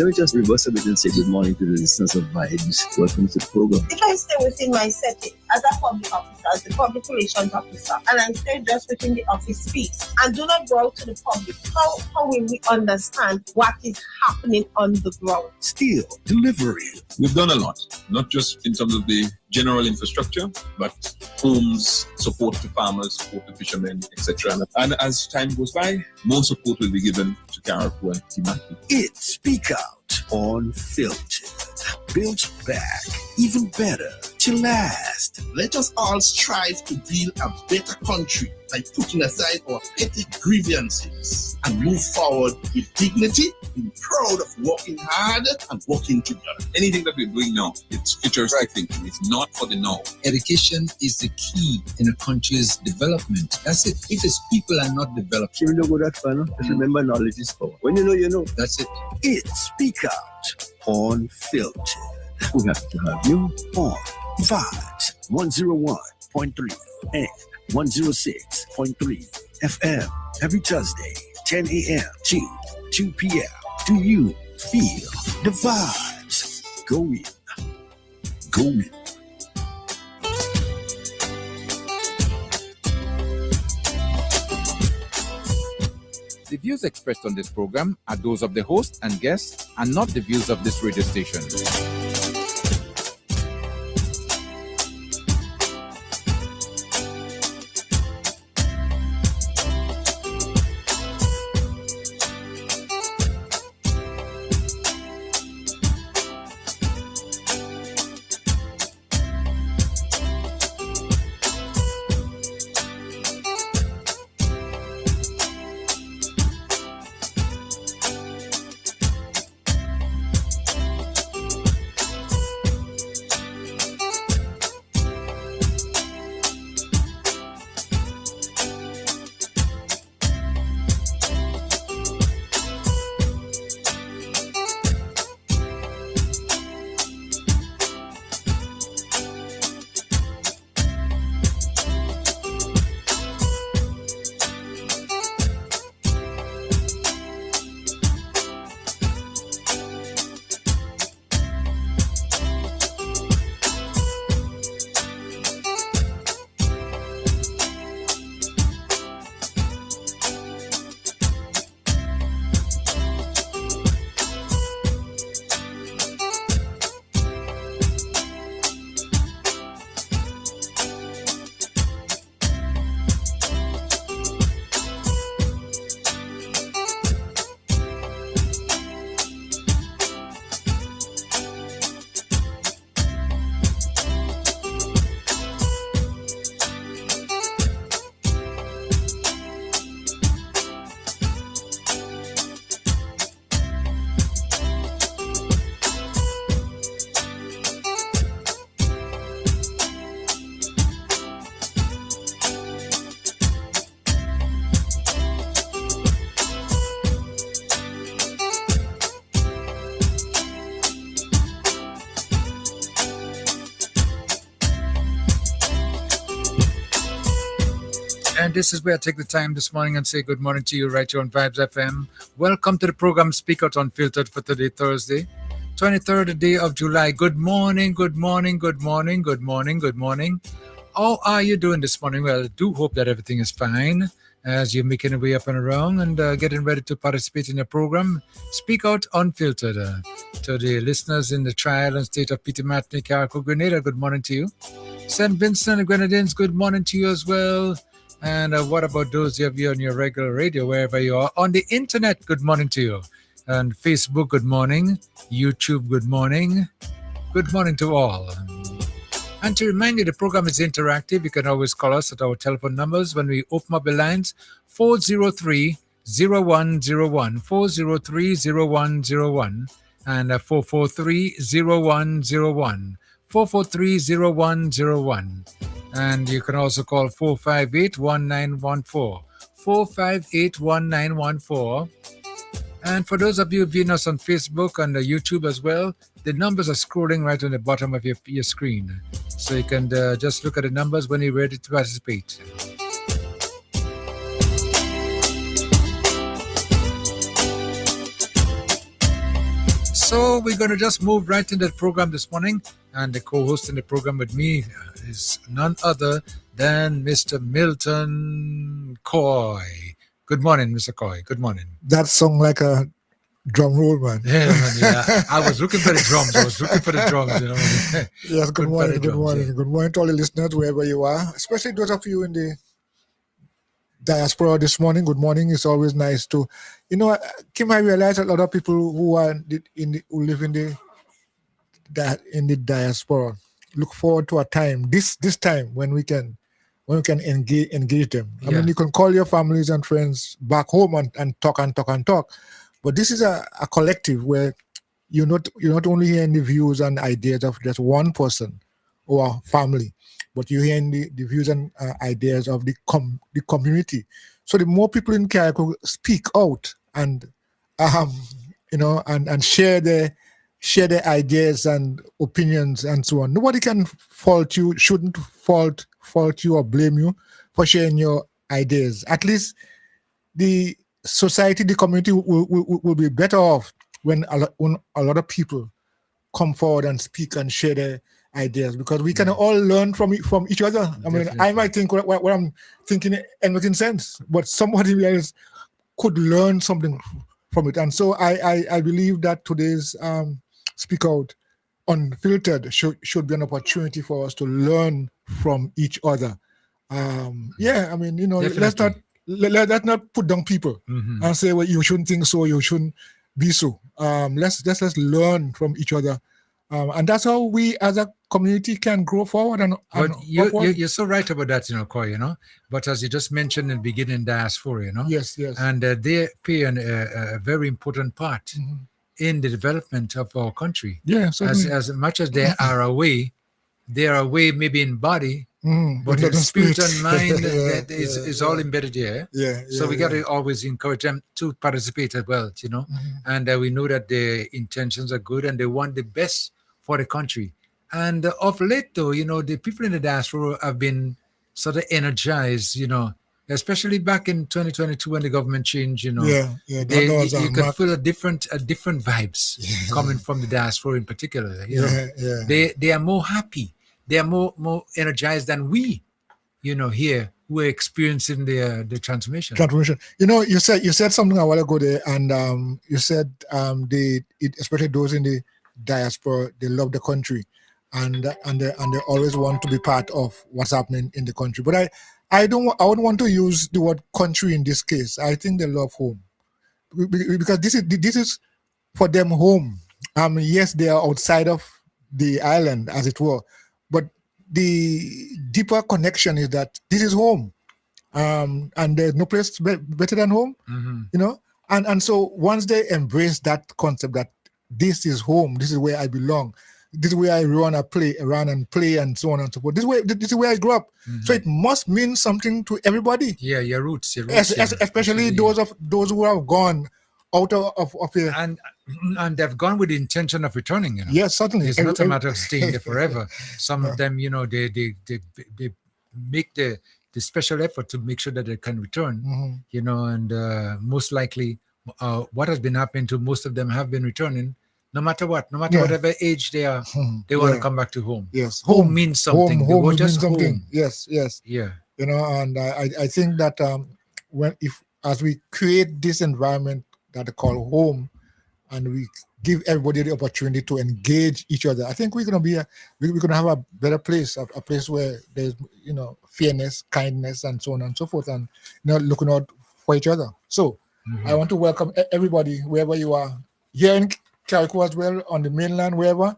Let me just reverse a bit and say good morning to the listeners of Vibes. Welcome to the program. If I stay within my setting as a public officer, as the public relations officer, and I stay just within the office space and do not go out to the public, how will we understand what is happening on the ground? Still delivering. We've done a lot, not just in terms of the general infrastructure, but homes, support to farmers, support to fishermen, etc. And as time goes by, more support will be given to Carriacou and Timaki. It's Speak Out Unfiltered. Built back, even better to last. Let us all strive to build a better country by putting aside our petty grievances and move forward with dignity, being proud of working hard and working together. Anything that we're doing now, it's futuristic thinking. It's not for the now. Education is the key in a country's development. That's it. If its people are not developed, Even though go that far, no? Just remember knowledge is power. When you know, you know. that's it. It's Speak Out Unfiltered. We have to have you on Vibes 101.3 and 106.3 FM every Thursday, 10 a.m. to 2 p.m. Do you feel the vibes? Go in. Go in. The views expressed on this program are those of the host and guests and not the views of this radio station. And this is where I take the time this morning and say good morning to you right here on Vibes FM. Welcome to the program Speak Out Unfiltered for today, Thursday, 23rd day of July. Good morning, good morning, good morning, good morning, good morning. How are you doing this morning? Well, I do hope that everything is fine as you're making your way up and around and getting ready to participate in the program Speak Out Unfiltered. To the listeners in the trial and state of Peter Martinique, Carriacou, Grenada, good morning to you. St. Vincent and Grenadines, good morning to you as well. And what about those of you on your regular radio, wherever you are? On the internet, good morning to you. And Facebook, good morning. YouTube, good morning. Good morning to all. And to remind you, the program is interactive. You can always call us at our telephone numbers when we open up the lines, 403-0101, 403-0101, and 443-0101, 443-0101. And you can also call 458-1914, 458-1914. And for those of you viewing us on Facebook and YouTube as well, the numbers are scrolling right on the bottom of your screen. So you can just look at the numbers when you're ready to participate. So we're going to just move right into the program this morning. And the co-host in the program with me is none other than Mr. Milton Coy. Good morning, Mr. Coy. Good morning. That song like a drum roll, man. Yeah, man, yeah. I was looking for the drums. Yes, good morning, good morning. Yeah. Good morning to all the listeners, wherever you are, especially those of you in the diaspora this morning. Good morning. It's always nice to, Kim, I realize a lot of people who are who live in the diaspora look forward to a time, this time when we can engage them. I mean, you can call your families and friends back home and talk. But this is a collective where you're not only hearing the views and ideas of just one person or family, but you're hearing the views and ideas of the community. So the more people in Carriacou speak out and and share their ideas and opinions and so on. Nobody can fault you, shouldn't fault you or blame you for sharing your ideas. At least the society, the community will be better off when a lot of people come forward and speak and share their ideas, because we can all learn from each other. I mean, I might think what I'm thinking ain't making sense, but somebody else could learn something from it. And so I believe that today's Speak Out Unfiltered should be an opportunity for us to learn from each other. I mean, let's not put down people and say, well, you shouldn't think so, you shouldn't be so. Let's learn from each other. And that's how we as a community can grow forward. But you're so right about that, Coy, But as you just mentioned in the beginning, diaspora, Yes. And they play a very important part in the development of our country. Yeah, certainly. As much as they are away maybe in body, but in spirit and mind is all embedded here. So we got to always encourage them to participate as well, And we know that their intentions are good and they want the best for the country. And of late, though, the people in the diaspora have been sort of energized, especially back in 2022 when the government changed, you could feel a different vibes coming from the diaspora in particular. They are more happy. They are more energized than we, here who are experiencing the transformation. You said something a while ago there, and you said especially those in the diaspora, they love the country, and they always want to be part of what's happening in the country. But I wouldn't want to use the word country in this case. I think they love home, because this is for them home. Yes, they are outside of the island, as it were, but the deeper connection is that this is home, and there's no place better than home, And so once they embrace that concept that this is home, this is where I belong, this is where I run and play, and so on and so forth. This is where I grew up. So it must mean something to everybody. Yeah, your roots. Especially those who have gone out of here. And they've gone with the intention of returning. Yes, certainly. It's not a matter of staying there forever. Some of them, they make the special effort to make sure that they can return. And most likely, what has been happening to most of them have been returning. No matter whatever age they are, they want to come back to home. Yes, home means something. Home means just something. Home. Yes. Yeah. And I think that as we create this environment that they call home, and we give everybody the opportunity to engage each other, I think we're gonna have a better place, a place where there's fairness, kindness, and so on and so forth, and looking out for each other. So I want to welcome everybody wherever you are here in Carriacou as well, on the mainland, wherever.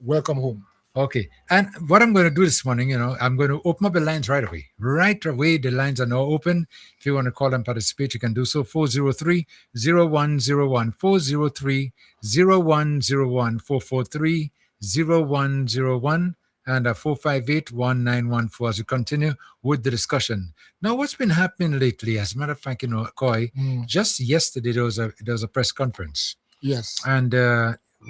Welcome home. Okay. And what I'm going to do this morning, I'm going to open up the lines right away. Right away, the lines are now open. If you want to call and participate, you can do so. 403-0101, 403-0101, 443-0101, and 458-1914 as we continue with the discussion. Now, what's been happening lately, as a matter of fact, Coy, just yesterday there was a press conference. Yes. And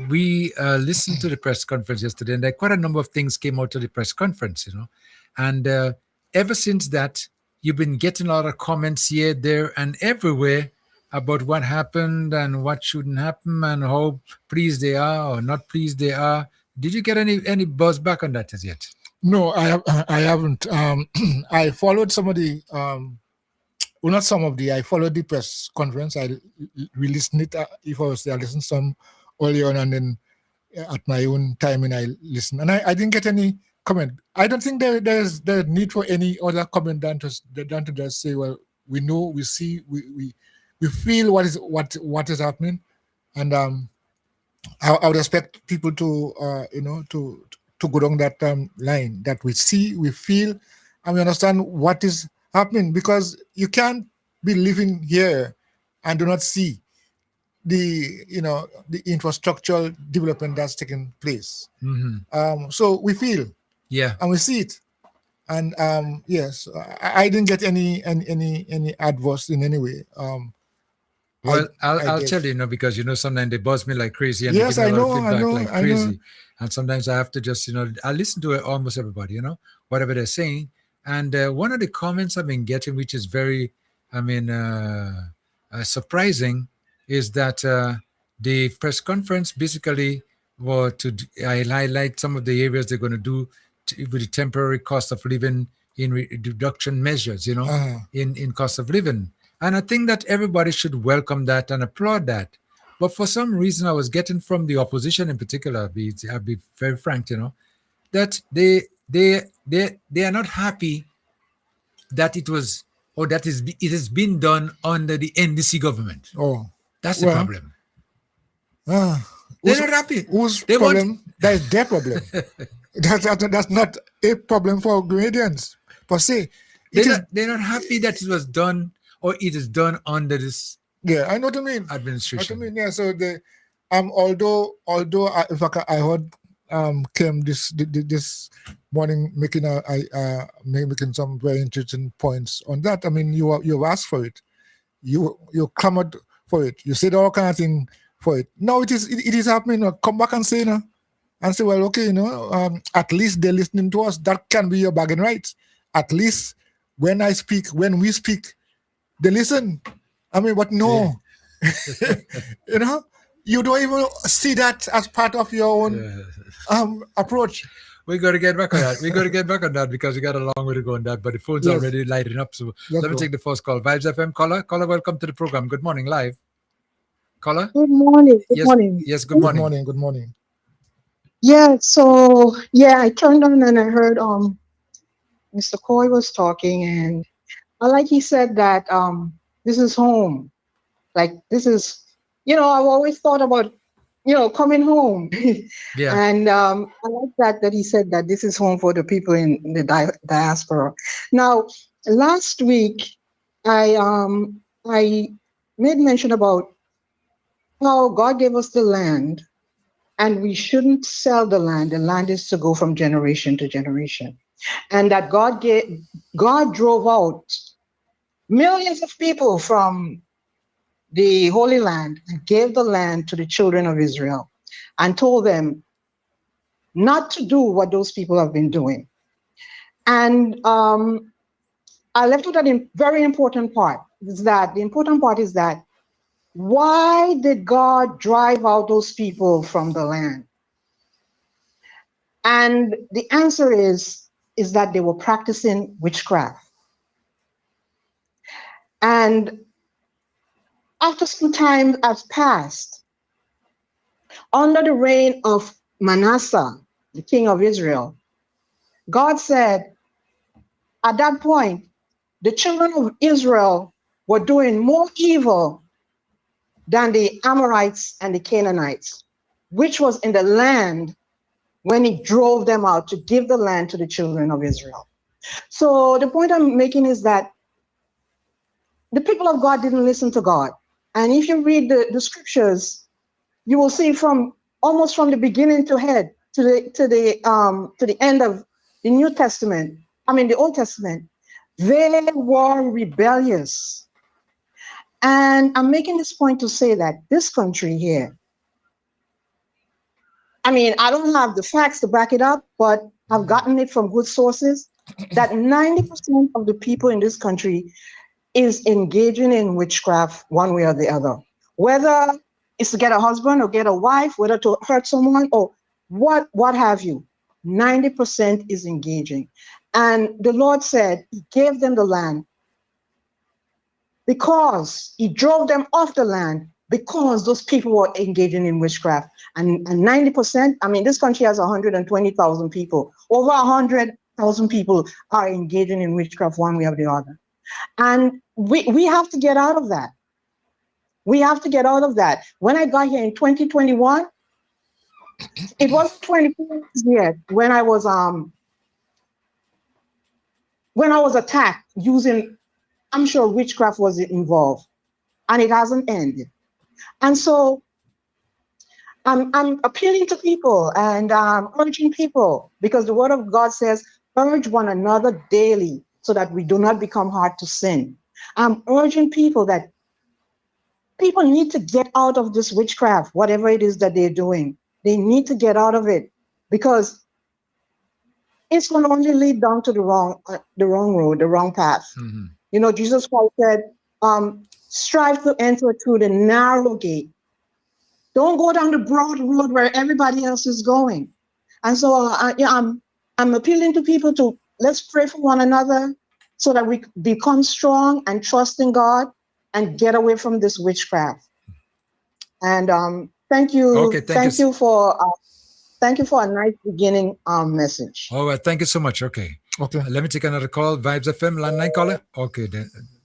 we listened to the press conference yesterday, and quite a number of things came out of the press conference, And ever since that, you've been getting a lot of comments here, there, and everywhere about what happened and what shouldn't happen and how pleased they are or not pleased they are. Did you get any buzz back on that as yet? No, I haven't. I followed some of the well, not some of the. I followed the press conference. We listened it. If I was there, I listened some early on, and then at my own time, and I listened. And I didn't get any comment. I don't think there's need for any other comment than to just say, well, we know, we see, we feel what is happening, and I would expect people to to go down that line, that we see, we feel, and we understand what is happening, because you can't be living here and do not see the the infrastructural development that's taking place. So we feel, Yeah. and we see it, and yes, I didn't get any adverse in any way. Well, I'll guess. tell you, because sometimes they buzz me like crazy and Yes, they give me I a lot of know, feedback like crazy. know. And sometimes I have to just, I listen to almost everybody, whatever they're saying. And one of the comments I've been getting, which is very, surprising, is that the press conference basically was to highlight some of the areas they're going to do with the temporary cost of living in reduction measures, in cost of living. And I think that everybody should welcome that and applaud that. But for some reason, I was getting from the opposition in particular, I'll be very frank, that they are not happy that it was, or that it has been done under the NDC government. Oh, that's the problem. They're not happy. Whose They problem? That is their problem. That's not a problem for Grenadians per se. They're not happy that it was done, or it is done under this. Yeah, I know what you mean. Administration. Yeah. So the although in fact I heard came this morning making making some very interesting points on that. I mean, you asked for it, you clamored for it, you said all kind of thing for it. Now it is happening. Come back and say and say, well, okay, at least they're listening to us. That can be your bargain rights. At least when we speak, they listen. I mean, but no, you don't even see that as part of your own approach. We got to get back on that. Because we got a long way to go on that. But the phone's already lighting up. So let me take the first call. Vibes FM caller, welcome to the program. Good morning, live. Caller. Good morning. Good morning. Yes. Good morning. Good morning. Yeah. So I turned on and I heard Mr. Coy was talking, and like he said that this is home. Like this is, I've always thought about, coming home. Yeah. And I like that he said that this is home for the people in the diaspora. Now, last week, I made mention about how God gave us the land, and we shouldn't sell the land. The land is to go from generation to generation. And that God drove out millions of people from the Holy Land and gave the land to the children of Israel and told them not to do what those people have been doing. And I left out a very important part. The important part is that why did God drive out those people from the land? And the answer is that they were practicing witchcraft. And after some time has passed, under the reign of Manasseh, the king of Israel, God said, at that point, the children of Israel were doing more evil than the Amorites and the Canaanites, which was in the land when he drove them out to give the land to the children of Israel. So the point I'm making is that the people of God didn't listen to God. And if you read the scriptures, you will see almost from the beginning to the end of the New Testament, the Old Testament, they were rebellious. And I'm making this point to say that this country here, I don't have the facts to back it up, but I've gotten it from good sources, that 90% of the people in this country is engaging in witchcraft one way or the other. Whether it's to get a husband or get a wife, whether to hurt someone or what have you, 90% is engaging. And the Lord said he gave them the land because he drove them off the land because those people were engaging in witchcraft. And 90%, I mean, this country has 120,000 people. Over 100,000 people are engaging in witchcraft one way or the other. And we have to get out of that. We have to get out of that. When I got here in 2021, it was 24 years yet when I was attacked using, I'm sure witchcraft was involved, and it hasn't ended. And so I'm appealing to people and urging people, because the word of God says, urge one another daily so that we do not become hard to sin. I'm urging people that people need to get out of this witchcraft, whatever it is that they're doing. They need to get out of it, because it's going to only lead down to the wrong road, the wrong path. Mm-hmm. You know, Jesus Christ said, strive to enter through the narrow gate. Don't go down the broad road where everybody else is going. And so I'm appealing to people to let's pray for one another so that we become strong and trust in God and get away from this witchcraft. And thank you. Okay, thank you for a nice beginning message. All right, thank you so much. Okay. Let me take another call. Vibes FM, landline caller. Okay,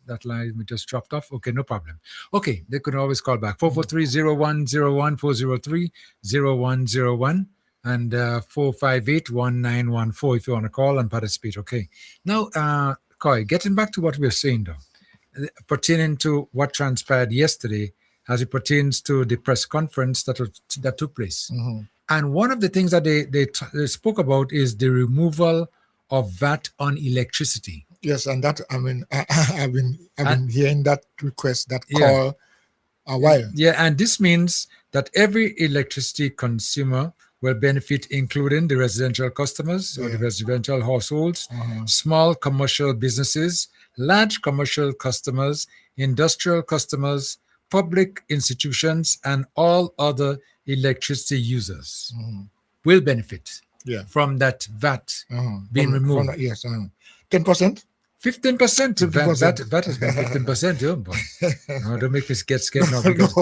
that line we just dropped off. Okay, no problem. Okay, they could always call back. 443-0101, 403-0101, and 458-1914 if you want to call and participate. Okay. Now, Koi, getting back to what we were saying though, pertaining to what transpired yesterday as it pertains to the press conference that took place. Mm-hmm. And one of the things that they spoke about is the removal of VAT on electricity. Yes, and that I've been hearing that request, that call a while. Yeah, and this means that every electricity consumer will benefit, including the residential customers or the residential households, small commercial businesses, large commercial customers, industrial customers, public institutions, and all other electricity users will benefit from that VAT being removed. 10%? 15%. VAT has been 15%. Oh boy. No, don't make me get scared now, because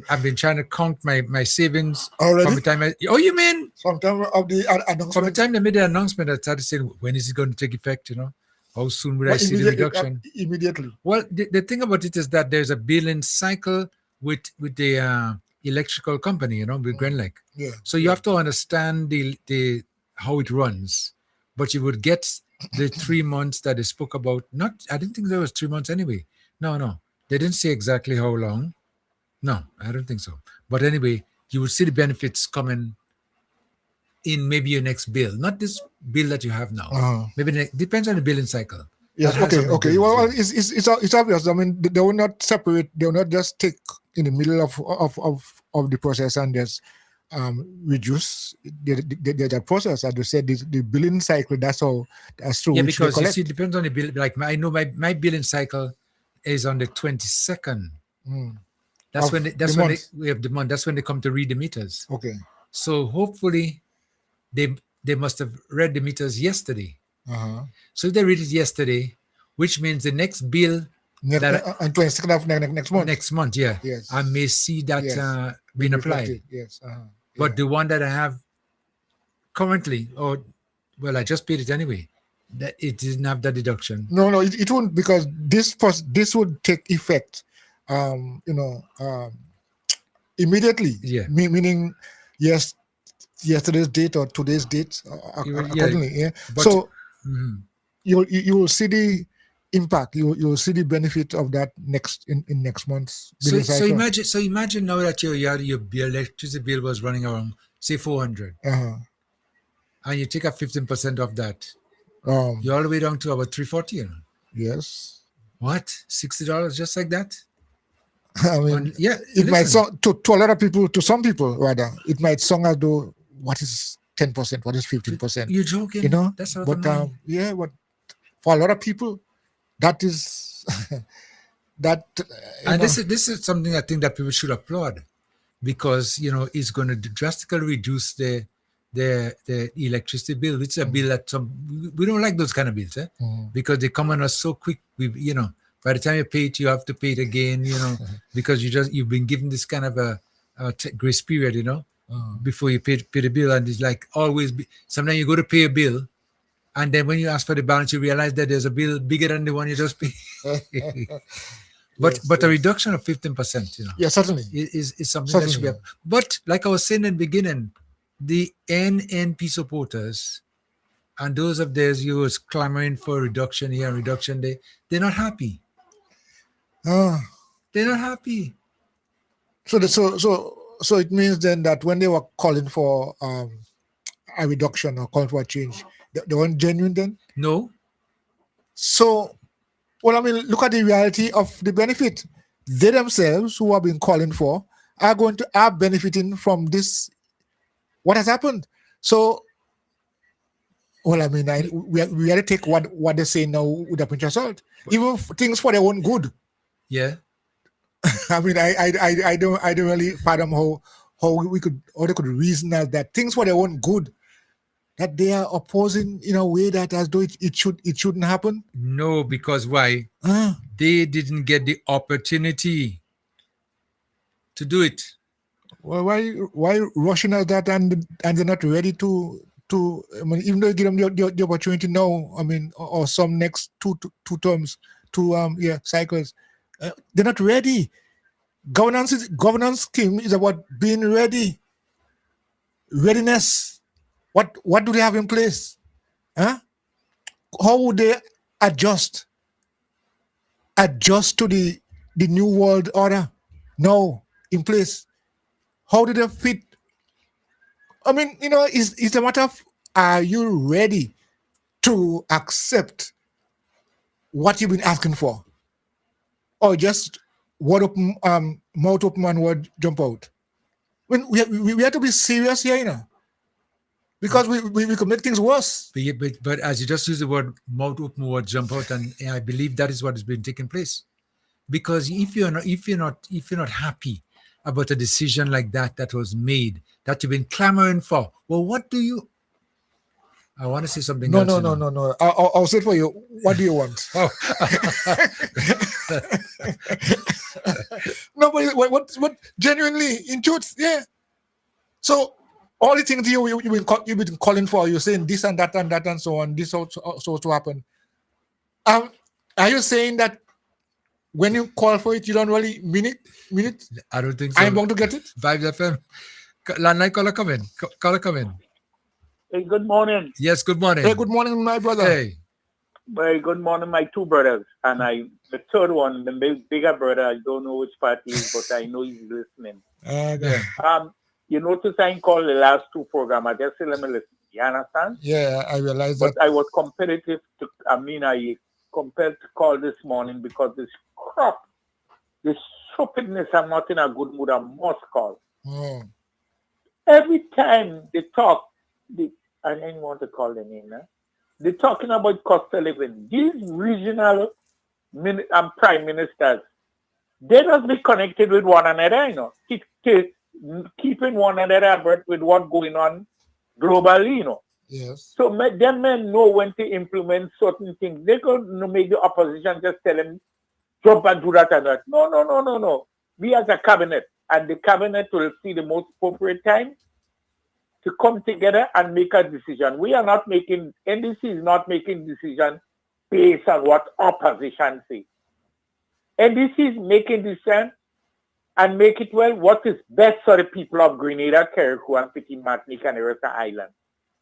I've been trying to count my savings already. From the time you mean from time of the announcement? From the time they made the announcment, I started saying, when is it going to take effect? You know, how soon will I see the reduction? Immediately. Well, the thing about it is that there's a billing cycle with the electrical company, you know, with Grenlec. Yeah. So you have to understand the how it runs, but you would get the 3 months that they spoke about. I didn't think there was 3 months anyway. No, they didn't say exactly how long. No, I don't think so. But anyway, you would see the benefits coming in maybe your next bill, not this bill that you have now. Maybe depends on the billing cycle. Yes. Okay. Well, it's obvious. I mean, they will not separate. They will not just take in the middle of the process and just reduce the process. As you said, the billing cycle. That's through yeah, which because they you see, it depends on the bill. Like I know my billing cycle is on the 22nd. That's when we have the month. That's when they come to read the meters. Okay. So hopefully, they must have read the meters yesterday. So if they read it yesterday, which means the next bill on 22nd of next month. Next month, yeah. Yes. I may see that being applied. Yes. But the one that I have currently, I just paid it anyway. That it didn't have that deduction. No, it won't, because this would take effect, immediately. Yeah. Meaning, yes, yesterday's date or today's date accordingly. Yeah. But, so you will see the impact. You will see the benefit of that in next month's billing cycle. So imagine now that your electricity bill was running around, say, 400, and you take up 15% of that. You're all the way down to about 340. You know? Yes. What? $60 just like that? I mean, it might sound to a lot of people, to some people rather, it might sound as though, what is 10%? What is 15%? You're joking. You know? That's but for a lot of people, that is that And this is something I think that people should applaud, because it's going to drastically reduce the electricity bill, which is a bill that we don't like those kind of bills, because they come on us so quick. By the time you pay it, you have to pay it again, because you've been given this kind of a grace period, before you pay the bill, and it's like always. Sometimes you go to pay a bill, and then when you ask for the balance, you realize that there's a bill bigger than the one you just paid. But a reduction of 15%, yeah, certainly is something that should be. But like I was saying in the beginning, the NNP supporters and those of theirs who was clamoring for reduction here and reduction there, they're not happy. They're not happy. So it means then that when they were calling for a reduction or calling for a change, they weren't genuine then? No. So, well, I mean, look at the reality of the benefit. They themselves, who have been calling for, are benefiting from this, what has happened. So, well, I mean, we have to take what they say now with a pinch of salt. Even things for their own good. Yeah. I mean, I don't really fathom how they could reason as that things for their own good, that they are opposing in a way that as though it shouldn't happen. No, because why? They didn't get the opportunity to do it. Well, why rushing at that and they're not ready to I mean, even though you give them the opportunity now, I mean, or some next two terms, cycles, they're not ready. Governance scheme is about being ready. Readiness. What do they have in place? How would they adjust to the new world order now in place? How do they fit? I mean, it's a matter of, are you ready to accept what you've been asking for, or just word open, mouth open and word jump out? When we have to be serious here, because we could make things worse. But as you just use the word mouth open, word jump out, and I believe that is what has been taking place. Because if you're not happy about a decision like that was made, that you've been clamoring for, well, what do you? I want to say something else. No. I'll say it for you. What do you want? Oh. No, but what genuinely, in truth, yeah. So all the things you've been calling for, you're saying this and that and so on, this also to happen. Are you saying that when you call for it, you don't really mean it? I don't think so. I'm going to get it. Vibes FM. Landline caller come in. Caller come in. Hey, good morning. Yes, good morning. Hey, good morning, my brother. Hey. Very good morning, my two brothers. And the third one, the bigger brother, I don't know which part he is, but I know he's listening. You notice I ain't called the last two programs. I just say, let me listen. You understand? Yeah, I realize that. But I was competitive I compelled to call this morning because this crap, this stupidness, I'm not in a good mood. I must call. Every time they talk, I didn't want to call the name, they're talking about cost of living. These regional prime ministers, they must be connected with one another, keeping one another abreast with what's going on globally, Yes. So them men know when to implement certain things. They could make the opposition just tell them, jump and do that and that. No. We as a cabinet, and the cabinet will see the most appropriate time to come together and make a decision. We are not making, NDC is not making decision based on what opposition say. NDC is making decision and make it what is best for the people of Grenada, Carriacou, and Petit Martinique and the rest of the island.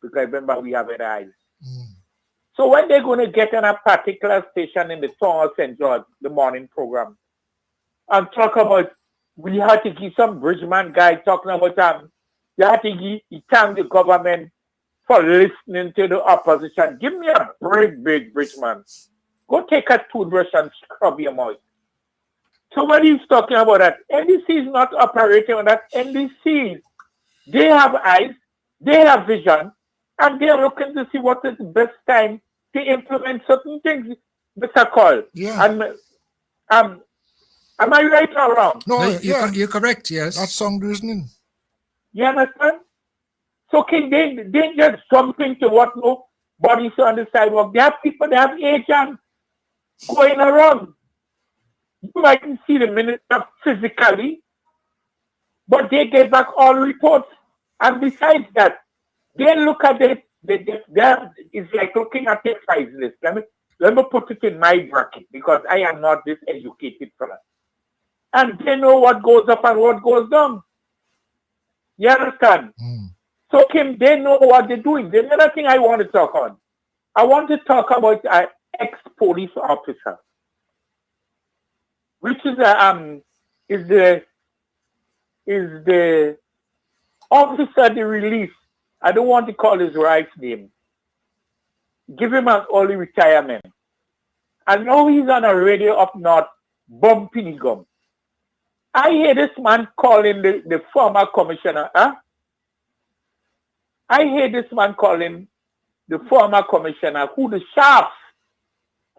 Because remember, we have other islands. So when they're going to get on a particular station in the town of St. George, the morning program, and talk about, we have to give some bridgeman guy talking about you have to give, thank the government for listening to the opposition. Give me a big bridgeman. Go take a toothbrush and scrub your mouth. So when he's talking about that, NDC is not operating on that. NDC, they have eyes, they have vision, and they are looking to see what is the best time to implement certain things. Mr. Call. Yeah. And Am I right or wrong? No, No, yeah, you're correct. Yes. that's sound reasoning. You understand? So can they just jump into what no bodies on the sidewalk? They have people, they have agents going around. You mightn't see the minister physically, but they get back all reports. And besides that, they look at it, it's like looking at their price list. Let me put it in my bracket because I am not this educated fella. And they know what goes up and what goes down. You understand? So Kim, they know what they're doing. There's another thing I want to talk on. I want to talk about an ex-police officer, which is the officer they released. I don't want to call his wife's name. Give him an early retirement. And now he's on a radio up north, bumping gum. I hear this man calling the former commissioner. I hear this man calling the former commissioner who the shafts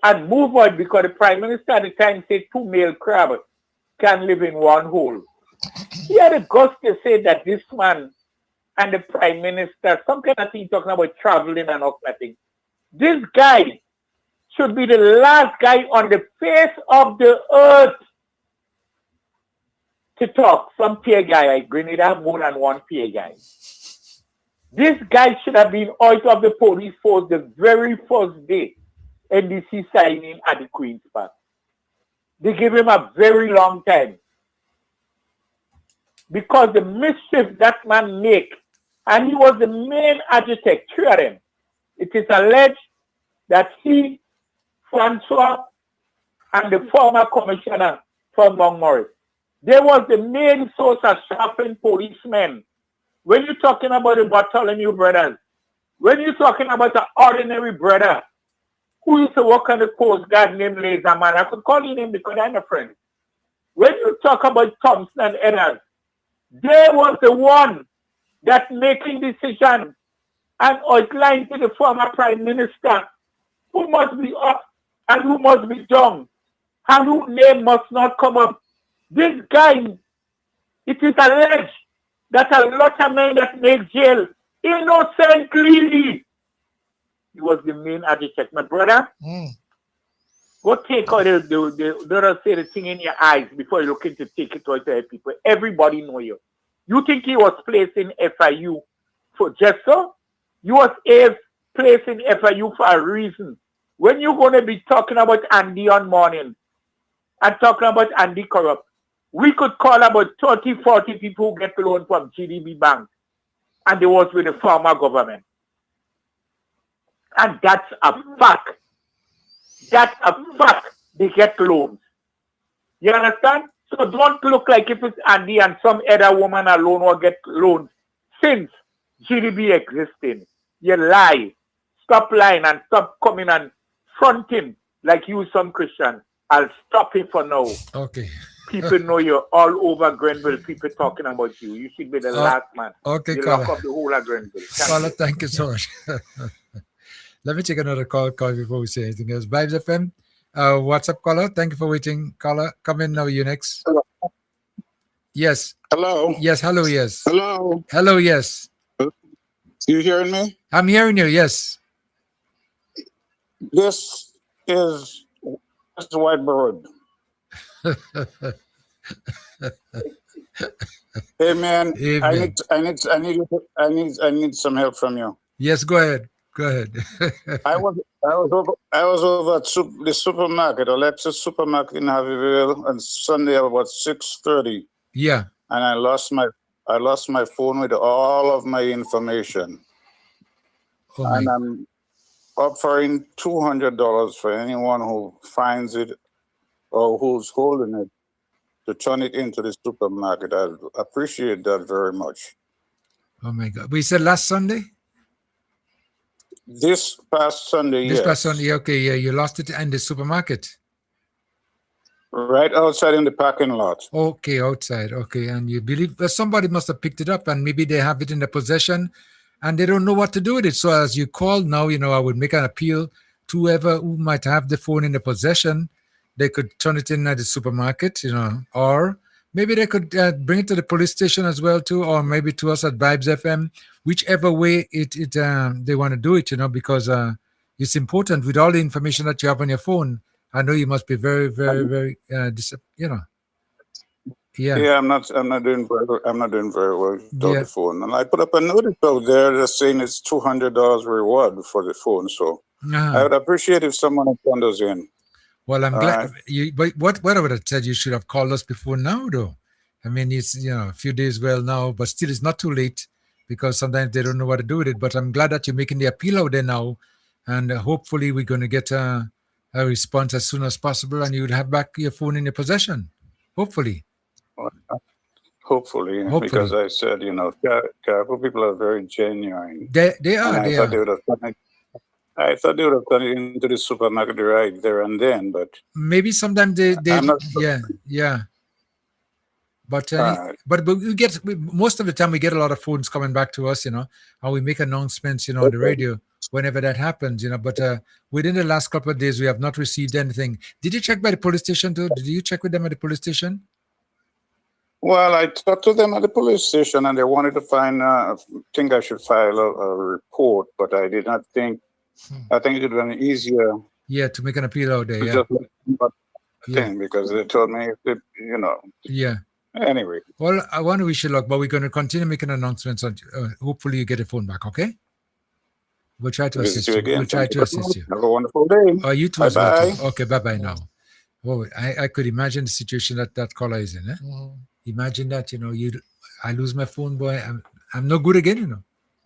and move on because the prime minister at the time said 2 male crabs can live in one hole. He had the guts to say that this man and the prime minister, some kind of thing talking about traveling and all that thing. This guy should be the last guy on the face of the earth to talk. Some peer guy, I Grenada have more than one peer guy. This guy should have been out of the police force the very first day NDC signing at the Queen's Park. They gave him a very long time. Because the mischief that man make, and he was the main architect, 3 of them. It is alleged that he, Francois, and the former commissioner from Montgomery, they was the main source of sharpened policemen. When you're talking about the Bartholomew brothers, when you're talking about the ordinary brother who used to work on the Coast Guard named Laserman, I could call him because I'm a friend. When you talk about Thompson and Edders, they was the one that making decisions and outlined to the former prime minister who must be up and who must be down and whose name must not come up. This guy, it is alleged that a lot of men that make jail innocently. He was the main architect. My brother, go take out the say the thing in your eyes before you looking to take it out to people. Everybody know you. You think he was placed in FIU for just so? You was placed in FIU for a reason. When you're going to be talking about Andy on morning and talking about Andy corrupt, we could call about 30, 40 people who get loan from GDB Bank. And they was with the former government. And that's a fact. That's a fact. They get loans. You understand? So don't look like if it's Andy and some other woman alone will get loans since GDB existing. You lie. Stop lying and stop coming and fronting like you some Christian. I'll stop it for now. Okay. People know you're all over Grenville. People talking about you. You should be the last man. Okay, you caller. lock up the whole of Grenville. Caller, thank you so much. Let me take another call before we say anything else. Vibes FM, what's up, caller? Thank you for waiting, caller. Come in now, you next. Hello. Yes. Hello. Yes. Hello. Yes. Hello. Hello. Yes. You hearing me? I'm hearing you. Yes. This is Whitebird. Hey man, Amen. I need some help from you. Yes. Go ahead. Go ahead. I was over at the supermarket, Alexis Supermarket in Harveyville, on Sunday about 6:30. Yeah. And I lost my phone with all of my information. Oh and my. I'm offering $200 for anyone who finds it or who's holding it to turn it into the supermarket. I appreciate that very much. Oh my God. We said last Sunday? This past Sunday, This yes. past Sunday. Okay. Yeah. You lost it in the supermarket. Right outside in the parking lot. Okay. Outside. Okay. And you believe somebody must have picked it up and maybe they have it in their possession and they don't know what to do with it. So as you call now, I would make an appeal to whoever who might have the phone in their possession they could turn it in at the supermarket, or maybe they could bring it to the police station as well too, or maybe to us at Vibes FM, whichever way they want to do it, because it's important with all the information that you have on your phone. I know you must be very, very, very, Yeah. Yeah, I'm not doing very well. I'm not doing very well without the phone. And I put up a notice out there that's saying it's $200 reward for the phone. So I would appreciate if someone had turned us in. Well, I'm glad you. But what I would have said, you should have called us before now, though. I mean, it's a few days well now, but still, it's not too late because sometimes they don't know what to do with it. But I'm glad that you're making the appeal out there now, and hopefully we're going to get a response as soon as possible, and you'd have back your phone in your possession. Hopefully. Hopefully, because I said, Caribou people are very genuine. They are. I thought they would have done it into the supermarket right there and then, but maybe sometimes they yeah. But we get most of the time we get a lot of phones coming back to us, and we make announcements, on the radio whenever that happens, But within the last couple of days, we have not received anything. Did you check by the police station too? Did you check with them at the police station? Well, I talked to them at the police station, and they wanted to think I should file a report, but I did not think. I think it would have been easier. Yeah, to make an appeal out there. Because they told me, Yeah. Anyway. Well, I want to wish you luck, but we're going to continue making announcements. Hopefully, you get a phone back. Okay. We'll try to assist you. We'll try to assist you. Have a wonderful day. Oh, you too. Bye-bye. Okay. Bye-bye now. Well, I could imagine the situation that caller is in. Imagine that, I lose my phone, boy. I'm no good again,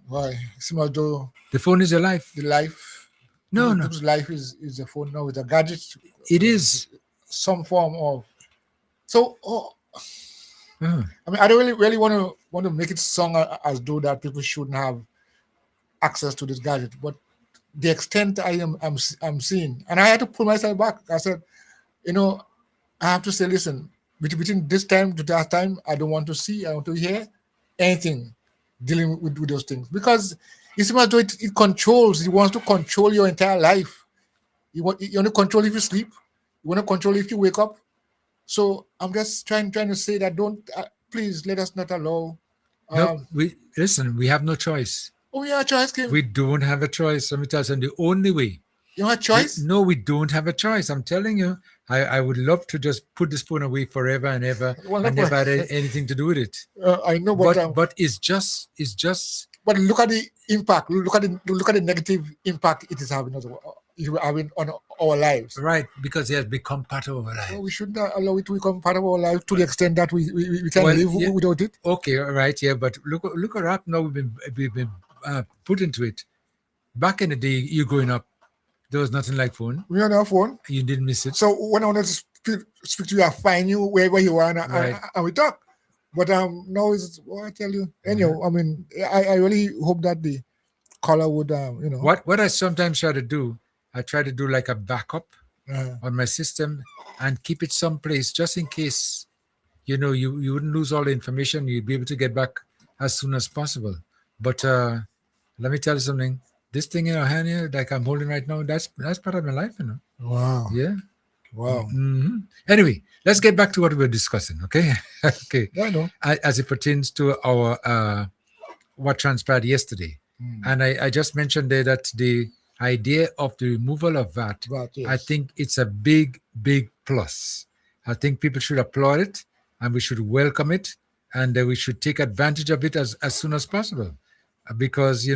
Why? Similar to the phone is your life. The life. No. People's life is a phone now with a gadget. It is some form of. So, I mean, I don't really want to make it sound as though that people shouldn't have access to this gadget, but the extent I'm seeing, and I had to pull myself back. I said, I have to say, listen. Between this time to that time, I don't want to see, I want to hear anything dealing with those things. Because it seems as though it controls, it wants to control your entire life. You want to control if you sleep, you want to control if you wake up. So I'm just trying to say that please let us not allow. We have no choice. Oh, we have a choice, Kim. We don't have a choice. Let me tell you, the only way. You have a choice? No, we don't have a choice. I'm telling you. I would love to just put this phone away forever and ever and never had anything to do with it. I know, but it's just. But look at the impact. Look at the negative impact it is having on our lives. Right, because it has become part of our lives. Well, we shouldn't allow it to become part of our life to the extent that we can live without it. Okay, right, yeah, but look at that now we've been put into it. Back in the day, you growing up, there was nothing like phone. We had our phone. You didn't miss it. So when I wanted to speak to you, I find you wherever you are, and we talk. But now it's what I tell you. Anyhow, I mean, I really hope that the caller would, What I sometimes try to do, I try to do like a backup on my system and keep it someplace just in case, you wouldn't lose all the information. You'd be able to get back as soon as possible. But let me tell you something. This thing in our hand here, like I'm holding right now, that's part of my life, Wow. Yeah. Wow. Mm-hmm. Anyway, let's get back to what we were discussing, okay? Okay. I know. As it pertains to our what transpired yesterday. And I just mentioned there that the idea of the removal of VAT, yes. I think it's a big, big plus. I think people should applaud it and we should welcome it and we should take advantage of it as soon as possible. Because,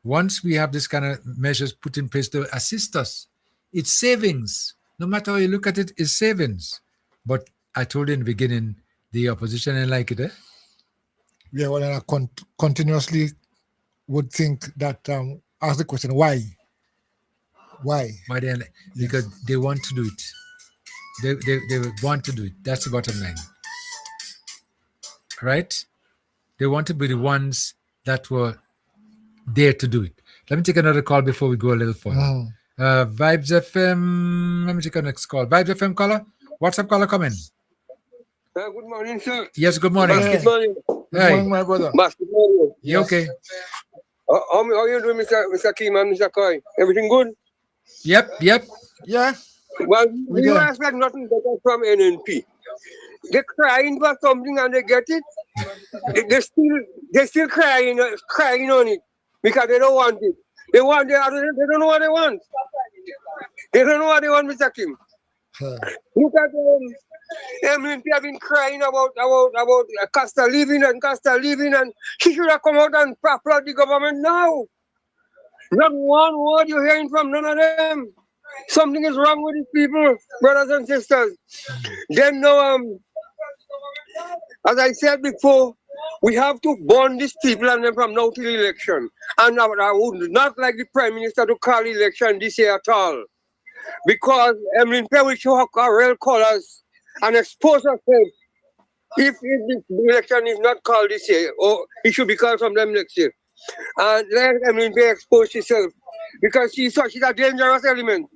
once we have this kind of measures put in place to assist us, it's savings. No matter how you look at it, it's savings. But I told you in the beginning, the opposition didn't like it, Yeah, well, I continuously would think that, ask the question, why? Why? Why they? Because they want to do it. They want to do it. That's the bottom line. Right? They want to be the ones that were there to do it. Let me take another call before we go a little further. Vibes FM. Let me take our next call. Vibes FM caller. What's up, caller? Come in. Good morning, sir. Yes, good morning. Good morning. Good morning, my brother. Good morning. You okay? How are you doing, Mr. Kim and Mr. Coy? Everything good? Yep. Yeah. Well, We you there. expect nothing better from NNP. They're crying for something and they get it. They're still crying on it because they don't want it. They don't know what they want. They don't know what they want, Mr. Kim. Huh. Look at Emily have been crying about cost of living, and she should have come out and applaud the government now. Not one word you're hearing from none of them. Something is wrong with these people, brothers and sisters. Then now, as I said before, we have to bond these people and them from now till the election. And I would not like the Prime Minister to call the election this year at all. Because Emily will show her real colors and expose herself if this election is not called this year, or it should be called sometime next year. And let Emily expose herself because she's a dangerous element.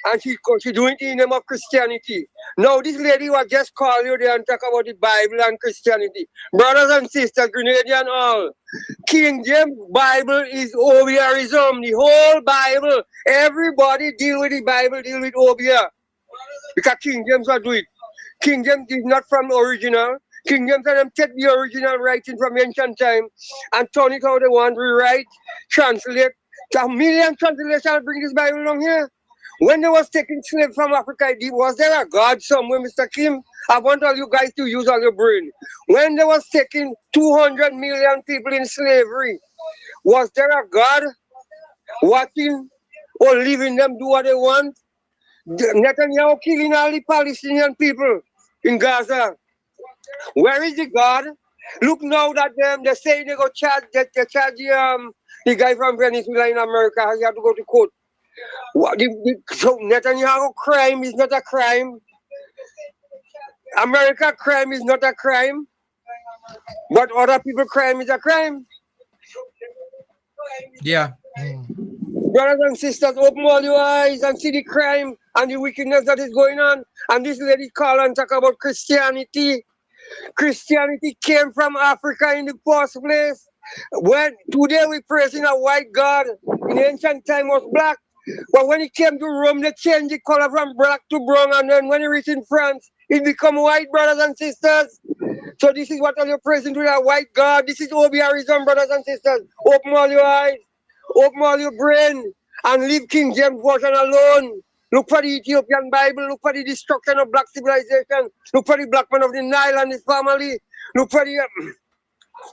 And she doing it in the name of Christianity. Now this lady was just call you there and talk about the Bible and Christianity. Brothers and sisters, Grenadian all. King James Bible is Obiarism. The whole Bible. Everybody deal with the Bible, deal with Obia. Because King James will do it. King James is not from the original. King James and them take the original writing from ancient time and turn it how they want, rewrite, translate. A million translations bring this Bible along here. When they was taking slaves from Africa, was there a God somewhere, Mr. Kim? I want all you guys to use all your brain. When they was taking 200 million people in slavery, was there a God watching or leaving them do what they want? Netanyahu killing all the Palestinian people in Gaza. Where is the God? Look now that they say they go charge the guy from Venezuela in America. He have to go to court. So Netanyahu crime is not a crime. America crime is not a crime. But other people crime is a crime. Yeah. Brothers and sisters, open all your eyes and see the crime and the wickedness that is going on. And this lady call and talk about Christianity. Christianity came from Africa in the first place. When today we're praising a white God, in ancient time was black. But when it came to Rome, they changed the color from black to brown, and then when it reached in France, it become white, brothers and sisters. So this is what you're praising to that white God. This is Obiarism, brothers and sisters. Open all your eyes, open all your brain, and leave King James Version alone. Look for the Ethiopian Bible. Look for the destruction of black civilization. Look for the black man of the Nile and his family. Look for the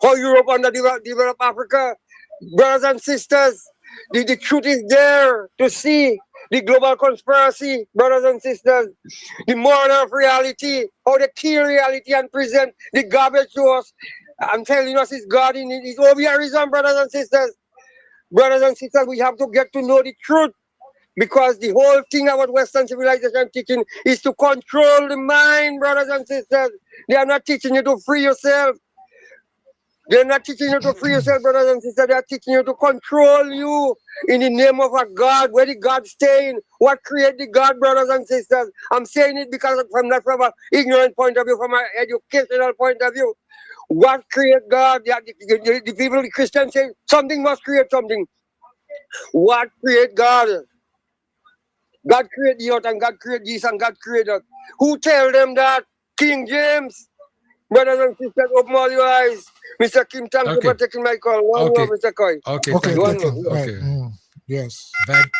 how Europe underdeveloped Africa. Brothers and sisters, the truth is there to see. The global conspiracy, brothers and sisters. The moral of reality, how they kill reality and present the garbage to us. I'm telling us it's God in his Obiarism, brothers and sisters. Brothers and sisters, we have to get to know the truth. Because the whole thing about Western civilization teaching is to control the mind, brothers and sisters. They are not teaching you to free yourself. They're not teaching you to free yourself, brothers and sisters. They are teaching you to control you in the name of a God. Where did God stay in? What created the God, brothers and sisters? I'm saying it because from an ignorant point of view, from an educational point of view. What created God? The people, the Christians say something must create something. What created God? God created the earth and God created this and God created that. Who tell them that? King James. Brothers and sisters, open all your eyes. Mr. Kim, thank you for taking my call. One more, Mr. Coy. Okay, Okay, thank thank you. you. Right. Okay. Yes. Vibe.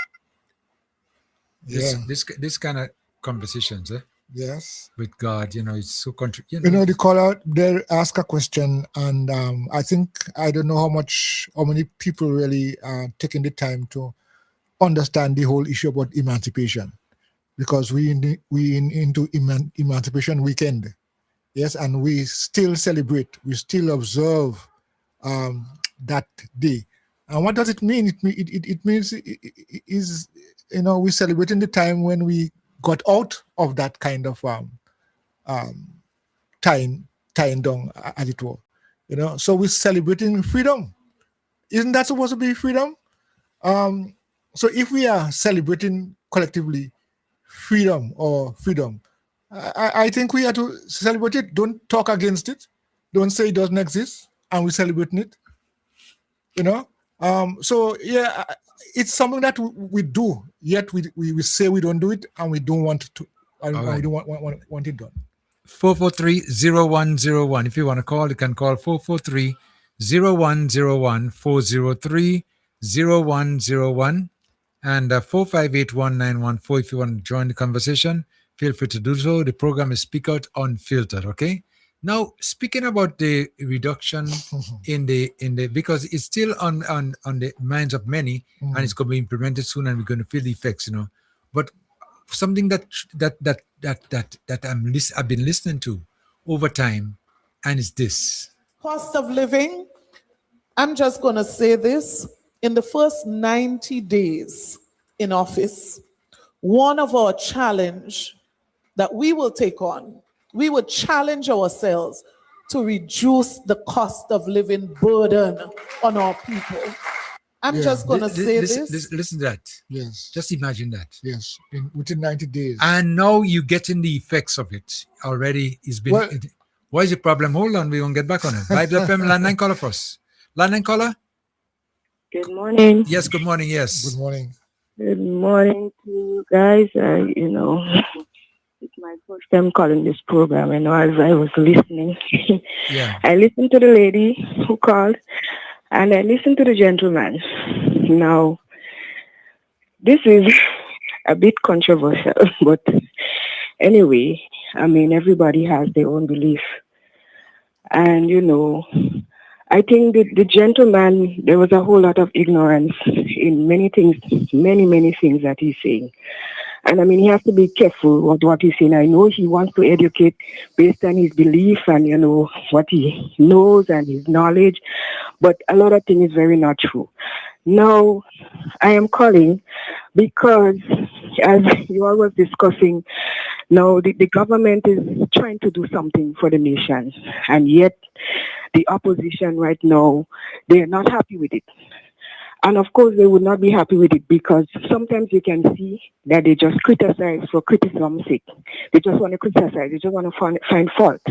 Yeah. This kind of conversations, Yes. with God, it's so You know, the caller they ask a question, and I think I don't know how many people really taking the time to understand the whole issue about emancipation, because we into emancipation weekend, yes, and we still celebrate, we still observe that day. And what does it mean? It means is we celebrating the time when we got out of that kind of tying down, as it were. So we're celebrating freedom. Isn't that supposed to be freedom? So if we are celebrating collectively freedom, I think we have to celebrate it. Don't talk against it. Don't say it doesn't exist, and we're celebrating it. So yeah, it's something that we do, yet we say we don't do it, and we don't want to, and All we right. don't want it done. 443-0101. If you want to call, you can call 443-0101, 403-0101, and 458-1914. If you want to join the conversation, feel free to do so. The program is Speak Out Unfiltered, okay? Now, speaking about the reduction in the because it's still on the minds of many, and it's going to be implemented soon, and we're going to feel the effects, But something that I've been listening to over time, and it's this. Cost of living, I'm just going to say this. In the first 90 days in office, one of our challenge that we will take on, we would challenge ourselves to reduce the cost of living burden on our people. I'm just going to say this. Listen to that. Yes. Just imagine that. Yes. Within 90 days. And now you're getting the effects of it already. It's been. Well- What is the problem? Hold on, we're going to get back on it. Vibes FM, landline caller first. Landline caller? Good morning. Yes, good morning, yes. Good morning. Good morning to you guys. It's my first time calling this program. As I was listening, Yeah. I listened to the lady who called, and I listened to the gentleman. Now, this is a bit controversial, but anyway, everybody has their own belief. And, I think the gentleman, there was a whole lot of ignorance in many things, many things that he's saying. And he has to be careful with what he's saying. I know he wants to educate based on his belief and, what he knows and his knowledge, but a lot of things is very not true. Now, I am calling because, as you all was discussing, now the government is trying to do something for the nation, and yet the opposition right now, they are not happy with it. And of course, they would not be happy with it because sometimes you can see that they just criticize for criticism's sake. They just want to criticize. They just want to find fault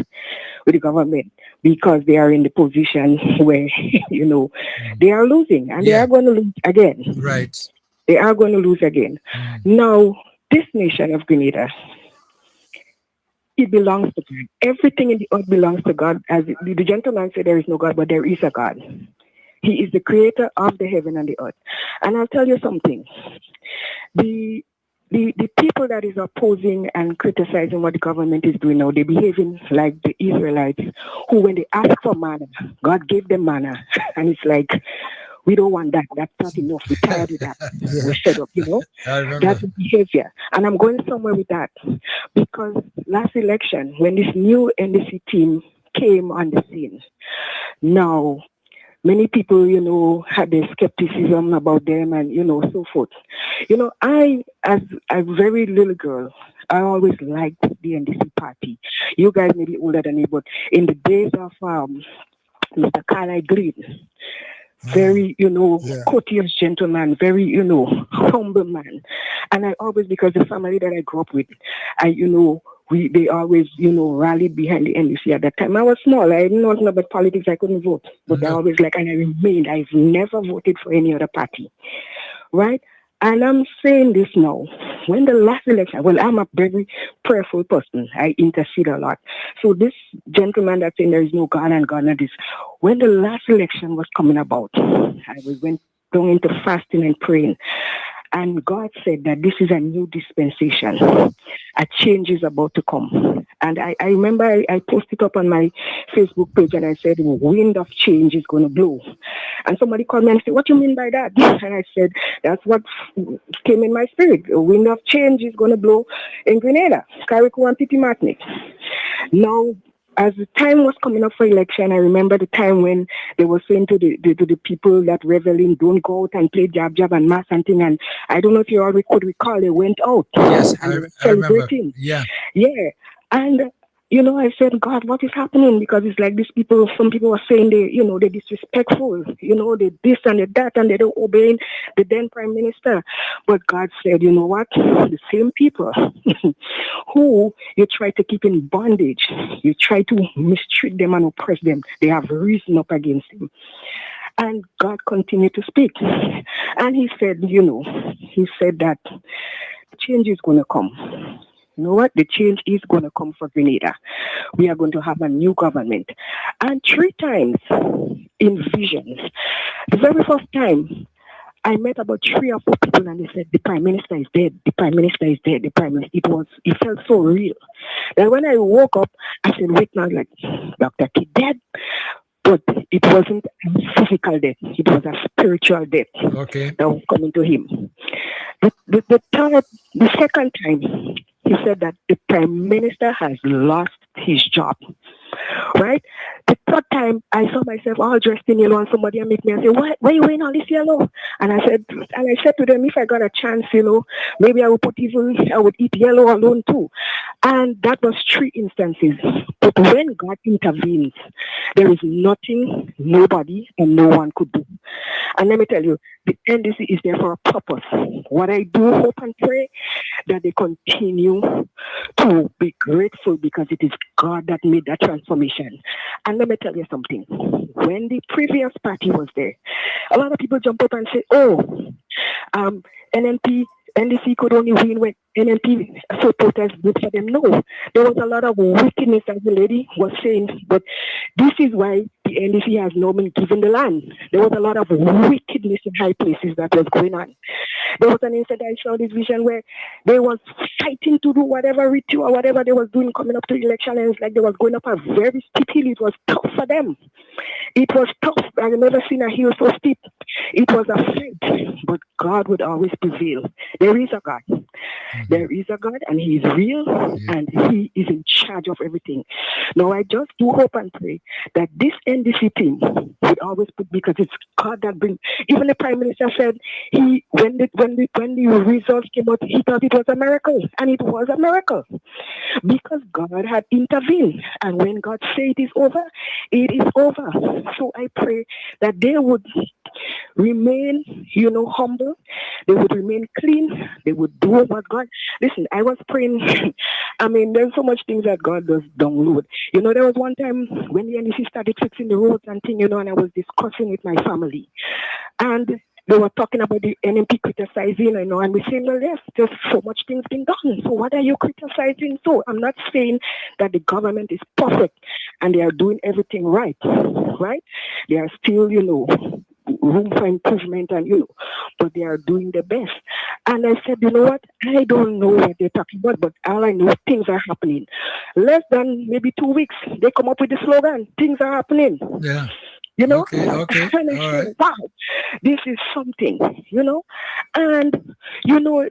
with the government because they are in the position where, they are losing and they are going to lose again. Right. They are going to lose again. Now, this nation of Grenada, it belongs to God. Everything in the earth belongs to God. As the gentleman said, there is no God, but there is a God. He is the creator of the heaven and the earth. And I'll tell you something. The people that is opposing and criticizing what the government is doing now, they're behaving like the Israelites, who when they ask for manna, God gave them manna. And it's like, we don't want that. That's not enough. We're tired of that. We're fed up, I remember. That's the behavior. And I'm going somewhere with that. Because last election, when this new NDC team came on the scene, now, many people, had their skepticism about them and, so forth. I, as a very little girl, I always liked the NDC party. You guys may be older than me, but in the days of Mr. Carly Green, very, courteous gentleman, very, humble man. And I always, because the family that I grew up with, they always, rallied behind the NDC at that time. I was small. I didn't know nothing about politics. I couldn't vote. But I always and I remained. I've never voted for any other party. Right? And I'm saying this now. When the last election, well, I'm a very prayerful person. I intercede a lot. So this gentleman that's saying there is no God and God and this, when the last election was coming about, I went down into fasting and praying. And God said that this is a new dispensation. A change is about to come. And I remember I posted up on my Facebook page and I said, wind of change is going to blow. And somebody called me and said, what do you mean by that? And I said, that's what came in my spirit. A wind of change is going to blow in Grenada, Carriacou and Petit Martinique. Now, as the time was coming up for election, I remember the time when they were saying to the people that reveling, don't go out and play jab and mass and thing. And I don't know if you all could recall, they went out. Yes, and I remember. Yeah. Yeah. And, I said, God, what is happening? Because it's like these people, some people were saying they're disrespectful, they this and they that, and they don't obey the then Prime Minister. But God said, you know what? The same people who you try to keep in bondage, you try to mistreat them and oppress them, they have risen up against him. And God continued to speak. And he said, that change is going to come. You know what? The change is going to come for Grenada. We are going to have a new government. And 3 times in visions, the very first time, I met about 3 or 4 people and they said, the Prime Minister is dead, the Prime Minister is dead, the Prime Minister. It felt so real. Then when I woke up, I said, wait now, like, Dr. Kid dead? But it wasn't a physical death. It was a spiritual death that was coming to him. The second time, he said that the Prime Minister has lost his job. Right? The third time, I saw myself all dressed in yellow and somebody make me and say, why are you wearing all this yellow? And I said to them, if I got a chance, maybe I would eat yellow alone too. And that was 3 instances. But when God intervenes, there is nothing, nobody, and no one could do. And let me tell you, the NDC is there for a purpose. What I do hope and pray that they continue to be grateful because it is God that made that transformation. And let me tell you something. When the previous party was there, a lot of people jump up and say, NDC could only win when NNP supporters vote for them. No, there was a lot of wickedness, as the lady was saying, but this is why the NDC has not been given the land. There was a lot of wickedness in high places that was going on. There was an incident I saw this vision where they was fighting to do whatever ritual or whatever they was doing coming up to the election, and it's like they was going up a very steep hill. It was tough for them. It was tough. I've never seen a hill so steep. It was a fight, but God would always prevail. There is a God. There is a God, and He is real, and He is in charge of everything. Now, I just do hope and pray that this NDC team would always put, because it's God that brings. Even the Prime Minister said when the results came out, he thought it was a miracle, and it was a miracle because God had intervened. And when God said it is over, it is over. So I pray that they would remain, humble. They would remain clean. They would do what God. Listen, I was praying. There's so much things that God does download. There was one time when the NDC started fixing the roads and things, and I was discussing with my family, and they were talking about the NMP criticizing, and we're saying, well, yes, there's so much things being done. So what are you criticizing? So I'm not saying that the government is perfect and they are doing everything right? They are still, room for improvement, and but they are doing the best. And I said, you know what? I don't know what they're talking about, but all I know, things are happening. Less than maybe 2 weeks, they come up with the slogan, things are happening. Yeah. Okay. And I said, wow, this is something, and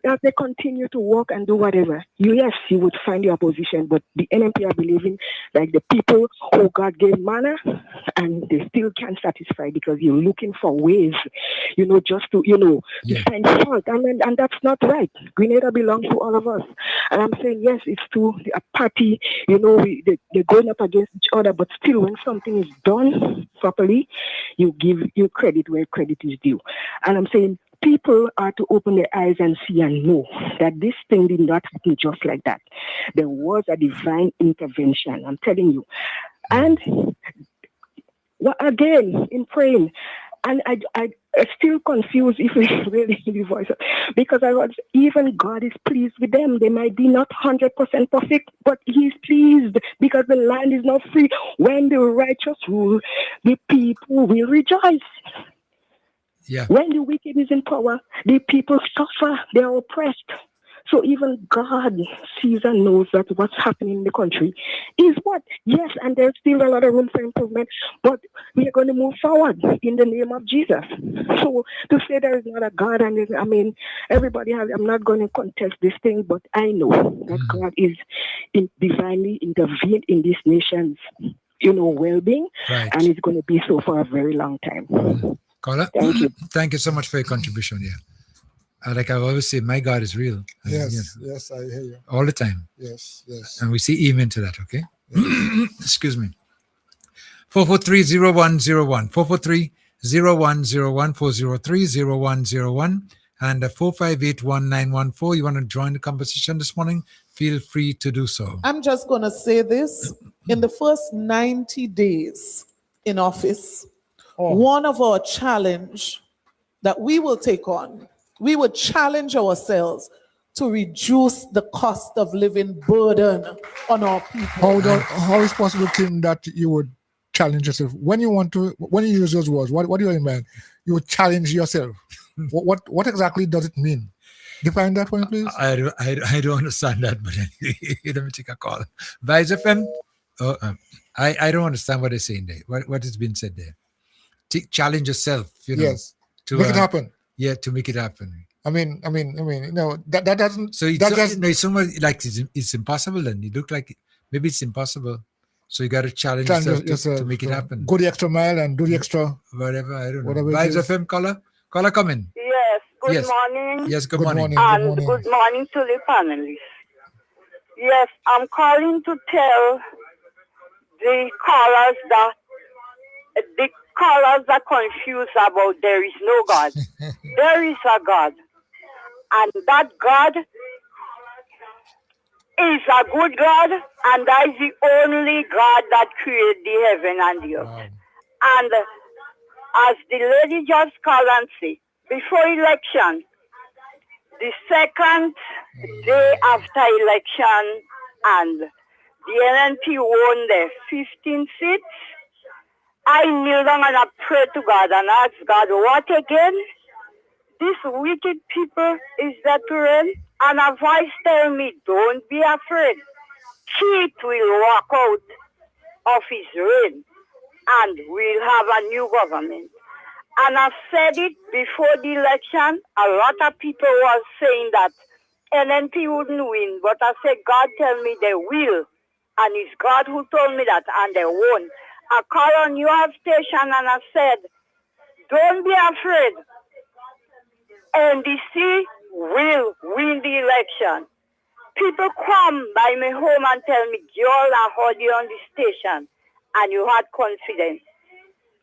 as they continue to work and do whatever, you would find the opposition, but the NMP are believing like the people who God gave manna, and they still can't satisfy because you're looking for ways, just to, to find fault, and that's not right. Grenada belongs to all of us, and I'm saying yes, it's to a party, they're going up against each other, but still, when something is done properly, you give credit where credit is due. And I'm saying people are to open their eyes and see and know that this thing did not happen just like that. There was a divine intervention, I'm telling you. And again, in praying, and I still confused if we really the voice, because I was, even God is pleased with them. They might be not 100% perfect, but He's pleased because the land is not free. When the righteous rule, the people will rejoice. Yeah. When the wicked is in power, the people suffer. They are oppressed. So even God sees and knows that what's happening in the country is what? Yes, and there's still a lot of room for improvement, but we are going to move forward in the name of Jesus. So to say there is not a God, and everybody has, I'm not going to contest this thing, but I know that God is divinely intervened in these nations, well-being, and it's going to be so for a very long time. Carla, thank you. Thank you so much for your contribution. Yeah. Like I always say, my God is real. Yes, I hear you. All the time. Yes. And we see amen to that, okay? Yes. Excuse me. 443-0101, 443-0101, 403-0101, and 458-1914. You want to join the conversation this morning? Feel free to do so. I'm just going to say this. In the first 90 days in office, One of our challenge that we will take on, we would challenge ourselves to reduce the cost of living burden on our people. How is possible, Kim, that you would challenge yourself when you use those words? What do you mean? You would challenge yourself. What exactly does it mean? Define that for me, please. I don't understand that, but anyway, let me take a call. Vibes FM. I don't understand what they're saying there. What has been said there? Challenge yourself. Yes. To make it happen. Yeah, to make it happen. I mean, that doesn't. So it's somewhat like it's impossible. Then it look like maybe it's impossible. So you got to challenge yourself to make it happen. Go the extra mile and do the extra. Whatever, I don't know. Vibes FM caller come in. Yes. Good morning. Yes, good morning. And good morning to the panelists. Yes, I'm calling to tell the callers that confused about there is no God. There is a God. And that God is a good God, and that is the only God that created the heaven and the earth. Wow. And as the lady just called and said, before election, the second day after election, and the NNP won their 15 seats, I kneel down and I pray to God and ask God, what again? This wicked people is that to reign? And a voice tell me, don't be afraid. Keith will walk out of his reign and we'll have a new government. And I said it before the election. A lot of people were saying that NNP wouldn't win, but I said, God tell me they will. And it's God who told me that, and they won't. I called on your station and I said, don't be afraid. NDC will win the election. People come by my home and tell me, Joel, I heard you on the station and you had confidence.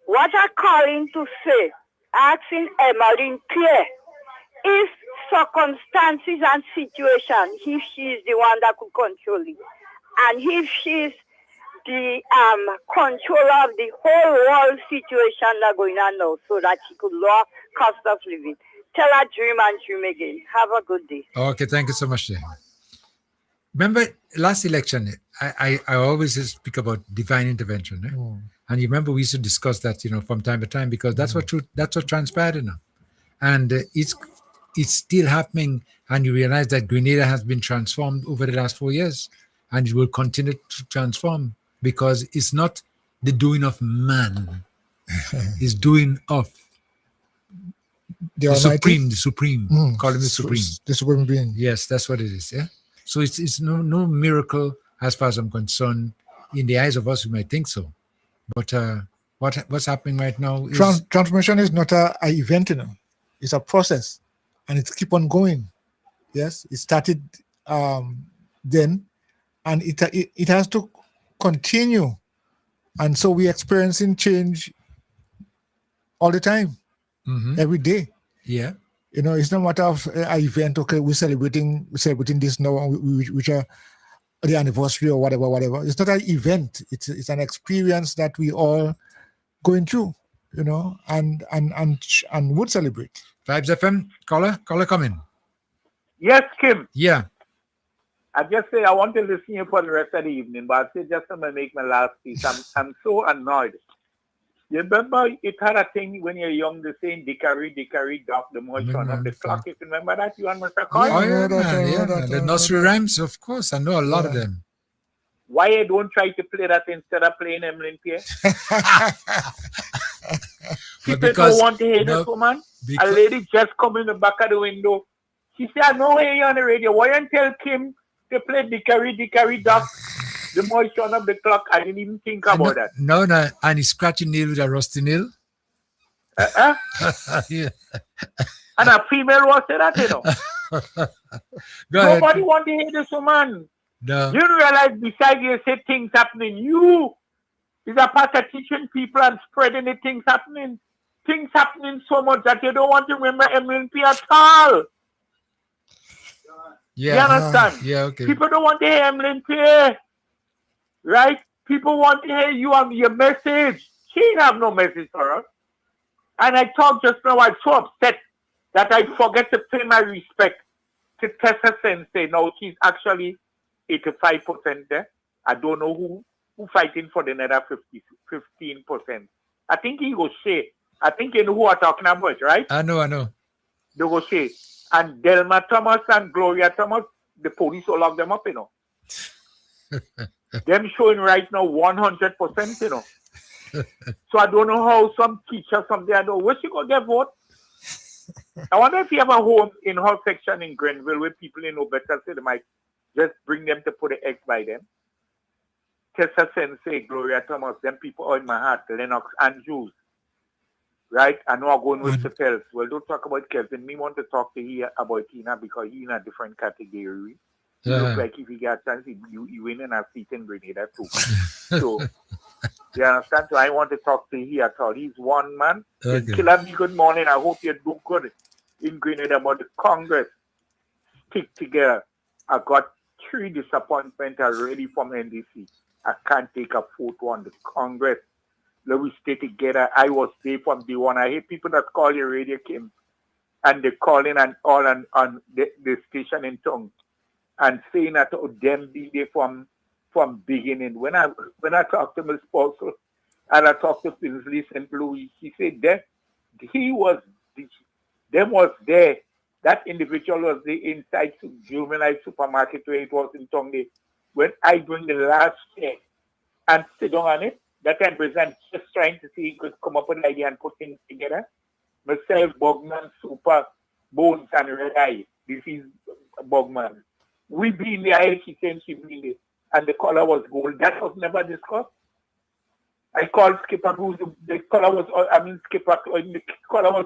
What I'm calling to say, asking Emmeline Pierre, if circumstances and situation, if she is the one that could control it, and if she's the controller of the whole world situation that's going on now, so that she could lower cost of living. Tell her dream and dream again. Have a good day. Okay, thank you so much. Remember last election, I always speak about divine intervention. And you remember we used to discuss that, from time to time, because that's what transpired now. And it's still happening. And you realize that Grenada has been transformed over the last 4 years. And it will continue to transform, because it's not the doing of man. It's doing of the supreme. Call him the supreme. The supreme being. Yes, that's what it is. Yeah. So it's no miracle as far as I'm concerned. In the eyes of us, we might think so, but what's happening right now is transformation is not an event, It's a process, and it's keep on going. Yes, it started then, and it has to continue, and so we're experiencing change all the time. Every day. Yeah. It's not a matter of an event. Okay, we're celebrating this now, which are the anniversary or whatever. It's not an event. It's an experience that we all going through, and would celebrate. Vibes FM, caller, come in. Yes, Kim. Yeah. I just say I want to listen to you for the rest of the evening, but I say just to make my last piece. I'm so annoyed. You remember it had a thing when you're young, the saying dickory, dock, the motion of the clock. If you remember that, you and Mr. Coy? The nursery rhymes, of course. I know a lot of them. Why you don't try to play that instead of playing Emmeline Pierre? People don't want to hear this woman. A lady just come in the back of the window. She said, I know you're on the radio. Why don't you tell Kim to play dickory, dock? The motion of the clock, I didn't even think about that. No, and he's scratching nail with a rusty nail. Yeah. And a female was that, Nobody want to hear this woman. No. You realize beside you say things happening, you is a part of teaching people and spreading the things happening. Things happening so much that you don't want to remember Emmeline P at all. Yeah. You understand? Yeah, okay. People don't want to hear Emmeline P. Right? People want to hear you and your message. She ain't have no message for us. And I talked just now, I'm so upset that I forget to pay my respect to Tessa Sensei. Now she's actually 85% there. I don't know who fighting for the nether 15%. I think he goes Shay. I think you know who I'm talking about, right? I know. They go Shay. And Delma Thomas and Gloria Thomas, the police will lock them up, you know. Them showing right now 100%, you know. So I don't know how some teacher, something, I don't know, where she go get vote? I wonder if you have a home in her section in Grenville where people know better, so they might just bring them to put the egg by them. Tessa Sensei, Gloria Thomas, them people are in my heart, Lennox and Jews. Right? I know I'm going with the Pels. Well, don't talk about Kelvin. Me want to talk to he about Tina because he's in a different category. He looks like if he got a chance, he win in a seat in Grenada too. So, you understand? So I want to talk to he at all. He's one man. Okay. Killer me good morning. I hope you do good in Grenada. But the Congress stick together. I got 3 disappointments already from NDC. I can't take a photo on the Congress. Let we stay together. I was there from day one. I hate people that call your radio came and they call in and all on the station in tongue and saying that them be there from beginning. When I talked to Ms. Paulson and I talked to Finsley St. Louis, he said that them was there. That individual was there inside juvenile supermarket where it was in tongue. When I bring the last check and sit down on it, that time President just trying to see he could come up with an idea and put things together. Myself, Bogman, Super, Bones, and Red Eye. This is Bogman. We be in the aisle, she said she be in it, and the color was gold. That was never discussed. I called Skipper Cruz, the color was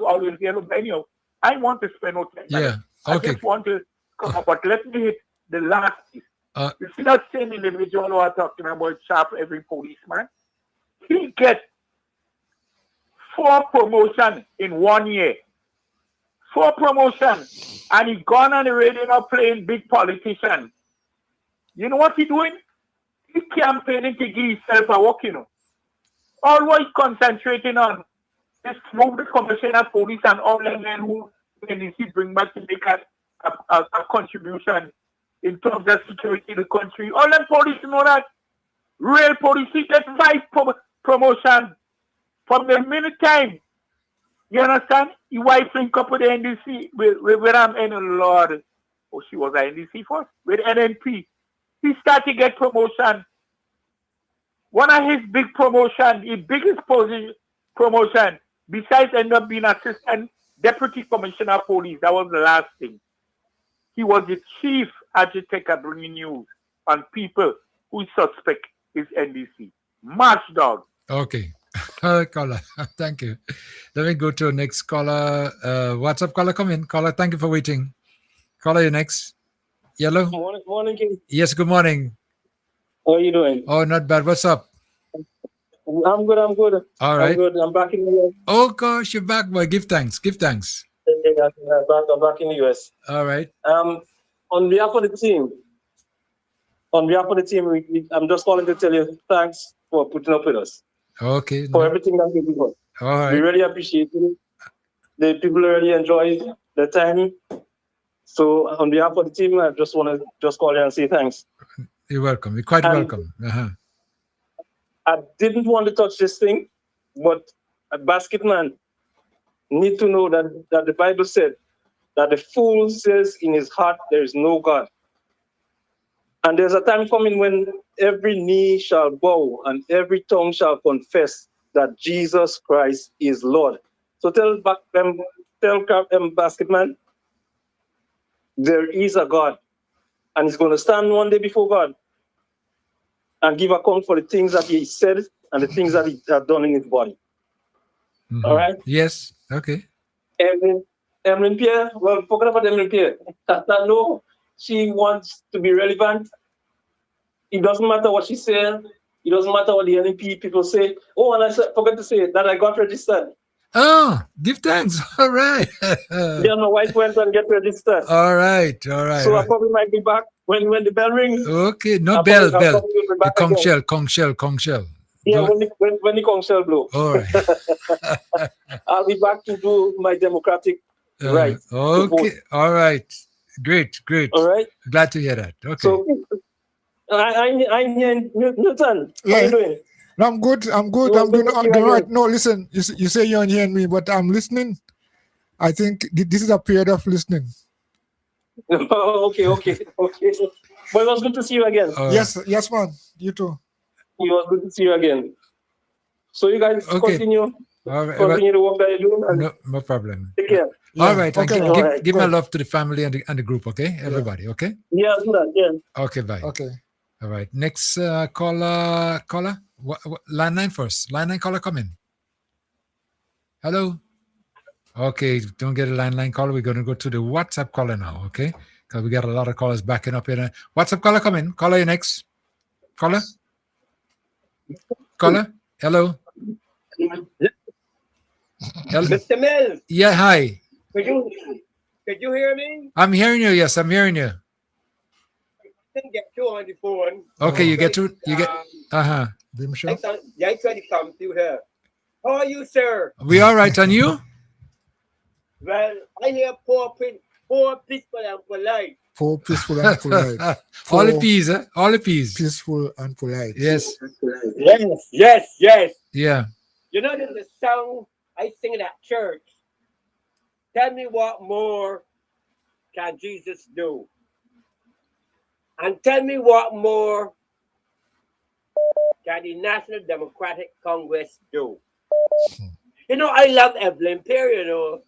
always yellow. But anyhow, I want to spend no time. Yeah, okay. I just want to come up, but let me hit the last piece. You see that same individual who are talking about sharp every policeman? He get 4 promotions in 1 year. 4 promotions. And he gone on the radio now playing big politician. You know what he doing? He campaigning to give himself a walk, you know. All what he's concentrating on is move the commissioner of police and all the men who NDC bring back to make a contribution in terms of security in the country. All them police know that. Real police, he get 5 promotion from the minute time. You understand? He wife link up with the NDC with I'm in Lord. Oh, she was at NDC first with NNP. He started to get promotion. One of his big promotion, his biggest promotion, besides end up being assistant deputy commissioner of police, that was the last thing. He was the chief agitator bringing news on people who suspect is NDC. March dog. Okay. Caller, thank you. Let me go to the next caller. What's up, caller? Come in. Caller, thank you for waiting. Caller, you next. Yellow? Morning, King. Yes, good morning. How are you doing? Oh, not bad. What's up? I'm good. All right. I'm good. I'm back in the US. Oh, gosh, you're back, boy. Give thanks. I'm back in the US. All right. On behalf of the team, I'm just calling to tell you thanks for putting up with us. Okay. For everything that we do. All right. We really appreciate it. The people really enjoy the time. So on behalf of the team, I just want to call you and say thanks. You're welcome. You're quite welcome. I didn't want to touch this thing, but a basketman need to know that the Bible said that the fool says in his heart there is no God. And there's a time coming when every knee shall bow and every tongue shall confess that Jesus Christ is Lord. So tell basketman, there is a God, and he's going to stand one day before God and give account for the things that he said and the things that he has done in his body. Mm-hmm. All right? Yes. Okay. Evelyn Pierre, well, forget about Evelyn Pierre. No, she wants to be relevant. It doesn't matter what she said. It doesn't matter what the NP people say. Oh, and I forgot to say that I got registered. Oh, give thanks. All right. Yeah, my wife went and get registered. All right. So I probably might be back when the bell rings. Okay. No, bell. Conch shell. Yeah, when the council blow. All right. I'll be back to do my democratic right to vote. Okay. All right. Great. All right. Glad to hear that. Okay. So I'm here, Newton. How you doing? No, I'm good. I'm good. You I'm want doing, to see doing all right. again? No, listen. You say you're hearing me, but I'm listening. I think this is a period of listening. Okay. But it was good to see you again. Yes, man. You too. It was good to see you again. So you guys continue. All right. Continue the work that you're doing. And No problem. take care. All right. Okay. Give my love to the family and the group, okay? Everybody, okay? Yeah, do that. Yeah. Okay, bye. Okay. All right. Next caller. Line 9 first. Line 9 caller, come in. Hello. Okay, don't get a line caller. We're going to go to the WhatsApp caller now, okay? Because we got a lot of callers backing up here. WhatsApp caller, come in. Caller, you next. Caller? Hello? Hello? Mr. Mills, Yeah, hi. could you hear me? I'm hearing you. Yes, I'm hearing you. I didn't get you on the phone. Okay, you get. I tried to come through here. How are you, sir? We all right, and you? Well, I hear poor, peaceful, and polite. Poor, peaceful, and polite. All the peas, eh? All the peas. Peaceful and polite. Yes. Yes. Yeah. You know, there's a song I sing at church. Tell me what more can Jesus do? And tell me what more can the National Democratic Congress do? You know, I love Evelyn Perry, you know.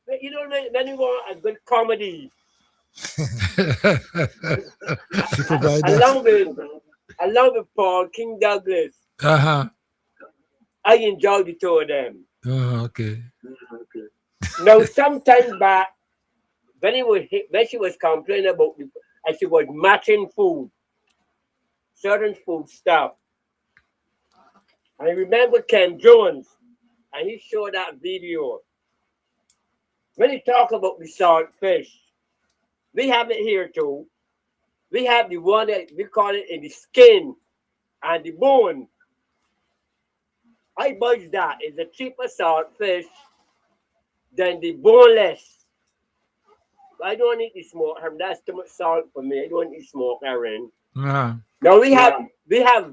But you know, when you want a good comedy, along with Paul King Douglas, I enjoy the two of them. Okay. Now, sometime back, when she was complaining about and she was matching food, certain food stuff. I remember Ken Jones, and he showed that video. When he talk about the salt fish, we have it here too. We have the one that we call it in the skin and the bone. I budge that. It's a cheaper salt fish than the boneless. I don't eat the smoked herring. That's too much salt for me. I don't eat smoked herring. Now we have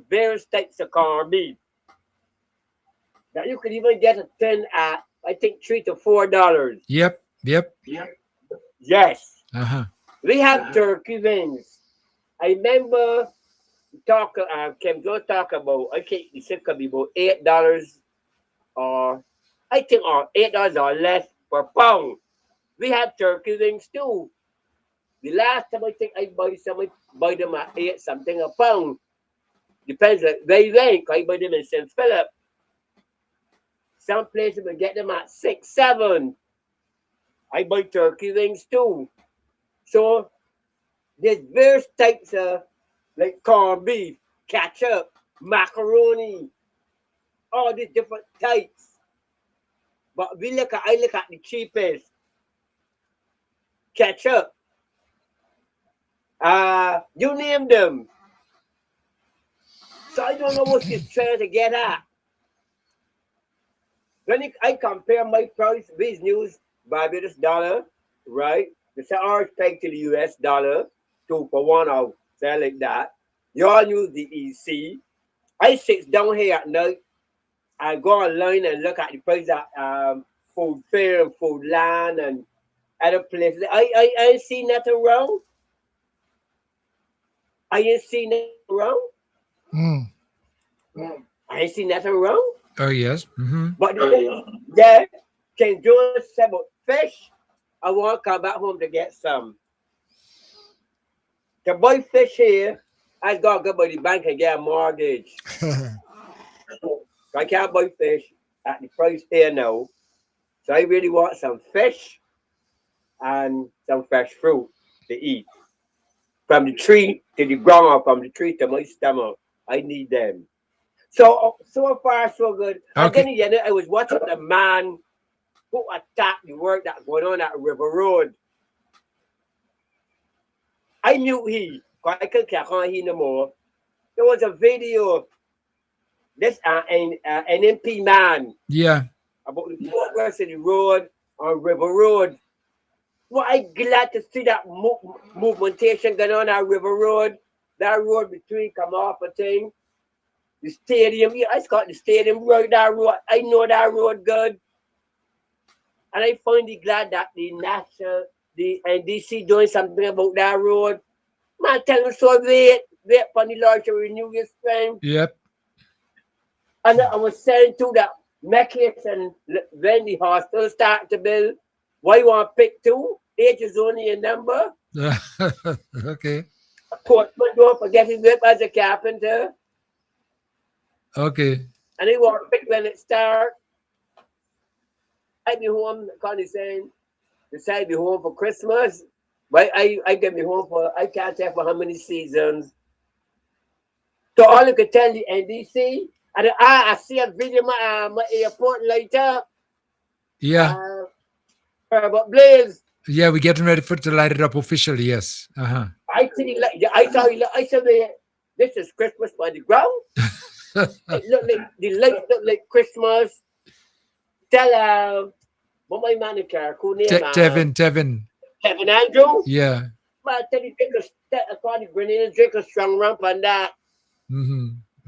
various types of corned beef. Now you could even get a tin at I think $3 to $4. Yep. Yes. We have turkey wings. I remember Kim Joe talk about he said could be about $8 or I think $8 or less per pound. We have turkey wings too. The last time I think I buy them at 8 something a pound. Depends on where you rank. I buy them in St. Philip. Some places will get them at 6, 7. I buy turkey wings too. So there's various types of like corned beef, ketchup, macaroni, all these different types. But I look at the cheapest. Ketchup. You name them. So I don't know what she's trying to get at. When I compare my price with news Barbados dollar, right? The ours pegged to the US dollar, 2 for 1 or say like that. You all use the EC. I sit down here at night. I go online and look at the price of Food Fair and Food Land and other places. I ain't seen nothing wrong. I ain't seen nothing wrong. I ain't seen nothing wrong. Oh, yes. But yeah, King George said about fish, I want to come back home to get some. To buy fish here, I got to go by the bank and get a mortgage. I can't buy fish at the price here now. So I really want some fish and some fresh fruit to eat. From the tree to the ground or from the tree to my stomach. I need them. So far, so good. And then again, I was watching the man who attacked the work that's going on at River Road. I knew I couldn't catch on he no more. there was a video. This an MP man. Yeah. About the progress of the road on River Road. Well, I'm glad to see that movementation going on our River Road. That road between come off a thing. The stadium, yeah, I got the stadium right that road. I know that road good. And I find it glad that the NDC doing something about that road. Man, tell them so wait for the Lord to renew your strength. Yep. And I was saying too that Meclis and when the hospital start to build, why you want to pick two? Age is only a number. Okay. Portman don't forget his whip as a carpenter. Okay. And he want to pick when it start. I be home, Connie saying, decide be home for Christmas. But I get me home for, I can't tell for how many seasons. So all I could tell the NDC, and I see a video my airport later. Yeah. But Blaze. Yeah, we're getting ready to light it up officially, yes. Uh-huh. I said, this is Christmas by the ground. It look like, the lights look like Christmas. Tell what my manager, who name Tevin Andrew. Yeah. Man, tell you take a call grenade, drink a strong rump on that.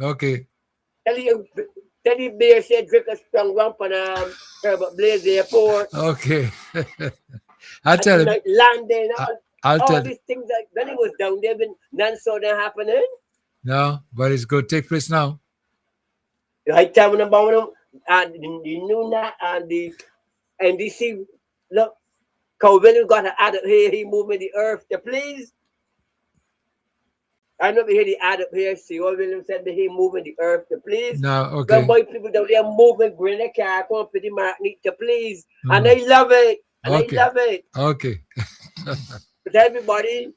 Okay. Tell you beer said drink a strong rump on Herbert Blaze Airport. Okay. I'll tell him. Like landing, I'll all tell these things like when it was down there, but none saw that happening. No, but it's going to take place now. I tell them about them, and the new that and the NDC look. Cause William got to add up here, he moving the earth to please. I never hear the add up here. See what William said that he moving the earth to please. No, okay. The boy people down there moving green car, come for the magnet to please. And I love it. And Okay. I love it. Okay. But everybody,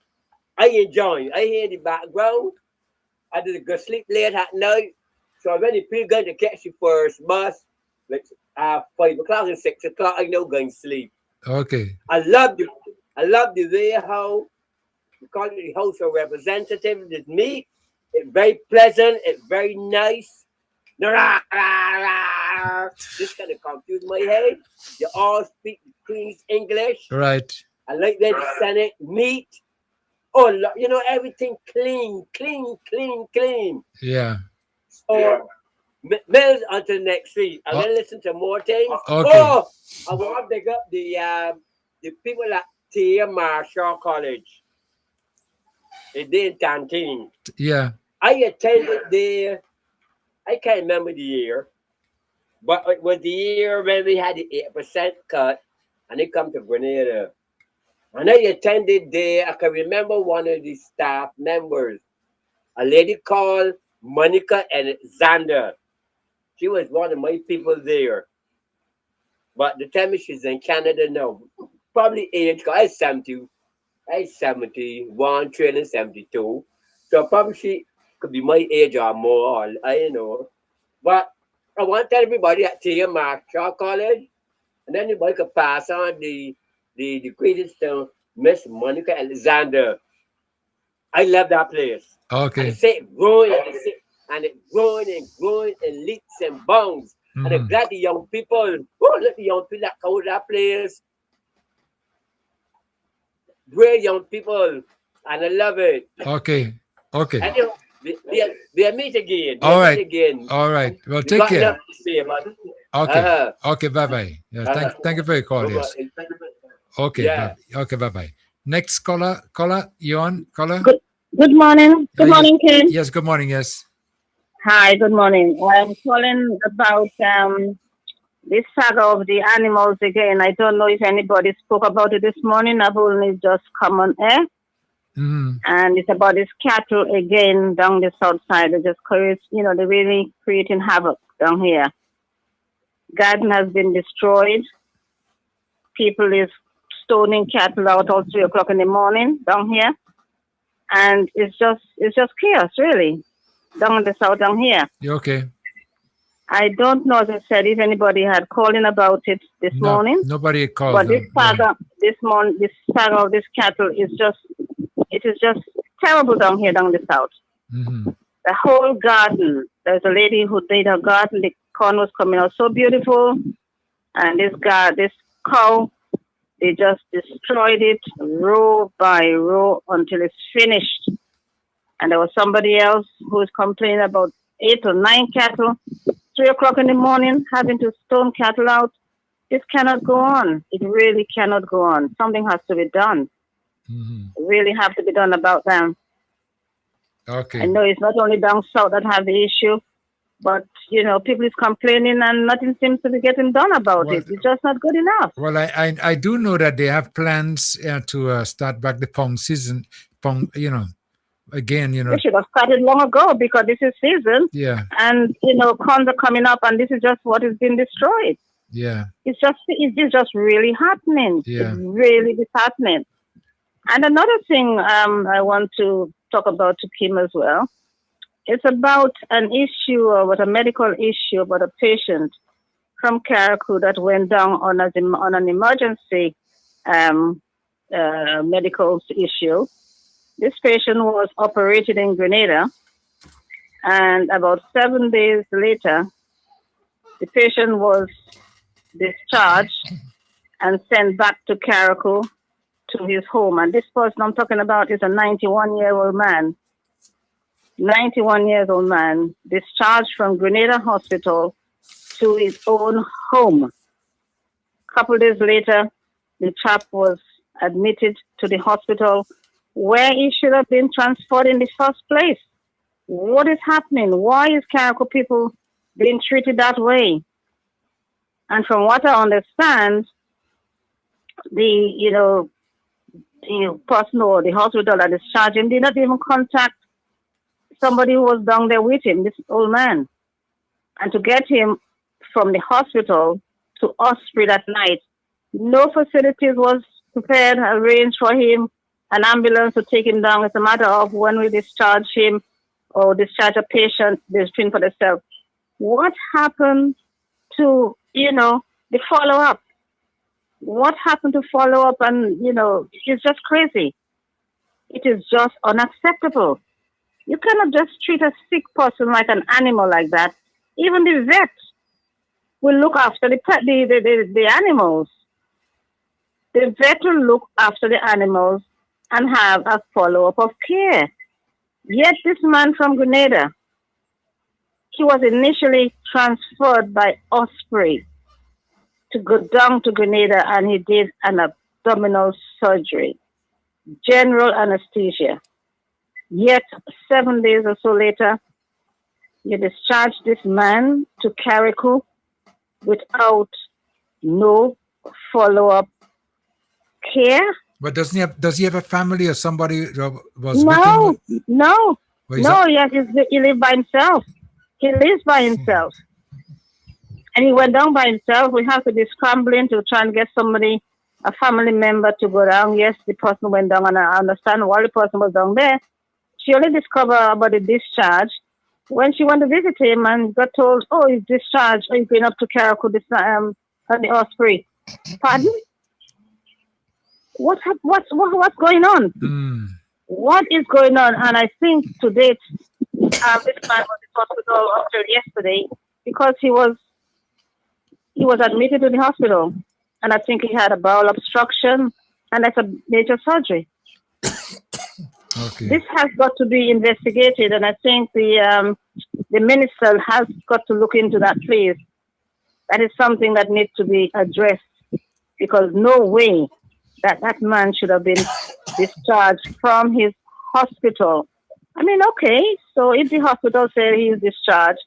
I enjoy. I hear the background. I did go sleep late at night. So when the people going to catch the first bus, like 5 o'clock and 6 o'clock, I know going to sleep. Okay. I love the way how you call it the House of Representatives is meet. It's very pleasant, it's very nice. This kind of confuse my head. You all speak the Queen's English. Right. I like when the Senate meet. Oh, you know, everything clean. Yeah. So, Mills until next week. I'm going to listen to more things. Okay. Oh, I want to pick up the people at Tia Marshall College. It's in Tantine. Yeah. I attended there. I can't remember the year, but it was the year when we had the 8% cut, and they come to Grenada. And I attended there. I can remember one of the staff members, a lady called Monica Alexander. She was one of my people there. But the time she's in Canada now, probably age, I 71, trailing 72. So probably she could be my age or more, or I know. But I want to tell everybody at Tia Marshall College, and then anybody could pass on the greetings to Miss Monica Alexander. I love that place. Okay. And it's growing, and it's growing in leaps and bounds. And I'm glad the young people, look the young people that come to that place. Great young people, and I love it. Okay. Okay. And you know, we'll meet again. All right. All right. Well, take care. Okay. Okay. Bye-bye. Yeah, thank you for your call. Yes. Okay. Yeah. Okay. Bye-bye. Next caller, you on? Caller? Good morning. Good morning, Ken. Yes, good morning. Yes. Hi, good morning. I'm calling about this saga of the animals again. I don't know if anybody spoke about it this morning. I've only just come on air. And it's about this cattle again down the south side. They just create, they're really creating havoc down here. Garden has been destroyed. People is stoning cattle out till 3 o'clock in the morning down here. And it's just chaos, really, down the south down here. Okay. I don't know, as I said, if anybody had called in about it this morning. Nobody called. But this saga, this saga of this cattle is just terrible down here down the south. The whole garden. There's a lady who did her garden. The corn was coming out so beautiful. And this cow, they just destroyed it row by row until it's finished. And there was somebody else who was complaining about 8 or 9 cattle, 3 o'clock in the morning, having to stone cattle out. This cannot go on. It really cannot go on. Something has to be done. Really have to be done about them. Okay. I know it's not only down south that have the issue, but, people is complaining and nothing seems to be getting done about it. It's just not good enough. Well, I do know that they have plans to start back the pong season. Again, They should have started long ago because this is season. Yeah. And, corns are coming up and this is just what is being destroyed. Yeah. It's just really happening. Yeah. It's really disheartening. And another thing I want to talk about to Kim as well. It's about an issue, about a medical issue, about a patient from Carriacou that went down on an emergency medical issue. This patient was operated in Grenada, and about 7 days later, the patient was discharged and sent back to Carriacou to his home. And this person I'm talking about is a 91-year-old man. 91 years old man discharged from Grenada Hospital to his own home. A couple of days later, the chap was admitted to the hospital where he should have been transferred in the first place. What is happening? Why is Carriacou people being treated that way? And from what I understand, the person or the hospital that discharged him did not even contact somebody who was down there with him, this old man. And to get him from the hospital to Osprey that night, no facilities was prepared, arranged for him, an ambulance to take him down. It's a matter of when we discharge him or discharge a patient, they're treating for themselves. What happened to, the follow-up? What happened to follow-up? And, it's just crazy. It is just unacceptable. You cannot just treat a sick person like an animal like that. Even the vet will look after the animals. The vet will look after the animals and have a follow-up of care. Yet this man from Grenada, he was initially transferred by Osprey to go down to Grenada, and he did an abdominal surgery, general anesthesia. Yet 7 days or so later, you discharge this man to Carriacou without no follow-up care. But does he have a family or somebody was No. Well, Yes, he lives by himself. He lives by himself. And he went down by himself. We have to be scrambling to try and get somebody, a family member, to go down. Yes, the person went down, and I understand while the person was down there, she only discovered about the discharge when she went to visit him and got told, oh, he's discharged, or he's going up to Carriacou at the Osprey. Pardon? What's going on? What is going on? And I think to date, this man was in hospital until yesterday because he was admitted to the hospital, and I think he had a bowel obstruction, and that's a major surgery. Okay. This has got to be investigated, and I think the minister has got to look into that, please. That is something that needs to be addressed, because no way that man should have been discharged from his hospital. I mean, okay, so if the hospital said he is discharged,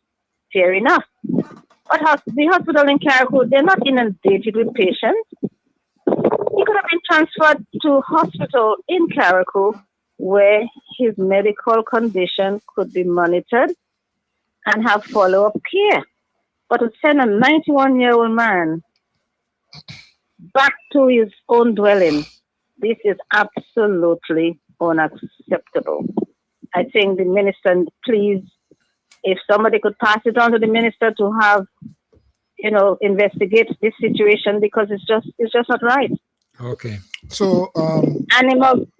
fair enough. But the hospital in Carriacou, they're not inundated with patients. He could have been transferred to hospital in Carriacou where his medical condition could be monitored and have follow-up care. But to send a 91-year-old man back to his own dwelling, this is absolutely unacceptable. I think the minister, please, if somebody could pass it on to the minister to have, investigate this situation, because it's just not right. Okay. So,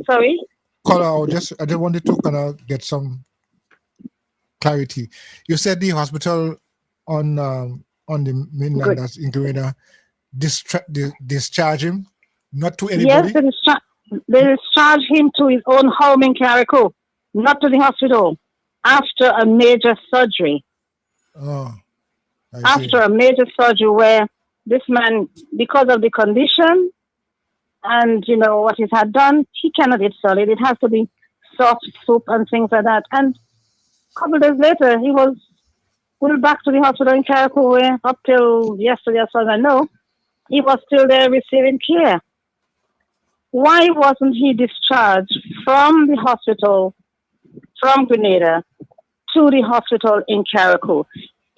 sorry? Caller, I just wanted to kind of get some clarity. You said the hospital on the mainland, Good. that's in Grenada, discharge him, not to Yes, anybody. they discharge him to his own home in Carriacou, not to the hospital, after a major surgery. Oh, After a major surgery where this man, because of the condition and, you know, what he's had done, he cannot eat solid. It has to be soft soup and things like that. And a couple of days later, he was pulled back to the hospital in Carriacou where up till yesterday, as far as I know, he was still there receiving care. Why wasn't he discharged from the hospital, from Grenada, to the hospital in Carriacou?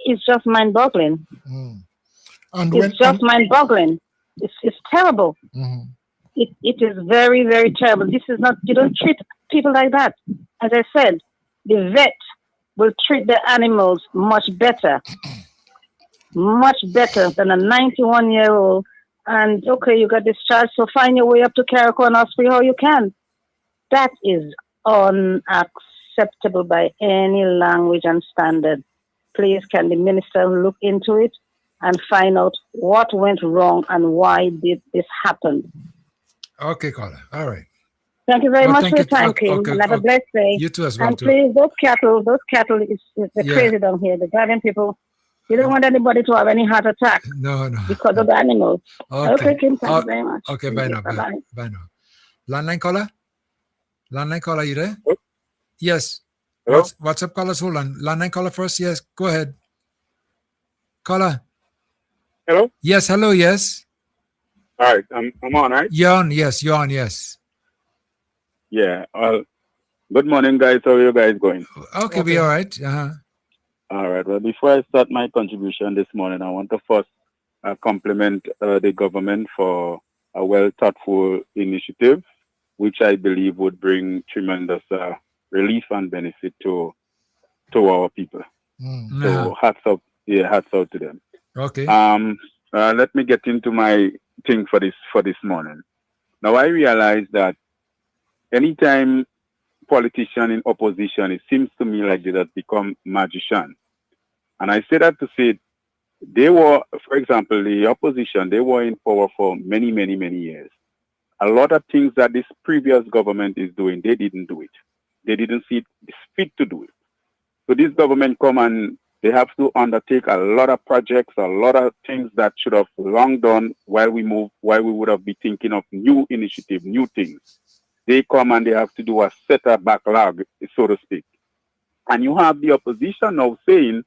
It's just mind-boggling. And It's just mind-boggling. It's terrible. It is very, very terrible. This is not, you don't treat people like that. As I said, the vet will treat the animals much better than a 91-year-old. And okay, you got discharged, so find your way up to Carriacou and Osprey how you can. That is unacceptable by any language and standard. Please, can the minister look into it and find out what went wrong and why did this happen? Okay, caller. All right. Thank you very Well, much thank for your you. time, Okay, Kim. okay, And have a okay. blessed day. You too as well, And too. please, they're crazy down here. They're driving people. You don't want anybody to have any heart attack No. because of the animals. Okay, Kim, thank you very much. Okay, Thank bye you. now. Bye. Bye-bye. Bye now. Landline caller? Landline caller, you there? Yes. Hello? What's up, callers? Hold on. Landline caller first? Yes, go ahead. Caller? Hello? Yes, hello, yes. All right, I'm on, right? You're on, yes, you're on, yes. Yeah. Good morning, guys. How are you guys going? Okay, we all right. All right. Well, before I start my contribution this morning, I want to first compliment the government for a well thoughtful initiative, which I believe would bring tremendous relief and benefit to our people. So hats out to them. Okay. Let me get into my thing for this morning. Now I realize that anytime politician in opposition, it seems to me like they have become magician. And I say that to say they were, for example, the opposition, they were in power for many, many, many years. A lot of things that this previous government is doing, they didn't do it. They didn't see it fit to do it. So this government come and they have to undertake a lot of projects, a lot of things that should have long done while we would have been thinking of new initiative, new things. They come and they have to do a set of backlog, so to speak. And you have the opposition now saying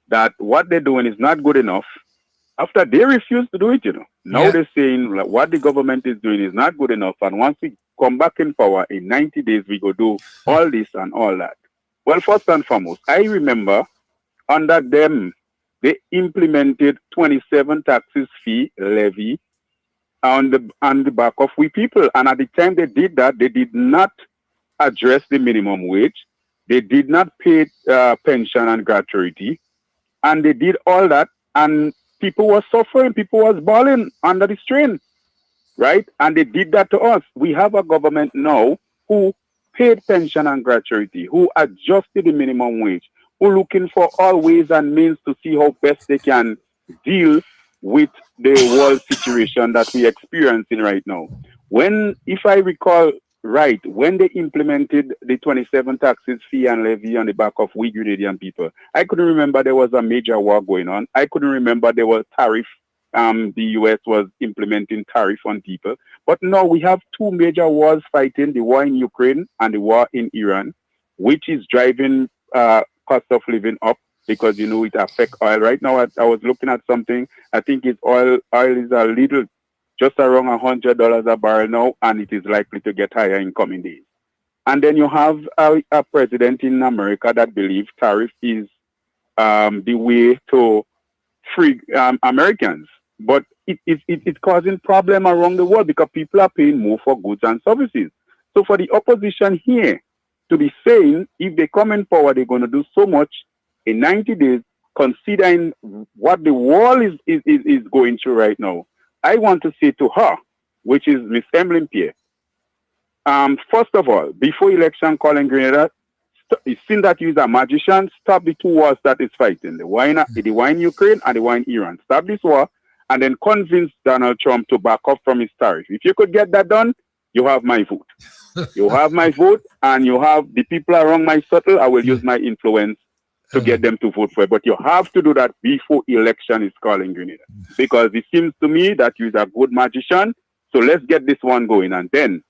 that what they're doing is not good enough after they refuse to do it, Now they're saying like, what the government is doing is not good enough. And once we come back in power in 90 days, we go do all this and all that. Well, first and foremost, I remember under them, they implemented 27 taxes fee levy on the back of we people. And at the time they did that, they did not address the minimum wage. They did not pay pension and gratuity. And they did all that. And people were suffering. People was bawling under the strain. Right? And they did that to us. We have a government now who paid pension and gratuity, who adjusted the minimum wage, who looking for all ways and means to see how best they can deal with the world situation that we're experiencing right now. If I recall right, when they implemented the 27 taxes fee and levy on the back of we Grenadian people, I couldn't remember there was a major war going on. I couldn't remember there was tariff. The US was implementing tariff on people. But now we have two major wars fighting, the war in Ukraine and the war in Iran, which is driving cost of living up because, it affects oil. Right now, I was looking at something. I think it's oil is a little, just around $100 a barrel now, and it is likely to get higher in coming days. And then you have a president in America that believes tariff is the way to free Americans. But it's causing problem around the world because people are paying more for goods and services. So for the opposition here to be saying if they come in power, they're going to do so much in 90 days, considering what the world is going through right now, I want to say to her, which is Miss Emlyn Pierre, first of all, before election calling Grenada, it seems that he's a magician. Stop the two wars that is fighting, the war in Ukraine and the war in Iran. Stop this war and then convince Donald Trump to back up from his tariff. If you could get that done, you have my vote. You have my vote, and you have the people around my circle. I will use my influence to get them to vote for it. But you have to do that before election is calling, Grenada. Because it seems to me that you're a good magician. So let's get this one going, and then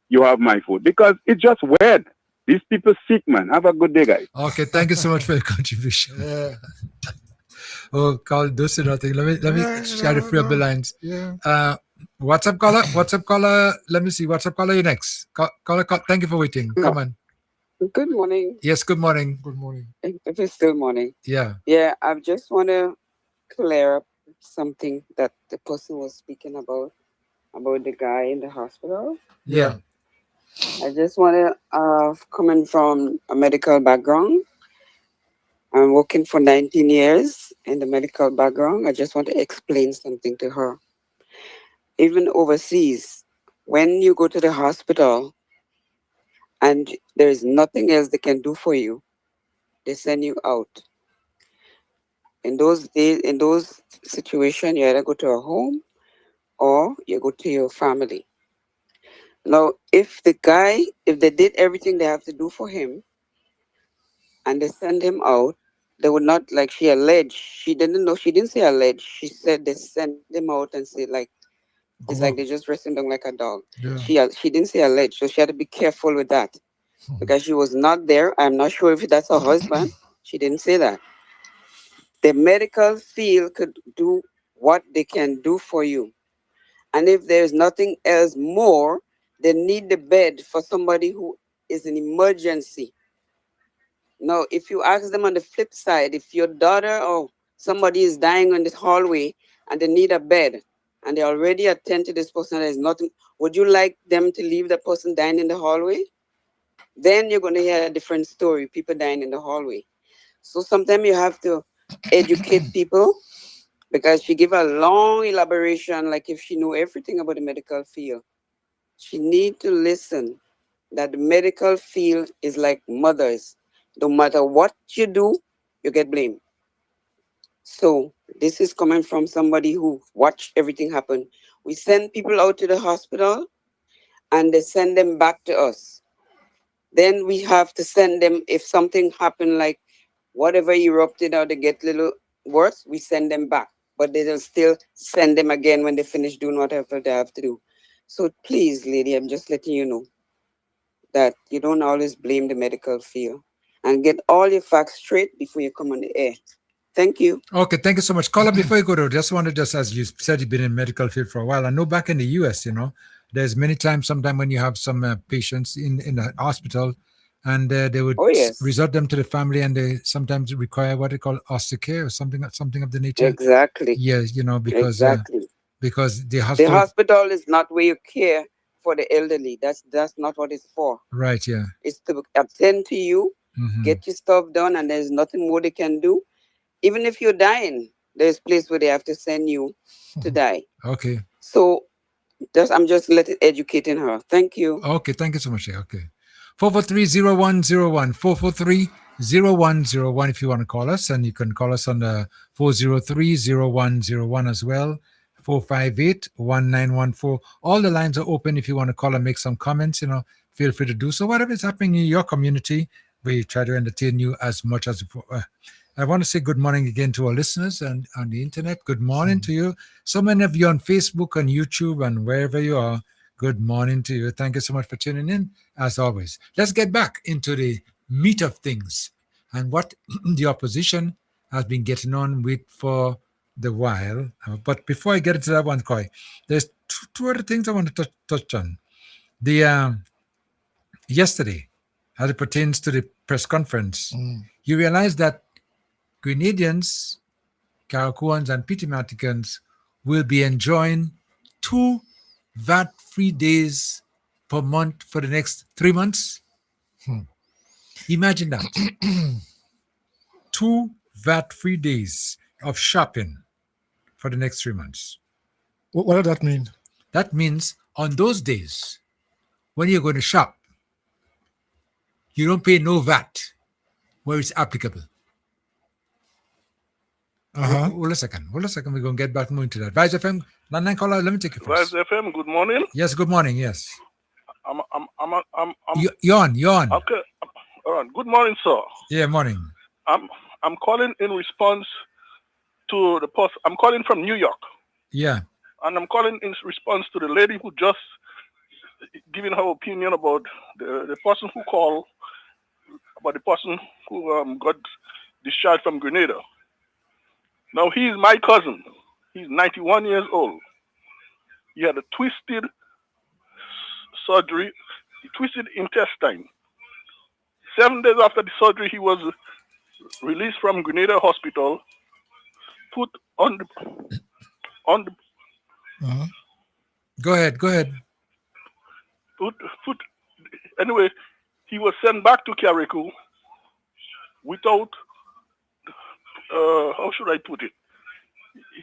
you have my vote. Because it's just weird. These people sick, man. Have a good day, guys. Okay, thank you so much for your contribution. Yeah. Oh, Carl, don't say nothing. Let me try to free up the lines. Yeah. What's up, caller? What's up, caller? Let me see. What's up, caller? You next. Caller, thank you for waiting. Come on. Good morning. Yes, good morning. Good morning. If it's still morning. Yeah. Yeah, I just want to clear up something that the person was speaking about the guy in the hospital. Yeah. I just want to, coming from a medical background, I'm working for 19 years in the medical background. I just want to explain something to her. Even overseas, when you go to the hospital and there is nothing else they can do for you, they send you out. In those days, in those situations, you either go to a home or you go to your family. Now, if they did everything they have to do for him and they send him out, they would not, like she alleged, she didn't say alleged, she said they sent him out and say like, it's like they just rest him down like a dog. Yeah. She didn't say alleged, so she had to be careful with that because she was not there. I'm not sure if that's her husband. She didn't say that. The medical field could do what they can do for you. And if there's nothing else more, they need the bed for somebody who is an emergency. Now, if you ask them on the flip side, if your daughter or somebody is dying in this hallway and they need a bed and they already attend to this person, there's nothing, would you like them to leave the person dying in the hallway? Then you're going to hear a different story, people dying in the hallway. So sometimes you have to educate people because she gave a long elaboration, like if she knew everything about the medical field. She need to listen that the medical field is like mothers. No matter what you do, you get blamed. So this is coming from somebody who watched everything happen. We send people out to the hospital and they send them back to us. Then we have to send them, if something happened, like whatever erupted or they get a little worse, we send them back. But they will still send them again when they finish doing whatever they have to do. So please, lady, I'm just letting you know that you don't always blame the medical field and get all your facts straight before you come on the air. Thank you. Okay, thank you so much. Caller, before you go to, as you said, you've been in medical field for a while. I know back in the US, there's many times, sometimes when you have some patients in the hospital and they would resort them to the family and they sometimes require what they call osteocare or something of the nature. Exactly. Yes, because because the hospital is not where you care for the elderly. That's not what it's for. Right, yeah. It's to attend to you, get your stuff done, and there's nothing more they can do. Even if you're dying, there's a place where they have to send you to die. Okay. So I'm just educating her. Thank you. Okay, thank you so much. Okay. 443-0101, 443-0101 if you want to call us, and you can call us on the 403-0101 as well, 458-1914. All the lines are open if you want to call and make some comments, feel free to do so. Whatever is happening in your community, we try to entertain you as much as I want to say good morning again to our listeners and on the internet. Good morning to you. So many of you on Facebook, on YouTube, and wherever you are. Good morning to you. Thank you so much for tuning in, as always. Let's get back into the meat of things and what the opposition has been getting on with for the while. But before I get into that one, Koi, there's two other things I want to touch on. The yesterday, as it pertains to the press conference, you realize that Grenadians, Caracuans, and Pitimaticans will be enjoying 2 VAT-free days per month for the next 3 months. Imagine that. 2 VAT-free days of shopping for the next 3 months. What does that mean? That means on those days, when you're going to shop, you don't pay no VAT where it's applicable. Hold a second. We're going to get back more into that. Vibes FM, London caller, let me take it first. Vibes FM, good morning. Yes, good morning. Yes. You're on. Okay. All right. Good morning, sir. Yeah, morning. I'm calling in response to the post. I'm calling from New York. Yeah. And I'm calling in response to the lady who just giving her opinion about the person who called about the person who got discharged from Grenada. Now, he's my cousin. He's 91 years old. He had a twisted surgery, twisted intestine. 7 days after the surgery, he was released from Grenada Hospital, put on the Go ahead. Anyway, he was sent back to Carriacou without, how should I put it?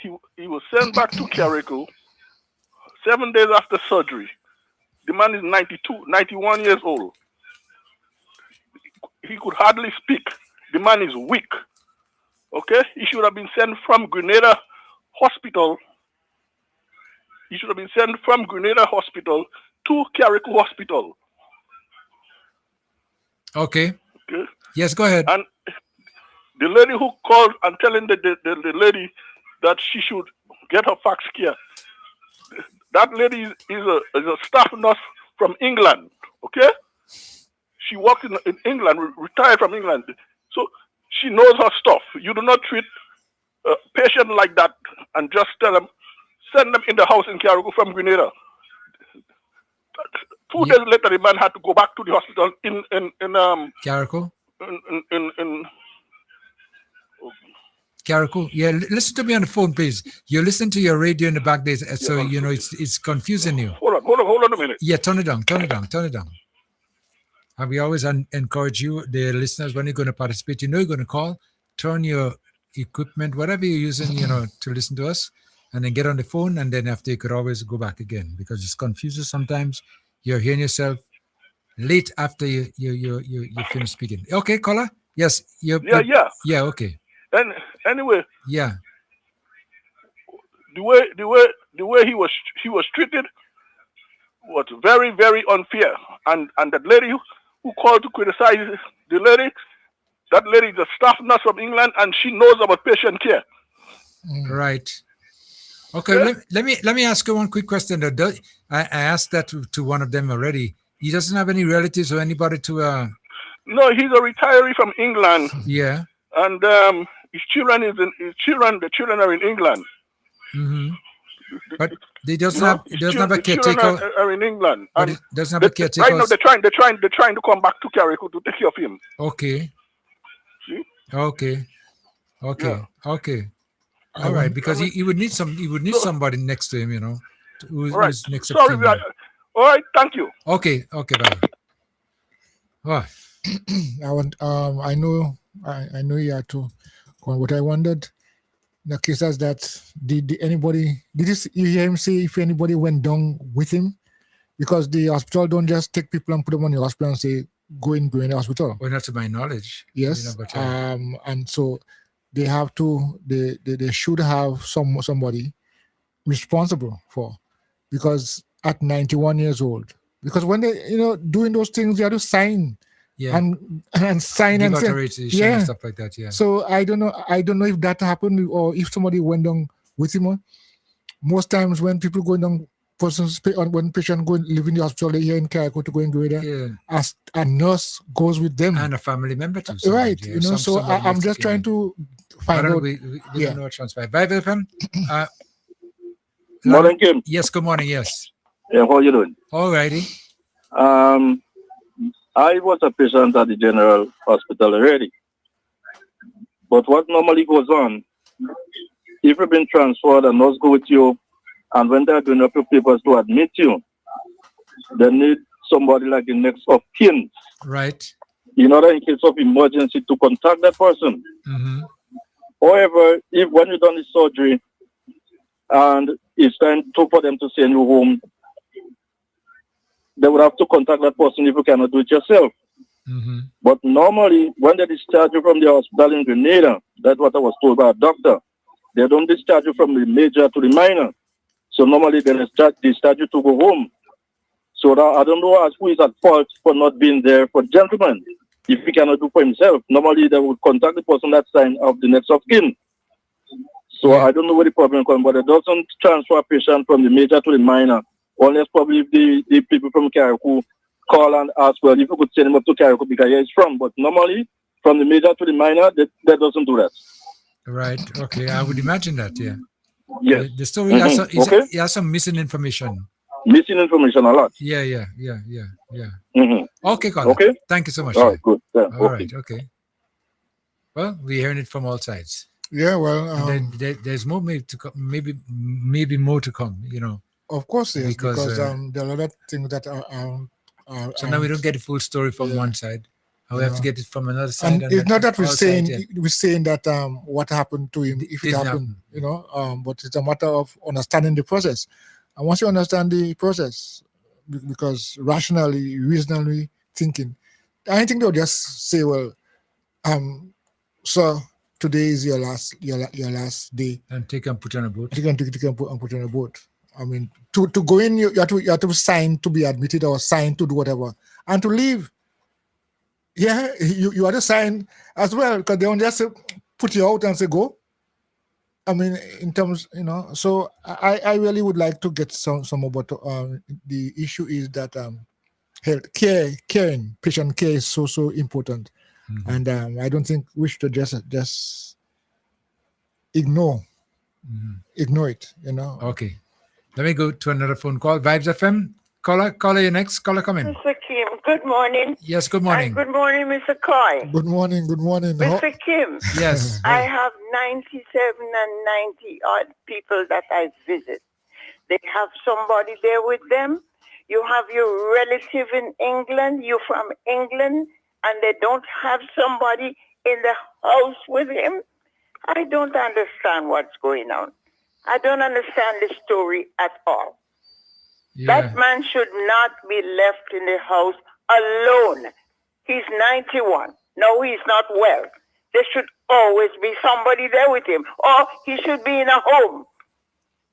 He was sent back to Carriacou 7 days after surgery. The man is 91 years old. He could hardly speak. The man is weak. Okay? He should have been sent from Grenada Hospital. He should have been sent from Grenada Hospital to Carriacou Hospital. Okay. Yes, go ahead. And the lady who called and telling the lady that she should get her fax care, that lady is a staff nurse from England. Okay? She worked in England, retired from England. So she knows her stuff. You do not treat a patient like that and just send them in the house in Carriacou from Grenada. 2 days later, the man had to go back to the hospital in Carriacou? In Carriacou? Yeah, listen to me on the phone, please. You listen to your radio in the back days, so you know it's confusing you. Hold on a minute. Yeah, turn it down. And we always encourage you, the listeners, when you're going to participate, you know you're going to call, turn your equipment, whatever you're using, to listen to us, and then get on the phone, and then after you could always go back again, because it's confusing sometimes. You're hearing yourself late after you finish speaking. Okay, caller? Yes. Yeah, okay. And anyway. Yeah. The way he was treated was very, very unfair. And that lady who called to criticize the lady, that lady is a staff nurse from England, and she knows about patient care. Right. Okay, let me ask you one quick question. I asked that to one of them already. He doesn't have any relatives or anybody to. No, he's a retiree from England. Yeah. And the children are in England. Mm-hmm. But he doesn't have a caretaker. The children are in England. But it doesn't have a caretaker. Right now, they're trying to come back to Carriacou to take care of him. Okay. See? Okay. Yeah. All right, because he would need somebody next to him, who's next to him. All right, thank you. Okay, bye. Oh. I know you had to go on, but I wondered, in the cases that did you hear him say if anybody went down with him? Because the hospital don't just take people and put them on the hospital and say go in the hospital. Well, not to my knowledge. Yes. And so they have to they should have somebody responsible for, because at 91 years old, because when they doing those things, they have to sign and sign give and authorization and stuff like that. Yeah. So I don't know if that happened or if somebody went down with him. Most times when people go down, when patient go live in the hospital, they here in Carriacou to go in Grenada, as a nurse goes with them and a family member too. Right. So I'm just trying to find out. We don't know what transpired. Bye, FM. Morning, Kim. Yes, good morning. Yes. Yeah, how are you doing? All righty. I was a patient at the General Hospital already. But what normally goes on, if you've been transferred and nurse go with you, and when they're doing up your papers to admit you, they need somebody like the next of kin. Right. In order, in case of emergency, to contact that person. Mm-hmm. However, if when you've done the surgery and it's time for them to send you home, they would have to contact that person if you cannot do it yourself. Mm-hmm. But normally, when they discharge you from the hospital in Grenada, that's what I was told by a doctor. They don't discharge you from the major to the minor. So normally they discharge you to go home. So that, I don't know who is at fault for not being there for the gentleman. If he cannot do for himself, normally they would contact the person that signed of the next of kin. So I don't know where the problem comes, but it doesn't transfer a patient from the major to the minor, unless probably if the people from Carriacou call and ask, well, if you could send him up to Carriacou because here he's from. But normally, from the major to the minor, that doesn't do that. Right. Okay. I would imagine that. Yeah. Yes. The story has some, Okay. it has some missing information. Missing information a lot. Yeah. Mm-hmm. Okay, Colin. Okay. Thank you so much. All right, good. Yeah, All okay. right. Okay. Well, we're hearing it from all sides. Yeah, well, And then there's more maybe to come, maybe more to come. You know. Of course, yes, because there are a lot of things that are so now we don't get the full story from one side. We have to get it from another side. And it's not that we're saying side, we're saying that what happened to him, if it happened, you know, but it's a matter of understanding the process. And once you understand the process, because rationally, reasonably thinking, I think they'll just say, well, so today is your last day, and take and put on a boat. Take and put on a boat. I mean, to go in, you have to sign to be admitted or sign to do whatever, and to leave. Yeah, you have to sign as well, because they don't just put you out and say go. I mean, in terms, you know, so I really would like to get some about the issue is that health care, patient care is so important, and I don't think we should just ignore it, you know. Okay, let me go to another phone call. Vibes FM, caller, you next. Caller, come in. Mr. Kim, good morning. Yes, good morning. And good morning, Mr. Coy. Good morning. Mr. Kim. Yes. I have 97 and 90 odd people that I visit. They have somebody there with them. You have your relative in England. You're from England, and they don't have somebody in the house with him. I don't understand what's going on. I don't understand the story at all. Yeah. That man should not be left in the house alone. He's 91. No, he's not well. There should always be somebody there with him, or he should be in a home.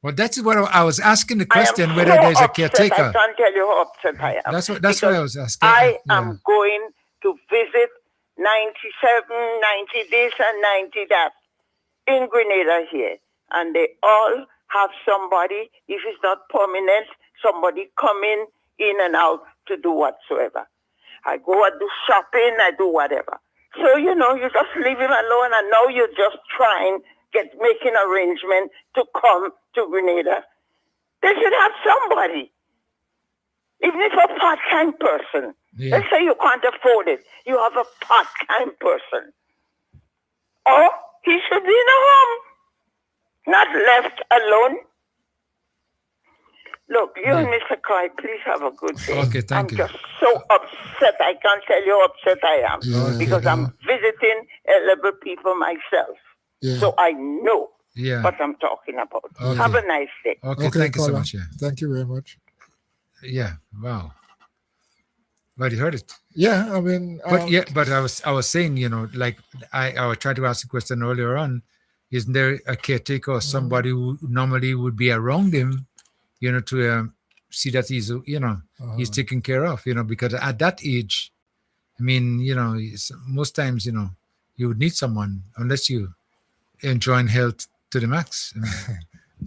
Well, that's what I was asking the question, whether there's a caretaker. I can't tell you how upset I am. That's what I was asking. I am going to visit 97, 90 this and 90 that in Grenada here. And they all have somebody, if it's not permanent, somebody coming in and out to do whatsoever. I go and do shopping, I do whatever. So, you know, you just leave him alone, and now you're just making arrangement to come to Grenada. They should have somebody, even if a part-time person. Yeah. Let's say you can't afford it. You have a part-time person. Or he should be in a home, not left alone. Look, you and Mr. Coy, please have a good day. Okay, thank you. I'm just so upset. I can't tell you how upset I am because I'm visiting eligible people myself. Yeah. So I know Yeah. what I'm talking about. Okay. Have a nice day. Okay, thank you so caller. much. Yeah. Thank you very much. Yeah. Wow. But you heard it. Yeah, I mean, But I was saying, you know, like I tried to ask a question earlier on. Isn't there a caretaker or somebody who normally would be around him, you know, to see that he's, you know, he's taken care of, you know, because at that age, I mean, you know, most times, you know, you would need someone unless you enjoying health to the max. I mean,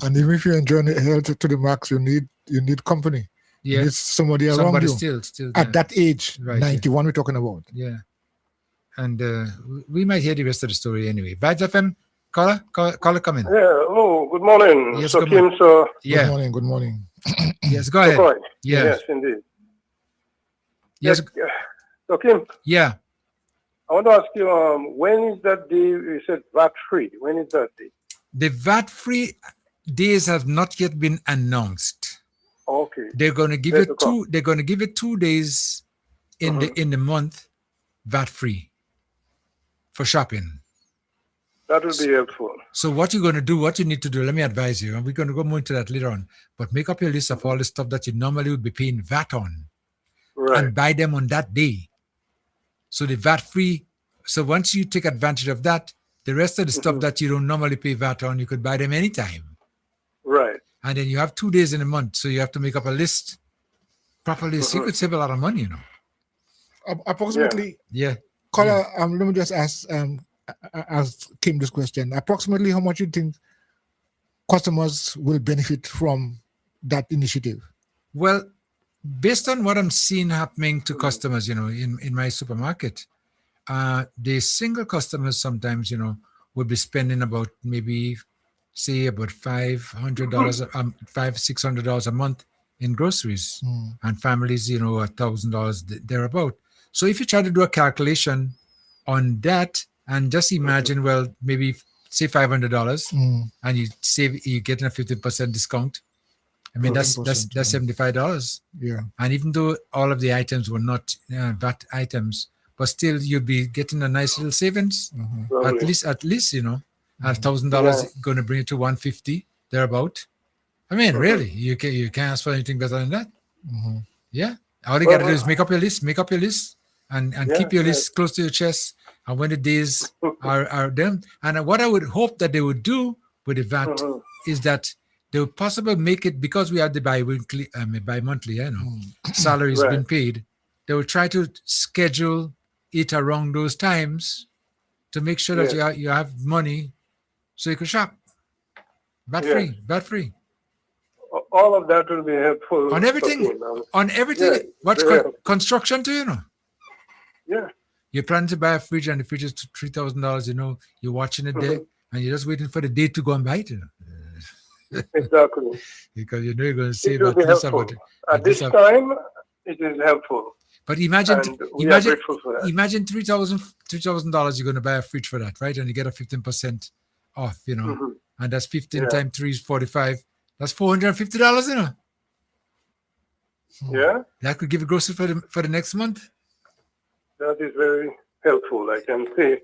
and even if you enjoy health to the max, you need company. Yeah. You need somebody around you. Still at that age, Right, 91 we're talking about. Yeah. And we might hear the rest of the story anyway. Vibes FM, caller, come in. Yeah, hello, good morning. Yes, so good Kim, morning. sir. Yeah. Good morning. Yes, go ahead. So, Yes. Yes, indeed. Yes. So Kim, Yeah. I want to ask you, when is that day you said VAT free? When is that day? The VAT-free days have not yet been announced. Okay. They're going to give Yes, it two. They're going to give it 2 days in the month, VAT-free for shopping. That will be helpful. So what you're going to do, what you need to do, let me advise you, and we're going to go more into that later on, but make up your list of all the stuff that you normally would be paying VAT on Right. and buy them on that day. So the VAT free. So once you take advantage of that, the rest of the stuff that you don't normally pay VAT on, you could buy them anytime. Right. And then you have 2 days in a month, so you have to make up a list, proper list. You could save a lot of money, you know. Approximately. Yeah. Caller, let me just ask Kim this question. Approximately how much you think customers will benefit from that initiative? Well, based on what I'm seeing happening to customers, you know, in my supermarket, the single customers sometimes, you know, will be spending about maybe, say, about $500, $600 a month in groceries, and families, you know, $1,000 thereabout. So if you try to do a calculation on that and just imagine, well, maybe say $500, and you get a 50% discount. I mean, that's $75. Yeah. And even though all of the items were not VAT items, but still you'll be getting a nice little savings. At least, you know, $1,000 going to bring it to $150 thereabout. I mean, really, you can't ask for anything better than that. Yeah. All you got to do is make up your list, and keep your list close to your chest. And when the days are done, and what I would hope that they would do with the VAT is that they would possibly make it, because we have the bi-monthly, you know, salaries been paid. They would try to schedule it around those times to make sure that you have money so you can shop. VAT free. All of that will be helpful. On everything. What's construction too, you know? Yeah. You're planning to buy a fridge and the fridge is $3,000, you know, you're watching it there and you're just waiting for the day to go and buy it, you know. Exactly. Because you know you're going to save at this time, it is helpful. But imagine $3,000 $3,000 you're going to buy a fridge for that, right? And you get a 15% off, you know. And that's 15 times 3 is 45. That's $450, you know. Yeah. That could give you groceries for the next month. That is very helpful, I can say.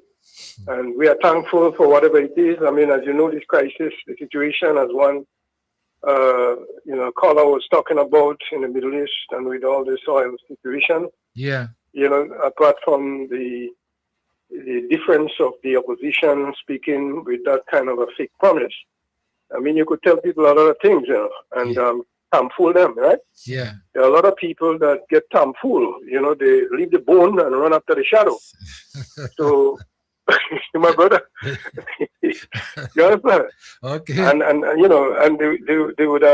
And we are thankful for whatever it is. I mean, as you know, this crisis, the situation, as one caller was talking about in the Middle East and with all this oil situation. Yeah. You know, apart from the difference of the opposition speaking with that kind of a fake promise. I mean, you could tell people a lot of things, you know, and fool them, right? Yeah. There are a lot of people that get fool. You know, they leave the bone and run after the shadow. So, my brother, you understand? Okay. And you know, and they would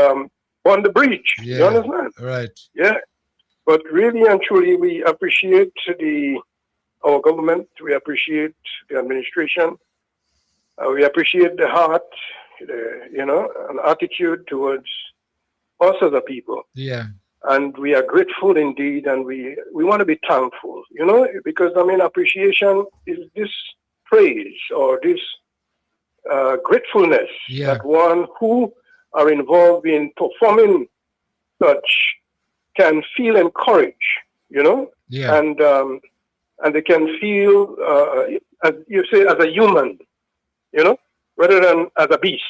burn the bridge. Yeah. You understand? Right. Yeah. But really and truly, we appreciate our government. We appreciate the administration. We appreciate the heart, an attitude towards us as a people. Yeah. And we are grateful indeed, and we want to be thankful, you know, because, I mean, appreciation is this praise or this gratefulness that one who are involved in performing such can feel encouraged, you know, and they can feel, as you say, as a human, you know, rather than as a beast,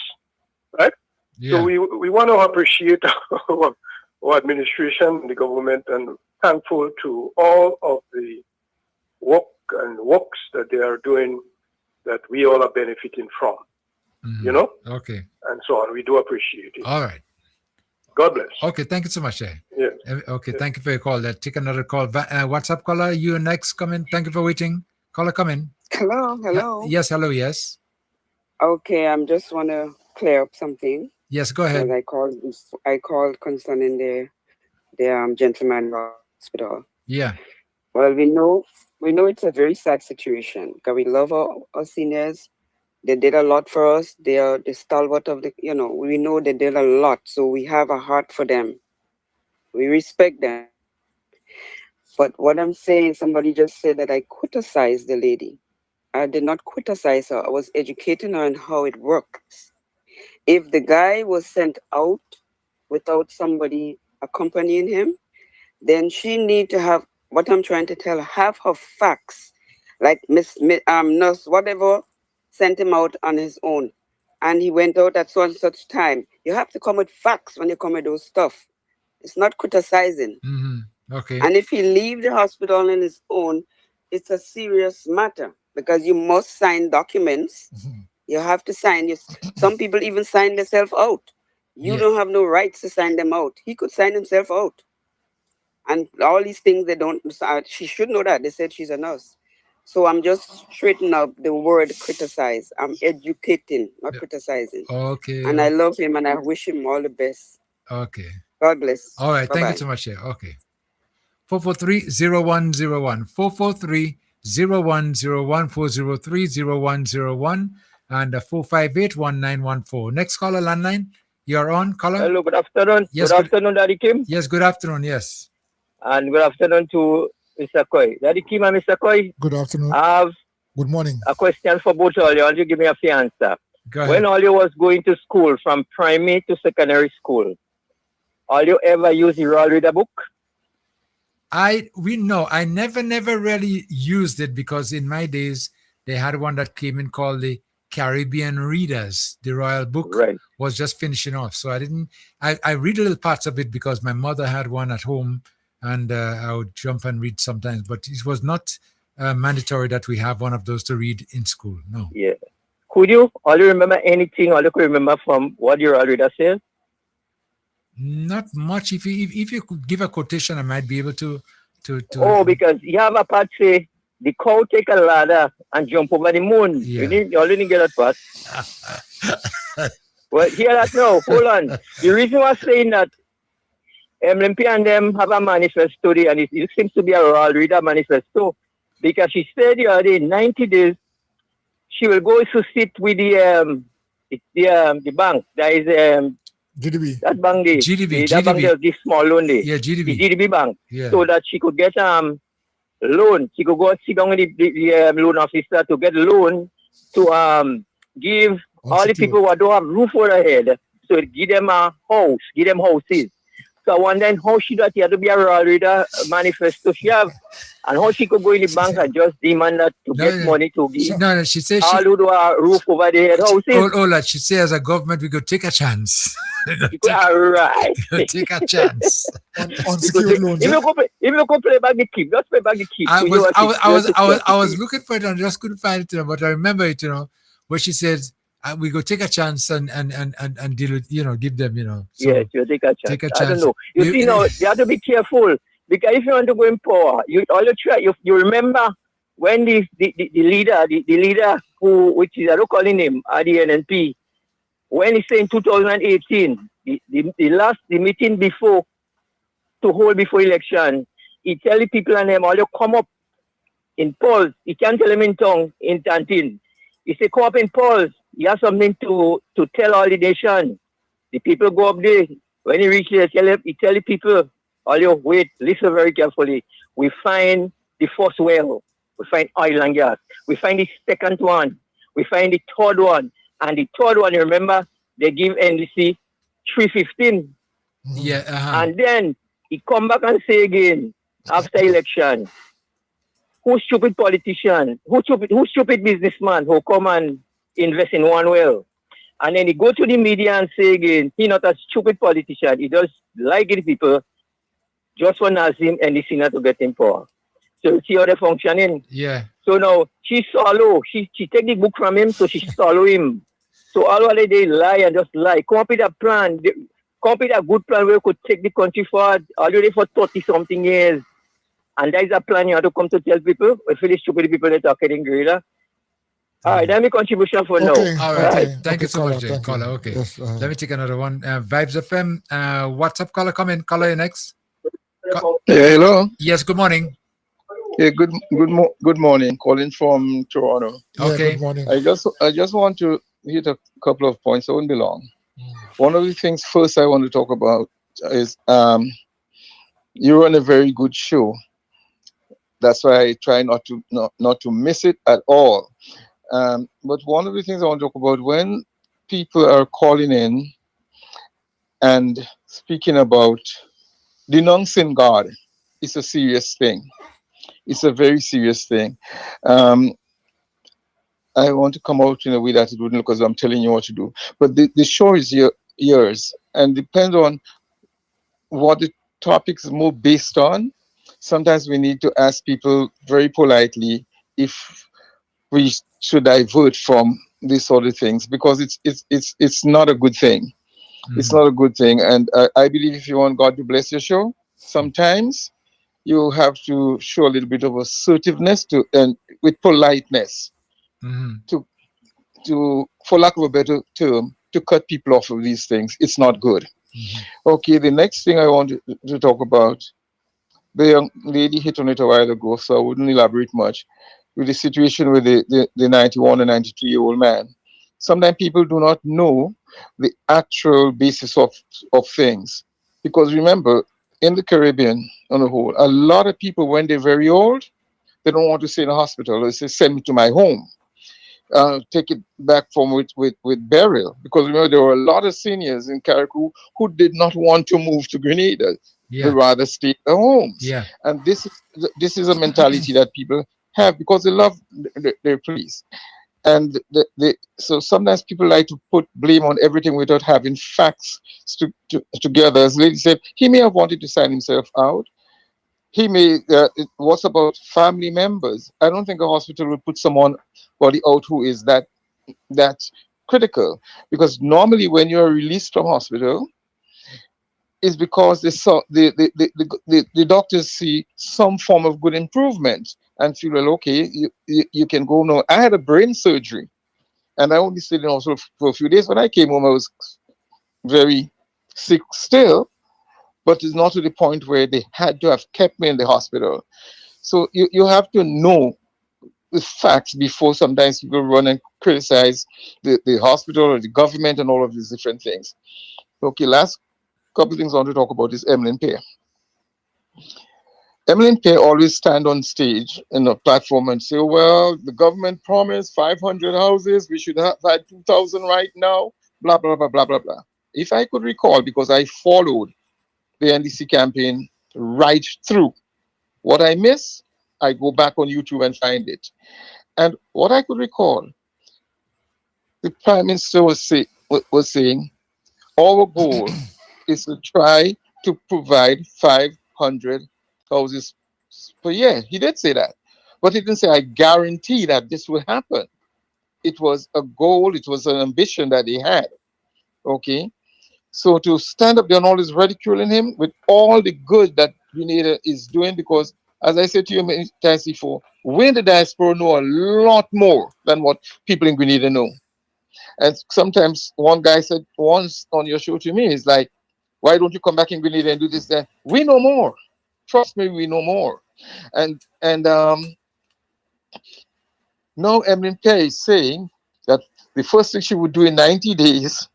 right? Yeah. So we want to appreciate our administration, the government, and thankful to all of the works that they are doing that we all are benefiting from, you know? Okay. And so on. We do appreciate it. All right. God bless. Okay, thank you so much. Yes. Okay, thank you for your call. Let's take another call. WhatsApp caller, you next. Come in. Thank you for waiting. Caller, come in. Hello. Yes, hello, yes. Okay, I just want to clear up something. Yes, go ahead. I called concerning the gentleman hospital. Yeah. Well, we know it's a very sad situation because we love our seniors. They did a lot for us. They are the stalwart of we know they did a lot. So we have a heart for them. We respect them. But what I'm saying, somebody just said that I criticized the lady. I did not criticize her. I was educating her on how it works. If the guy was sent out without somebody accompanying him, then she need to have, what I'm trying to tell her, have her facts. Like nurse, whatever, sent him out on his own. And he went out at such time. You have to come with facts when you come with those stuff. It's not criticizing. Mm-hmm. Okay. And if he leave the hospital on his own, it's a serious matter because you must sign documents. You have to sign. Some people even sign themselves out. You don't have no rights to sign them out. He could sign himself out. And all these things they don't. She should know that. They said she's a nurse. So I'm just straightening up the word criticize. I'm educating, not criticizing. Okay. And I love him and I wish him all the best. Okay. God bless. All right. Bye-bye. Thank you so much. Yeah. Okay. 443-0101. 443-0101. 403-0101. And 458-1914. Next caller, landline. You're on, caller. Hello, good afternoon. Yes, good afternoon, Daddy Kim. Yes, good afternoon. Yes. And good afternoon to Mr. Koi. Daddy Kim and Mr. Koi. Good afternoon. I have Good morning. a question for both of you. You give me a few answer. Go ahead. When all you was going to school from primary to secondary school, all you ever use the Royal Reader book? I never really used it because in my days they had one that came in called the Caribbean Readers. The Royal Book was just finishing off. So I read a little parts of it because my mother had one at home and I would jump and read sometimes, but it was not mandatory that we have one of those to read in school. No. Yeah. Could you remember anything all you could remember from what your Royal Reader said? Not much. If you could give a quotation, I might be able to. Oh, because you have a part say the cow take a ladder and jump over the moon. Yeah. You all didn't get that part. Well, hear that now. Hold on. The reason why I'm saying that Olympia and them have a manifesto, and it seems to be a Royal Reader manifesto, because she said the other day, 90 days, she will go to sit with the bank. There is GDB. That bank there. GDB. That bank there give small loan there. Yeah, GDB. The GDB bank. Yeah. So that she could get loan. She could go sit down with the loan officer to get loan to give all the people who don't have roof over their head. So it give them a house, give them houses. So I wonder how she got here to be a Royal Reader manifesto she have, and how she could go in the bank and just demand that to get money to give. No, she says all who do a roof over their head houses. All that she says as a government, we could take a chance. All right. Take a chance. Unsecured loans. If you go play back the keep, just play back the keep. I was looking for it and just couldn't find it, but I remember it, where she says we go take a chance and deal with, give them, So yes, you take a chance. Take a chance. I don't know. You see now, you have to be careful because if you want to go in power, you remember when the leader which is I don't call him at the NNP, when he said in 2018, the meeting before election, he tell the people and them all you come up in polls. He can't tell them in tongue in canteen. He say come up in polls. He has something to tell all the nation. The people go up there. When he reach there, he tell the people, all you wait, listen very carefully. We find the first well. We find oil and gas. We find the second one. We find the third one. And the third one, you remember, they give NDC 315. Yeah. And then he come back and say again, after election, who stupid politician, who stupid businessman who come and invest in one well? And then he go to the media and say again, he not a stupid politician. He just like the people, just want Nazim and the Senate to get him power. So you see how they functioning? Yeah. So now she swallow. She take the book from him, so she swallow him. So all of they lie and just lie. Come up with a plan. Come up with a good plan where we could take the country forward already for 30-something years. And that is a plan you have to come to tell people. We feel stupid people that are getting greater. All right, that's my contribution for now. All right. Thank you so caller, much, thank you. caller. Okay. Yes, Let me take another one. Vibes FM. WhatsApp caller, come in. Caller, you next. Yeah, hello. Yes, good morning. Yeah, good morning. Calling from Toronto. Okay. Good morning. I just want to hit a couple of points. I won't be long. One of the things first I want to talk about is you run a very good show. That's why I try not to miss it at all. But one of the things I want to talk about, when people are calling in and speaking about denouncing God, it's a serious thing. It's a very serious thing. I want to come out in a way that it wouldn't look as though I'm telling you what to do. But the show is yours, and depends on what the topic is more based on. sometimes we need to ask people very politely if we should divert from these sort of things, because it's not a good thing. It's not a good thing. And I believe if you want God to bless your show, sometimes you have to show a little bit of assertiveness and with politeness to, for lack of a better term, to cut people off of these things. It's not good. Okay, the next thing I want to talk about, the young lady hit on it a while ago, so I wouldn't elaborate much, with the situation with the 91 and 93-year-old man. Sometimes people do not know the actual basis of things. Because remember, in the Caribbean on the whole, a lot of people, when they're very old, they don't want to stay in a hospital. They say, send me to my home. Take it back from with burial. Because remember, there were a lot of seniors in Carriacou who did not want to move to Grenada. They rather stay at their homes. And this is a mentality that people have because they love their place. And so sometimes people like to put blame on everything without having facts together. As lady said, he may have wanted to sign himself out. He may, what's about family members? I don't think a hospital would put someone body out who is that critical. Because normally when you're released from hospital, is because the doctors see some form of good improvement and feel, well, okay, you can go now. I had a brain surgery and I only stayed in hospital for a few days. When I came home, I was very sick still, but it's not to the point where they had to have kept me in the hospital. So you have to know the facts before sometimes people run and criticize the hospital or the government and all of these different things. Okay, last couple of things I want to talk about is Emlyn Pear. Emlyn Pear always stand on stage in a platform and say, well, the government promised 500 houses. We should have had 2,000 right now, blah, blah, blah, blah, blah, blah. If I could recall, because I followed the NDC campaign right through, what I miss, I go back on YouTube and find it. And what I could recall, the Prime Minister was saying, our goal is to try to provide 500 houses per year. He did say that. But he didn't say, I guarantee that this will happen. It was a goal, it was an ambition that he had. Okay? So to stand up there and all this ridiculing him with all the good that Grenada is doing, because as I said to you many times before, we in the diaspora know a lot more than what people in Grenada know. And sometimes one guy said once on your show to me, is like, why don't you come back in Grenada and do this then? We know more. Trust me, we know more. And now Emlyn Pear is saying that the first thing she would do in 90 days,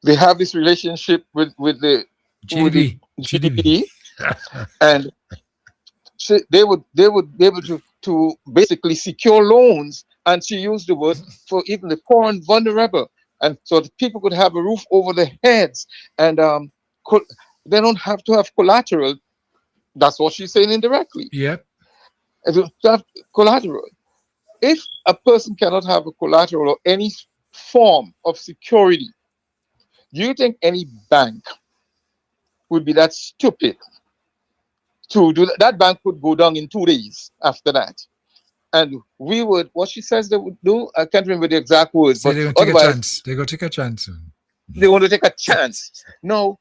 they have this relationship with the GDP, and they would be able to basically secure loans. And she used the word for even the poor and vulnerable, and so that people could have a roof over their heads, and they don't have to have collateral. That's what she's saying indirectly. Yep. And to have collateral. If a person cannot have a collateral or any form of security, do you think any bank would be that stupid to do that? That bank would go down in 2 days after that. And we would, what she says they would do, I can't remember the exact words, so but they're going to take a chance. They're going to take a chance. They want to take a chance. No,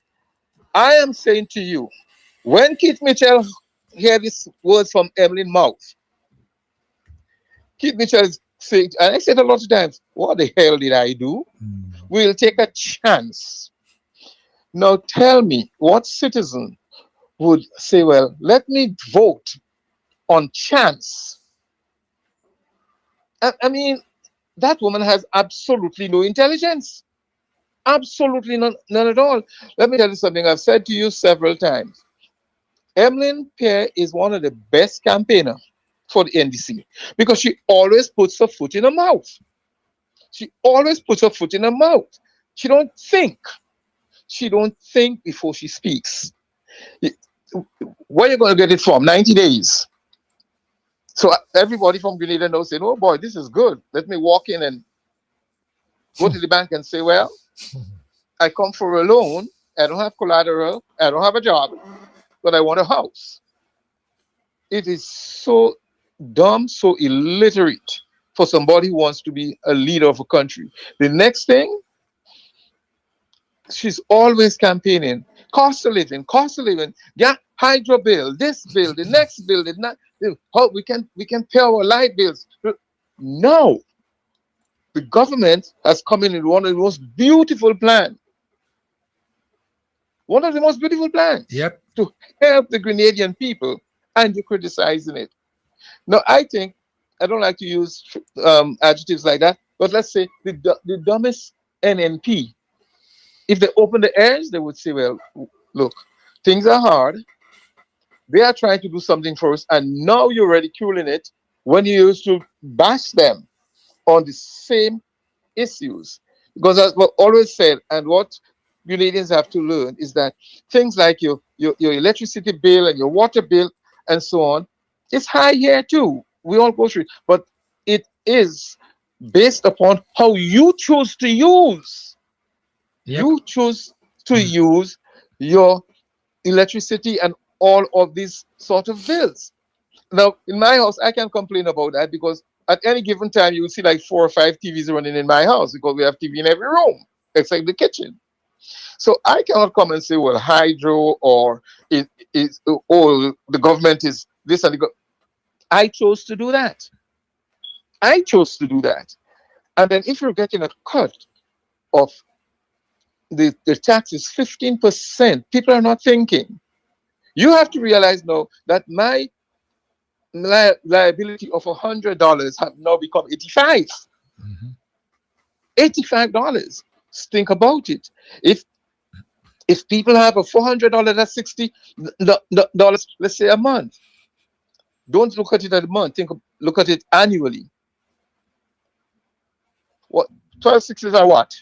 I am saying to you, when Keith Mitchell hear these words from Emlyn's mouth, Keith Mitchell is saying, and I said a lot of times, what the hell did I do? We'll take a chance. Now tell me, what citizen would say, well, let me vote on chance? I mean, that woman has absolutely no intelligence. Absolutely none at all. Let me tell you something I've said to you several times. Emlyn Pear is one of the best campaigners for the NDC because she always puts her foot in her mouth. She always puts her foot in her mouth. She don't think. She don't think before she speaks. Where are you going to get it from? 90 days. So everybody from Grenada knows, saying, oh boy, this is good. Let me walk in and go to the bank and say, well, I come for a loan. I don't have collateral. I don't have a job. but I want a house. It is so dumb, so illiterate for somebody who wants to be a leader of a country. The next thing, she's always campaigning. Cost of living, yeah, hydro bill, this bill, the next bill, how we can pay our light bills. No. The government has come in with one of the most beautiful plans. One of the most beautiful plans. Yep. To help the Grenadian people, and you're criticizing it. Now, I think, I don't like to use adjectives like that, but let's say the dumbest NNP, if they open the ears, they would say, well, look, things are hard. They are trying to do something for us, and now you're ridiculing it when you used to bash them on the same issues. Because as what always said, and what Canadians have to learn is that things like your electricity bill and your water bill and so on, it's high here too. We all go through it, but it is based upon how you choose to use. Yep. You choose to use your electricity and all of these sort of bills. Now, in my house, I can complain about that because at any given time, you will see like 4 or 5 TVs running in my house because we have TV in every room except the kitchen. So I cannot come and say, well, hydro or the government is this and I chose to do that. I chose to do that. And then if you're getting a cut of the taxes, 15%, people are not thinking. You have to realize now that my liability of $100 have now become $85. $85. Think about it. If people have a $400, that's $60, let's say a month. Don't look at it at a month. Look at it annually. What 12/6s are what?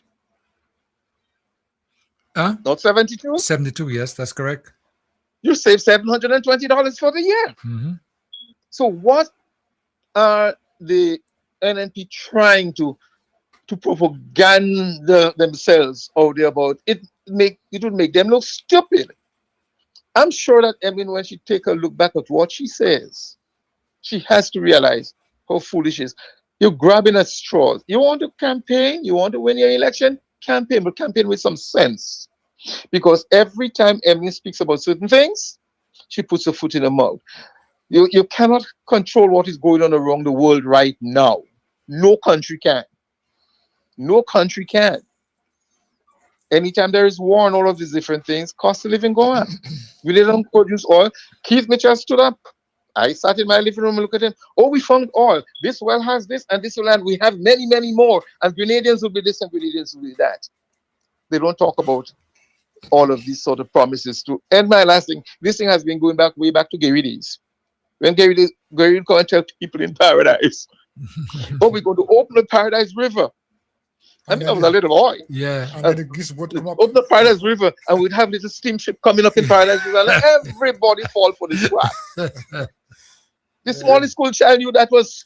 Not 72? 72, yes, that's correct. You save $720 for the year. So what are the NNP trying to propaganda themselves out there about? It would make them look stupid. I'm sure that when she take a look back at what she says, she has to realize how foolish it is. You're grabbing at straws. You want to campaign, you want to win your election, campaign, but campaign with some sense. Because every time Emily speaks about certain things, she puts her foot in her mouth. You cannot control what is going on around the world right now. No country can. No country can. Anytime there is war and all of these different things, cost of living go up. We didn't produce oil. Keith Mitchell stood up. I sat in my living room and looked at him. Oh, we found oil. This well has this and this well, and we have many, many more. And Grenadians will be this and Grenadians will be that. They don't talk about all of these sort of promises to end my last thing. This thing has been going back way back to Gary days. When Gary would come and tell people in Paradise, oh, we're going to open the Paradise River. I mean, I was a little boy. Yeah. And then the geese would come up. Open the Paradise River, and we'd have little steamship coming up in Paradise River, and everybody fall for this crap. The smallest school child knew that was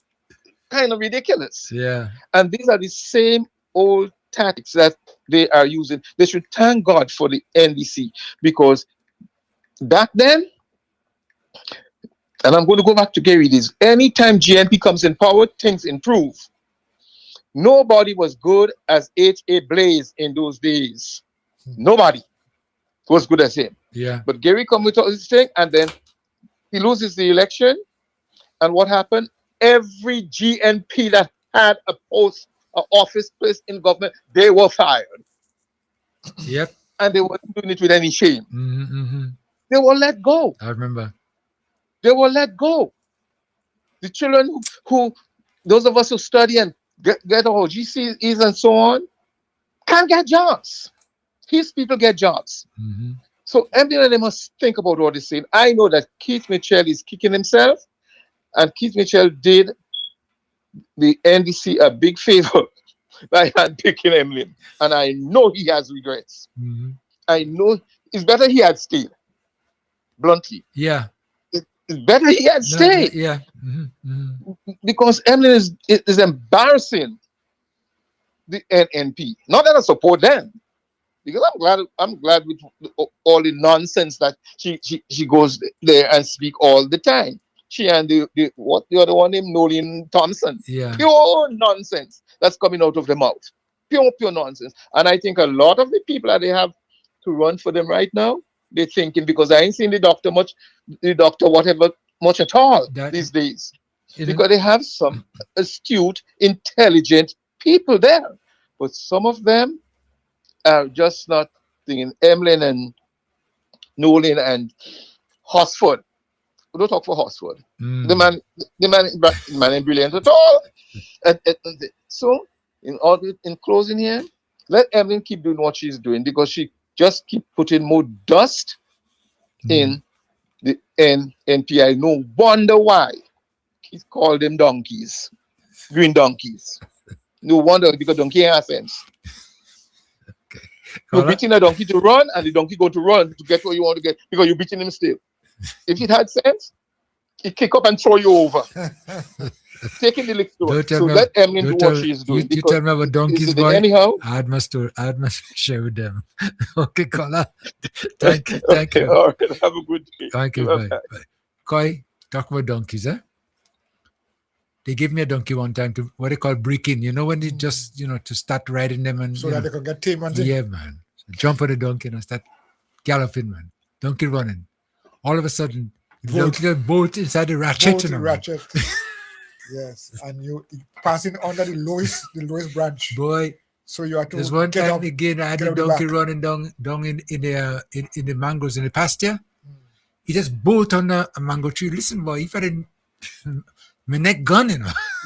kind of ridiculous. Yeah. And these are the same old tactics that they are using. They should thank God for the NDC, because back then, and I'm going to go back to Gary days, anytime GNP comes in power, things improve. Nobody was good as H.A. Blaze in those days. Nobody was good as him. Yeah. But Gary comes with all this thing, and then he loses the election. And what happened? Every GNP that had a post, an office place in government, they were fired. Yep. And they weren't doing it with any shame. Mm-hmm. They were let go. I remember. They were let go. The children who those of us who study and get our GCEs and so on, can't get jobs. His people get jobs. Mm-hmm. So MD, they must think about what he's saying. I know that Keith Mitchell is kicking himself, and Keith Mitchell did the NDC a big favor by handpicking Emlyn. And I know he has regrets. Mm-hmm. I know it's better he had stayed, bluntly. Yeah. It's better he had stayed. Yeah. Mm-hmm. Mm-hmm. Because Emlyn is embarrassing the NNP. Not that I support them. Because I'm glad with all the nonsense that she goes there and speak all the time. She and the what the other one named Nolan Thompson. Yeah. Pure nonsense that's coming out of the mouth. Pure nonsense. And I think a lot of the people that they have to run for them right now, they're thinking, because I ain't seen the doctor whatever much at all these days. Because they have some astute, intelligent people there. But some of them are just not thinking. Emlyn and Nolan and Hosford. We don't talk for Hosford. The man ain't brilliant at all. So, in closing here, let Emlyn keep doing what she's doing, because she just keep putting more dust in the NPI. No wonder why he's called them donkeys, green donkeys. No wonder, because donkey has sense. You're beating a donkey to run, and the donkey go to run to get what you want to get, because you're beating him still. If it had sense, he'd kick up and throw you over. Taking the lick to it. So let Emlyn do what she's doing. You tell me about donkeys, boy. Anyhow, I had my share with them. Okay, caller. Thank you. All right, have a good day. Thank you. Bye. Koi, talk about donkeys, eh? They gave me a donkey one time to what they call breaking. You know, when they just, to start riding them and so that they can get tame and yeah, man. Jump on the donkey and start galloping, man. Donkey running. All of a sudden, the boat inside the ratchet. Ratchet. Yes, and you passing under the lowest branch. Boy. So you have to. There's one time again, I had a donkey running down in the mangoes in the pasture. He just bolt on a mango tree. Listen, boy, if I didn't, my neck gone,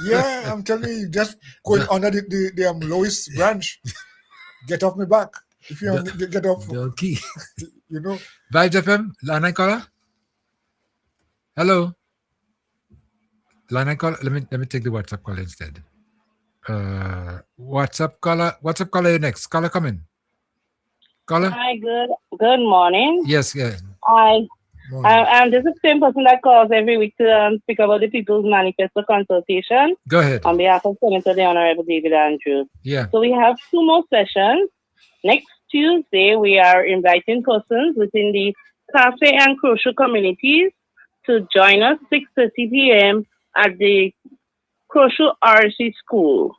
Yeah, I'm telling you, just going under the lowest branch. Get off my back. If you get off. Donkey. Vibes FM, Lana caller. Hello. Lana caller. Let me take the WhatsApp call instead. WhatsApp caller, you're next. Caller, come in. Caller. Hi, good morning. Yes, yeah. I'm just the same person that calls every week to speak about the People's Manifesto consultation. Go ahead. On behalf of Senator the Honorable David Andrews. Yeah. So we have 2 more sessions. Next Tuesday, we are inviting persons within the cafe and crucial communities to join us 6:30 p.m. at the Crucial RC School.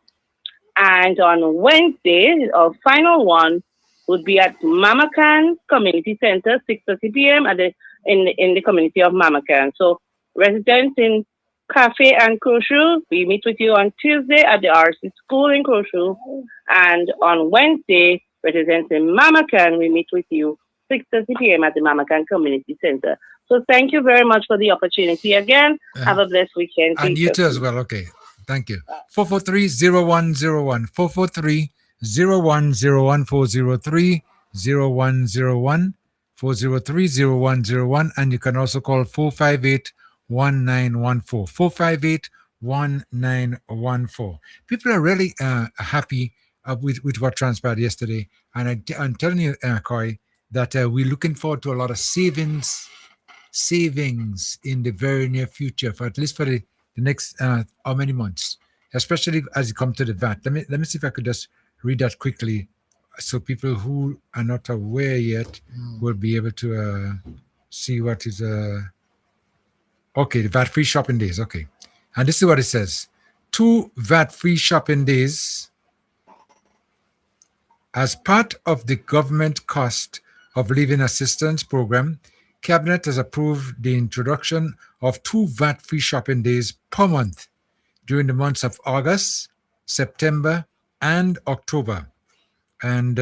And on Wednesday, our final one would be at Mamacan Community Center, 6:30 p.m. in the community of Mamacan. So residents in Cafe and Crucial, we meet with you on Tuesday at the RC School in Crucial. And on Wednesday, residents in Mamacan, we meet with you 6:30 p.m. at the Mamacan Community Center. So thank you very much for the opportunity again. Have a blessed weekend. And you too as well. Okay. Thank you. 443-0101. 443-0101. 403-0101. 403-0101. And you can also call 458-1914. 458-1914. People are really happy with what transpired yesterday. And I'm telling you, Koi, that we're looking forward to a lot of savings in the very near future, for at least for the next how many months, especially as you come to the VAT. Let me see if I could just read that quickly, so people who are not aware yet will be able to see what is okay, the VAT-free shopping days. Okay, and this is what it says: 2 VAT-free shopping days as part of the government cost of living assistance program. Cabinet has approved the introduction of 2 VAT-free shopping days per month during the months of August, September, and October. And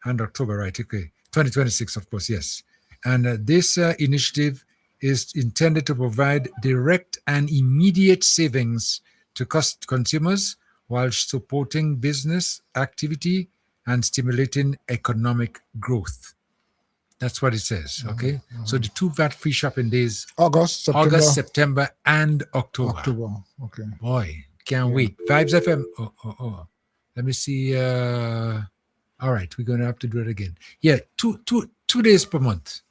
October, right? Okay. 2026, of course, yes. And this initiative is intended to provide direct and immediate savings to consumers while supporting business activity and stimulating economic growth. That's what it says, okay? So the 2 VAT-free shopping days, August, September, and October. Okay. Boy, can't wait. Vibes FM. Oh. Let me see. All right, we're going to have to do it again. Yeah, two days per month.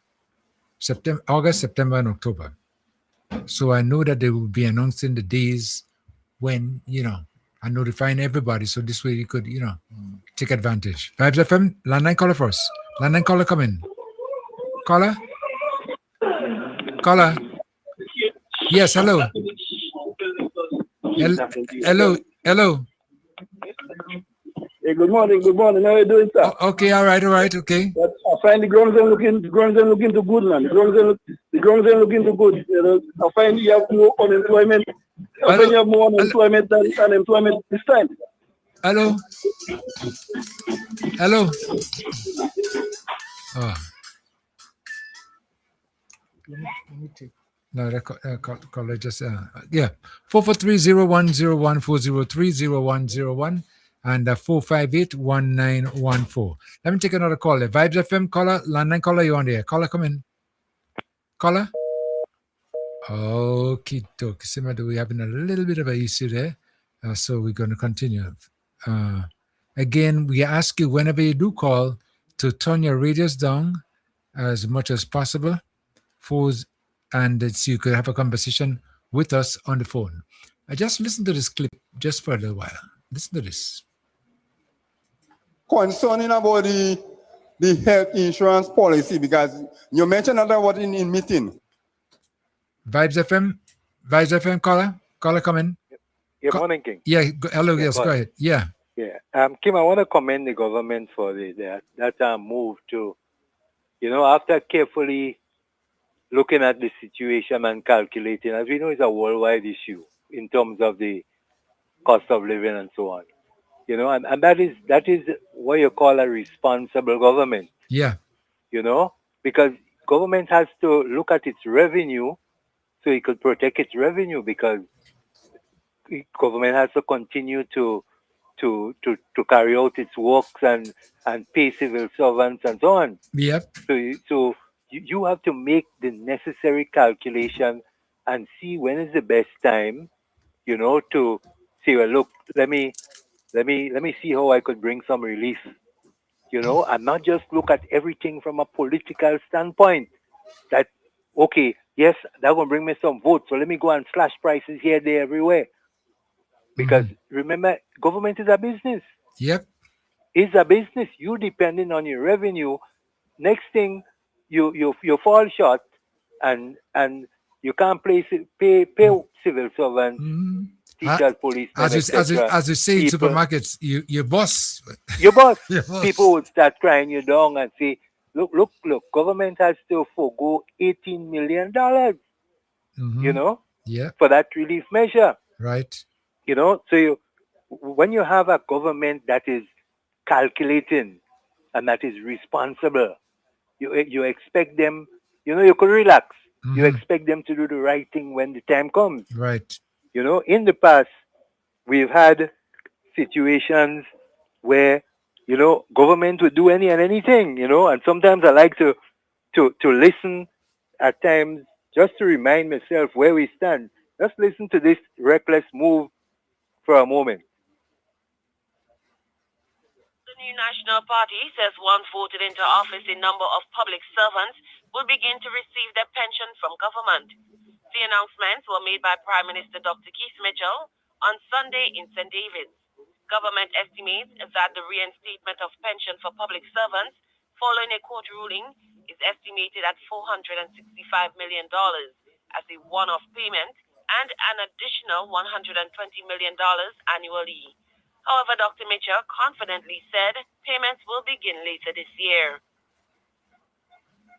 August, September, and October. So I know that they will be announcing the days when, and notifying everybody. So this way you could, take advantage. Vibes FM, landline caller first. Landline caller, come in. Caller? Caller? Yes, hello. Hello. Hey, good morning. How are you doing, sir? Okay, all right, okay. But I find the grounds ain't looking too good, man. The grounds ain't looking too good. I find you have more unemployment. I find you have more unemployment than unemployment this time. Hello. Oh. Let me take. No, that caller just 443-0101, 403-0101, and 458-1914. Let me take another call. Vibes FM caller, landline caller, you on there? Caller, come in. Caller. Okay, doke. Simadu, we're having a little bit of an issue there, so we're going to continue. Again, we ask you whenever you do call to turn your radios down as much as possible, and so you could have a conversation with us on the phone. I just listened to this clip just for a little while. Listen to this. Concerning about the health insurance policy, because you mentioned that what in meeting. Vibes FM caller, come in. Good morning, King. Yeah, hello, yes, go ahead. Yeah. Kim, I want to commend the government for that move to, after carefully looking at the situation and calculating, as we know, it's a worldwide issue in terms of the cost of living and so on. And that is what you call a responsible government. Yeah. Because government has to look at its revenue so it could protect its revenue, because government has to continue to carry out its works and pay civil servants and so on. Yep. So you have to make the necessary calculation and see when is the best time, to say, well, look, let me see how I could bring some relief, and not just look at everything from a political standpoint. That, okay, yes, that's going to bring me some votes, so let me go and slash prices here, there, everywhere. Because remember, government is a business. Yep. It's a business. You depending on your revenue. Next thing, you fall short, and you can't pay civil servants, teachers, police, as you say in supermarkets, your boss. Your boss. People would start crying you down and say, look, government has to forego $18 million, for that relief measure. Right. So when you have a government that is calculating and that is responsible, you expect them, you could relax. You expect them to do the right thing when the time comes. Right. In the past, we've had situations where, government would do any and anything, and sometimes I like to listen at times just to remind myself where we stand. Just listen to this reckless move for a moment. The new National Party says once voted into office, a number of public servants will begin to receive their pension from government. The announcements were made by Prime Minister Dr. Keith Mitchell on Sunday in St. David's. Government estimates that the reinstatement of pension for public servants following a court ruling is estimated at $465 million as a one-off payment and an additional $120 million annually. However, Dr. Mitchell confidently said payments will begin later this year.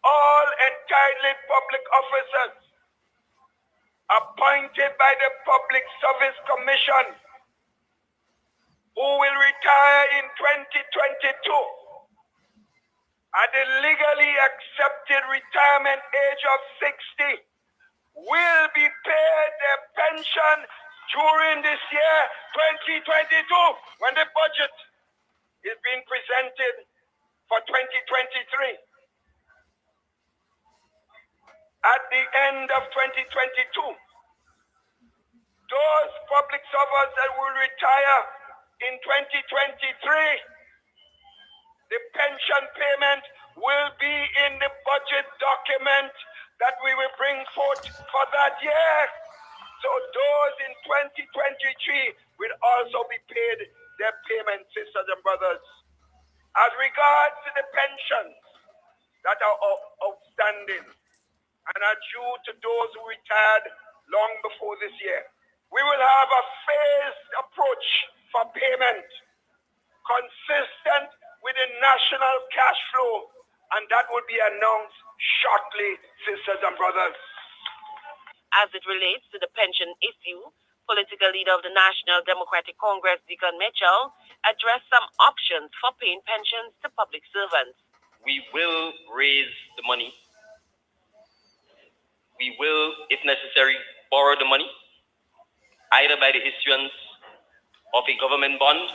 All entitled public officers appointed by the Public Service Commission who will retire in 2022 at the legally accepted retirement age of 60 will be paid their pension during this year, 2022, when the budget is being presented for 2023. At the end of 2022, those public servants that will retire in 2023, the pension payment will be in the budget document that we will bring forth for that year. So So those in 2023 will also be paid their payment, sisters and brothers. As regards to the pensions that are outstanding and are due to those who retired long before this year, we will have a phased approach for payment consistent with the national cash flow, and that will be announced shortly, sisters and brothers. As it relates to the pension issue, political leader of the National Democratic Congress, Deacon Mitchell, addressed some options for paying pensions to public servants. We will raise the money. We will, if necessary, borrow the money, either by the issuance of a government bond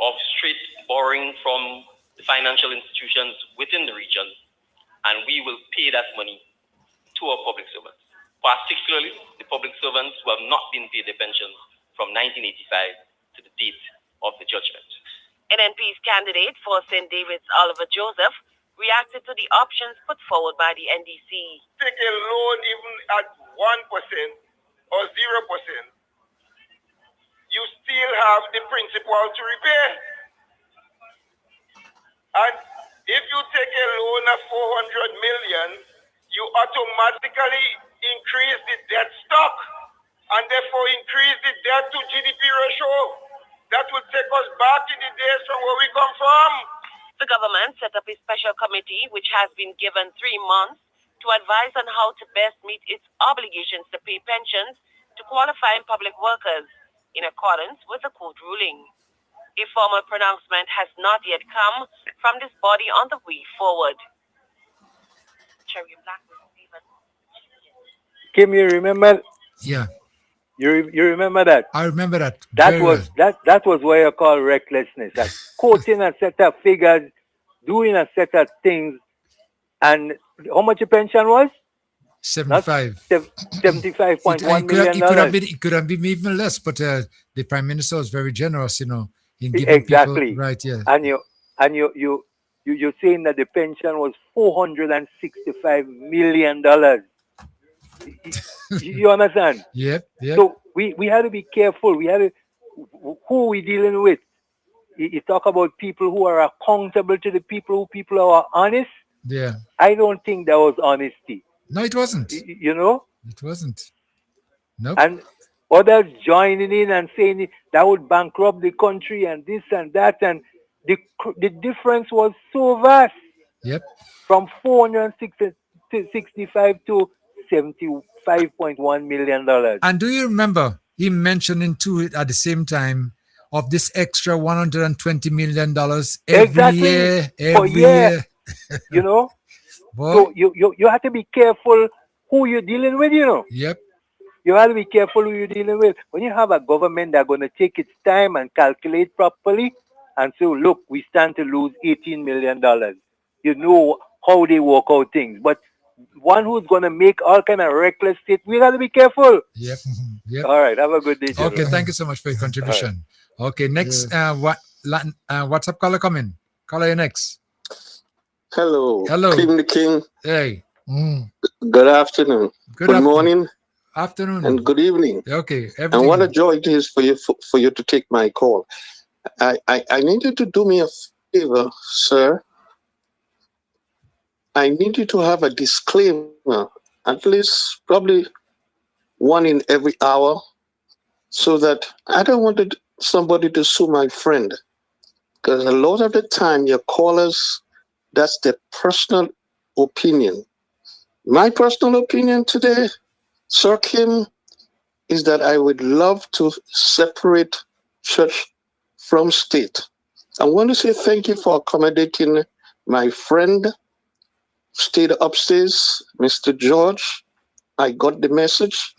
or straight borrowing from the financial institutions within the region, and we will pay that money to our public servants, particularly the public servants who have not been paid their pensions from 1985 to the date of the judgment. NNP's candidate for St. David's, Oliver Joseph, reacted to the options put forward by the NDC. Take a loan even at 1% or 0%, you still have the principal to repay. And if you take a loan of 400 million, you automatically increase the debt stock and therefore increase the debt to GDP ratio. That will take us back in the days from where we come from. The government set up a special committee which has been given 3 months to advise on how to best meet its obligations to pay pensions to qualifying public workers in accordance with the court ruling. A formal pronouncement has not yet come from this body on the way forward. Kim, you remember? Yeah. You remember that? I remember that. That was what you call recklessness. That quoting a set of figures, doing a set of things, and how much your pension was? 75. $75.1 million. It could have been even less, but the Prime Minister was very generous, in giving exactly. people right. Yeah. And you're saying that the pension was $465 million. You understand? Yep. So we had to be careful. We had to, who we dealing with. You talk about people who are accountable to the people who are honest. Yeah. I don't think that was honesty. No, it wasn't. It wasn't. Nope. And others joining in and saying that would bankrupt the country and this and that, and the difference was so vast. Yep. From 465 to $75.1 million. And do you remember him mentioning too at the same time of this extra $120 million every year? Every year. Boy. So you have to be careful who you're dealing with, Yep. You have to be careful who you're dealing with. When you have a government that's going to take its time and calculate properly and say, look, we stand to lose $18 million. You know how they work out things. But one who's going to make all kind of reckless shit, we got to be careful. Yep. Yep. All right. Have a good day. Gentlemen. Okay. Thank you so much for your contribution. Right. Okay. Next, WhatsApp caller coming. Caller, you next. Hello. King the King. Hey. Good afternoon. Good morning. Afternoon. And good evening. Okay. And what a joy it is for you to take my call. I need you to do me a favor, sir. I need you to have a disclaimer, at least probably one in every hour, so that I don't want somebody to sue my friend. Because a lot of the time, your callers, that's their personal opinion. My personal opinion today, Sir Kim, is that I would love to separate church from state. I want to say thank you for accommodating my friend, stayed upstairs, Mr. George. I got the message.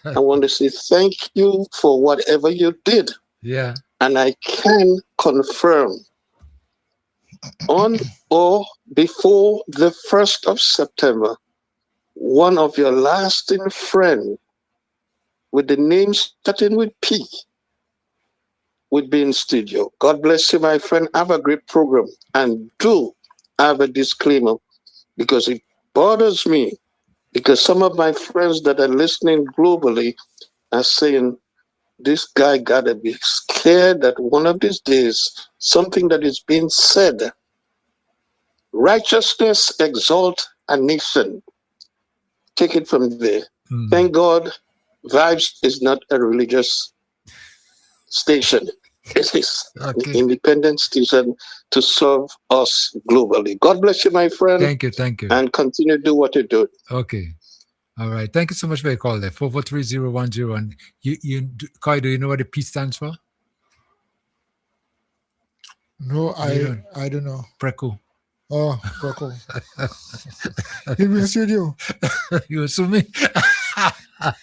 I want to say thank you for whatever you did. Yeah. And I can confirm on or before the 1st of September, one of your lasting friends with the name starting with P would be in studio. God bless you, my friend. Have a great program. And do have a disclaimer, because it bothers me Because some of my friends that are listening globally are saying, this guy got to be scared that one of these days, something that is being said, righteousness exalt a nation. Take it from there. Thank God, Vibes is not a religious station. It is an independent station to serve us globally. God bless you, my friend. Thank you. And continue to do what you do. Okay. All right. Thank you so much for your call there. 4430101. Kai, do you know what the P stands for? No, I don't know. Preco. Oh, Preco. He'll be in studio. You assuming?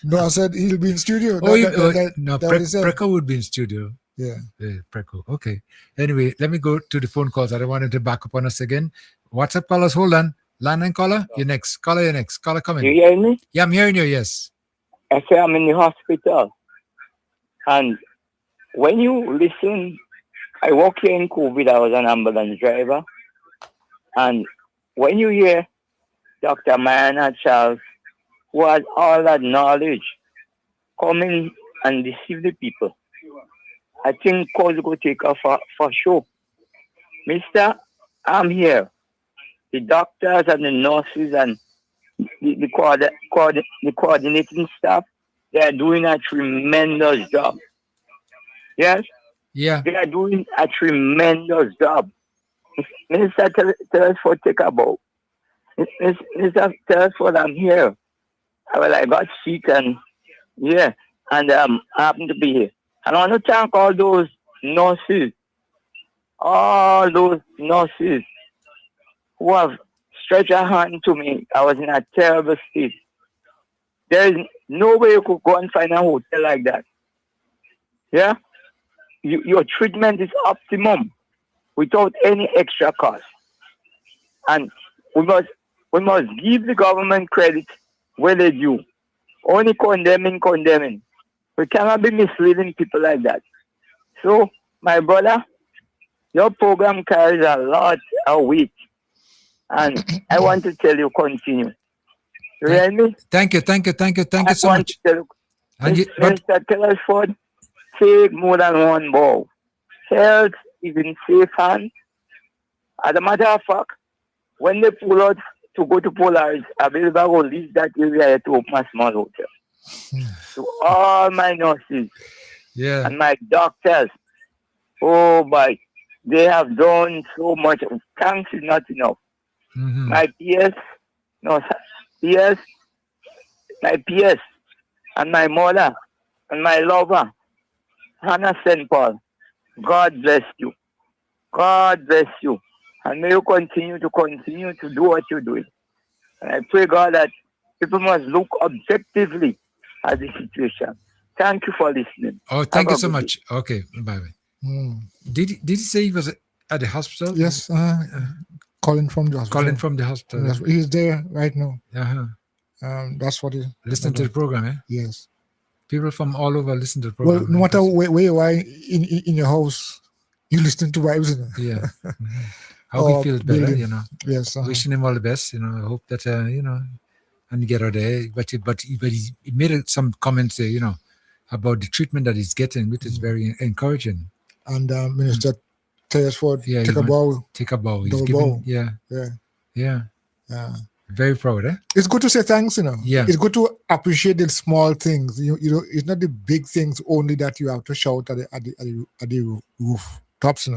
No, I said he'll be in studio. Preco would be in studio. Yeah. Preco. Okay. Anyway, let me go to the phone calls. I don't want him to back up on us again. WhatsApp callers, hold on. Landline caller, you're next. Caller, you're next. Caller, come in. You hear me? Yeah, I'm hearing you, yes. I say I'm in the hospital. And when you listen, I work here in COVID, I was an ambulance driver. And when you hear Dr. Mayana Charles, who has all that knowledge, come in and deceive the people, I think cause go take her for sure. Mister, I'm here. The doctors and the nurses and the coordinating staff, they are doing a tremendous job. Yes? Yeah. They are doing a tremendous job. Minister, tell us for take a bow. Minister, tell us what I'm here. Well, I got sick and I happen to be here. And I want to thank all those nurses who have stretched a hand to me. I was in a terrible state. There is no way you could go and find a hotel like that. Yeah? Your treatment is optimum without any extra cost. And we must give the government credit where they due. Only condemning. We cannot be misleading people like that. So, my brother, your program carries a lot of weight. And I want to tell you, continue. You hear me? Thank you so much. Mr. Telesford, take more than one bow. Health is in safe hands. As a matter of fact, when they pull out to go to Polaris, I believe I will leave that area to open a small hotel. To all my nurses and my doctors, oh boy, they have done so much. Thanks is not enough. My PS and my mother and my lover, Hannah St. Paul, God bless you. God bless you. And may you continue to do what you're doing. And I pray, God, that people must look objectively at the situation. Thank you for listening. Oh, thank you so much. Okay, bye-bye. Did he say he was at the hospital? Yes, calling from the hospital. Yes, he's there right now. That's what he... Listen to the program, eh? Yes. People from all over listen to the program. Well, no matter where you are in your house, you listen to vibes. Yeah. How he feels better, building. Yes. Wishing him all the best, I hope that, and you get out there. But he made some comments there, about the treatment that he's getting, which is very encouraging. And Minister Telesford, take a bow. He's giving, yeah. Very proud, eh? It's good to say thanks, Yeah. It's good to appreciate the small things. It's not the big things only that you have to shout at the rooftops,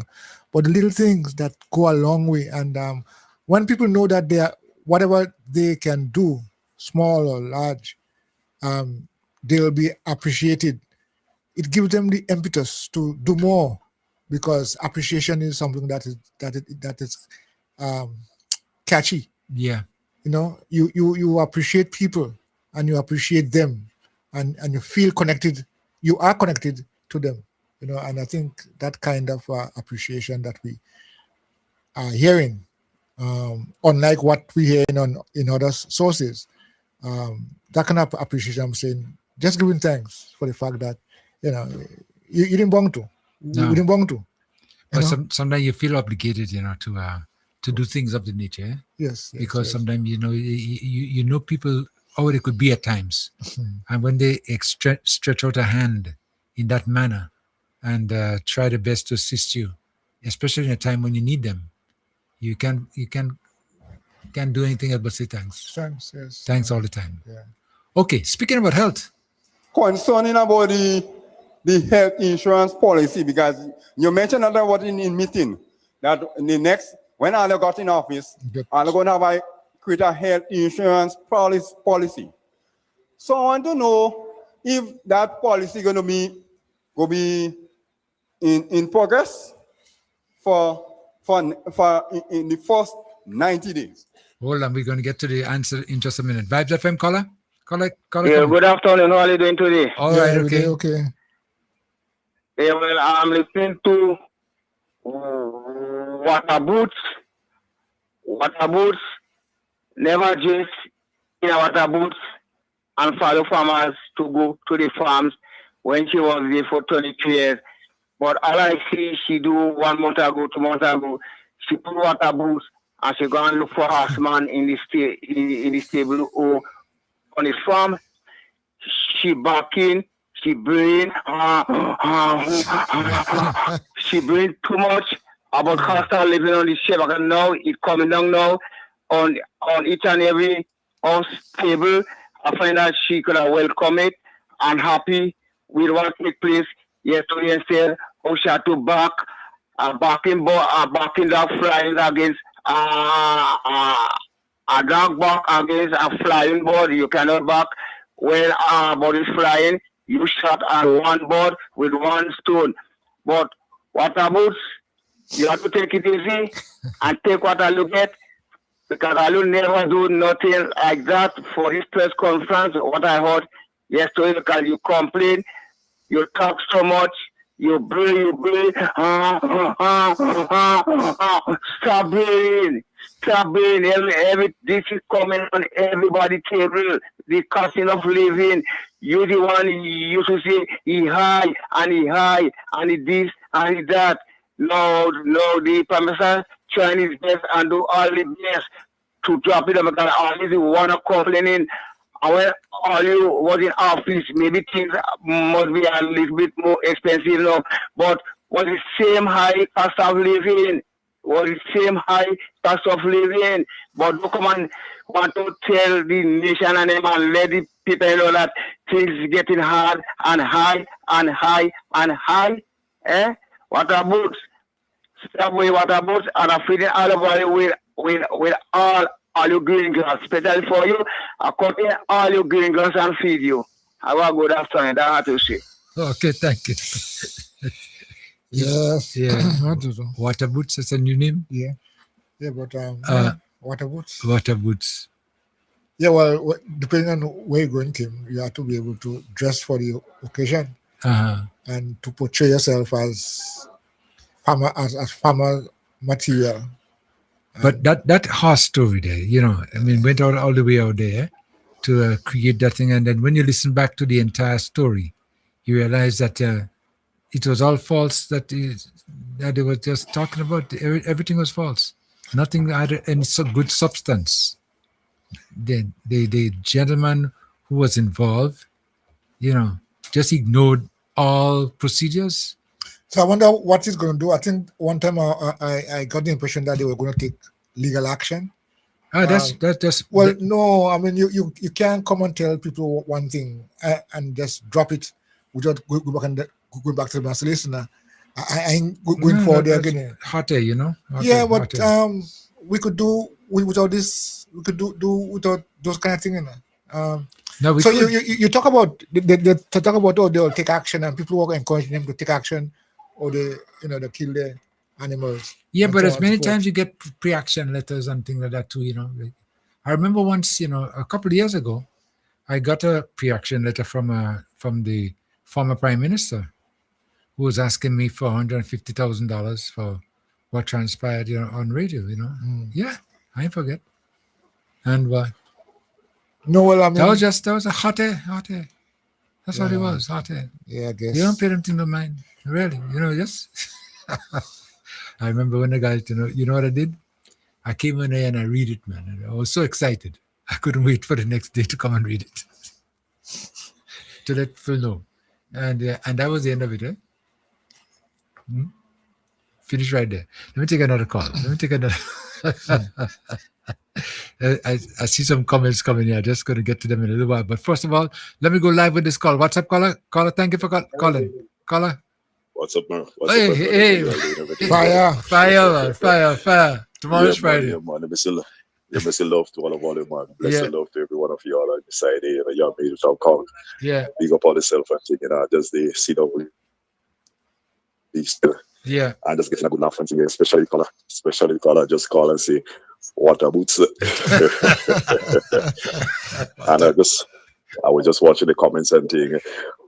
but the little things that go a long way. And when people know that they are, whatever they can do, small or large, they'll be appreciated. It gives them the impetus to do more, because appreciation is something that is catchy. Yeah. You appreciate people and you appreciate them, and you feel connected. You are connected to them, and I think that kind of appreciation that we are hearing, unlike what we hear in other sources, that kind of appreciation, I'm saying, just giving thanks for the fact that, you didn't want to. No. You didn't want to. But sometimes you feel obligated, to do things of the nature. Yes. Because sometimes, you know people how they could be at times. And when they stretch out a hand in that manner and try the best to assist you, especially in a time when you need them, you can't do anything else but say thanks. Thanks, yes. Thanks all the time. Yeah. Okay, speaking about health. Concerning about the health insurance policy, because you mentioned another word in meeting that in the next, when I got in office, I'm going to create a health insurance policy. So I want to know if that policy going to be in progress for in the first 90 days. Hold on, we're going to get to the answer in just a minute. Vibes FM caller? Caller, Yeah, good afternoon. How are you doing today? All right, okay. Okay. Yeah, well, I'm listening to water boots. Water boots, never just in a water boots and follow farmers to go to the farms when she was there for 22 years. But all I see she do 1 month ago, 2 months ago, she put water boots and she go and look for horseman in the stable or on his farm. She barking, she brain, she brain too much about Costa living on the ship. I can now it's coming down now on each and every house table. I find that she could have welcome it and happy with what took place yesterday instead. How she had to bark, barking dog flying against a dog bark against a flying bird. You cannot bark when a bird is flying. You shot at one bird with one stone. But what about you have to take it easy and take what I look at, because I will never do nothing like that for his press conference. What I heard yesterday, because you complain, you talk so much, you breathe, stop breathing. This is coming on everybody's table. The cost of living. You the one you used to say he high and he this and he that. No, the Prime Minister trying his best and do all the best to drop it because all the one complaining. And when all you was in office, maybe things must be a little bit more expensive now. But was the same high cost of living. But don't come and want to tell the nation and them and let the people know that things is getting hard and high and high and high. What about Subway water boats and I'm feeding all over with all your green grass, especially for you. I come here all your green grass and feed you. Have a good afternoon. That's what to say. Okay, thank you. Yes. Yeah. Water boots, that's a new name? Yeah. Yeah, but water boots. Water boots. Yeah, well, depending on where you're going, Kim, you have to be able to dress for the occasion and to portray yourself as farmer material. But that horse story there, went all the way out there to create that thing. And then when you listen back to the entire story, you realize that it was all false, that they were just talking about. Everything was false. Nothing had any good substance. The gentleman who was involved, just ignored all procedures. So I wonder what he's going to do. I think one time I got the impression that they were going to take legal action. Well, no, I mean you can't come and tell people one thing and just drop it without going back to the master listener. I ain't going forward there again. Hot air, But we could do without this. We could do without those kind of things. So you talk about they talk about they'll take action and people will encourage them to take action, or they kill the animals. Yeah, but as many times you get pre-action letters and things like that too. I remember once, a couple of years ago, I got a pre-action letter from the former Prime Minister, who was asking me for $150,000 for what transpired on radio. Yeah, I forget. And what? No, well, I mean, that was a hot air. That's what it was, hot air. Yeah, I guess. You don't pay them no mind, really. Just. I remember when the guy, you know what I did? I came in there and I read it, man. And I was so excited. I couldn't wait for the next day to come and read it. To let Phil know. And that was the end of it, eh? Finish right there. Let me take another call. I see some comments coming here. Just going to get to them in a little while. But first of all, let me go live with this call. What's up, caller? Caller, thank you for calling. Caller. What's up, man? Hey. Fire. Tomorrow's Friday. Yeah, man. Let me say love to all of you, man. Blessed love to every one of you all on the side here. Y'all made it from count. Yeah. Big up all yourself and taking just the sit up with these. Yeah. And just getting a good laugh from you, especially caller. Just call and say, what a boots. And I was just watching the comments and thing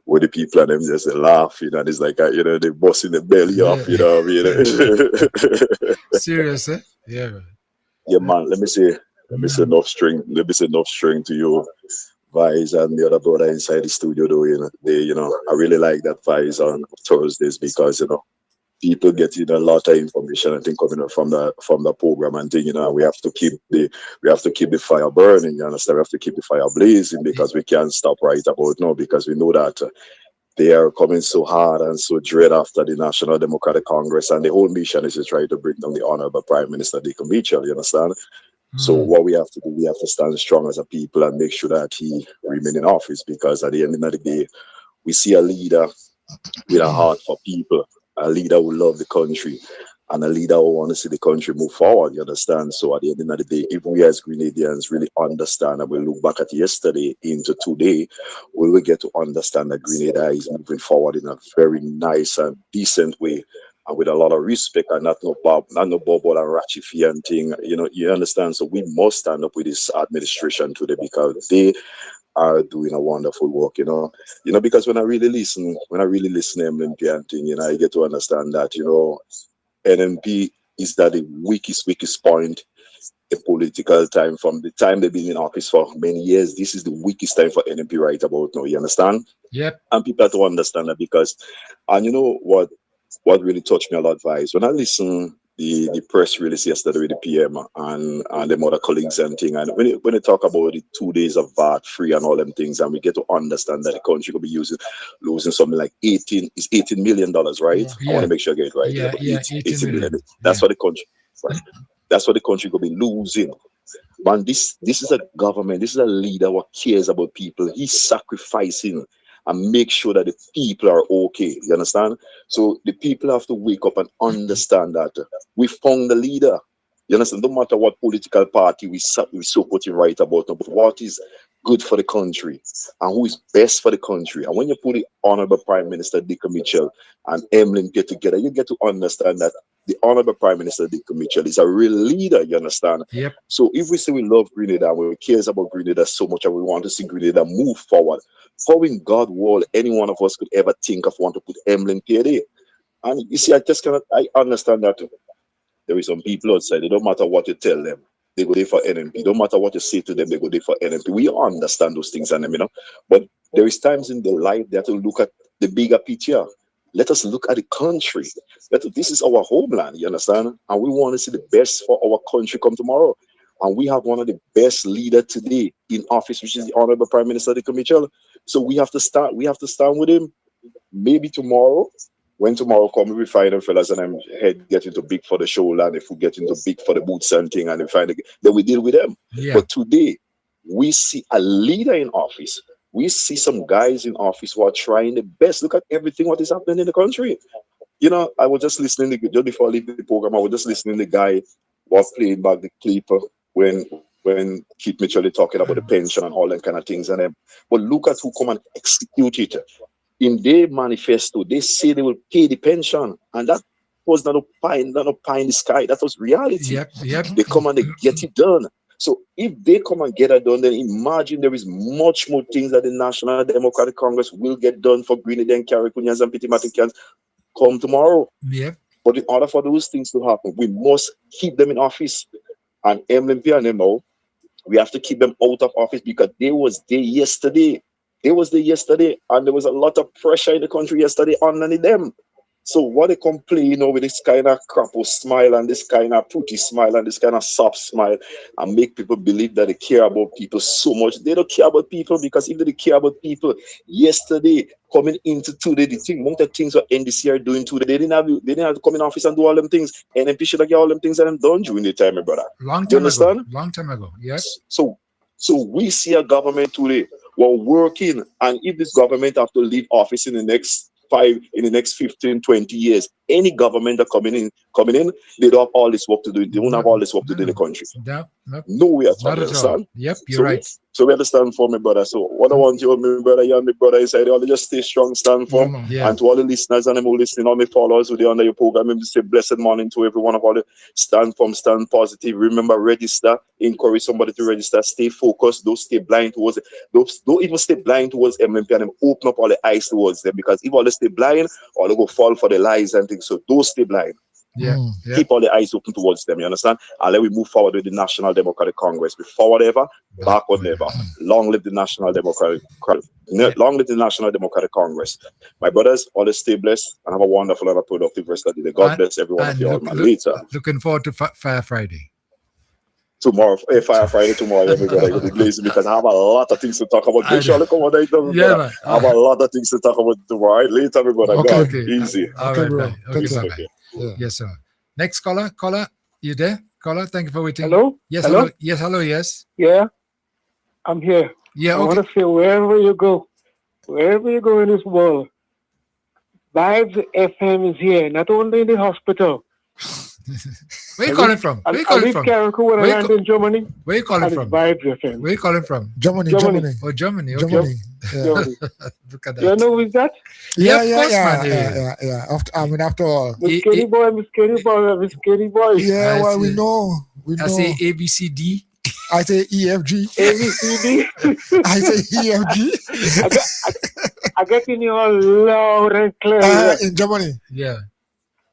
with the people and them just laugh, and it's like, they busting the belly off, Serious, eh? Yeah, man. Yeah, man. Let me say enough string to you, Vice, and the other brother inside the studio doing. I really like that Vice on Thursdays because people getting a lot of information, I think, coming up from the program and thing, we have to keep the fire burning, you understand? We have to keep the fire blazing because we can't stop right about now, because we know that they are coming so hard and so dread after the National Democratic Congress, and the whole mission is to try to bring down the Honorable Prime Minister Dick Mitchell, you understand? So what we have to do, we have to stand strong as a people and make sure that he remain in office, because at the end of the day, we see a leader with a heart for people, a leader who love the country, and a leader who want to see the country move forward, you understand? So at the end of the day, if we as Grenadians really understand and we look back at yesterday into today, we will get to understand that Grenada is moving forward in a very nice and decent way, and with a lot of respect, and not no bubble and ratchy and thing, you understand? So we must stand up with this administration today, because they are doing a wonderful work, because when I really listen to MNP and thing, I get to understand that, NMP is that the weakest point in political time. From the time they've been in office for many years, this is the weakest time for NMP right about now, you understand? Yep. And people have to understand that, because, and you know what really touched me a lot, Vice, when I listen the press release yesterday with the PM and them other colleagues and thing, and when they talk about the 2 days of VAT free and all them things, and we get to understand that the country could be losing something like $18 million, right? Yeah. I want to make sure I get it right. Yeah, 18 million. That's what the country. That's what the country could be losing. Man, this is a government. This is a leader who cares about people. He's sacrificing and make sure that the people are okay. You understand? So the people have to wake up and understand that we found the leader. You understand? No matter what political party we support him right about, but what is good for the country and who is best for the country. And when you put the Honorable Prime Minister Dick Mitchell and Emlyn get together, you get to understand that the Honorable Prime Minister Dick Mitchell is a real leader, you understand? Yep. So if we say we love Grenada, we care about Grenada so much, and we want to see Grenada move forward, how in God world any one of us could ever think of want to put Emlyn there? And you see, I understand that there is some people outside, it don't matter what you tell them, they go there for NMP. Don't matter what you say to them, they go there for NMP. We understand those things, and but there is times in their life they have to look at the bigger picture. Let us look at the country. This is our homeland, you understand? And we want to see the best for our country come tomorrow. And we have one of the best leaders today in office, which is the Honorable Prime Minister Dick Mitchell. So we have to start with him. Maybe tomorrow, when tomorrow comes, we find them fellas and I'm head get into big for the shoulder, and if we get into big for the boots and thing, and then we deal with them. Yeah. But today, we see a leader in office. We see some guys in office who are trying the best. Look at everything what is happening in the country. I was just listening just before I leave the program. I was just listening to the guy was playing back the clip when Keith Mitchell is talking about the pension and all that kind of things. But look at who come and execute it. In their manifesto, they say they will pay the pension, and that was not a pie in the sky. That was reality. Yep. They come and they get it done. So if they come and get it done, then imagine there is much more things that the National Democratic Congress will get done for Grenadian Caricunians and Pitimaticans come tomorrow. Yep. But in order for those things to happen, we must keep them in office. And MLMP and them now, we have to keep them out of office, because they was there yesterday. They was there yesterday, and there was a lot of pressure in the country yesterday on them. So what they complain, with this kind of crapple smile and this kind of pretty smile and this kind of soft smile and make people believe that they care about people so much. They don't care about people, because if they care about people, yesterday coming into today, the thing, most of the things what NDC are doing today, they didn't have to come in office and do all them things. NMP should have get all them things that them done during the time, my brother. Long You time ago. understand? Long time ago. Yes. So we see a government today we're working, and if this government have to leave office in the next 15, 20 years, any government that coming in, they don't have all this work to do. They won't have all this work to do in the country. No way at all. Not at all. Yep, you're right. So we understand for me, brother. So what I want you, my brother, you and my brother inside, all just stay strong, stand firm. Yeah. And to all the listeners and them who listening, all my followers who they under your program, I say blessed morning to every one of all the stand firm, stand positive. Remember, register, encourage somebody to register, stay focused, don't stay blind towards it. Don't even stay blind towards MMP and them open up all the eyes towards them, because if all they stay blind, all they go fall for the lies and things. So don't stay blind. Yeah. Keep all the eyes open towards them, you understand? And let we move forward with the National Democratic Congress. We forward ever, backward never. Long live the National Democratic Congress. My brothers, always stay blessed and have a wonderful and a productive rest of the day. God bless every one of you all, man. Later. Looking forward to Fire Friday. Tomorrow, Fire Friday tomorrow, everybody. I'm going to be blazing because I have a lot of things to talk about. Make sure to come on later, Yeah, I have a lot of things to talk about tomorrow. All right, later, everybody. Okay. Easy. All right, bro. Okay, Easy. bye-bye. Yes, sir. Next caller, you there? Caller, thank you for waiting. Hello? Yes, Hello? hello. Yes, hello, yes. Yeah, I'm here. Yeah, I okay. want to say wherever you go in this world, Vibes FM is here, not only in the hospital. Where you calling from? Where you calling from? When I land in Germany. Where you calling and from? Vibes FM. Where you calling from? Germany. Oh, Germany. Okay. Germany. Yeah. Germany. Look at that. You know who is that? Yeah, of course, man. Yeah. After all. Miss Skinny boy. Yeah, well, we know. I say ABCD. I say EFG. ABCD. I say EFG. I get in you all loud and clear. In Germany. Yeah.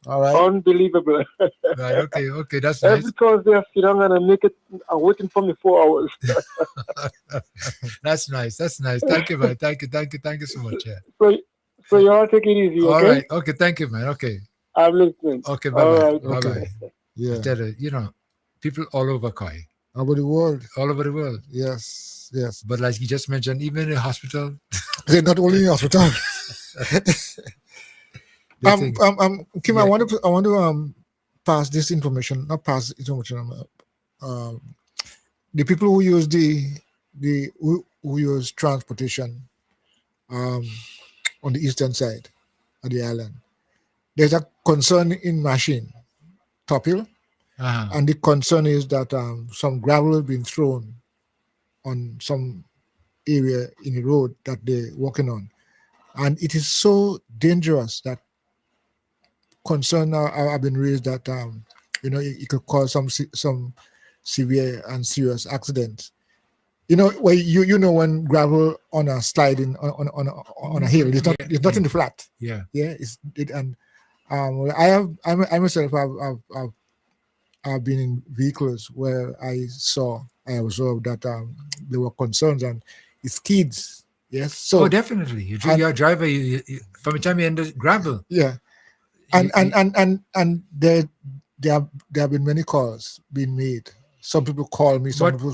All right. Unbelievable. Right. Okay. That's nice. Every Thursday I sit down and I make it. I'm waiting for me 4 hours. That's nice. Thank you, man. Thank you so much. Yeah. So you all take it easy. Okay? All right. Okay. Thank you, man. Okay. I'm listening. Okay. Bye. All right. Bye. Okay. Yeah. People all over Koi. All over the world. All over the world. Yes. But like you just mentioned, even in the hospital. They're not only in the hospital. Kim, I want to pass this information. Not pass information. The people who use who use transportation on the eastern side of the island, there's a concern in machine, Top Hill, and the concern is that some gravel has been thrown on some area in the road that they're working on, and it is so dangerous that concern have been raised that it could cause some severe and serious accidents. When gravel on a sliding on a hill, it's not in the flat. Yeah. I myself have been in vehicles where I observed that there were concerns and it's kids. Yes. So definitely. You're a driver. You, from the time you enter gravel. Yeah. And there have been many calls being made. Some people call me. Some people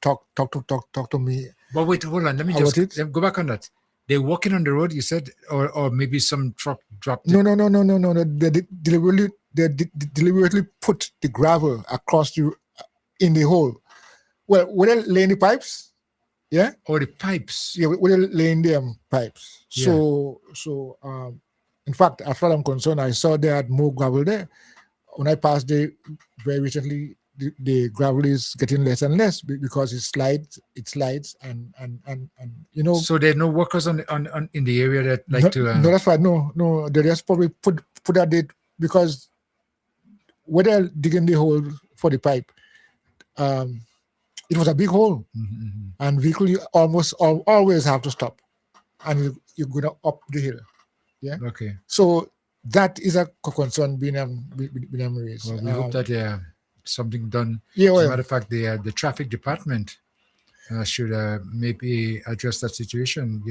talk to me. But wait, hold on. Let me just go back on that. They're walking on the road. You said, or maybe some truck dropped. No. They deliberately put the gravel across in the hole. Well, were they laying the pipes? Yeah. Or the pipes. Yeah, were they laying them pipes? Yeah. So in fact, as far as I'm concerned, I saw they had more gravel there. When I passed there very recently, the gravel is getting less and less because it slides, and So there are no workers on in the area that like to. No, that's right. No, they just probably put that there because when they're digging the hole for the pipe, it was a big hole, and vehicle you always have to stop, and you're going up the hill. Yeah. Okay. So that is a concern being raised. Well, we hope that something done. Yeah. As a matter of fact, the traffic department should maybe address that situation.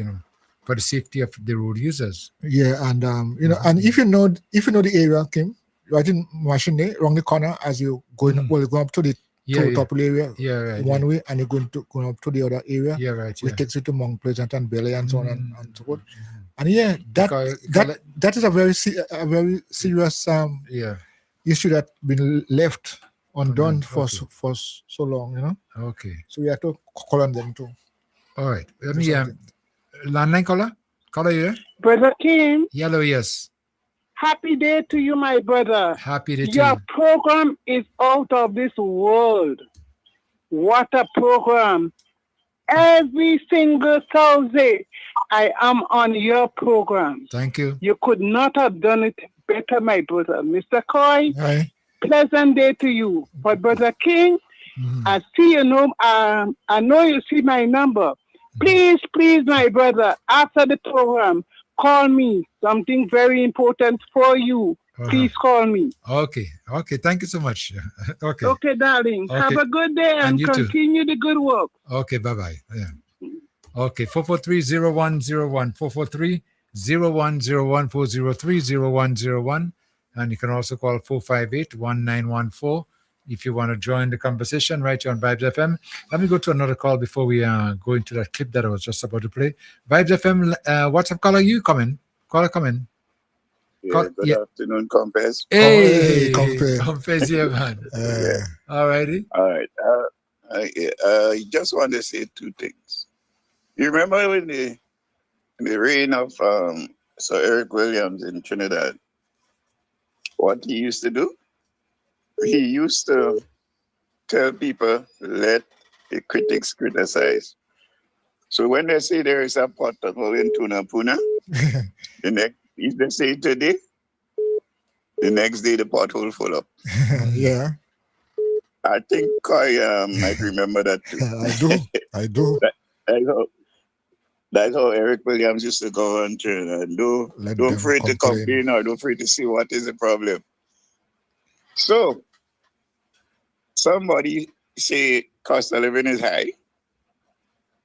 for the safety of the road users. Yeah, and and if you know the area, Kim, right in Machine, around the corner as you going up to the top area, one way, and you're going up to the other area, which takes you to Mount Pleasant and Belly and so on and so forth. And that is a very serious issue that been left undone for so long, Okay. So we have to call on them too. All right. Let me landline caller. Caller, you there? Brother Kim. Yellow, yes. Happy day to you, my brother. Happy day to Your you. program is out of this world. What a program. Every single Thursday, I am on your program. Thank you. You could not have done it better, my brother. Mr. Coy, Hi. pleasant day to you. But Brother King, I see you know, I know you see my number. Please, my brother, after the program, call me. Something very important for you. Please call me. Okay. Thank you so much. Okay. Okay, darling. Okay. Have a good day and you too. continue the good work. Okay, bye-bye. Yeah. Okay, 443-0101, 443-0101, 403-0101. And you can also call 458-1914 if you want to join the conversation right here on Vibes FM. Let me go to another call before we go into that clip that I was just about to play. Vibes FM, WhatsApp caller, you come in. Caller, come in. Yeah, good afternoon, Compass. Hey, Compass, yeah, man. All righty. All right. I just want to say two things. You remember when the reign of Sir Eric Williams in Trinidad, what he used to do? He used to tell people, let the critics criticize. So when they say there is a pothole in Tunapuna, if they say today, the next day the pothole full up. Yeah. I think I might remember that too. I do. That's how Eric Williams used to go on Trinidad. Don't afraid to complain or don't afraid to see what is the problem. So, somebody say cost of living is high,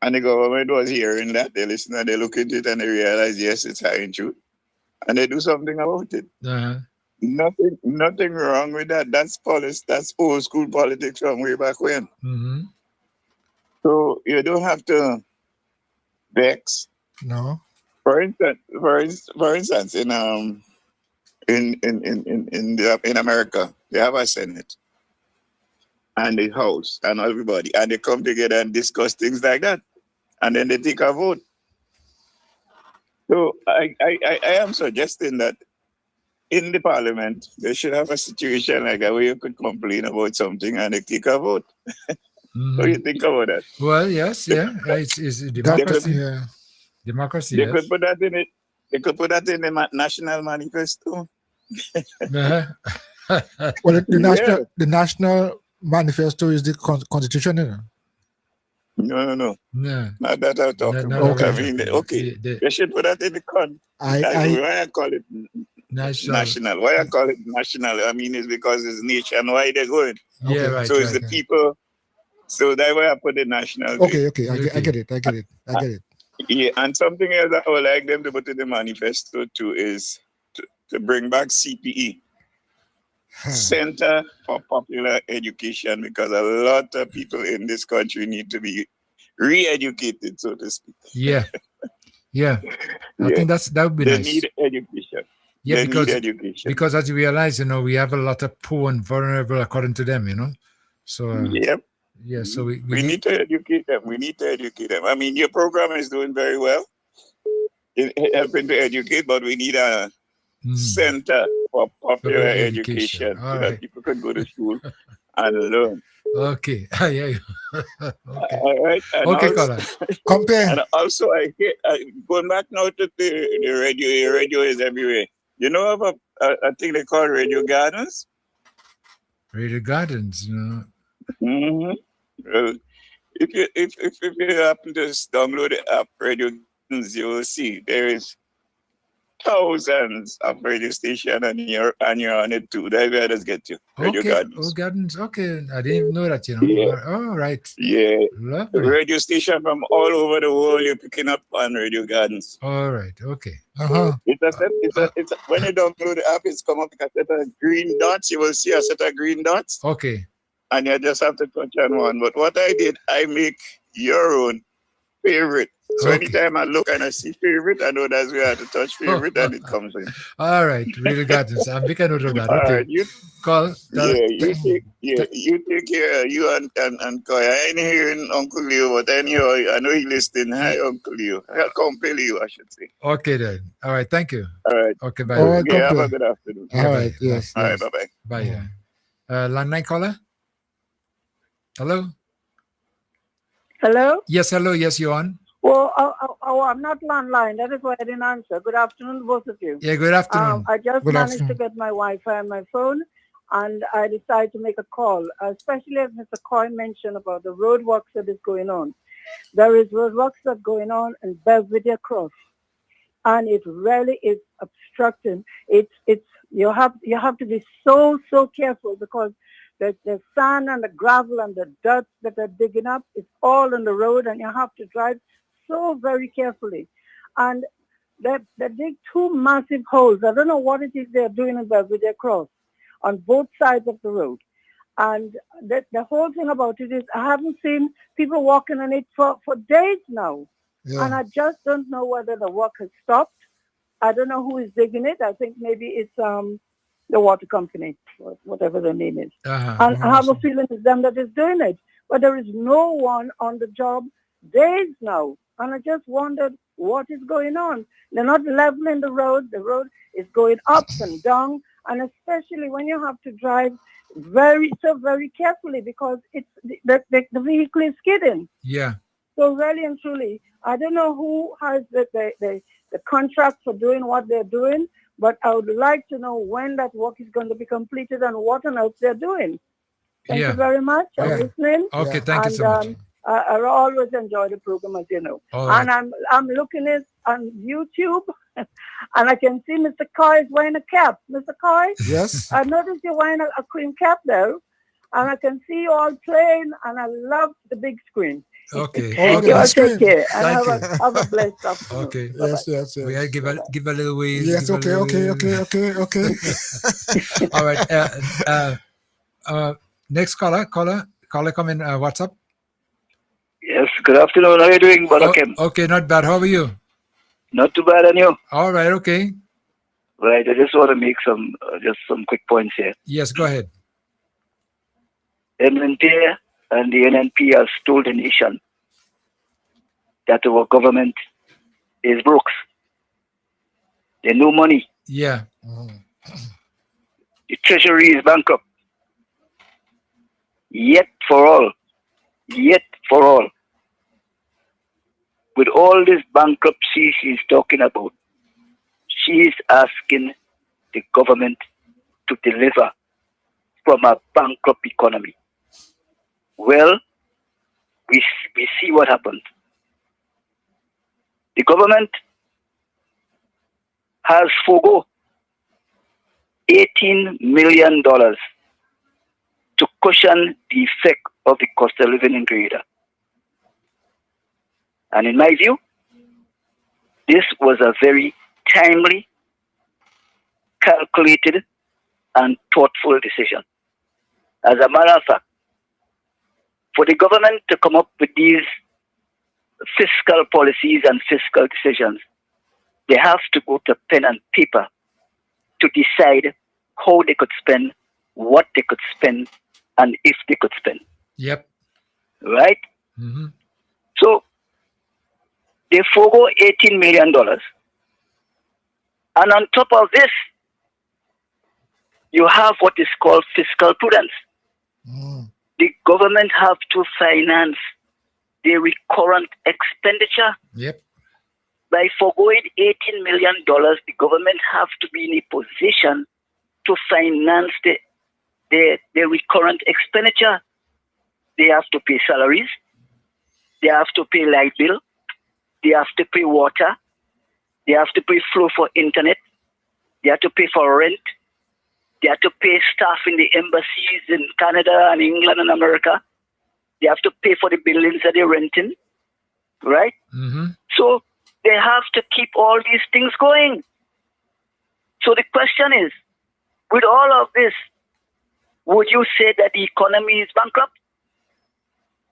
and the government was hearing that. They listen and they look into it and they realize, yes, it's high in truth, and they do something about it. Nothing wrong with that. That's politics. That's old school politics from way back when. Mm-hmm. So you don't have to vex. No. For instance, in America, they have a Senate and the House and everybody, and they come together and discuss things like that, and then they take a vote. So I am suggesting that in the Parliament they should have a situation like that where you could complain about something and they take a vote. What do you think about that? Well, yes, yeah, it's democracy. Democracy. They Yes. could put that in it. They could put that in the national manifesto. Well, the national manifesto is the constitution, you know? No. No. Not that I'm talking about. I mean, they should put that in the why I call it national. Why I call it national, I mean, it's because it's nationwide they're going. Yeah, right. So it's the people. So that's why I put the national. Okay. I get it. Yeah, and something else that I would like them to put in the manifesto too is to bring back CPE, Center for Popular Education, because a lot of people in this country need to be re-educated, so to speak. Yeah. I think that would be nice. They need education. Yeah, they need education. Because as you realize, we have a lot of poor and vulnerable according to them, So yep. Yeah, so we need to educate them. We need to educate them. I mean, your program is doing very well in helping to educate, but we need a center for popular education so that people can go to school and learn. Okay. Yeah. Okay. All right. And okay, also, compare. And also, I hear, going back now to the radio. The radio is everywhere. You know of a thing they call radio gardens? Radio gardens, Mm-hmm. Well, if you happen to download the app Radio Gardens, you will see there is thousands of radio stations, and you're on it too. That will just get you. Radio Gardens. Oh, Gardens. Okay. I didn't even know that, you know. Yeah. All right. Yeah. Lovely. Radio station from all over the world you're picking up on Radio Gardens. All right. Okay. It's a when you download the app, it's come up with a set of green dots. You will see a set of green dots. Okay. And you just have to touch on one. But what I did, I make your own favorite. So anytime I look and I see favorite, I know that's where I have to touch favorite and it comes in. All right. Radio Gardens. I'm making note of that. All Okay. right, you take care. You and Koy. I ain't hearing Uncle Leo, but anyhow, I know he listening. Hi, Uncle Leo. Uncle Leo, I should say. Okay then. All right. Thank you. All right. Okay. Bye. Okay, have a good afternoon. All right. Yes. All right. Bye-bye. Bye. Yeah. Landline caller. Hello. Hello? Yes. Hello. Yes, you on? Well, I'm not landline. That is why I didn't answer. Good afternoon, both of you. Yeah. Good afternoon. I just managed to get my Wi-Fi on my phone, and I decided to make a call, especially as Mr. Coy mentioned about the road works that is going on. There is road works that are going on in Belvedere Cross, and it really is obstructing. You have to be so careful because the sand and the gravel and the dirt that they're digging up is all on the road, and you have to drive so very carefully. And they dig two massive holes. I don't know what it is they're doing in Belvedere Cross on both sides of the road. And the whole thing about it is I haven't seen people walking on it for days now. Yeah. And I just don't know whether the work has stopped. I don't know who is digging it. I think maybe it's the water company, whatever the name is. And I have a feeling it's them that is doing it. But there is no one on the job days now. And I just wondered what is going on. They're not leveling the road. The road is going up and down. And especially when you have to drive very carefully because it's the vehicle is skidding. Yeah. So really and truly, I don't know who has the contract for doing what they're doing, but I would like to know when that work is going to be completed and what on earth they're doing. Thank you very much. I'm listening. Okay, thank you so much. I always enjoy the program, as you know. Right. And I'm looking at on YouTube, and I can see Mr. Coy is wearing a cap. Mr. Coy? Yes. I noticed you're wearing a cream cap there, and I can see you all playing, and I love the big screen. Okay. You all take care, and Thank have a blessed afternoon. Okay. Yes. We gotta give a little wave. Yes. Okay. All right. Next caller, come in WhatsApp. Yes, good afternoon. How are you doing, Brother Kim? Okay, not bad. How are you? Not too bad, and you? All right, okay. Right, I just want to make some quick points here. Yes, go ahead. MNP and the NNP has told the nation that our government is broke. There's no money. Yeah. The treasury is bankrupt. Yet for all, with all this bankruptcy she's talking about, she is asking the government to deliver from a bankrupt economy. Well, we see what happened. The government has forgo $18 million to cushion the effect of the cost of living in Grenada. And in my view, this was a very timely, calculated, and thoughtful decision. As a matter of fact, for the government to come up with these fiscal policies and fiscal decisions, they have to go to pen and paper to decide how they could spend, what they could spend, and if they could spend. Yep. Right? Mm-hmm. So, they forgo $18 million. And on top of this, you have what is called fiscal prudence. The government have to finance the recurrent expenditure. Yep. By foregoing $18 million, the government have to be in a position to finance the recurrent expenditure. They have to pay salaries. They have to pay light bill. They have to pay water. They have to pay flow for internet. They have to pay for rent. They have to pay staff in the embassies in Canada and England and America. They have to pay for the buildings that they're renting, right? Mm-hmm. So they have to keep all these things going. So the question is, with all of this, would you say that the economy is bankrupt?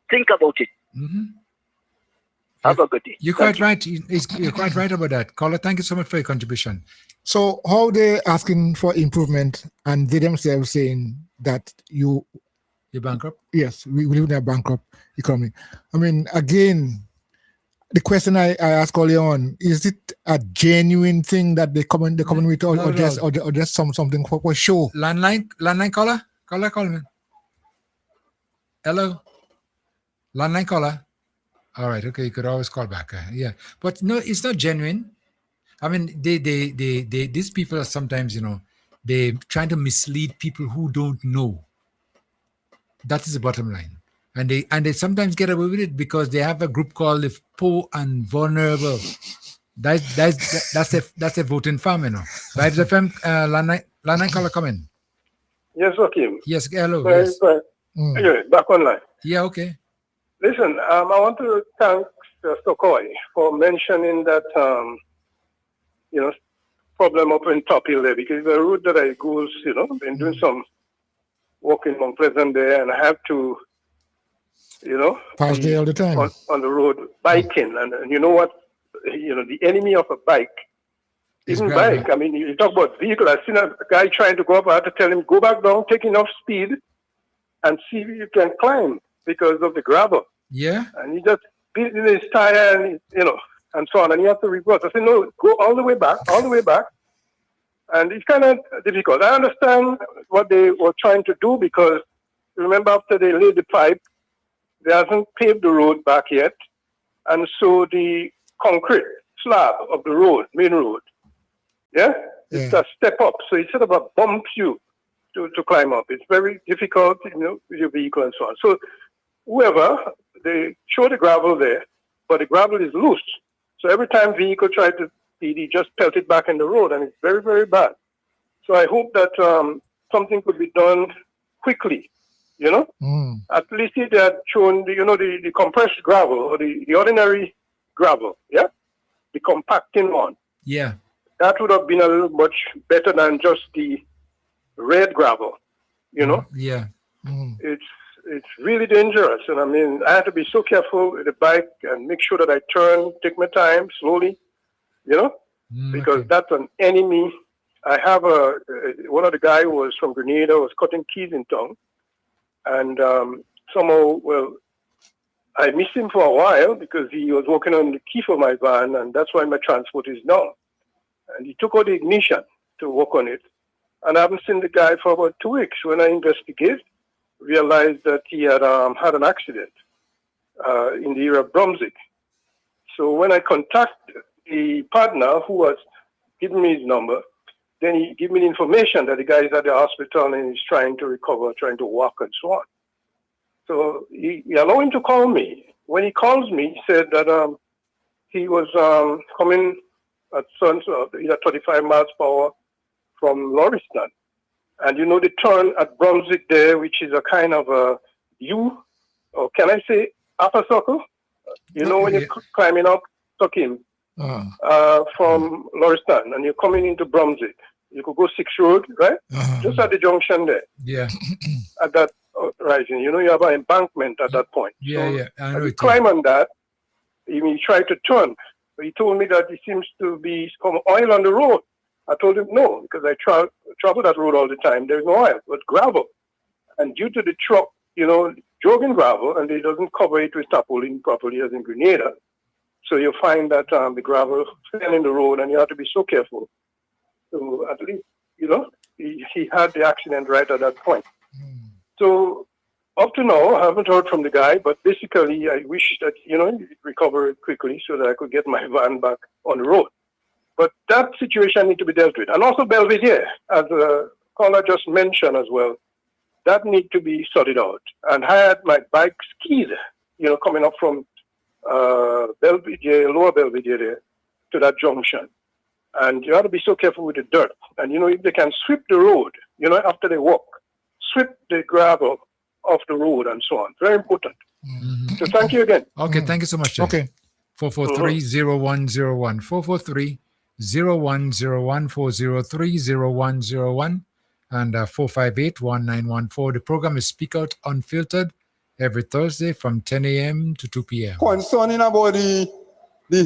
Think about it. Mm-hmm. Have a good day. You're quite right. You're quite right about that. Caller, thank you so much for your contribution. So how they asking for improvement and they themselves saying that you're bankrupt? Yes, we live in a bankrupt economy. I mean, again, the question I asked earlier on, is it a genuine thing that they coming with or just something for show? Landline caller? Call me. Hello? Landline caller? All right, okay, you could always call back. Yeah. But no, it's not genuine. I mean, these people are sometimes, they're trying to mislead people who don't know. That is the bottom line. And they sometimes get away with it because they have a group called the Poor and Vulnerable. That's a voting farm, Vibes FM, Landline caller, come in. Yes, okay. Yes, hello. Sorry, Yes. sorry. Anyway, back online. Yeah, okay. Listen, I want to thank Stokoi for mentioning that, problem up in Top Hill there, because the route that I goes, been doing some walking on Pleasant there, and I have to, Pass there all the time. on the road biking, and you know what, the enemy of a bike, even bike. I mean, you talk about vehicle. I've seen a guy trying to go up. I had to tell him, go back down, take enough speed, and see if you can climb because of the gravel. Yeah. And he just beating his tire, and and so on. And he has to reverse. I said, no, go all the way back. And it's kind of difficult. I understand what they were trying to do because, remember, after they laid the pipe, they hasn't paved the road back yet. And so the concrete slab of the road, main road, it's a step up. So it sort of bumps you to climb up. It's very difficult, with your vehicle and so on. So whoever, they show the gravel there, but the gravel is loose. So every time vehicle try to speed, he just pelt it back in the road, and it's very, very bad. So I hope that something could be done quickly, At least it had shown, the compressed gravel or the ordinary gravel, the compacting one. Yeah. That would have been a little much better than just the red gravel, Yeah. It's really dangerous. And I mean, I had to be so careful with the bike and make sure that I turn, take my time slowly, because that's an enemy. I have one of the guys who was from Grenada, was cutting keys in town. And somehow, I missed him for a while because he was working on the key for my van, and that's why my transport is down. And he took out the ignition to work on it. And I haven't seen the guy for about 2 weeks. When I investigate, realized that he had had an accident in the area of Brunswick. So when I contact the partner who was giving me his number, then he gave me the information that the guy is at the hospital and he's trying to recover, trying to walk and so on. So he allowed him to call me. When he calls me, he said that he was coming at either 35 miles per hour from Lauriston. And the turn at Brunswick there, which is a kind of a U, or can I say upper circle? When you're climbing up Tucking from Lauriston and you're coming into Brunswick, you could go 6 Road, right? Just at the junction there. Yeah. At that rising, you have an embankment at that point. Yeah, so I know you climb on that, you try to turn. But he told me that it seems to be some oil on the road. I told him no, because I travel that road all the time. There's no oil, but gravel. And due to the truck, jogging gravel, and it doesn't cover it with tarpaulin properly as in Grenada. So you find that the gravel fell in the road, and you have to be so careful. So at least, he had the accident right at that point. So up to now, I haven't heard from the guy, but basically I wish that, he'd recover quickly so that I could get my van back on the road. But that situation needs to be dealt with. And also Belvedere, as a caller just mentioned as well, that needs to be sorted out. And I had my bike skied, coming up from Belvedere, Lower Belvedere to that junction. And you have to be so careful with the dirt. And, if they can sweep the road, after they walk, sweep the gravel off the road and so on. Very important. So thank you again. Okay, thank you so much. Okay. 443-0101. 443-0101. 403-0101. And 458-1914. The program is Speak Out Unfiltered every Thursday from 10 a.m. to 2 p.m. Concerning about the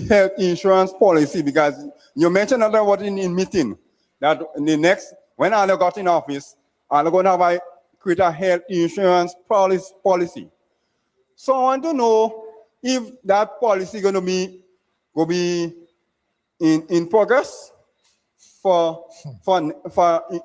health insurance policy, because you mentioned that what in meeting, that in the next, when I got in office, I'm going to have create a health insurance policy. So I want to know if that policy going to be in progress for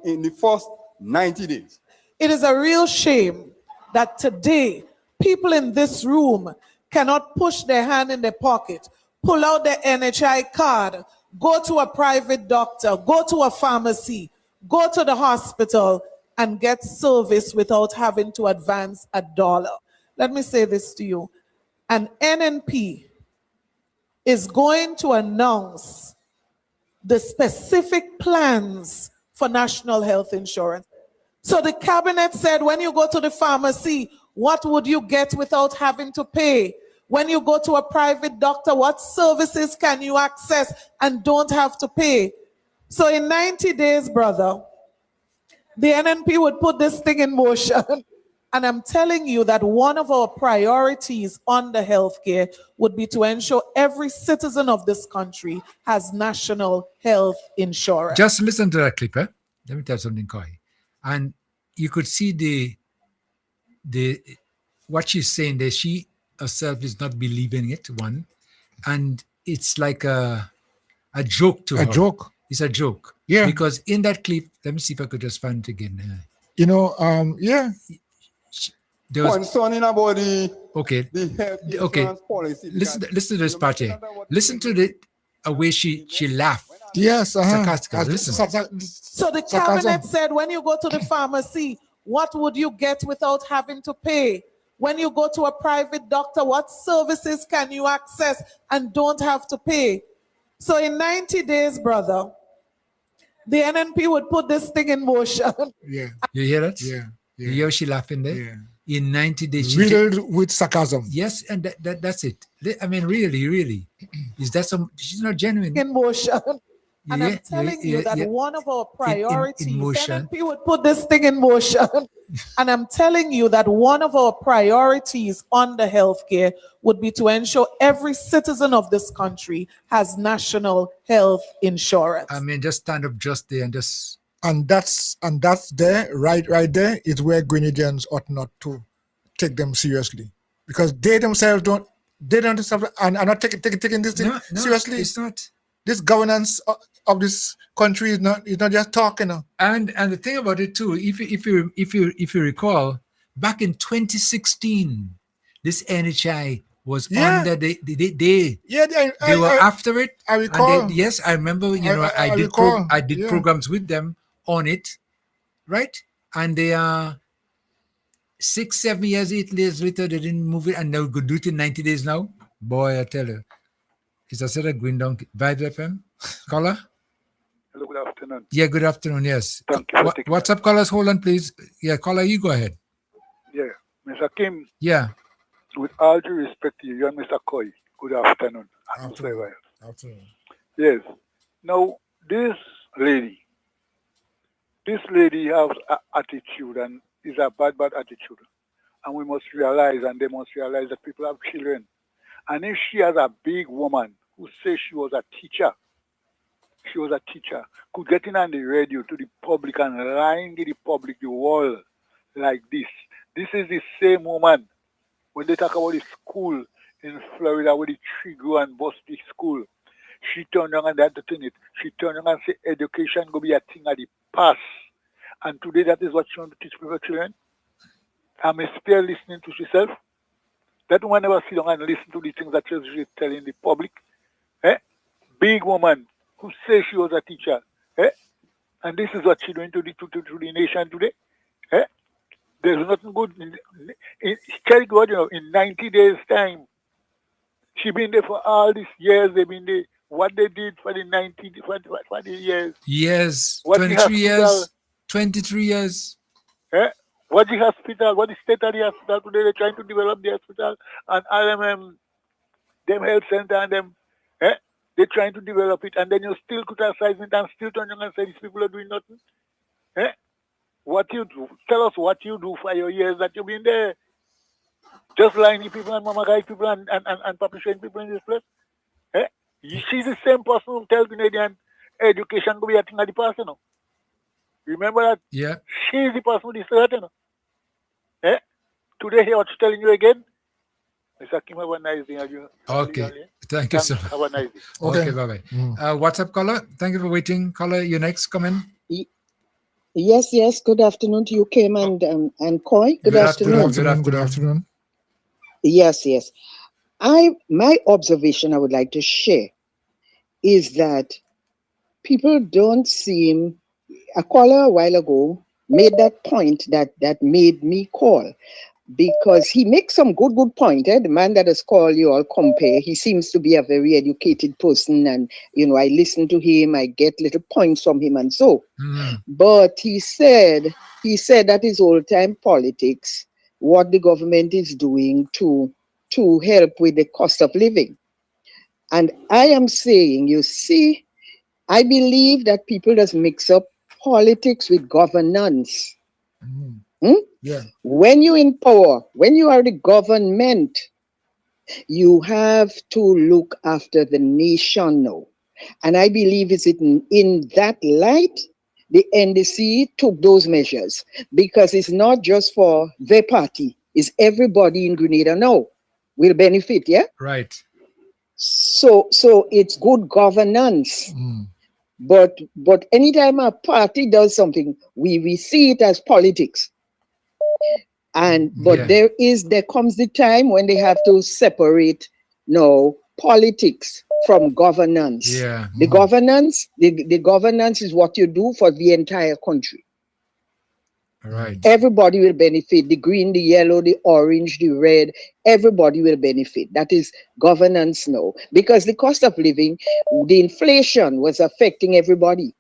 in the first 90 days. It is a real shame that today people in this room cannot push their hand in their pocket, pull out their NHI card, go to a private doctor, go to a pharmacy, go to the hospital, and get service without having to advance $1. Let me say this to you. An NNP is going to announce the specific plans for national health insurance. So the cabinet said, when you go to the pharmacy, what would you get without having to pay? When you go to a private doctor, what services can you access and don't have to pay? So in 90 days, brother, the NNP would put this thing in motion. And I'm telling you that one of our priorities on the healthcare would be to ensure every citizen of this country has national health insurance. Just listen to that clip, eh? Let me tell you something, Koi. And you could see the what she's saying there. She herself is not believing it, one. And it's like a joke to her. A joke. It's a joke. Yeah. Because in that clip, let me see if I could just find it again. Yeah. There was, concerning about the health insurance policy. Listen to this part here. Listen to the way she laughed. Yes. Sarcastically. Listen. So the cabinet said, when you go to the pharmacy, what would you get without having to pay? When you go to a private doctor, what services can you access and don't have to pay? So in 90 days, brother, the NNP would put this thing in motion. Yeah. You hear that? Yeah. You hear she laughing there? Yeah. In 90 days. Riddled with sarcasm. Yes, and that's it. I mean, really. Is that she's not genuine. In motion. And I'm telling you that one of our priorities, NNP would put this thing in motion. And I'm telling you that one of our priorities on the healthcare would be to ensure every citizen of this country has national health insurance. I mean, just stand up just there and just... And that's there, right there, is where Grenadians ought not to take them seriously. Because they themselves don't are not taking this thing seriously. It's not. This governance of this country is not just talking. And the thing about it too, if you recall, back in 2016, this NHI was under they were after it. I recall. Yes, I remember. I did programs with them on it, right? And they are 6-7 years, 8 years later, they didn't move it, and they could do it in 90 days now. Boy, I tell you, it's a set of going down. Vibes FM, caller. Hello, good afternoon. Yeah, good afternoon. Yes. Thank you. What's up, callers? Hold on, please. Yeah, caller, you go ahead. Yeah, Mr. Kim. Yeah. With all due respect to you and Mr. Coy, good afternoon. Afternoon. Yes. Now, this lady has an attitude, and is a bad attitude. And we must realize, and they must realize that people have children. And if she has a big woman who says she was a teacher, could get in on the radio to the public and lying to the public, the world, like this. This is the same woman, when they talk about the school in Florida with the Trigo and Boston school, she turned around and that thing it. She turned around and said education will be a thing of the past. And today that is what she wants to teach people children. I'm still listening to herself. That woman never sit down and listen to the things that she's telling the public. Big woman who says she was a teacher. And this is what she's doing to the nation today. There's nothing good. Tell God, in 90 days' time, she been there for all these years. They've been there what they did for the 20 years. Yes, What the 23 years. hospital, 23 years. what the hospital, what the state of the hospital today, they're trying to develop the hospital and all them health center and them, they're trying to develop it and then you still criticize it and still turn around and say these people are doing nothing. What you do? Tell us what you do for your years that you've been there. Just lying to people and mama guys people and publishing people in this place. She's the same person who tells Canadian education to be a thing of the past, you know. Remember that? Yeah. She's the person who decided, you know. Today here, what's telling you again? Mr. Kim, have a nice day. Okay. Thank you so much. Have a nice day. Okay, bye-bye. What's up, caller? Thank you for waiting. Caller, you next. Come in. Yes. Good afternoon to you, Kim and Coy. Good afternoon. Good afternoon. Yes. My observation I would like to share is that people don't seem. A caller a while ago made that point that made me call, because he makes some good point. The man that has called you all compare, he seems to be a very educated person, and I listen to him, I get little points from him and so. But he said that is old time politics, what the government is doing to help with the cost of living. And I am saying, you see, I believe that people just mix up politics with governance. Yeah. When you're in power, when you are the government, you have to look after the nation now. And I believe it's in that light, the NDC took those measures, because it's not just for their party, it's everybody in Grenada now will benefit, yeah? Right. So it's good governance. But anytime a party does something, we see it as politics. But there comes the time when they have to separate politics from governance. Yeah. The governance is what you do for the entire country. Right. Everybody will benefit. The green, the yellow, the orange, the red, everybody will benefit. That is governance now. Because the cost of living, the inflation was affecting everybody.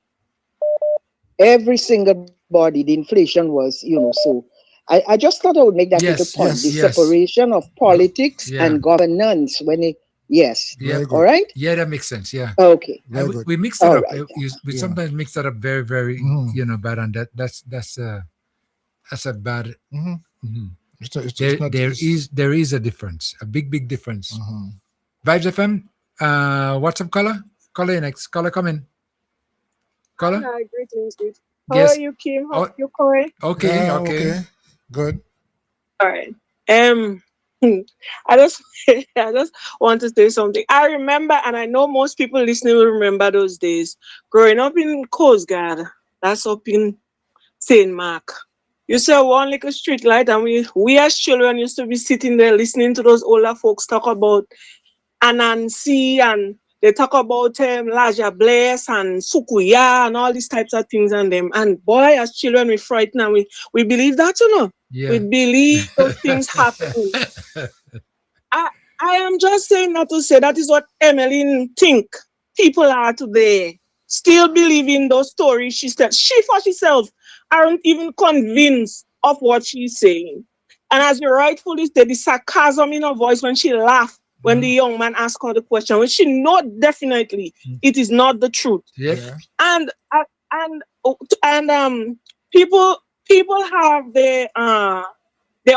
Every single body, the inflation was, so I just thought I would make that little point. The separation of politics and governance all right? Yeah, that makes sense. Yeah. Okay. We mix that up. Right. We sometimes mix that up very, very, bad, and that's a bad. There is a difference, a big difference. Vibes FM. What's up, caller? Caller, you next. Caller, come in. Caller. Hi, greetings. How are you, Kim? How are you, Corey? Okay. Good. All right. I just want to say something. I remember, and I know most people listening will remember those days. Growing up in Coast Guard, that's up in St. Mark. You saw one little street light, and we as children used to be sitting there listening to those older folks talk about Anansi, and they talk about Laja Bless and Sukuya and all these types of things and them. And boy, as children, we frighten and we believe that, Yeah. We believe those things happen. I am just saying that to say that is what Emmeline think people are today. Still believing those stories she said. She for herself aren't even convinced of what she's saying. And as you rightfully said, the sarcasm in her voice when she laughed when the young man asked her the question, when she know definitely it is not the truth. Yeah. And people have their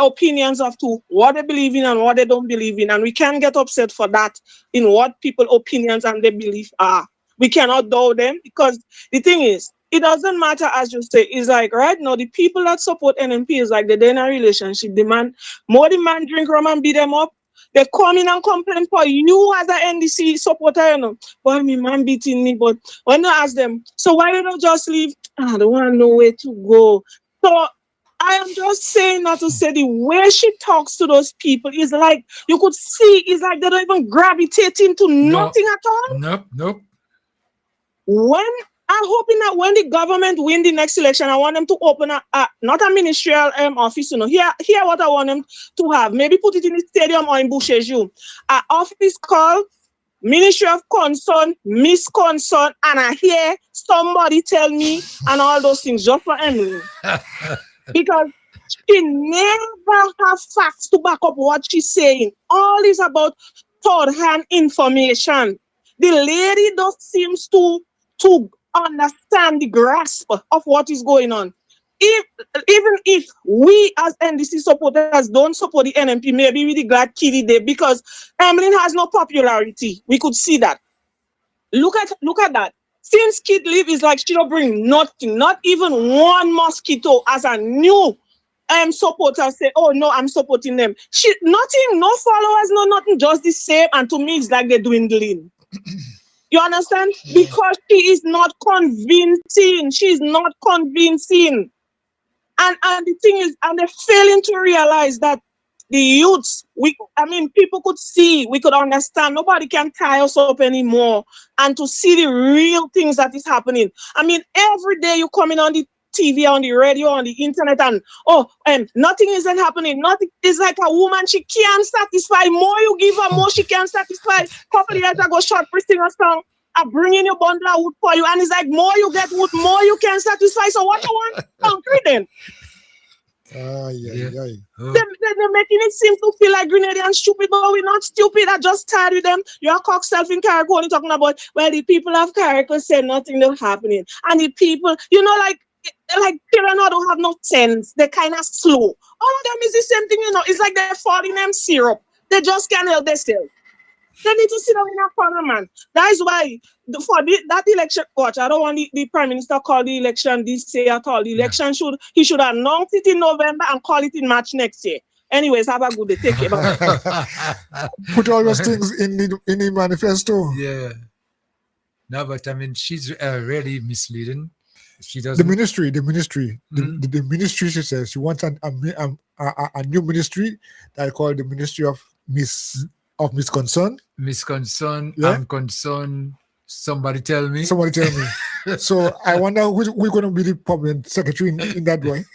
opinions of what they believe in and what they don't believe in, and we can't get upset for that in what people's opinions and their beliefs are. We cannot doubt them, because the thing is, it doesn't matter, as you say. It's like right now the people that support NMP is like they're in a relationship. The man drink rum and beat them up. They come in and complain for you as an NDC supporter, Boy, my man beating me, but when I ask them, so why you don't just leave? I don't want to know where to go. So I am just saying not to say the way she talks to those people is like, you could see, it's like they don't even gravitate into nothing at all. Nope. I'm hoping that when the government win the next election, I want them to open not a ministerial office, Here what I want them to have. Maybe put it in the stadium or in Boucherville. An office called Ministry of Concern, Miss Concern, and I hear somebody tell me and all those things just for Emily. Because she never have facts to back up what she's saying. All is about third-hand information. The lady just seems to understand the grasp of what is going on. Even if we as NDC supporters don't support the NMP, maybe we be glad Kitty did because Emlyn has no popularity. We could see that. Look at that. Since Kid leave, it's like she don't bring nothing, not even one mosquito as a new supporter say, oh no, I'm supporting them. Nothing, no followers, no nothing, just the same. And to me, it's like they're dwindling. You understand? Because she is not convincing. She's not convincing. And the thing is, and they're failing to realize that the youths, people could see, we could understand. Nobody can tie us up anymore. And to see the real things that is happening. Every day you come in on the TV, on the radio, on the internet, and nothing isn't happening. Nothing is like a woman, she can't satisfy. More you give her, more she can't satisfy. Couple years ago, short Pristina song, I bring in your bundle of wood for you, and it's like more you get wood, more you can satisfy. So what you want? Concrete then. They're making it seem to feel like Grenadians stupid, but we're not stupid. I just tired with them. You're cock self in Carrick only talking about, well, the people of Carrick say nothing is happening. And the people, like children don't have no sense. They're kind of slow. All of them is the same thing, It's like they're falling them syrup. They just can't help themselves. They need to sit down in a corner, man. That is why that election, watch, I don't want the Prime Minister call the election this year at all. The election he should announce it in November and call it in March next year. Anyways, have a good day. Take care. Put all those things in the manifesto. Yeah. No, but she's really misleading. She doesn't. The ministry. The ministry. She says she wants a new ministry that called the Ministry of Misconcern. Misconcern. Yeah? I'm concerned. Somebody tell me. So I wonder who's going to be the permanent secretary in that way.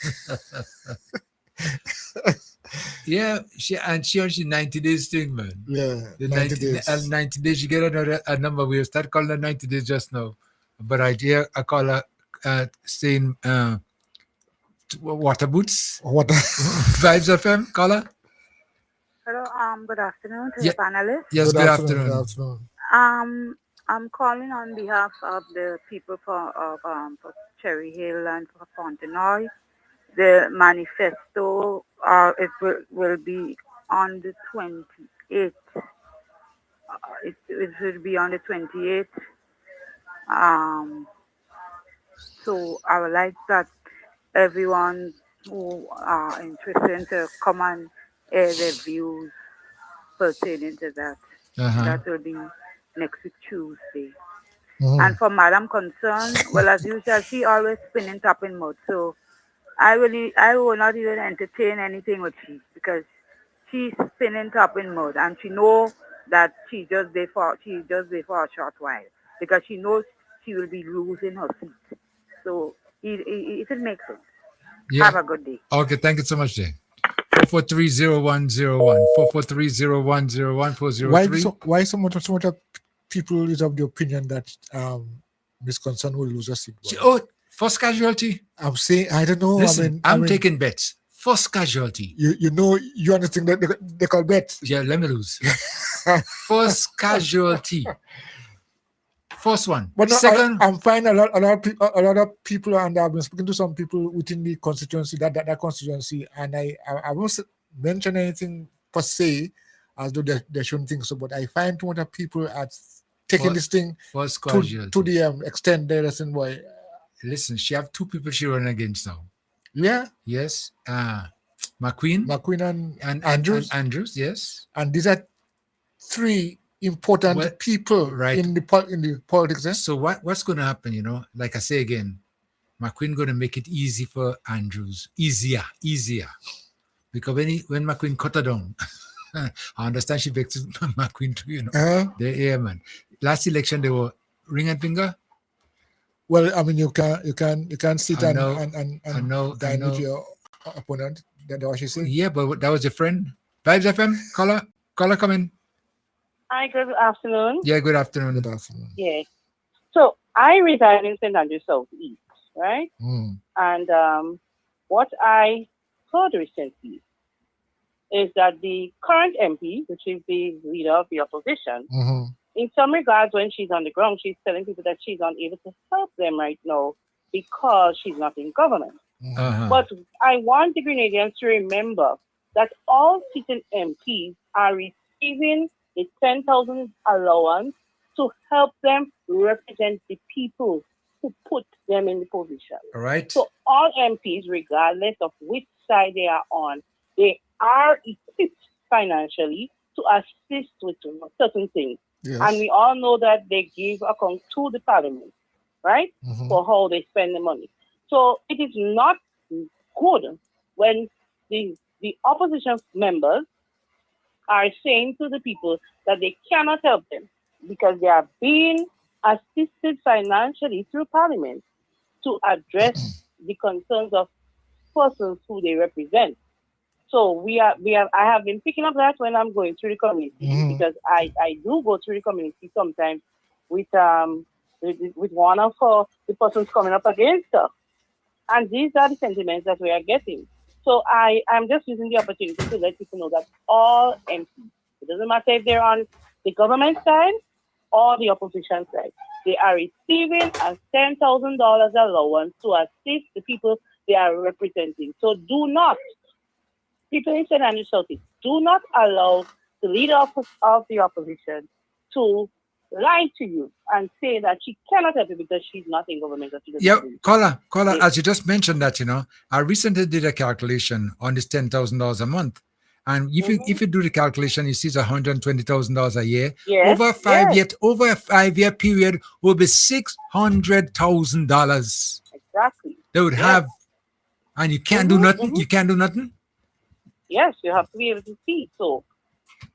Yeah, she on 90 days thing, man. Yeah, the 90 days. 90 days, you get a number. We'll start calling her 90 days just now. But I call her saying water boots. Water. Vibes FM, call her. Hello, good afternoon to the panelists. Yes, good afternoon. I'm calling on behalf of the people for Cherry Hill and for Fontenoy. The manifesto it will be on the 28th. It will be on the 28th. So I would like that everyone who are interested to come and air their views pertaining to that. That will be next week Tuesday. And for Madam Concern, well, as usual, she always spinning top in mud. So I will not even entertain anything with she because she's spinning top in mud, and she know that she's just there for a short while because she knows she will be losing her seat. So it will make sense. Yeah. Have a good day. Okay, thank you so much, Jay. 4430101, 4430101, Why so much people is of the opinion that Miss Concern will lose her seat? First casualty. I'm saying I don't know. Listen, I'm taking bets. First casualty. You understand that they call bets? Yeah, let me lose. First casualty. First one. But no, second, I'm finding a lot of people, and I've been speaking to some people within the constituency, that constituency, and I won't mention anything per se, as though they shouldn't think so. But I find too many people are taking this thing to the extent they listen. Boy, listen, she have two people she run against now. Yeah. Yes. McQueen and Andrews. Andrews, yes. And these are three important people in the politics. So what's going to happen, like I say again, McQueen going to make it easy for Andrews. Easier. Because when McQueen cut her down, I understand she vexed McQueen too, They're airman. Last election, they were ring and finger. Well, you can sit and dine with your opponent. That's what she said. Yeah, but that was your friend. Vibes FM, caller, come in. Hi, good afternoon. Yeah, good afternoon. Good afternoon. Yes. So I reside in St. Andrews Southeast, right? And what I heard recently is that the current MP, which is the leader of the opposition, in some regards, when she's on the ground, she's telling people that she's unable to help them right now because she's not in government. But I want the Grenadians to remember that all sitting MPs are receiving a 10,000 allowance to help them represent the people who put them in the position. All right. So all MPs, regardless of which side they are on, they are equipped financially to assist with certain things. Yes. And we all know that they give account to the parliament, right, for how they spend the money. So it is not good when the opposition members are saying to the people that they cannot help them because they are being assisted financially through parliament to address the concerns of persons who they represent. So I have been picking up that when I'm going through the community because I do go through the community sometimes with one of the persons coming up against us. And these are the sentiments that we are getting. So I'm just using the opportunity to let people know that all MPs, it doesn't matter if they're on the government side or the opposition side, they are receiving a $10,000 allowance to assist the people they are representing. So do not, people in St. Andrews Southeast, do not allow the leader of the opposition to lie to you and say that she cannot help you because she's not in government. Yeah, caller, as you just mentioned that, I recently did a calculation on this $10,000 a month. And if you do the calculation, you see it's $120,000 a year. Yes, Over a 5-year period will be $600,000. Exactly. They would have, and you can't do nothing. You can't do nothing. Yes, you have to be able to see. So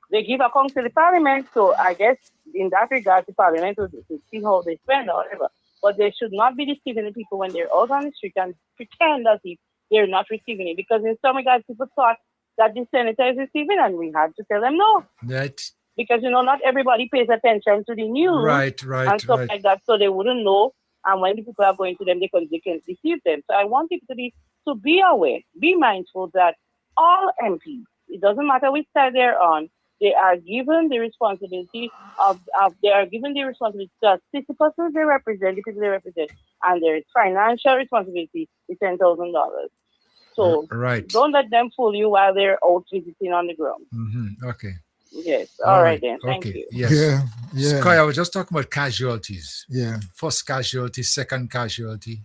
they give account to the parliament. So I guess in that regard, the parliament will see how they spend or whatever. But they should not be deceiving the people when they're out on the street and pretend as if they're not receiving it. Because in some regards, people thought that the senator is receiving, and we had to tell them no. Right. Because, not everybody pays attention to the news. Right. And stuff like that, so they wouldn't know. And when the people are going to them, they can deceive them. So I want people to be aware, be mindful that all MPs, it doesn't matter which side they're on, they are given the responsibility to assist the persons they represent, the people they represent, and there is financial responsibility with $10,000. So don't let them fool you while they're out visiting on the ground. Okay. Yes. All right then. Thank you. Yes. Yeah. Sky, I was just talking about casualties. Yeah. First casualty, second casualty.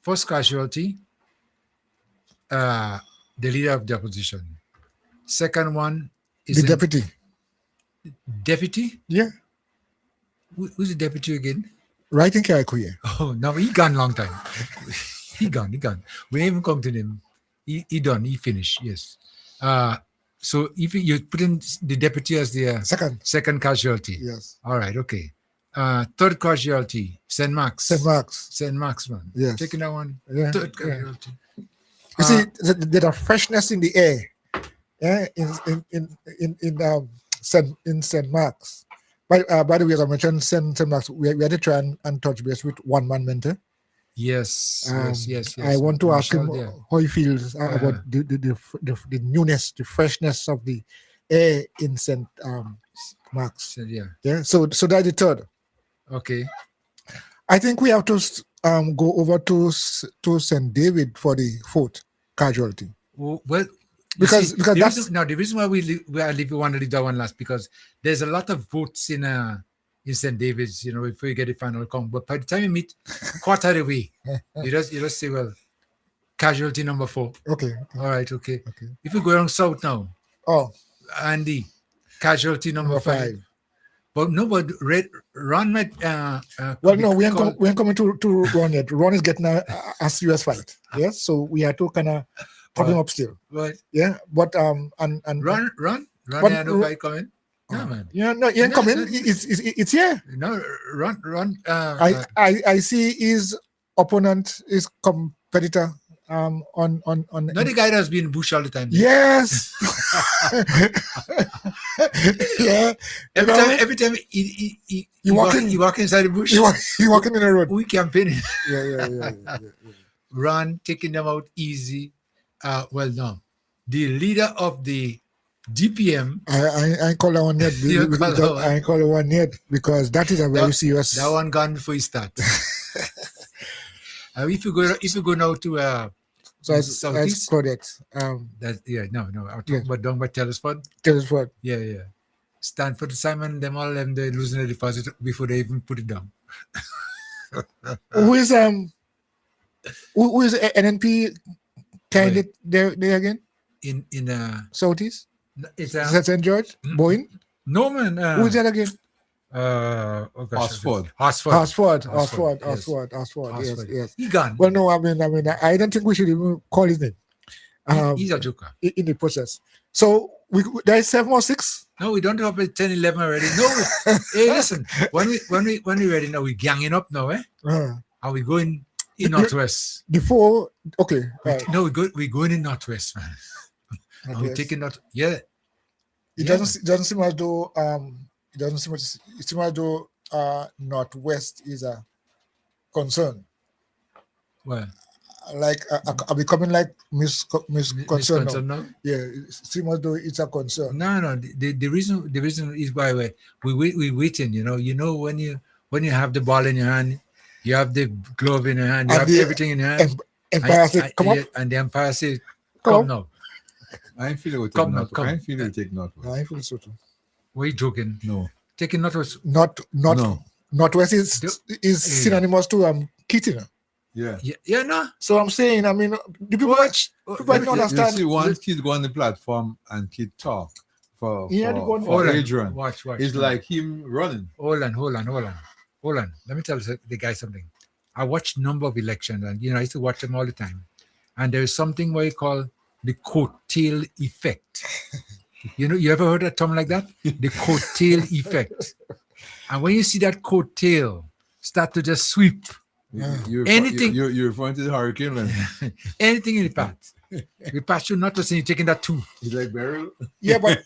First casualty, the leader of the opposition. Second one is the deputy. Deputy? Yeah. Who's the deputy again? Right in Kaikuya. Oh, no, he gone long time. he gone. We ain't even come to him. He done. He finished. Yes. So if you put in the deputy as the second casualty. Yes. All right. Okay. Third casualty, St. Max, man. Yes. Taking that one. Yeah. Third casualty. You see, there's a freshness in the air. Yeah, in St. Mark's. By the way, as I mentioned, St. Mark's, we had to try and touch base with one man mentor. Yes. I want to ask him how he feels about the newness, the freshness of the air in St. Mark's. Yeah. So that's the third. Okay. I think we have to go over to St. David for the fourth casualty. Well, because the reason why we want to leave that one last, because there's a lot of votes in St. David's, before you get the final count. But by the time you meet quarter of the way, you just say, well, casualty number 4. Okay. All right. Okay. If we go down south now, Andy, casualty number 5. But no, but Ron might. Well, no, we ain't coming to Ron yet. Ron is getting a serious fight. Yes, so we had to kind of put him up still. Right. Yeah, but Ron, I know why coming. No, man. Yeah, no, he ain't coming. It's here. No, Ron. I see his opponent, his competitor. On not the guy that's been bush all the time. Yes. Yeah. Every time you walk inside the bush. You walking in the road. We campaigning. Yeah. Run, taking them out easy. Well, no. The leader of the DPM. I ain't call that one yet. I ain't call that one yet because that is a very serious. That one gone before you start. If you go now to so as projects. No. I'm talking about down by Telesford. Telesford. Yeah. Stanford, Simon, them all them they losing the deposit before they even put it down. Who is NNP candidate there again? In Southeast? It's St. George? Boyne? No man. Who is that again? Osford. Yes. He gone. Well, no, I mean, I don't think we should even call his name. He's a joker. In the process. So there is 7 or 6. No, we don't have 10, 11 already. No, hey, listen. When we ready now, we ganging up now, eh? Are we going in Northwest? Before, okay. Right. No, we're going in Northwest, man. Are we taking that? Yeah. It doesn't seem as though it seems as though Northwest is a concern. Well, like are becoming like misconcern now. Yeah, it seems as though it's a concern. No. The reason is why we waiting. You know when you have the ball in your hand, you have the glove in your hand, you have everything in your hand. Empire say, come up. And the Empire say, come now. I ain't feeling Come. I ain't feeling take Northwest. I feel so too. Were you joking? No. Taking Northwest. No. Northwest is synonymous to Keating. Yeah. No. So I'm saying, I mean, the people don't understand. You see, one kid go on the platform and kid talk for Adrian. Watch. It's like him running. Hold on. Let me tell the guy something. I watch number of elections, and I used to watch them all the time. And there is something what you call the coattail effect. You ever heard a term like that? The coattail effect. And when you see that coattail start to just sweep, anything you're referring to the hurricane, anything in the path. The path should not listen. You're taking that too. It's like barrel. Yeah, but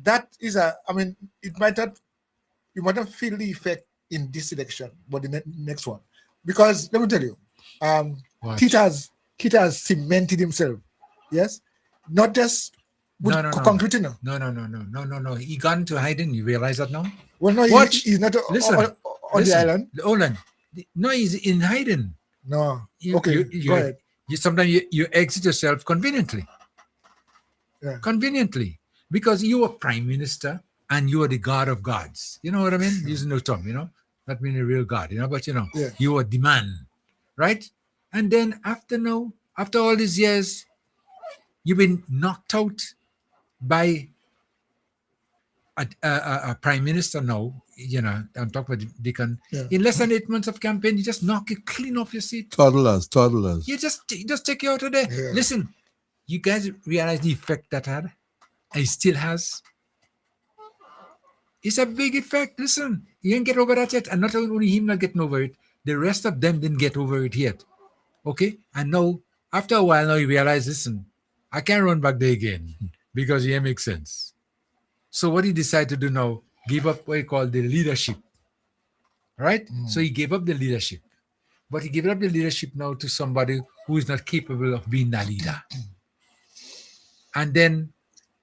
that is you might not feel the effect in this election, but the next one, because let me tell you, Kit has cemented himself. Yes, not just concrete. No. He gone to hiding. You realize that now? Well, no, he's not on the island. Hold on. No, he's in hiding. No. Okay, go ahead. Sometimes you exit yourself conveniently. Yeah. Conveniently. Because you are prime minister and you are the god of gods. You know what I mean? Using no term, not meaning a real god, but you are the man. Right? And then after all these years, you've been knocked out by a prime minister now. I'm talking about Deacon. Yeah. In less than 8 months of campaign, you just knock it clean off your seat. Toddlers. You just take you out of there. Yeah. Listen, you guys realize the effect that had? And it still has. It's a big effect. Listen, he ain't get over that yet. And not only him not getting over it, the rest of them didn't get over it yet. Okay? And now, after a while, now you realize, listen, I can't run back there again because it makes sense. So what he decided to do now, give up what he called the leadership. Right? So he gave up the leadership. But he gave up the leadership now to somebody who is not capable of being a leader. And then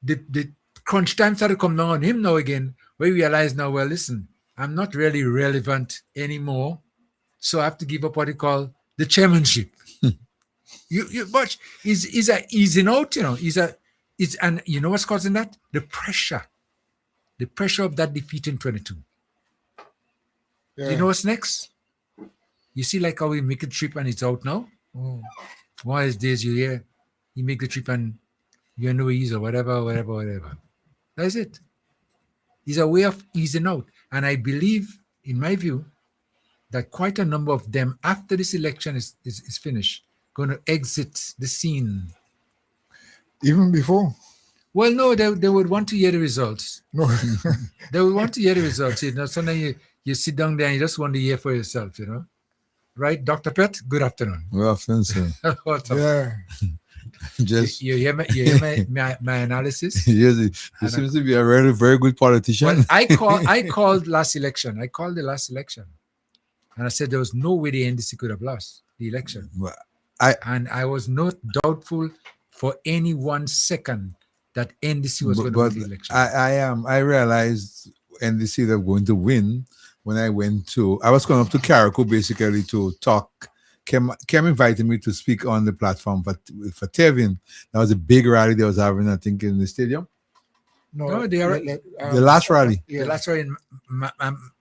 the crunch time started to come down on him now again, where he realized now, well, listen, I'm not really relevant anymore. So I have to give up what he call the chairmanship. You watch, he's easing out, and you know what's causing that? The pressure of that defeat in 22. Yeah. You know what's next? You see like how we make a trip and it's out now? One of these days you hear, you make the trip and you know ease or whatever. That's it. It's a way of easing out. And I believe, in my view, that quite a number of them, after this election is finished, going to exit the scene. Even before? Well, no, they would want to hear the results. No. They would want to hear the results. Sometimes you sit down there and you just want to hear for yourself, Right? Dr. Pett, good afternoon. Good afternoon, sir. What's up? Yeah. Just you hear my analysis? yes, he seems to be a very, very good politician. Well, I called last election. I called the last election, and I said there was no way the NDC could have lost the election. I was not doubtful for any 1 second that NDC was going to win the election. I realized NDC were going to win when I was going up to Carriacou basically to talk. Kim invited me to speak on the platform for Tevin. That was a big rally they was having, I think, in the stadium. No, the last rally. The last rally in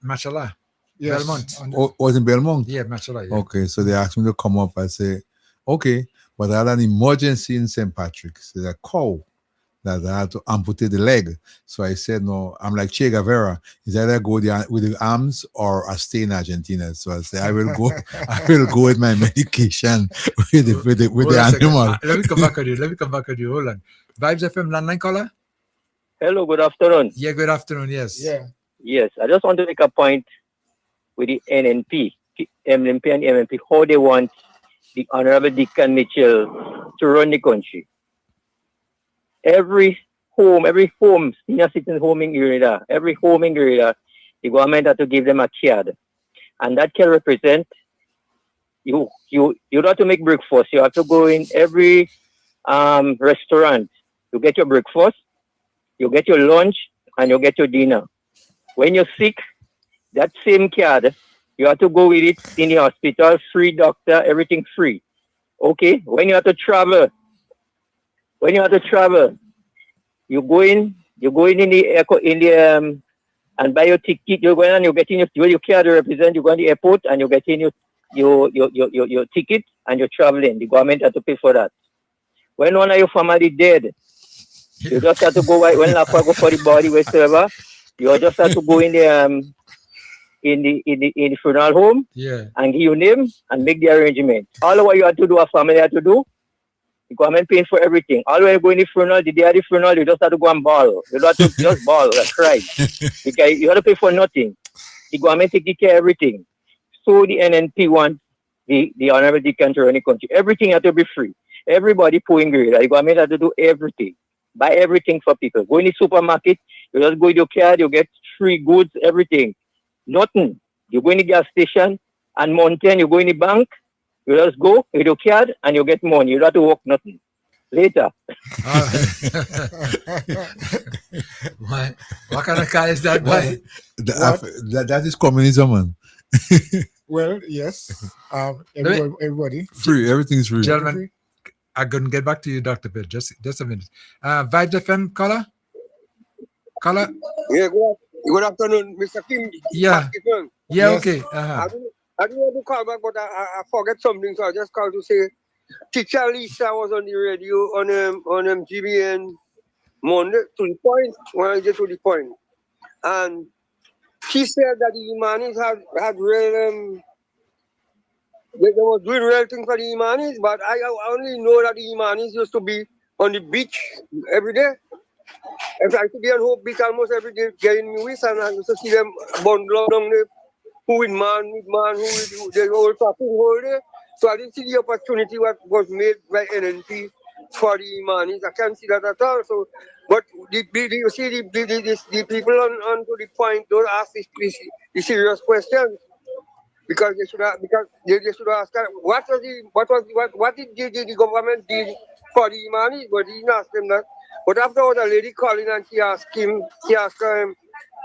Machala. Yes. Belmont. Was in Belmont? Yeah, Machala. Yeah. Okay, so they asked me to come up. I say, okay, but I had an emergency in St. Patrick's. There's a cow that I had to amputate the leg. So I said, no, I'm like Che Guevara. Is either I go with the arms or I stay in Argentina. So I said, I will go with my medication with the animal. Let me come back on you. Hold on. Vibes FM landline caller? Hello, good afternoon. Yeah, good afternoon. Yes. Yeah. Yes, I just want to make a point with the NNP and MNP, how they want the Honorable Deacon Mitchell to run the country. Every home, senior citizen home in Grenada, the government has to give them a card. And that can represent you have to make breakfast. You have to go in every restaurant. You get your breakfast, you get your lunch, and you get your dinner. When you're sick, that same card, you have to go with it in the hospital, free doctor, everything free. Okay? When you have to travel, you go in the and buy your ticket. You go in and you get in your card represent. You go in the airport and you get in your ticket and you're traveling. The government has to pay for that. When one of your family dead, you just have to go when Lapa go for the body whatsoever. You just have to go in the funeral home and give your name and make the arrangement. All what you have to do, a family have to do, the government paying for everything. All when you go in the funeral, the day of the funeral, you just have to go and bawl. You don't have to just bawl and cry. Because you have to pay for nothing. The government take care of everything. So the NNP want the Honorable Deacon to run the country. Everything has to be free. Everybody pulling grade. The government has to do everything. Buy everything for people. Go in the supermarket, you just go with your card, you get free goods, everything. Nothing. You go in the gas station and mountain, you go in the bank, you just go with your card and you get money. You don't have to work nothing. Later. What kind of car is that, boy? That is communism, man. Well, yes. Everybody. Free. Everything is free. Gentlemen, I'm going to get back to you, Dr. Pitt. Just a minute. Vibes FM, caller? Caller? Yeah, good afternoon, Mr. Kim. Yeah. Yeah, yes. Okay. I didn't want to call back, but I forget something, so I just called to say Teacher Lisa was on the radio on GBN Monday to the point, when I get to the point. And she said that the Imanis had real they were doing real things for the Imanis, but I only know that the Imanis used to be on the beach every day. If I used to be on Hope Beach almost every day, getting me with, and I used to see them bundle down there, who with man, who they were talking whole day. So I didn't see the opportunity what was made by NNP for the Imanis. I can't see that at all. So, but you see the people on to the point don't ask the serious questions. Because they should have asked what did the government did for the Imanis, but he didn't ask them that. But after all, the lady calling and she asked him,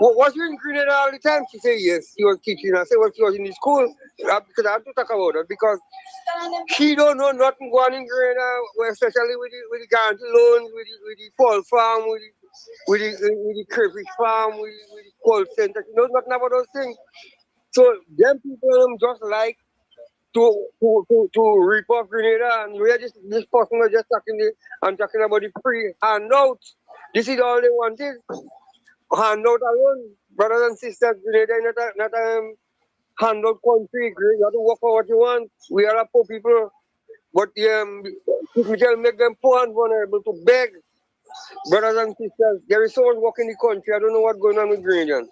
was you in Grenada all the time? She said yes, she was teaching. I said, well, she was in the school. Because I have to talk about it because she don't know nothing going in Grenada, especially with the guarantee loans, with the fall farm, with the crayfish farm, with the cold center. She knows nothing about those things. So them people just like to rip off Grenada, and this person was just talking about the free handouts. This is all they wanted. Handout alone, brothers and sisters. Grenada is not a handout country. You have to work for what you want. We are a poor people, but Michelle make them poor and vulnerable to beg. Brothers and sisters, there is so much work in the country. I don't know what's going on with Grenadians.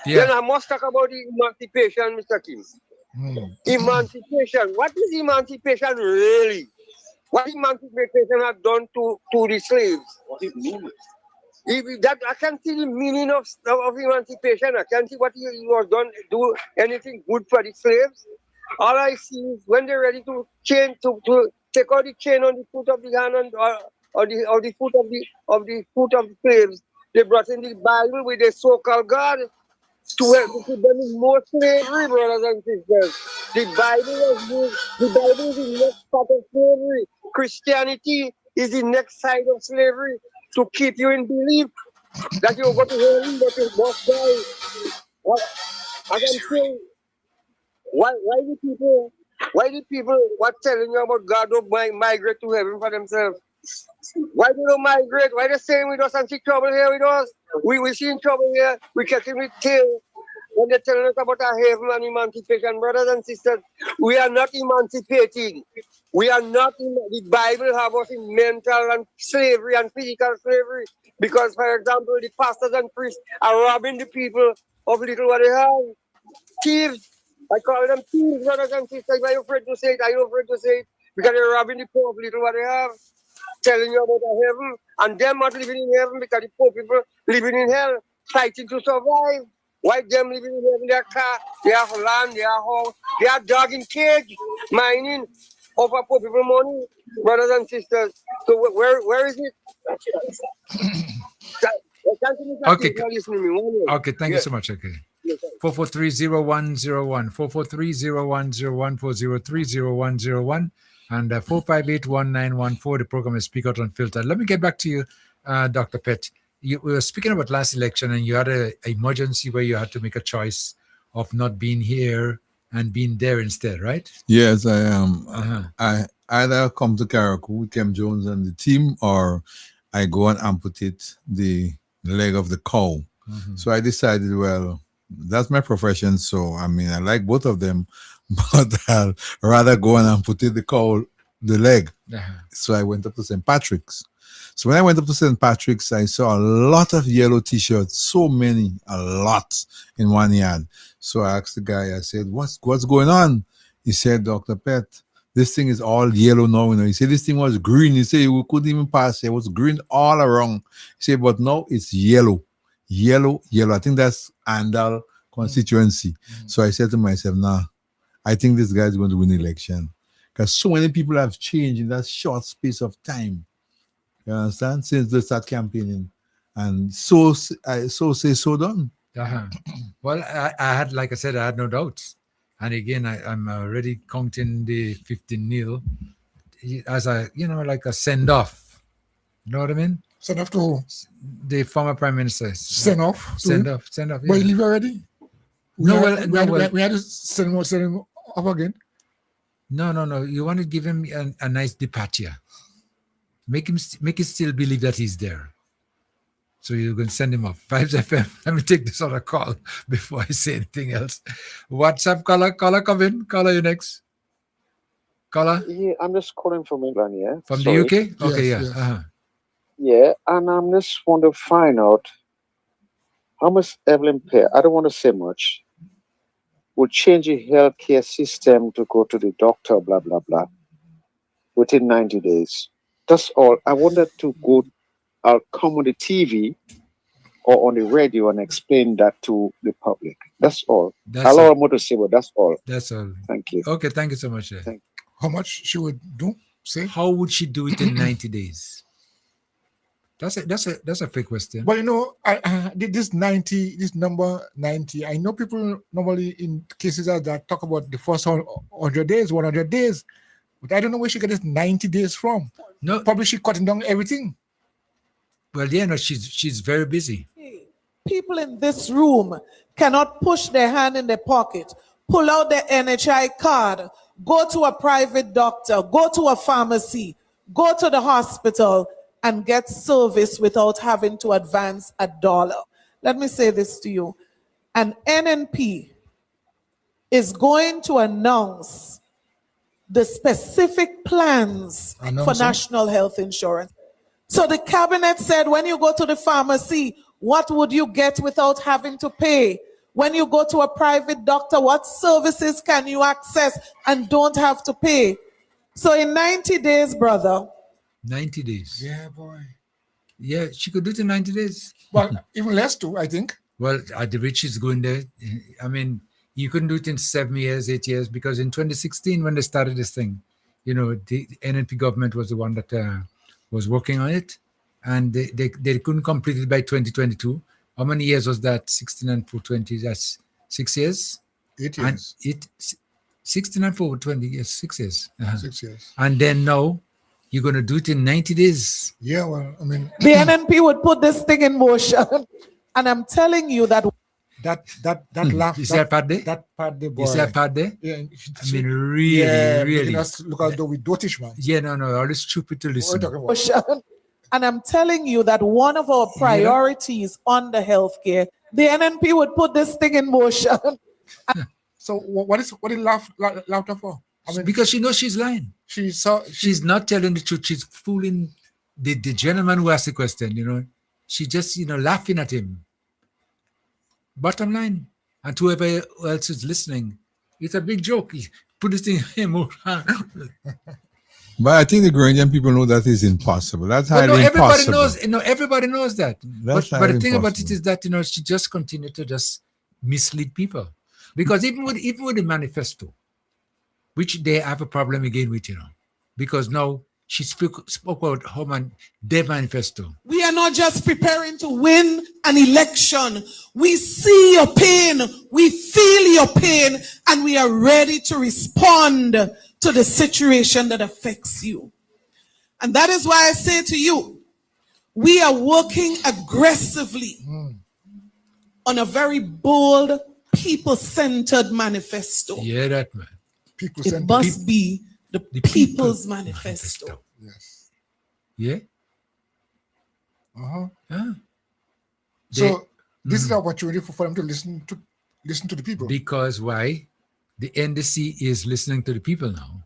Yeah. Then I must talk about the emancipation, Mr. Kim. Emancipation. What is emancipation really? what emancipation had done to the slaves. If that I can see the meaning of emancipation. I can see what he was done do anything good for the slaves. All I see is when they're ready to change to take out the chain on the foot of the hand and or the foot of the foot of the slaves, they brought in the Bible with the so-called God to help to put them in more slavery, brothers and sisters. The Bible was used, the Bible is the next part of slavery. Christianity is the next side of slavery to keep you in belief that you'll go to heaven, but you must die. What, as I'm saying, why the people what telling you about God don't migrate to heaven for themselves? Why they don't migrate? Why they staying with us and see trouble here with us? We see trouble here. We catching with tail. When they're telling us about our heaven and emancipation, brothers and sisters, we are not emancipating. We are not the Bible have us in mental and slavery and physical slavery. Because, for example, the pastors and priests are robbing the people of little what they have. Thieves. I call them thieves, brothers and sisters. Are you afraid to say it? Are you afraid to say it? Because they're robbing the poor of little what they have. Telling you about the heaven. And them not living in heaven because the poor people living in hell, fighting to survive. Why them living in heaven? Their car, they have land, they have house, they have dog in cage, mining, over poor people money, brothers and sisters. So where is it? Okay. Okay, thank you so much. Okay. 443-0101, 443-0101, 403-0101, and 458-1914. The program is Speak Out Unfiltered. Let me get back to you, Dr. Pett. We were speaking about last election, and you had an emergency where you had to make a choice of not being here and being there instead, right? Yes, I am. I either come to Karaku with Kem Jones and the team, or I go and amputate the leg of the cow. So I decided, well, that's my profession. So, I mean, I like both of them, but I'll rather go and amputate the leg. So I went up to St. Patrick's. So when I went up to St. Patrick's, I saw a lot of yellow t-shirts, so many, a lot in one yard. So I asked the guy, I said, what's going on? He said, Dr. Pett, this thing is all yellow now. He said, this thing was green. He said, we couldn't even pass. It was green all around. He said, but now it's yellow. Yellow. I think that's Andal constituency. So I said to myself, nah, I think this guy is going to win the election. Because so many people have changed in that short space of time. You understand? Since they start campaigning. And so say, so done. Well, I had, like I said, I had no doubts. And again, I'm already counting the 15-0 as like a send-off. You know what I mean? Send off to who? The former Prime Minister. Send off? Send off. Yeah. But he leave already? We had to send him off again? No. You want to give him a nice departure. Make it still believe that he's there. So you're going to send him off. 5 FM. Let me take this other call before I say anything else. WhatsApp caller, come in. Caller, you next. Caller? Yeah, I'm just calling from England, yeah. From the UK? Okay, yes, yeah. Yes. Uh-huh. Yeah, and I'm just want to find out how much Evelyn Pear, I don't want to say much, would change the healthcare system to go to the doctor, blah, blah, blah, within 90 days. That's all. I wanted to go, I'll come on the TV or on the radio and explain that to the public. That's all. That's I'll all. allow more to say, but that's all. That's all. Thank you. Okay, thank you so much. How much she would do? Say? How would she do it in 90 days? That's a fake question. But this number 90, I know people normally in cases like that talk about the first 100 days, 100 days. But I don't know where she got this 90 days from. No. Probably she cutting down everything. Well, yeah, no, she's very busy. People in this room cannot push their hand in their pocket, pull out their NHI card, go to a private doctor, go to a pharmacy, go to the hospital, and get service without having to advance $1. Let me say this to you. An NNP is going to announce the specific plans for national health insurance. So the cabinet said, when you go to the pharmacy, what would you get without having to pay? When you go to a private doctor, what services can you access and don't have to pay? So in 90 days, brother. 90 days. Yeah, boy. Yeah, she could do it in 90 days. Well, even less too, I think. Well, at the rate she's going there, I mean, you couldn't do it in 7 years, 8 years, because in 2016, when they started this thing, you know, the NNP government was the one that was working on it, and they couldn't complete it by 2022. How many years was that? 16 and 420, that's 6 years? 8 And years. 16 and 420, yes, 6 years. 6 years. And then now, you're going to do it in 90 days. Yeah, well, I mean, The NNP would put this thing in motion. And I'm telling you that laugh. You see that part there? That part there, boy. You see that part there? Yeah. I mean, really, really. Making us look as though we dotish, man. Yeah, no, all this stupid to listen. motion. And I'm telling you that one of our priorities on the healthcare, the NNP would put this thing in motion. So what is laughter for? I mean, because she knows she's lying. She's not telling the truth. She's fooling the gentleman who asked the question, you know. She just, you know, laughing at him. Bottom line. And to whoever else is listening, it's a big joke. Put this thing in motion. But I think the Grenadian people know that is impossible. That's But highly everybody impossible. knows. You know, everybody knows that. That's But the highly thing about it impossible. is that, you know, she just continued to just mislead people. Because even with the manifesto, which they have a problem again with, you know, because now she spoke about their manifesto. We are not just preparing to win an election. We see your pain, we feel your pain, and we are ready to respond to the situation that affects you. And that is why I say to you, we are working aggressively on a very bold, people-centered manifesto. Yeah, that man. It must be the people's manifesto. Yes. Yeah. So this is an opportunity for them to listen to the people. Because why? The NDC is listening to the people now.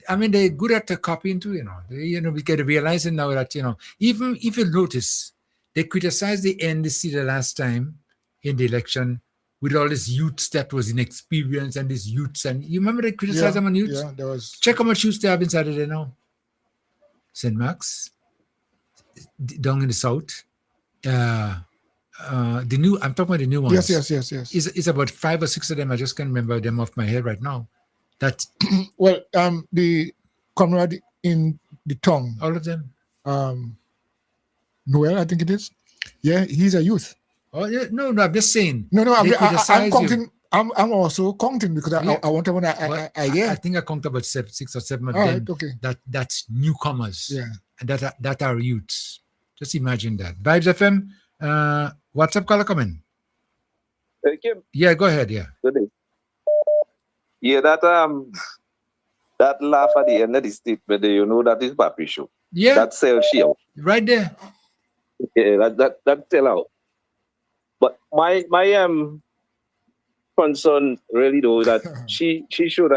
I mean, they're good at the copying too, you know. We get to realizing now that, you know, even if you notice, they criticized the NDC the last time in the election with all these youths that was inexperienced and these youths. And you remember they criticized them on youths? Yeah, there was. Check how much youths they have inside of there now. St. Max, down in the south. I'm talking about the new ones. Yes. It's about 5 or 6 of them. I just can't remember them off my head right now. That well, the comrade in the tongue. All of them. Noel, I think it is. Yeah, he's a youth. Oh yeah, no, I'm just saying. No, I'm criticize counting. you. I'm also counting because I want to I think I count about 6 or 7 of All them. right, okay. That's newcomers. Yeah. And that are youths. Just imagine that. Vibes FM. WhatsApp caller coming. Hey, Kim. Yeah, go ahead. Yeah. Good day. Yeah, that laugh at the end of the statement, you know, that is Papi show. Yeah. That sell shield. Right there. Yeah, that tell out. But my concern really though that she should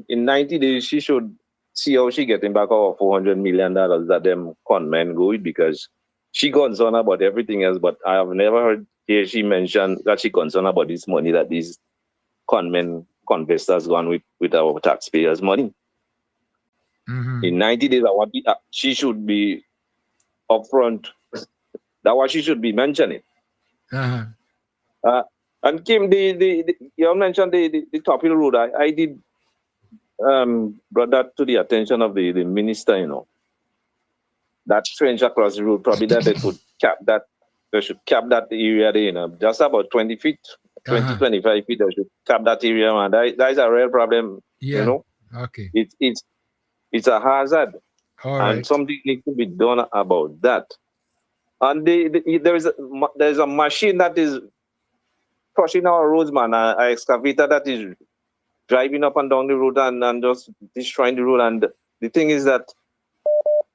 in 90 days she should see how she getting back our $400 million that them con men go with, because she concerned about everything else, but I have never heard here she mentioned that she concerned about this money that these con men investors gone with our taxpayers' money. Mm-hmm. In 90 days, she should be upfront. That's what she should be mentioning. Uh-huh. And Kim, you mentioned the top hill road. I did brought that to the attention of the minister, you know. That trench across the road, probably that they could cap that. They should cap that area there, you know, just about 20 feet, 25 feet. They should cap that area, man. That is a real problem, you know. Okay. It's a hazard, All and right. something needs to be done about that. And there's a machine that is crushing our roads, man. An excavator that is driving up and down the road and just destroying the road. And the thing is that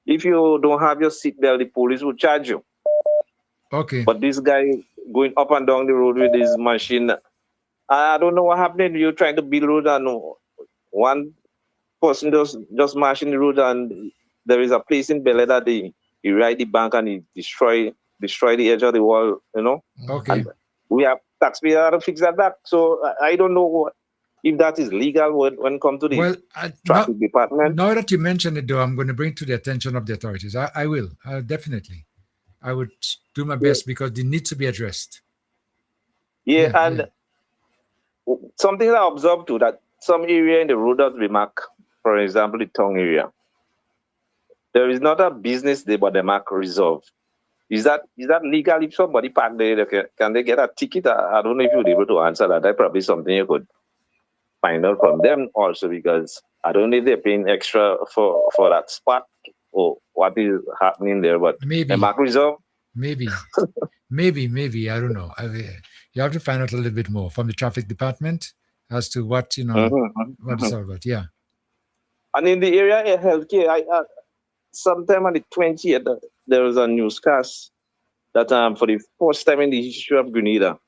if you don't have your seatbelt, the police will charge you. Okay. But this guy going up and down the road with his machine, I don't know what happened. You're trying to build road and one person just marching the road, and there is a place in Bel Air that he ride the bank and he destroy the edge of the wall, you know. Okay. And we have taxpayers to fix that back. So I don't know if that is legal when it comes to the traffic department. Now that you mention it, though, I'm going to bring to the attention of the authorities. I will. Definitely. I would do my best because it needs to be addressed. Yeah, and something that I observed too, that some area in the road that we mark, for example, the town area, there is not a business there, but they mark reserve. Is that legal? If somebody park there, can they get a ticket? I don't know if you'd be able to answer that. That's probably something you could find out from them also, because I don't know if they're paying extra for that spot or what is happening there, but maybe the mark reserve. Maybe, I don't know. You have to find out a little bit more from the traffic department as to what what it's all about. Yeah. And in the area of healthcare, I sometime on the 20th, there was a newscast that for the first time in the history of Grenada,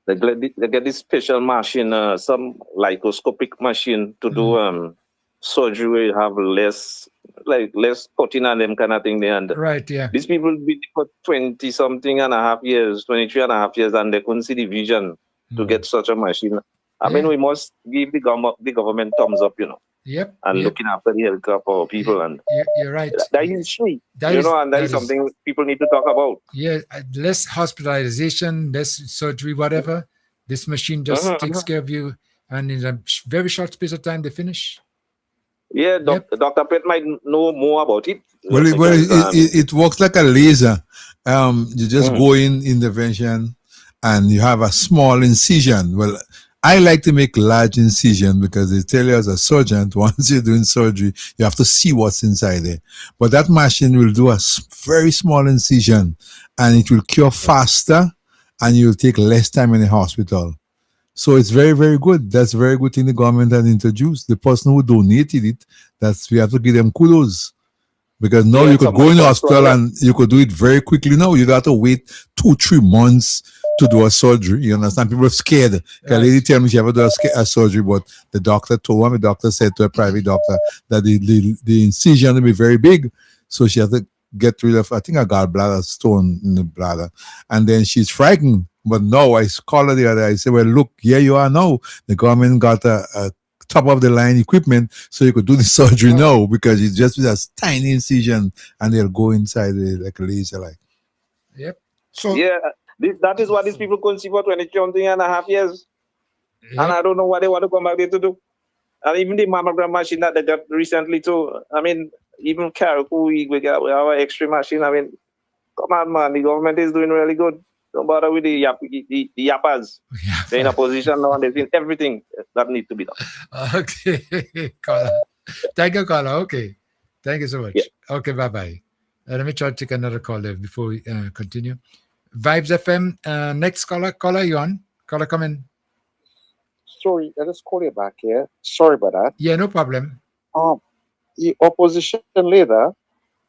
they get this special machine, some laparoscopic machine to do surgery where you have less cutting and them kind of thing there. And right, yeah. These people been for 20-something and a half years, 23 and a half years, and they couldn't see the vision to get such a machine. I mean, we must give the government thumbs up, Yep. And looking after the health of our people. And you're right. That is true. And that is something people need to talk about. Yeah, less hospitalization, less surgery, whatever. This machine just takes care of you, and in a very short space of time, they finish. Yeah, Dr. Pett might know more about it. Well, it works like a laser. You just go in intervention, and you have a small incision. Well, I like to make large incision because they tell you as a surgeon, once you're doing surgery, you have to see what's inside there. But that machine will do a very small incision, and it will cure faster, and you'll take less time in the hospital. So it's very, very good. That's a very good thing the government has introduced. The person who donated it, we have to give them kudos. Because now you could go in the hospital and you could do it very quickly now. You don't have to wait 2-3 months to do a surgery. You understand? People are scared. A lady tell me she ever do a surgery, but the doctor told her, the doctor said to a private doctor that the incision will be very big. So she has to get rid of, I think, a gallbladder stone in the bladder. And then she's frightened. But no, I called her the other day. I said, well, look, here you are now. The government got a top of the line equipment so you could do the surgery now, because it's just with a tiny incision and they'll go inside like a laser. Yep. So that is what these people couldn't see for 20 and a half years. Yep. And I don't know what they want to come back there to do. And even the mammogram machine that they got recently too. I mean, even Carriacou, we have an extra machine. I mean, come on, man. The government is doing really good. Don't bother with the yappers. They're in a position now and they've seen everything that needs to be done. Okay, caller. Thank you, caller. Okay. Thank you so much. Yeah. Okay, bye-bye. Let me try to take another call there before we continue. Vibes FM, next caller. Caller, you on? Caller, come in. Sorry, I just call you back here. Sorry about that. Yeah, no problem. The opposition leader,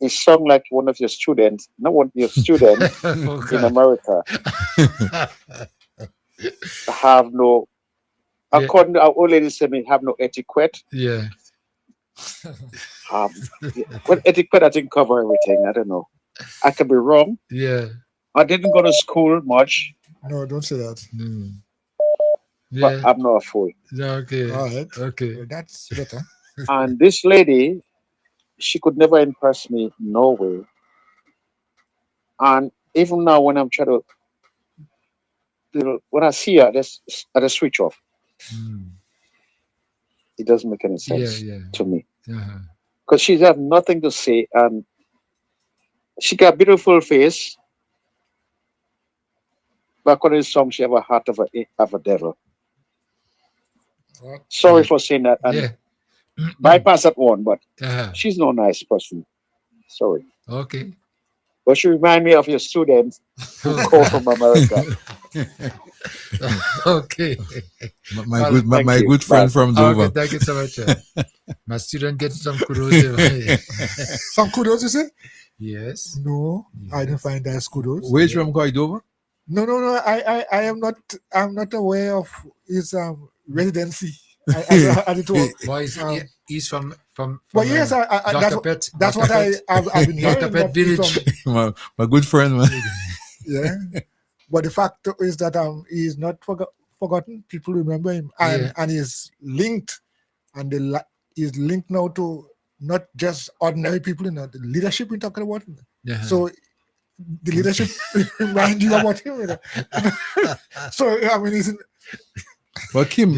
he sung like one of your students, not one of your students in America. Have no, according to our old lady said, have no etiquette. Yeah. Well, etiquette, I think, cover everything. I don't know. I could be wrong. Yeah. I didn't go to school much. No, don't say that. Yeah. But I'm not a fool. Okay. All right. Okay. Well, that's better. And this lady, she could never impress me, no way. And even now, when I'm trying to, when I see her, I just switch off. It doesn't make any sense to me. Because she has nothing to say, and she got a beautiful face. But according to the song, she have a heart of a devil. Sorry for saying that. And bypass that one, but she's no nice person. Sorry. Okay. But she remind me of your student who called from America. Okay. My good friend from Dover. Okay, thank you so much. My student gets some kudos. Some kudos, you say? Yes. No, I didn't find that as kudos. Where's from Dover? No. I am not. I'm not aware of his residency. He's from well, yes, Dr. Pett. That's what I've been hearing. Dr. Pett Village. My good friend, man. Yeah. But the fact is that he is not forgotten. People remember him, and he's linked, and is linked now to not just ordinary people, the leadership we're talking about. So the leadership remind you about him. So I mean, isn't. But Kim,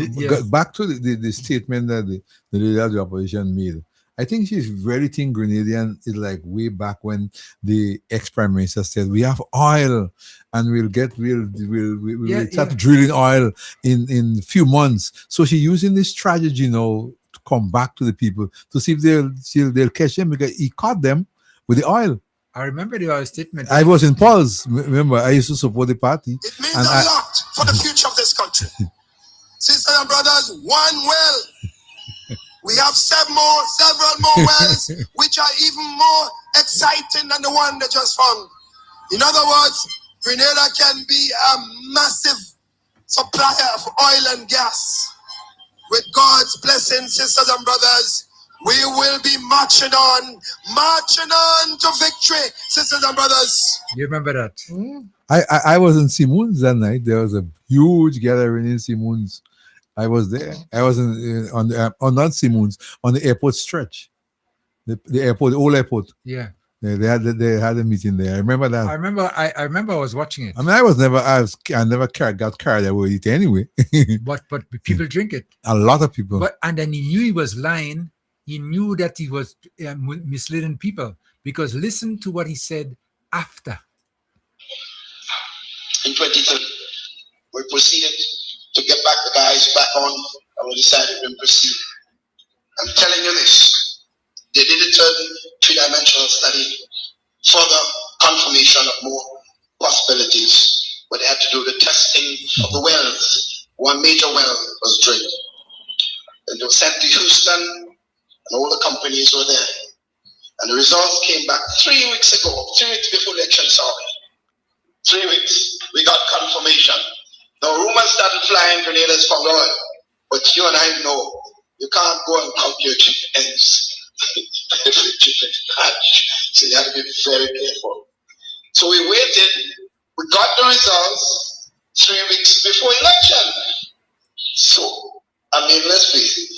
back to the statement that the leader of the opposition made. I think she's very think Grenadian is like way back when the ex-prime minister said we have oil and we'll start drilling oil in few months. So she's using this strategy now to come back to the people to see if they'll catch them, because he caught them with the oil. I remember the oil statement. I was in Paul's. Remember, I used to support the party. It means a lot for the future of this country. Sisters and brothers, one well. We have several more wells, which are even more exciting than the one they just found. In other words, Grenada can be a massive supplier of oil and gas. With God's blessing, sisters and brothers, we will be marching on to victory, sisters and brothers. You remember that? I was in Simons that night. There was a huge gathering in Simons. I was there. I was on not Simons, on the airport stretch, the airport, the old airport. Yeah, they had a meeting there. I remember that. I remember. I was watching it. I mean, I never got carried away with it anyway. but people drink it. A lot of people. And then he knew he was lying. He knew that he was misleading people, because listen to what he said after. In 2030, we proceeded to get back the guys back on, and we decided to proceed. I'm telling you this, they did a third three-dimensional study, further confirmation of more possibilities, but they had to do the testing of the wells. One major well was drilled. And they were sent to Houston, and all the companies were there. And the results came back 3 weeks ago, 3 weeks before the election, 3 weeks, we got confirmation. The rumors started flying, Grenada's found oil. But you and I know you can't go and count your chickens. Every chicken hatch. So you have to be very careful. So we waited. We got the results 3 weeks before election. So, I mean, let's face it.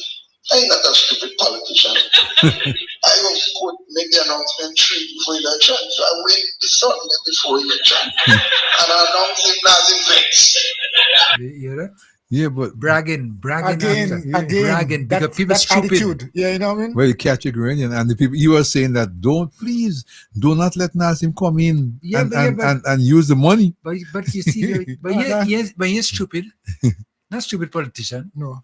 I'm not a stupid politician. I will make the announcement 3 weeks before election. So I wait the Sunday before election. And I announce it as in Vex. You hear that? Yeah, but bragging, again, because people stupid. Attitude. Yeah, you know what I mean? Well, you catch a Grenadian, and the people, you were saying that do not let Nazim come in and use the money. But you see, but he's stupid. Not stupid politician. No.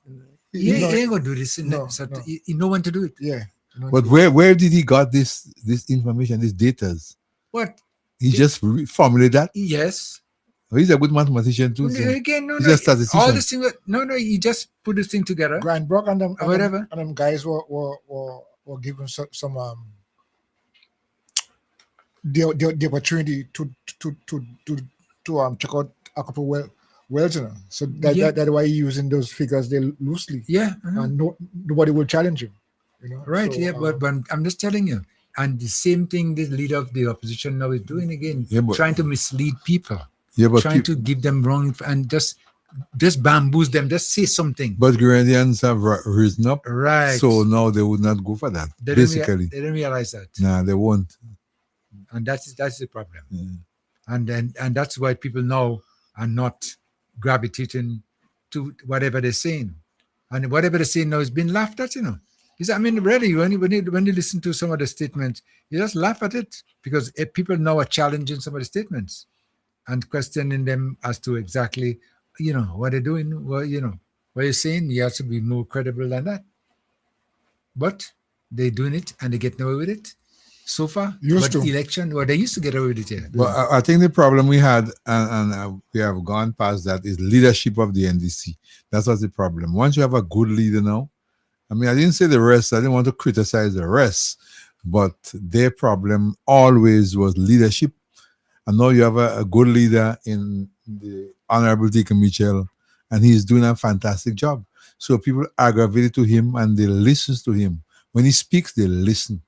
He ain't gonna do this. He know when to do it. Yeah. But where did he got this information, these datas? What? He just formulated that? Yes. Oh, he's a good mathematician too. So again, he's a statistician. All this thing. He just put this thing together. Brian Brock and them, whatever. And them guys were given some the opportunity to check out a couple wells, you know. So that's why he's using those figures they loosely. Yeah. And nobody will challenge him. You know? Right. So, but I'm just telling you. And the same thing the leader of the opposition now is doing again, trying to mislead people. Yeah, but trying to give them wrong and just bamboozle them, just say something. But Grenadians have risen up, right? So now they would not go for that. They basically, they didn't realize that. Nah, they won't. And that's the problem. Yeah. And that's why people now are not gravitating to whatever they're saying, and whatever they're saying now is being laughed at. You know, I mean, really, when you listen to some of the statements, you just laugh at it because people now are challenging some of the statements and questioning them as to exactly, what they're doing. Well, what you're saying, you have to be more credible than that. But they're doing it and they get away with it so far. They used to get away with it. Yeah. Well, I think the problem we had, and we have gone past that, is leadership of the NDC. That's what's the problem. Once you have a good leader now, I mean, I didn't say the rest. I didn't want to criticize the rest, but their problem always was leadership. And now you have a good leader in the Honorable Deacon Mitchell, and he's doing a fantastic job. So people aggravated to him and they listen to him. When he speaks, they listen.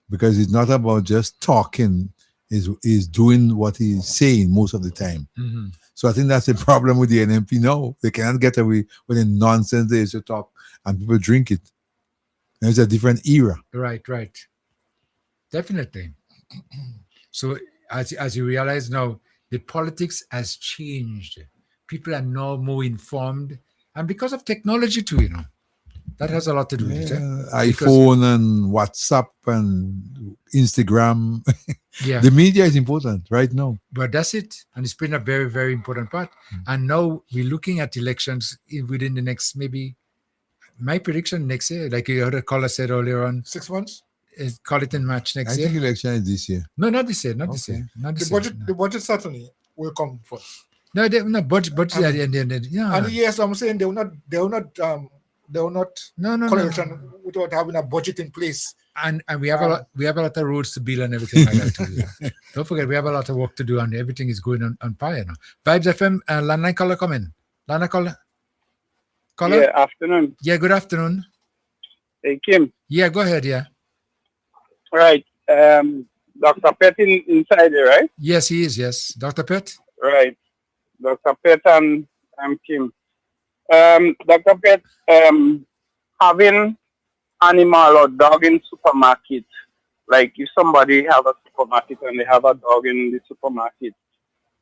Because it's not about just talking. is doing what he's saying most of the time. Mm-hmm. So I think that's the problem with the NMP now. They cannot get away with the nonsense they used to talk, and people drink it. It's a different era. Right. Definitely. So as you realize now, the politics has changed. People are now more informed, and because of technology too, that has a lot to do with it. iPhone and WhatsApp and Instagram. Yeah. The media is important right now. But that's it. And it's been a very, very important part. And now we're looking at elections within the next, maybe, my prediction next year, like you heard a caller said earlier on. 6 months? Call it in March next I year. think election is this year. No, not this year. Not this year. Not this year. The budget certainly will come first. No, budget. And Yeah. yes, I'm saying they will not No. call election without having a budget in place. And we have a lot of roads to build and everything like that too. Yeah. Don't forget, we have a lot of work to do, and everything is going on fire now. Vibes FM, landline caller come in. Landline caller. Yeah, afternoon. Yeah, good afternoon. Hey, Kim. Yeah, go ahead. Yeah. Right. Dr. Pett inside there, right? Yes, he is. Yes, Dr. Pett. Right. Dr. Pett and Kim. Dr. Pett, having animal or dog in supermarket, like if somebody have a supermarket and they have a dog in the supermarket,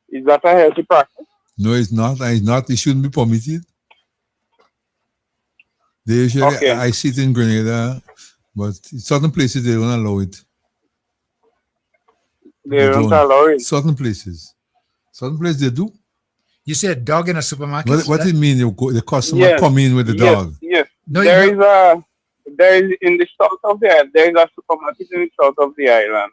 is that a healthy practice? No, it's not. It's not. It shouldn't be permitted. They usually, I sit in Grenada, but in certain places they don't allow it. They don't allow it? Certain places they do. You said dog in a supermarket? What it mean? The customer come in with the dog? Yes. No, there is in the south of the island, there is a supermarket in the south of the island.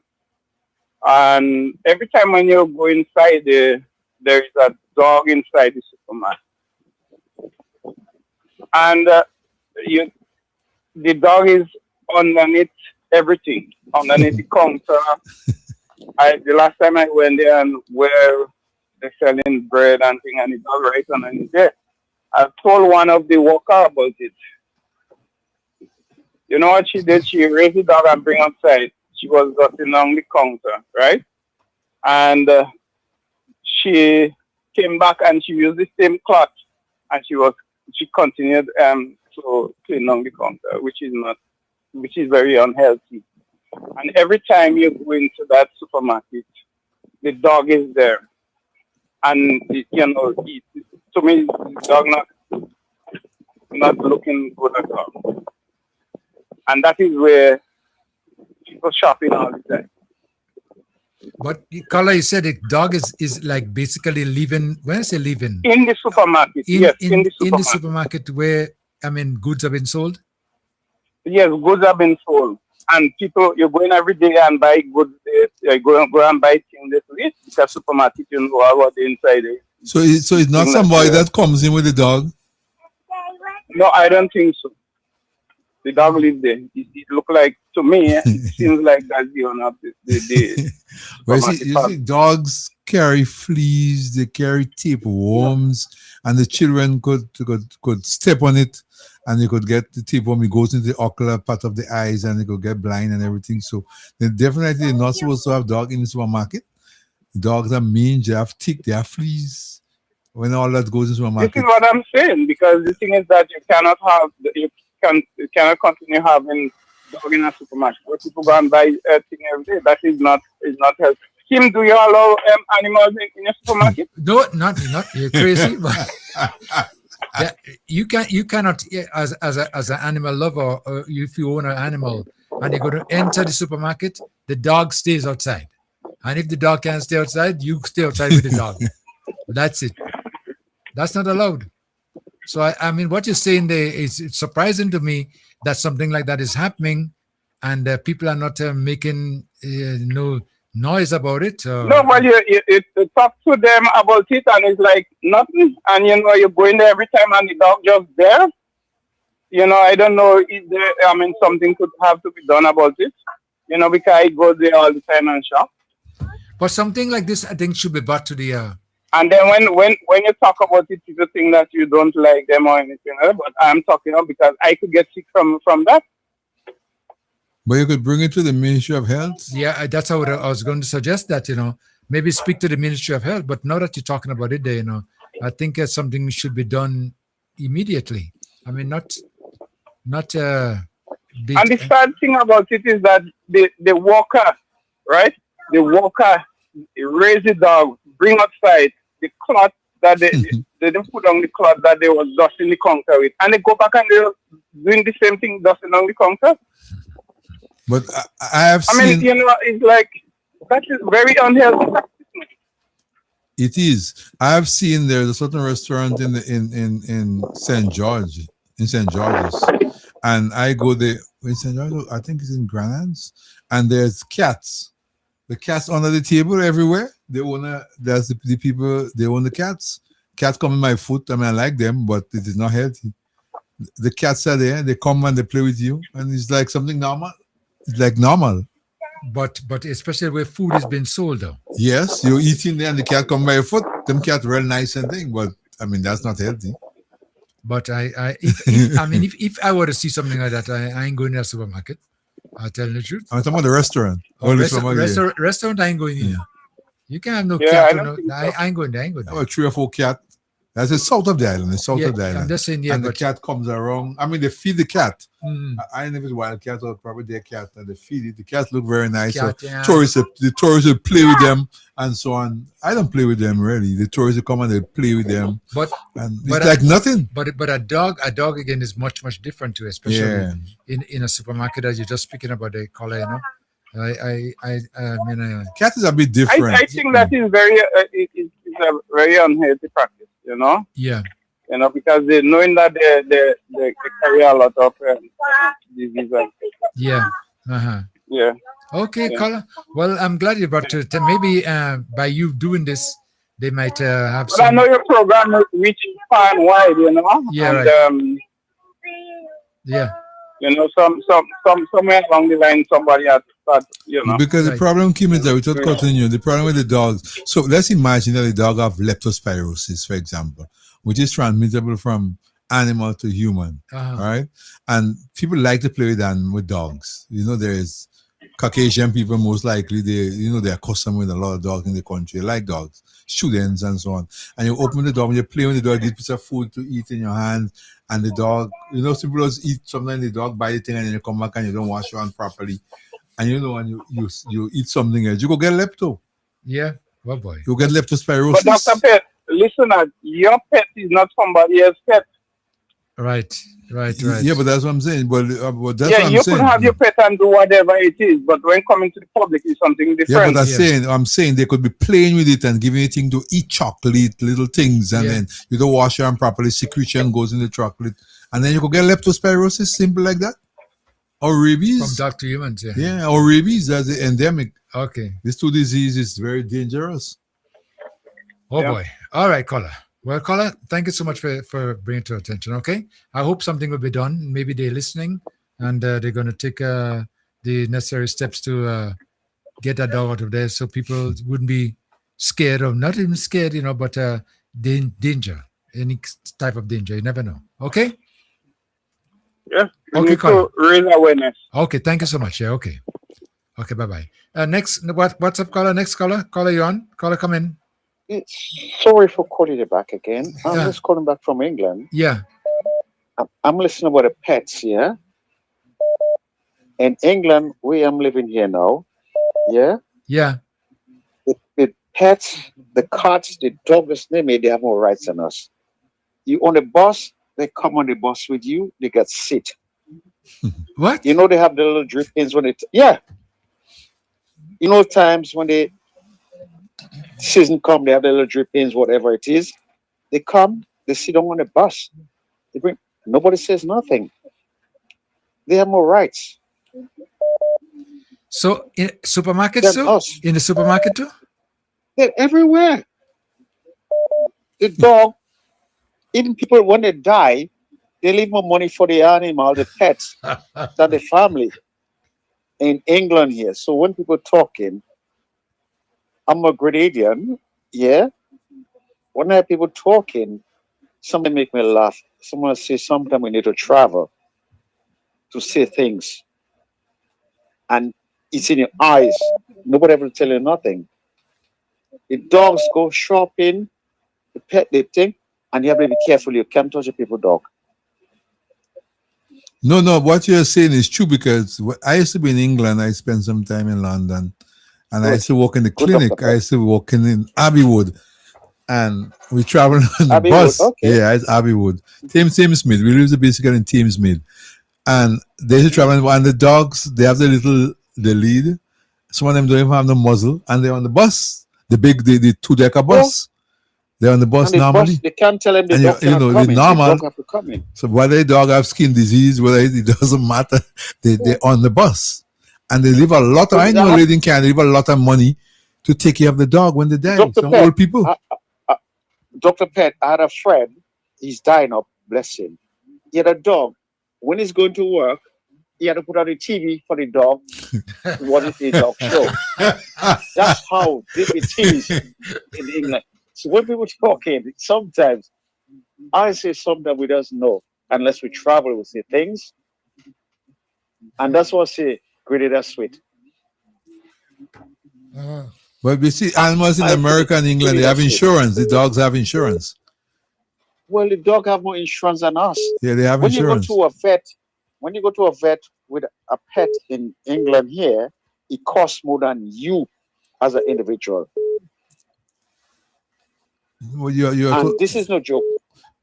And every time when you go inside there is a dog inside the supermarket. And the dog is underneath everything, underneath the counter. The last time I went there and where they're selling bread and things, and the dog right underneath there, I told one of the worker about it. You know what she did? She raised the dog and bring outside. She was sitting on the counter, right? And she came back and she used the same cloth, and she continued to clean on the counter, which is very unhealthy. And every time you go into that supermarket, the dog is there, and to me, the dog not looking good at all. And that is where people shopping all the time. But Carla, you said it. Dog is like basically living. When I say living, in the supermarket, yes, in the supermarket where goods have been sold. Yes, goods have been sold, and people, you're going every day and buy goods. You go and buy things this week because supermarket, you know what the inside is. So it's not somebody that comes in with the dog. No, I don't think so. The dog lives there. It look like, to me, it seems like that's the owner of the Well, you see, dogs carry fleas, they carry tapeworms, and the children could step on it, and they could get the tapeworm. It goes into the ocular part of the eyes, and they could get blind and everything. So they definitely not supposed to have dog in the supermarket. Dogs are mean, they have tick, they have fleas. When all that goes into the supermarket. This is what I'm saying, because the thing is that you cannot continue having dog in a supermarket. Where people go and buy thing every day. That is not healthy. Kim, do you allow animals in a supermarket? No, not you're crazy. But yeah, you cannot as an animal lover, or if you own an animal and you're going to enter the supermarket, the dog stays outside. And if the dog can't stay outside, you stay outside with the dog. That's it. That's not allowed. So I mean, what you're saying there is, it's surprising to me that something like that is happening, and people are not making no noise about it. No, well, you talk to them about it, and it's like nothing. And you go in there every time, and the dog just there. I don't know if there. Something could have to be done about it. Because I go there all the time and shop. But something like this, I think, should be brought to the. And then when you talk about it, people think that you don't like them or anything else. But I'm talking about because I could get sick from that. But you could bring it to the Ministry of Health. Yeah, that's how I was going to suggest that, maybe speak to the Ministry of Health. But now that you're talking about it there, I think it's something should be done immediately. I mean, not And the sad thing about it is that the worker, right? The worker raise the dog, bring outside the cloth that they didn't put on the cloth that they was dusting the counter with, and they go back and they're doing the same thing, dusting on the counter. But I have seen. It's like that is very unhealthy. It is. I have seen there's a certain restaurant in St. George, and I go there in St. George. I think it's in Granans, and there's cats. The cats under the table everywhere. That's the people. They own the cats. Cats come in my foot. I mean, I like them, but it is not healthy. The cats are there. They come and they play with you, and it's like something normal. It's like normal. But especially where food is being sold, though. Yes, you're eating there and the cat come by your foot. Them cat real nice and thing, but I mean that's not healthy. But if I were to see something like that, I ain't going to the supermarket. I'll tell you the truth. I'm talking about the restaurant. Restaurant, I ain't going in. You can't have no cat. I ain't going there. I ain't going there. About 3 or 4 cats. That's the south of the island. The south of the island. I'm just saying, and the cat comes around. I mean, they feed the cat. Mm. I know if it's wild cat or probably their cat, and they feed it. The cats look very nice. Cat, so yeah. the tourists will play with them and so on. I don't play with them really. The tourists will come and they play with them. It's like nothing. But a dog again is much different too, especially in a supermarket, as you're just speaking about the color. I mean, cat is a bit different. I think that is very it's a very unhealthy practice. Yeah. Because they knowing that they carry a lot of diseases. Yeah. Uh-huh. Yeah. Okay, Colin. Well, I'm glad you brought it. Maybe by you doing this, they might have But I know your program reach far and wide, Yeah, and, right. Yeah. Somewhere along the line, somebody has to start, Because the problem, Kim, is that without continue, the problem with the dogs. So let's imagine that the dog have leptospirosis, for example, which is transmittable from animal to human, right? And people like to play with dogs. There is Caucasian people, most likely, they're accustomed with a lot of dogs in the country. They like dogs, students and so on. And you open the door, when you play with the dog, get a piece of food to eat in your hand, and the dog, some people just eat, sometimes the dog bite the thing and then you come back and you don't wash your hand properly. And and you eat something else, you go get lepto. Yeah, well, boy. You get leptospirosis. But Dr. Pet, listen, your pet is not somebody else's pet. Right. Yeah, but that's what I'm saying. But that's what I'm saying. You could have your pet and do whatever it is, but when coming to the public, it's something different. Yeah, but I'm saying they could be playing with it and giving it thing to eat chocolate, little things, and then you don't wash your hand properly, secretion goes in the chocolate, and then you could get leptospirosis, simple like that. Or rabies. From dog to humans, yeah. Yeah, or rabies, that's endemic. Okay. These two diseases is very dangerous. Oh, boy. All right, caller. Well, caller, thank you so much for bringing it to our attention, okay? I hope something will be done. Maybe they're listening, and they're going to take the necessary steps to get that dog out of there so people wouldn't be scared of, not even scared, but danger, any type of danger. You never know, okay? Yeah. Okay, caller. Raise awareness. Okay, thank you so much. Yeah, okay. Okay, bye-bye. Next, what's up, caller? Next caller? Caller, you on? Caller, come in. Sorry for calling you back again. I'm just calling back from England. Yeah. I'm listening about the pets here. In England, where I'm living here now, yeah? Yeah. The pets, the cats, the dogs, they have more rights than us. You on the bus, they come on the bus with you, they get sit. What? They have the little drip ins when times when the season come, they have the little drip ins, whatever it is. They come, they sit on the bus. Nobody says nothing. They have more rights. So in supermarkets too? In the supermarket too? They're everywhere. The dog, even people when they die, they leave more money for the animal, the pets, than the family. In England here. So when people talking, I'm a Grenadian, yeah. When I have people talking, something make me laugh. Someone say sometimes we need to travel to say things. and it's in your eyes. Nobody will tell you nothing. The dogs go shopping, the pet the thing, and you have to be careful. You can't touch a people's dog. No, what you're saying is true because I used to be in England. I spent some time in London, and I used to work in the clinic. I used to work in Abbeywood, and we traveled on the bus. Okay. Yeah, it's Abbeywood. Thamesmead. We lived basically in Thamesmead, and they used to travel. And the dogs, they have the lead. Some of them don't even have the muzzle, and they're on the bus, the 2-decker bus. They're on the bus And the normally. bus, they can't tell them the And dog cannot come the in. normal. The dog have to come in. So whether the dog have skin disease, whether it doesn't matter, they're on the bus. And they leave a lot of, I know a lady in Canada, leave a lot of money to take care of the dog when they die. Dr. Some Pet, old people. Dr. Pet, I had a friend, he's dying up, bless him. He had a dog. When he's going to work, he had to put on the TV for the dog. What is the dog show? That's how deep it is in England. So when people talking, sometimes I say something we don't know unless we travel, we say things. And that's what I say, Grenada sweet. But we see animals in America and England, they have insurance. The dogs have insurance. Well, the dog have more insurance than us. Yeah, they have insurance. When you go to a vet with a pet in England here, it costs more than you as an individual. Well, and this is no joke.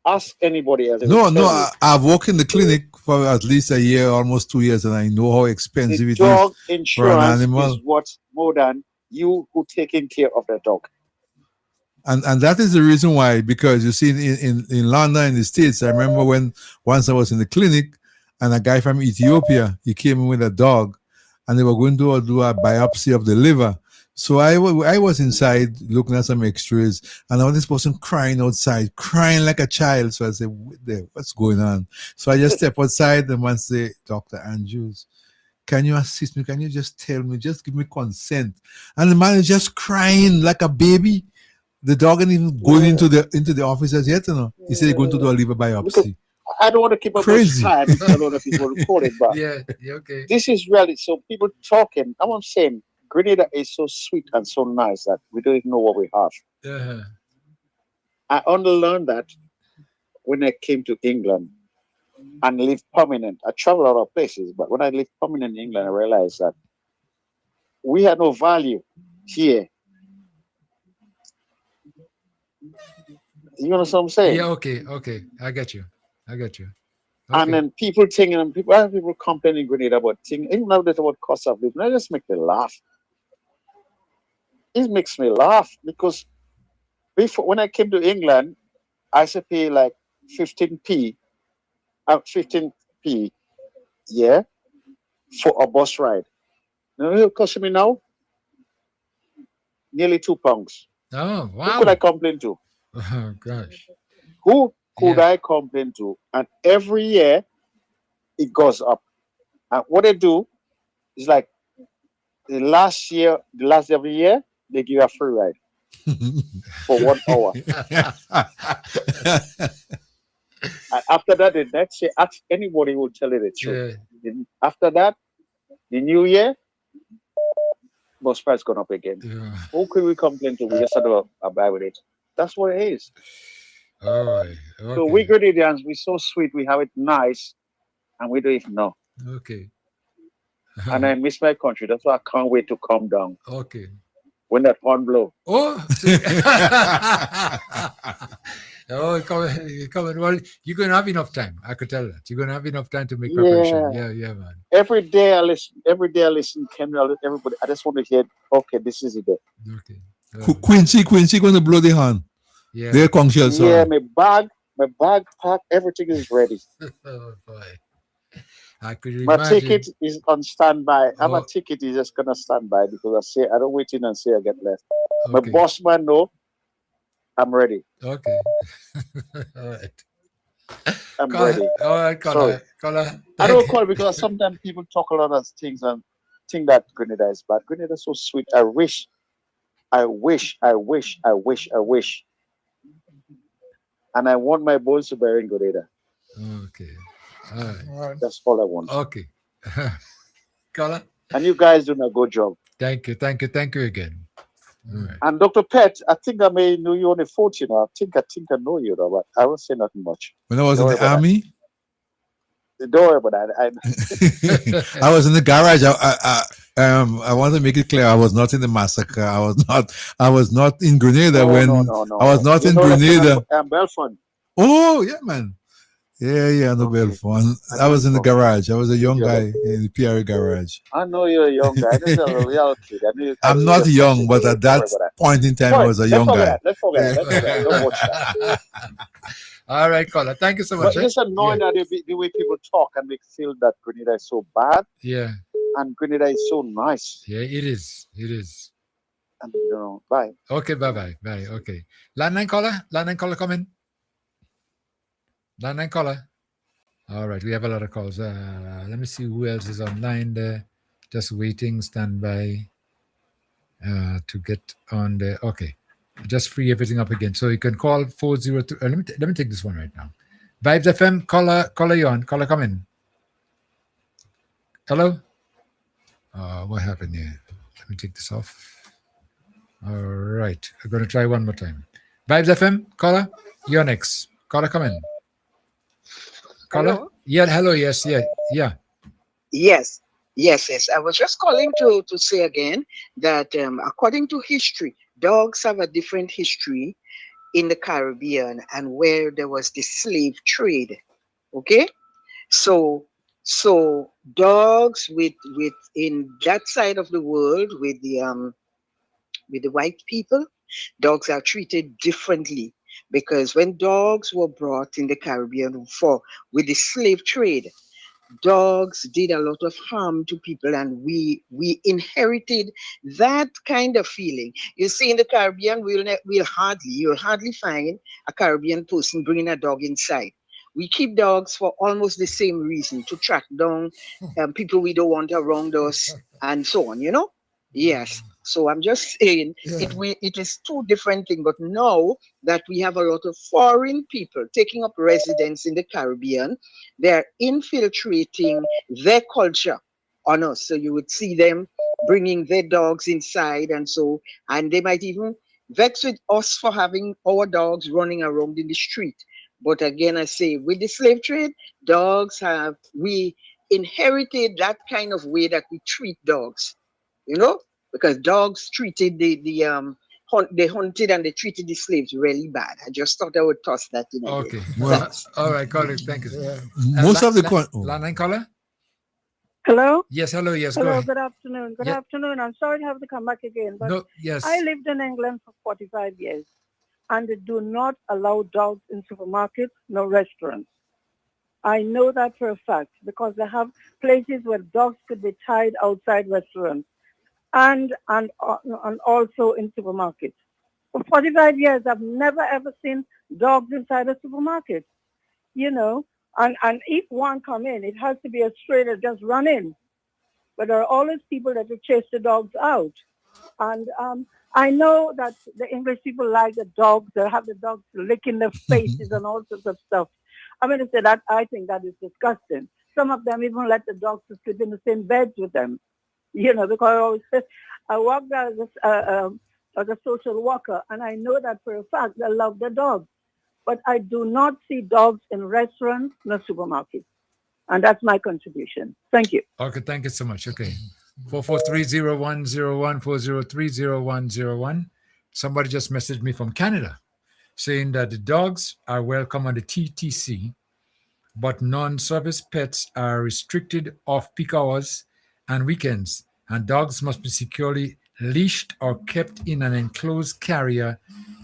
Ask anybody else. No, I've worked in the clinic for at least a year, almost 2 years, and I know how expensive it dog is for an insurance animal. is what's more than you who taking care of the dog. And that is the reason why, because you see in London, in the States, I remember when once I was in the clinic and a guy from Ethiopia, he came in with a dog and they were going to do a biopsy of the liver. So I was inside looking at some x-rays and I was this person crying outside, crying like a child. So I said, what's going on? So I just step outside and once say, Dr. Andrews, can you assist me? Can you just tell me, just give me consent? And the man is just crying like a baby. The dog ain't even going into the office as yet, you know. He said he's going to do a liver biopsy. I don't want to keep up much time because a lot of people recorded, but okay. This is really so people talking. I'm saying Grenada is so sweet and so nice that we don't even know what we have. Uh-huh. I only learned that when I came to England and lived permanent. I travel a lot of places, but when I lived permanent in England, I realized that we had no value here. You know what I'm saying? Yeah, okay. I get you. Okay. And then people thinking, people complaining in Grenada about things, even now that about cost of living, that just make me laugh. It makes me laugh because before, when I came to England, I used to pay like 15p, yeah, for a bus ride. You know what it costs me now? Nearly £2. Oh, wow. Who could I complain to? Oh, gosh. Who could I complain to? And every year, it goes up. And what they do is like the last day of the year, they give you a free ride for 1 hour. And after that, the next year, ask anybody who will tell you the truth. After that, the new year, bus price gone up again. Who could we complain to? We just had to abide with it. That's what it is. All right. Okay. So we Grenadians, we're so sweet, we have it nice, and we don't even know. Okay. And I miss my country. That's why I can't wait to come down. Okay. When that horn blow. Oh. Oh, coming. Well, you're going to have enough time. I could tell that. You're going to have enough time to make preparation. Yeah, man. Every day I listen, Kendall, everybody. I just want to hear, okay, this is it. Okay. Quincy going to blow the horn. Yeah. They're conscious. Yeah, my bag packed, everything is ready. Oh, boy. I could My imagine. ticket is on standby. My ticket is just gonna stand by because I don't wait in and say I get left. My boss man know I'm ready. Okay. All right. I'm ready. All right, caller. I don't call because sometimes people talk a lot of things and think that Grenada is bad. Grenada is so sweet. I wish. And I want my bones to bury in Grenada. Okay. All right. That's all I want. Okay. Caller? And you guys doing a good job. Thank you again. All right. And Dr. Pet, I think I may know you on the 14. I think I know you, though, but I won't say nothing much. When I was in the army, don't worry about that. I was in the garage. I want to make it clear. I was not in the massacre. I was not in Grenada No. I was not in Grenada. Belfont. Oh yeah, man. Yeah, no Belfont. I was in the garage. I was a young guy in the PRA garage. I know you're a young guy. This is a real kid. I'm not young, but at that point in time, I was a young guy. Let's forget that. Don't watch that. All right, caller. Thank you so much. But it's annoying that the way people talk and make feel that Grenada is so bad. Yeah. And Grenada is so nice. Yeah, it is. And, bye. Okay, bye. Okay. Landline caller, come in. Landline caller. All right, we have a lot of calls. Let me see who else is online there. Just waiting, stand by to get on there. Okay. Just free everything up again. So you can call 402. Let me take this one right now. Vibes FM, caller you on. Caller, come in. Hello? What happened here? Let me take this off. All right. I'm going to try one more time. Vibes FM, caller, you're next. Caller, come in. Caller? Hello? Yeah, hello. Yes, yeah. Yes. I was just calling to say again that according to history, dogs have a different history in the Caribbean and where there was the slave trade. Okay, so dogs with in that side of the world with the white people, dogs are treated differently because when dogs were brought in the Caribbean with the slave trade, dogs did a lot of harm to people, and we inherited that kind of feeling. You see, in the Caribbean, you'll hardly find a Caribbean person bringing a dog inside. We keep dogs for almost the same reason, to track down people we don't want around us and so on. Yes. So I'm just saying it is two different things. But now that we have a lot of foreign people taking up residence in the Caribbean, they're infiltrating their culture on us. So you would see them bringing their dogs inside, and they might even vex with us for having our dogs running around in the street. But again, I say, with the slave trade, we inherited that kind of way that we treat dogs, because dogs treated they hunted and they treated the slaves really bad. I just thought I would toss that in. Okay. Well, all right, caller. Thank you. Most of the landline caller. Hello? Yes, hello. Yes, go Hello, ahead. good afternoon. Good afternoon. I'm sorry to have to come back again, but yes. I lived in England for 45 years, and they do not allow dogs in supermarkets, no restaurants. I know that for a fact because they have places where dogs could be tied outside restaurants and also in supermarkets. For 45 years, I've never ever seen dogs inside a supermarket, and if one come in, it has to be a stray that just run in. But there are always people that will chase the dogs out. And I know that the English people like the dogs. They have the dogs licking their faces and all sorts of stuff. I'm going to say that I think that is disgusting. Some of them even let the dogs to sleep in the same beds with them. Because I work there as a social worker, and I know that for a fact they love their dogs. But I do not see dogs in restaurants nor supermarkets. And that's my contribution. Thank you. Okay, thank you so much. Okay. 4430101, 4030101. Somebody just messaged me from Canada saying that the dogs are welcome on the TTC, but non-service pets are restricted off-peak hours and weekends, and dogs must be securely leashed or kept in an enclosed carrier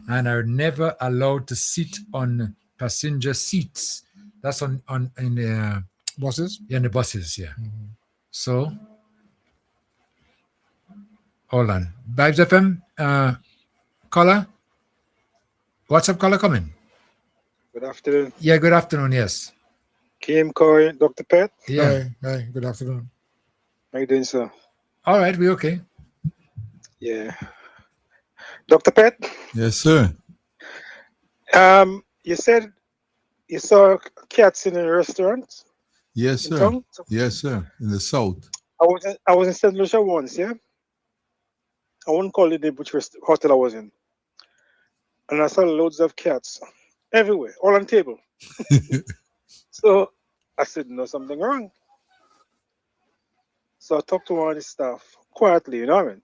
and are never allowed to sit on passenger seats. That's in the buses? Yeah, in the buses, yeah. Mm-hmm. So, hold on. Vibes FM, caller? What's up, caller? Come in. Good afternoon. Yeah, good afternoon, yes. Kim, Corey, Dr. Pet. Yeah. Hi, good afternoon. How you doing, sir? All right, we okay. Yeah. Dr. Pet? Yes, sir. You said you saw cats in a restaurant? Yes, sir. Yes, sir. In the south. I was in St. Lucia once, yeah. I won't call it the which hotel I was in, and I saw loads of cats everywhere, all on table. So I said, no, something wrong. So I talked to one of the staff quietly, you know what I mean?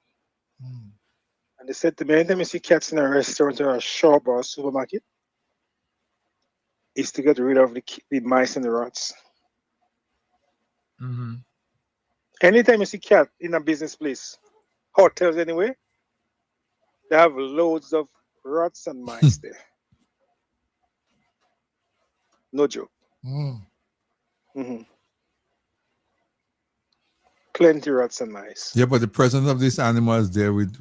And they said to me, anytime you see cats in a restaurant or a shop or a supermarket, it's to get rid of the mice and the rats. Mm-hmm. Anytime you see cat in a business place, hotels anyway, they have loads of rats and mice there. No joke. Mm-hmm. Plenty rats and mice. Yeah, but the presence of these animals there with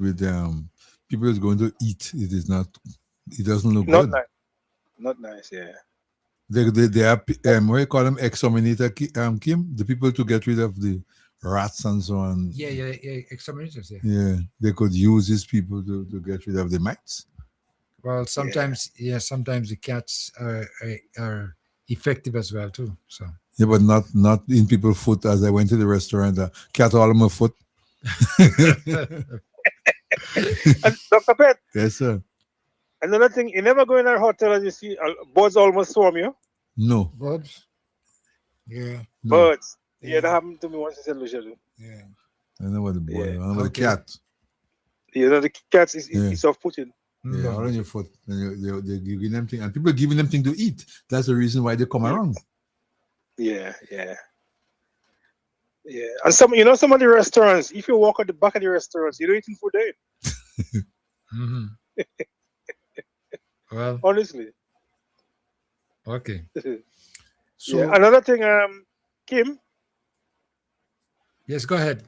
people is going to eat. It is not. It doesn't look Not good. nice. Not nice. Yeah. They are what do you call them? Exterminator, Kim. The people to get rid of the rats and so on. Yeah. Exterminators. Yeah. Yeah, they could use these people to get rid of the mites. Well, sometimes sometimes the cats are effective as well too. So. Yeah, but not in people's foot. As I went to the restaurant, cat all on my foot. Dr. Pet. Yes, sir. Another thing, you never go in a hotel and you see birds almost swarm you. No. Birds? Yeah. No. Birds. Yeah, that happened to me once in St. Lucia. Yeah. I know what the boy. I know what the cat. You know, the cats is off-putting. Yeah, all on your foot. And they're giving them thing, and people are giving them thing to eat. That's the reason why they come around. Yeah. And some of the restaurants, if you walk at the back of the restaurants, you're eating food there. Mm-hmm. Well, honestly. Okay. So another thing, Kim. Yes, go ahead.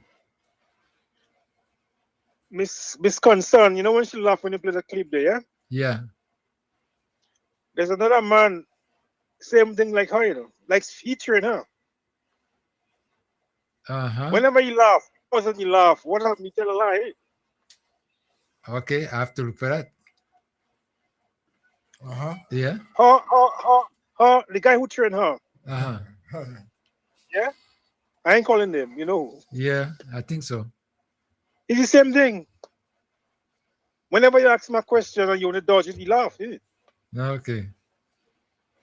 Miss Concern, you know when she laughed when you play the clip there, yeah? Yeah. There's another man, same thing like her, you know, like featuring her. Whenever you laugh, wasn't you laugh? What happened? You tell a lie. Okay, I have to look for that. Yeah. The guy who trained her. Yeah? I ain't calling them, you know. Yeah, I think so. It's the same thing. Whenever you ask him a question and you want to dodge it, he laughs. Okay.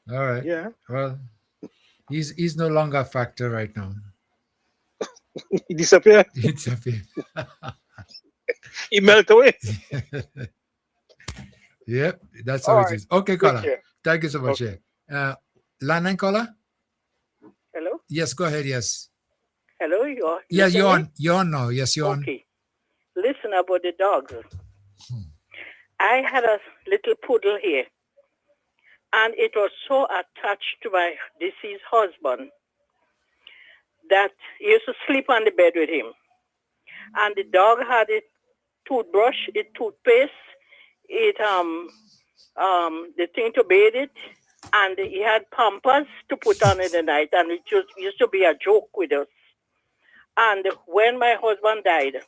All right. Yeah. Well, he's no longer a factor right now. He disappeared. He disappeared. He melted away. Yep, that's how it is. Okay, caller. Thank you so much. Okay. Landline caller? Hello? Yes, go ahead. Yes. Hello, you're You're on. You're on now. Yes, you're on. Okay. Listen about the dogs. I had a little poodle here, and it was so attached to my deceased husband that he used to sleep on the bed with him. And the dog had a toothbrush, a toothpaste, the thing to bathe it, and he had pampers to put on in the night, and it just used to be a joke with us. And when my husband died,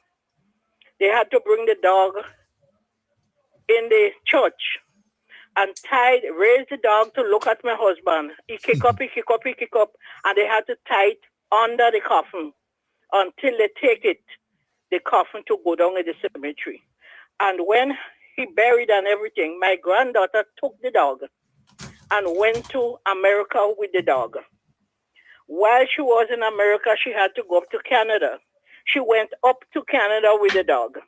they had to bring the dog in the church and raise the dog to look at my husband. He kick up, and they had to tie it under the coffin until they take the coffin to go down in the cemetery. And when he buried and everything, my granddaughter took the dog and went to America with the dog. While she was in America, she had to go up to Canada. She went up to Canada with the dog.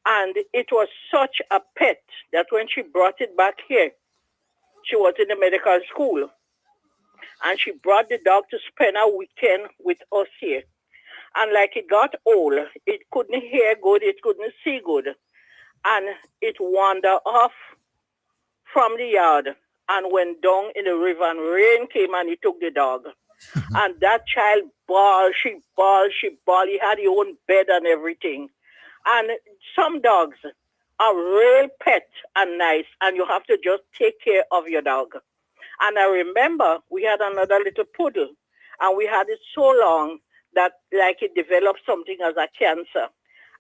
And it was such a pet that when she brought it back here, she was in the medical school. And she brought the dog to spend a weekend with us here. And like it got old, it couldn't hear good, it couldn't see good. And it wandered off from the yard and went down in the river, and rain came and he took the dog. And that child bawled, she bawled. He had his own bed and everything. And some dogs are real pet and nice, and you have to just take care of your dog. And I remember we had another little poodle, and we had it so long that like it developed something as a cancer.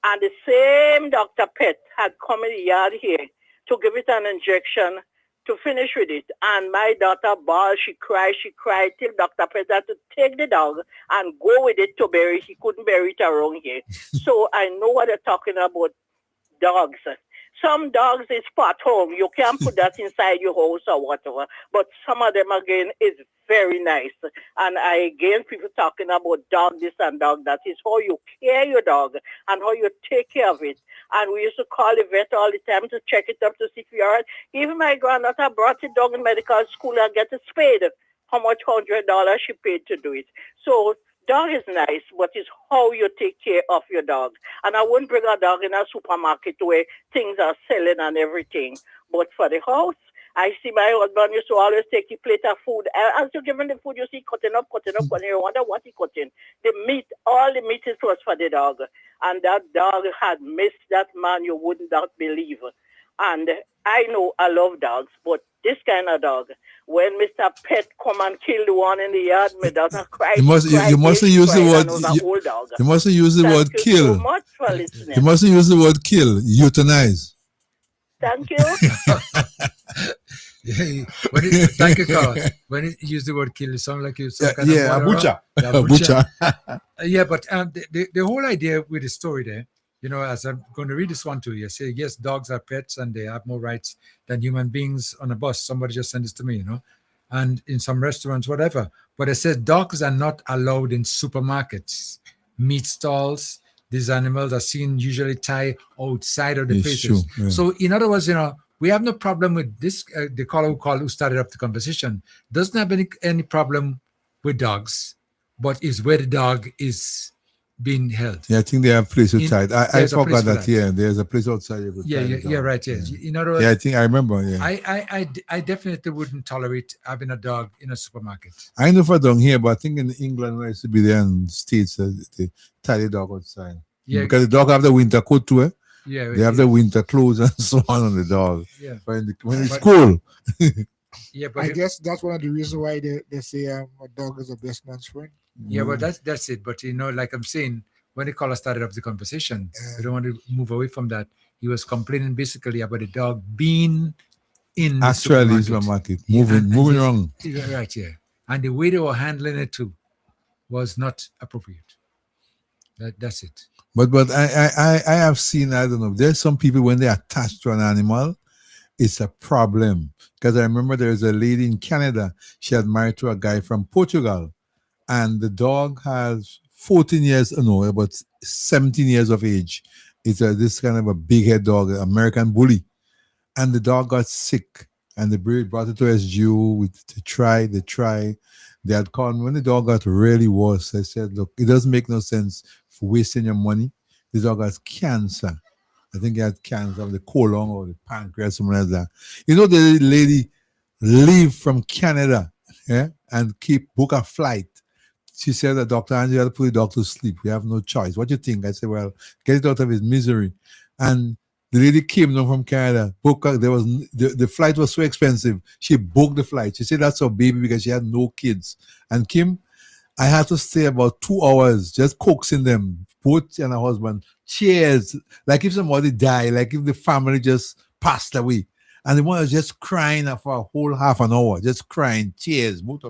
And the same Dr. Pet had come in the yard here to give it an injection to finish with it. And my daughter bawled, she cried till Dr. Pet had to take the dog and go with it to bury. He couldn't bury it around here. So I know what they're talking about, dogs. Some dogs is part home. You can't put that inside your house or whatever. But some of them, again, is very nice. And I, again, people talking about dog this and dog that. Is how you care your dog and how you take care of it. And we used to call the vet all the time to check it up to see if you're all right. Even my granddaughter brought the dog in medical school and get it spayed. How much $100 she paid to do it. So dog is nice, but it's how you take care of your dog. And I wouldn't bring a dog in a supermarket where things are selling and everything. But for the house, I see my husband used to always take a plate of food. As you give him the food, you see cutting up, and you wonder what he cutting. The meat, all the meat is was for the dog. And that dog had missed that man you would not believe. And I know I love dogs, but this kind of dog, when Mr. Pet come and kill the one in the yard, my daughter cried. You mustn't use the word. You mustn't use the word kill. Thank you so much for listening. You mustn't use the word kill. Euthanize. Thank you. Thank you, Carl. When you use the word kill, it sounds like you some kind a of butcher. Yeah, A butcher. Yeah, but the whole idea with the story there, you know, as I'm going to read this one to you, say, yes, dogs are pets and they have more rights than human beings on a bus. Somebody just sent this to me, you know, and in some restaurants, whatever. But it says dogs are not allowed in supermarkets, meat stalls. These animals are seen usually tied outside of the It's places. true, yeah. So, in other words, you know, we have no problem with this. The caller who started up the conversation doesn't have any problem with dogs, but is where the dog is being held. Yeah, I think they have places tied. I there's a place forgot for that. Yeah, there's a place outside you could tie the dog. Right. Yeah. In other words, Yeah, I think I remember. Yeah, I definitely wouldn't tolerate having a dog in a supermarket. I know for down here, but I think in England, where I used to be there in the States, they tie the dog outside. Yeah, because the dog have the winter coat too. Yeah, they have the winter clothes and so on the dog. Yeah, when it's cool. Yeah, but I guess that's one of the reasons why they say a dog is a best man's friend. Yeah, but that's it. But you know, like I'm saying, when the caller started up the conversation, we don't want to move away from that. He was complaining basically about the dog being in the supermarket. Moving wrong. Right, yeah. And the way they were handling it too was not appropriate. That's it. But I have seen, I don't know, there's some people when they're attached to an animal, it's a problem. Because I remember there's a lady in Canada, she had married to a guy from Portugal, and the dog has 14 years, no, about 17 years of age. It's this kind of a big head dog, American bully. And the dog got sick, and the breed brought it to SGU to try. They had called me when the dog got really worse. I said, look, it doesn't make no sense for wasting your money. The dog has cancer. I think he had cancer of the colon or the pancreas, something like that. You know, the lady leave from Canada, yeah, and book a flight. She said, the doctor, and you have to put the dog to sleep. We have no choice. What do you think? I said, well, get it out of his misery. And the lady came down from Canada. The flight was so expensive. She booked the flight. She said that's her baby because she had no kids. And Kim, I had to stay about 2 hours just coaxing them, both and her husband. Cheers. Like if somebody died, like if the family just passed away. And the one was just crying for a whole half an hour, just crying, cheers, both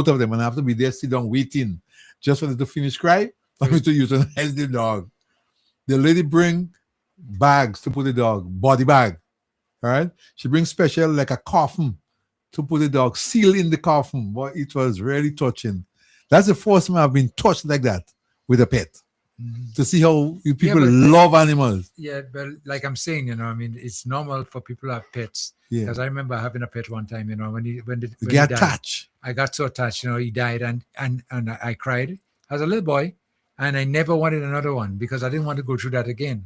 of them. And I have to be there, sit down, waiting, just for them to finish cry, for me to euthanize the dog. The lady bring bags to put the dog, body bag, all right? She brings special, like a coffin to put the dog, seal in the coffin. Boy, it was really touching. That's the first time I've been touched like that with a pet. To see how people love animals. Yeah, but like I'm saying, you know, I mean, it's normal for people to have pets. Yeah. Because I remember having a pet one time, you know, when he get died, attached. I got so attached, you know, he died and I cried as a little boy, and I never wanted another one because I didn't want to go through that again.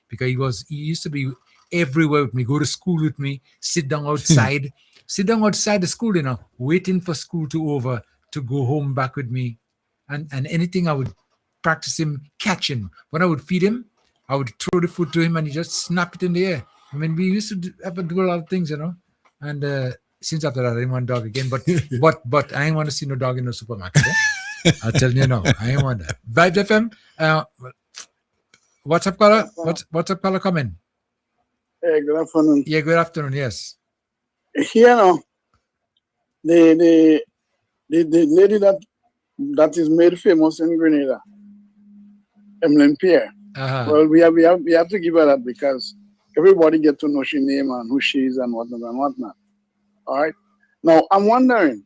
Because he used to be everywhere with me, go to school with me, sit down outside the school, you know, waiting for school to over to go home back with me. And anything I would practice him catching. When I would feed him, I would throw the food to him and he just snap it in the air. I mean, we used to do a lot of things, you know. And since after that, I didn't want dog again. But I didn't want to see no dog in the supermarket. I'll tell you now, I didn't want that. Vibes FM, what's up, caller? What's up, caller? Come in. Hey, good afternoon. Yeah, good afternoon. Yes. Here now, the lady that is made famous in Grenada, Emlyn Pierre. Well, we have to give her that because everybody get to know she name and who she is and whatnot and whatnot. All right. Now I'm wondering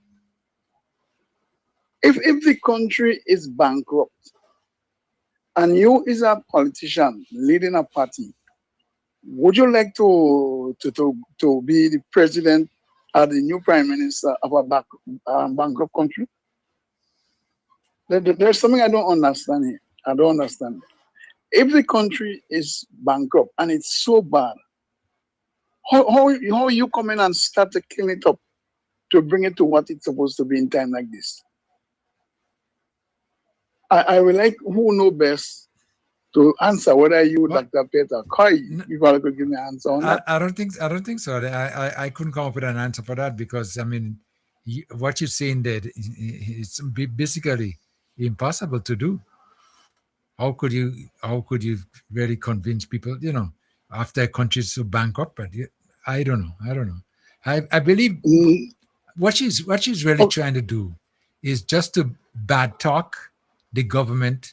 if the country is bankrupt and you is a politician leading a party, would you like to be the president or the new prime minister of a bankrupt country? There's something I don't understand here. I don't understand. If the country is bankrupt and it's so bad, how you come in and start to clean it up to bring it to what it's supposed to be in time like this? I would like who know best to answer, whether you, Dr. Peter, Koi, you could give me an answer on that. I don't think so. I couldn't come up with an answer for that because I mean, what you're saying there, it's basically impossible to do. How could you really convince people? After a country is so bankrupt, but I don't know. I believe what she's really trying to do is just to bad talk the government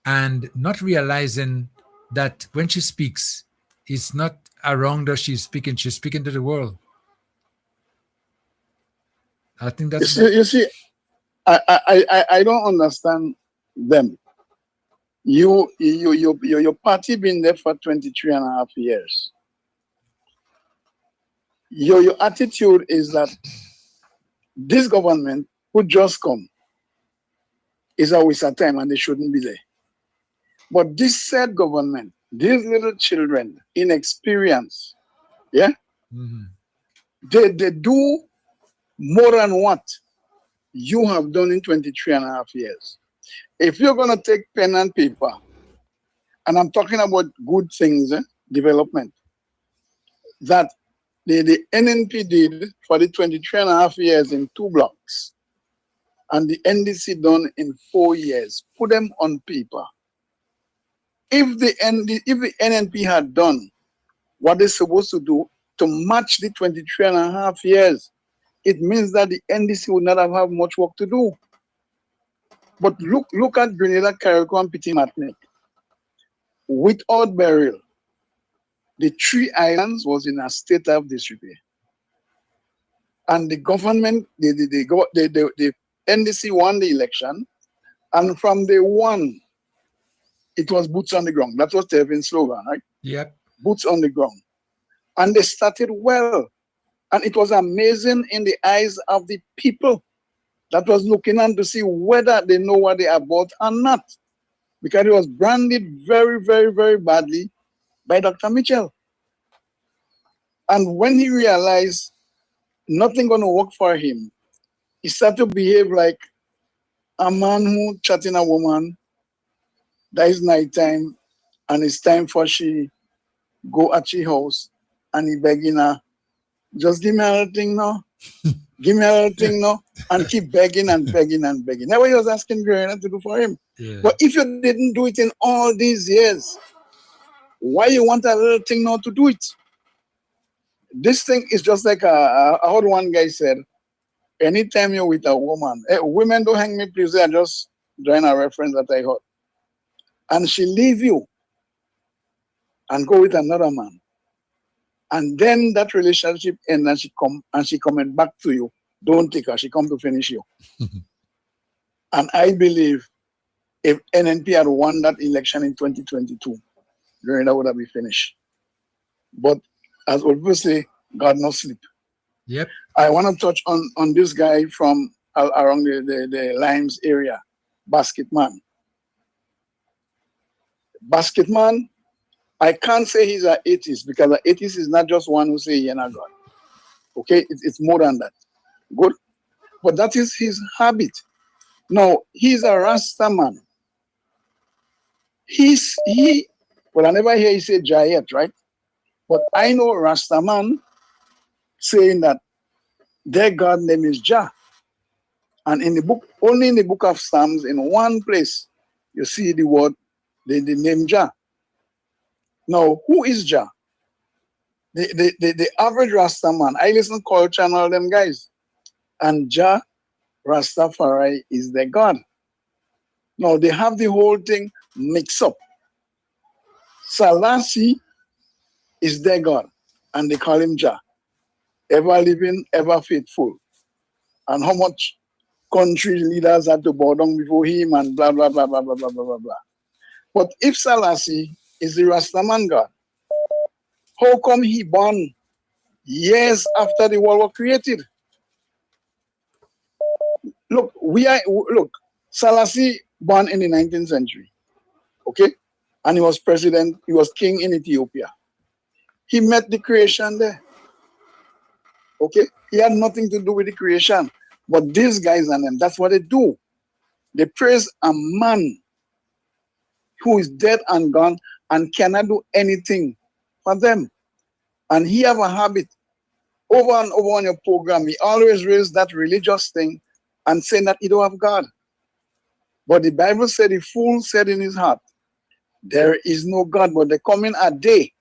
and not realizing that when she speaks, it's not around her she's speaking to the world. I think that's you see, I don't understand them. Your party been there for 23 and a half years. Your attitude is that this government who just come is a waste of time and they shouldn't be there. But this said government, these little children, inexperienced, yeah, they do more than what you have done in 23 and a half years. If you're going to take pen and paper, and I'm talking about good things, development, that the NNP did for the 23 and a half years in 2 blocks, and the NDC done in 4 years, put them on paper. If the NNP had done what they're supposed to do to match the 23 and a half years, it means that the NDC would not have much work to do. But look at Grenada, Carriacou, and Petit Martinique. Without burial, the 3 islands was in a state of disrepair. And the government, the NDC won the election, and from day one, it was boots on the ground. That was Tevin's slogan, right? Yep. Boots on the ground. And they started well. And it was amazing in the eyes of the people that was looking on to see whether they know what they are about or not. Because it was branded very, very, very badly by Dr. Mitchell. And when he realized nothing going to work for him, he started to behave like a man who chatting a woman that is nighttime and it's time for she go at she house and he begging her, just give me a little thing now. Give me a little thing now. And keep begging and begging and begging. That's what he was asking Grenada to do for him. Yeah. But if you didn't do it in all these years, why you want a little thing now to do it? This thing is just like I heard one guy said, anytime you're with a woman, women don't hang me, please. I just join a reference that I heard. And she leave you and go with another man. And then that relationship ends and she coming back to you. Don't take her. She come to finish you. And I believe if NNP had won that election in 2022, Grenada would have been finished. But as obviously, God no sleep. Yep. I want to touch on this guy from around the Limes area, Basketman. Basketman, I can't say he's an atheist because an atheist is not just one who say he not God. Okay, it's more than that. Good, but that is his habit. Now he's a Rasta man. Well, I never hear he say Jayet, right? But I know Rasta man saying that their God name is Jah. And in the book, only in the book of Psalms, in one place, you see the word, the name Jah. Now, who is Jah? the average Rastaman, I listen to Call Channel, them guys. And Jah Rastafari is their God. Now they have the whole thing mixed up. Selassie is their God, and they call him Jah. Ever living, ever faithful. And how much country leaders had to bow down before him and blah, blah, blah, blah, blah, blah, blah, blah, blah. But if Selassie is the Rastaman God, how come he born years after the world was created? Look, Selassie born in the 19th century, okay? And he was president, he was king in Ethiopia. He met the creation there, okay? He had nothing to do with the creation. But these guys and them, that's what they do. They praise a man who is dead and gone and cannot do anything for them. And he have a habit over and over on your program. He always raise that religious thing and saying that he don't have God. But the Bible said the fool said in his heart, there is no God. But there coming a day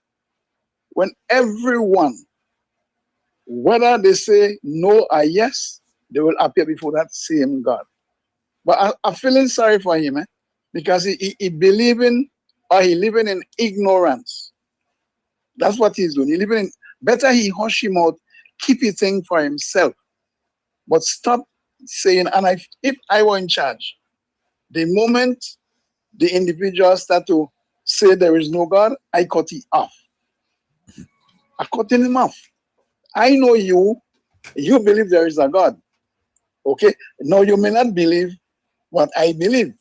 when everyone, whether they say no or yes, they will appear before that same God. But I'm feeling sorry for him, because he believing or he living in ignorance. That's what he's doing. He living in, better he hush him out, keep his thing for himself. But stop saying, and if I were in charge, the moment the individual start to say there is no God, I cut it off. I cut him off. I know you believe there is a God. Okay? Now you may not believe what I believe,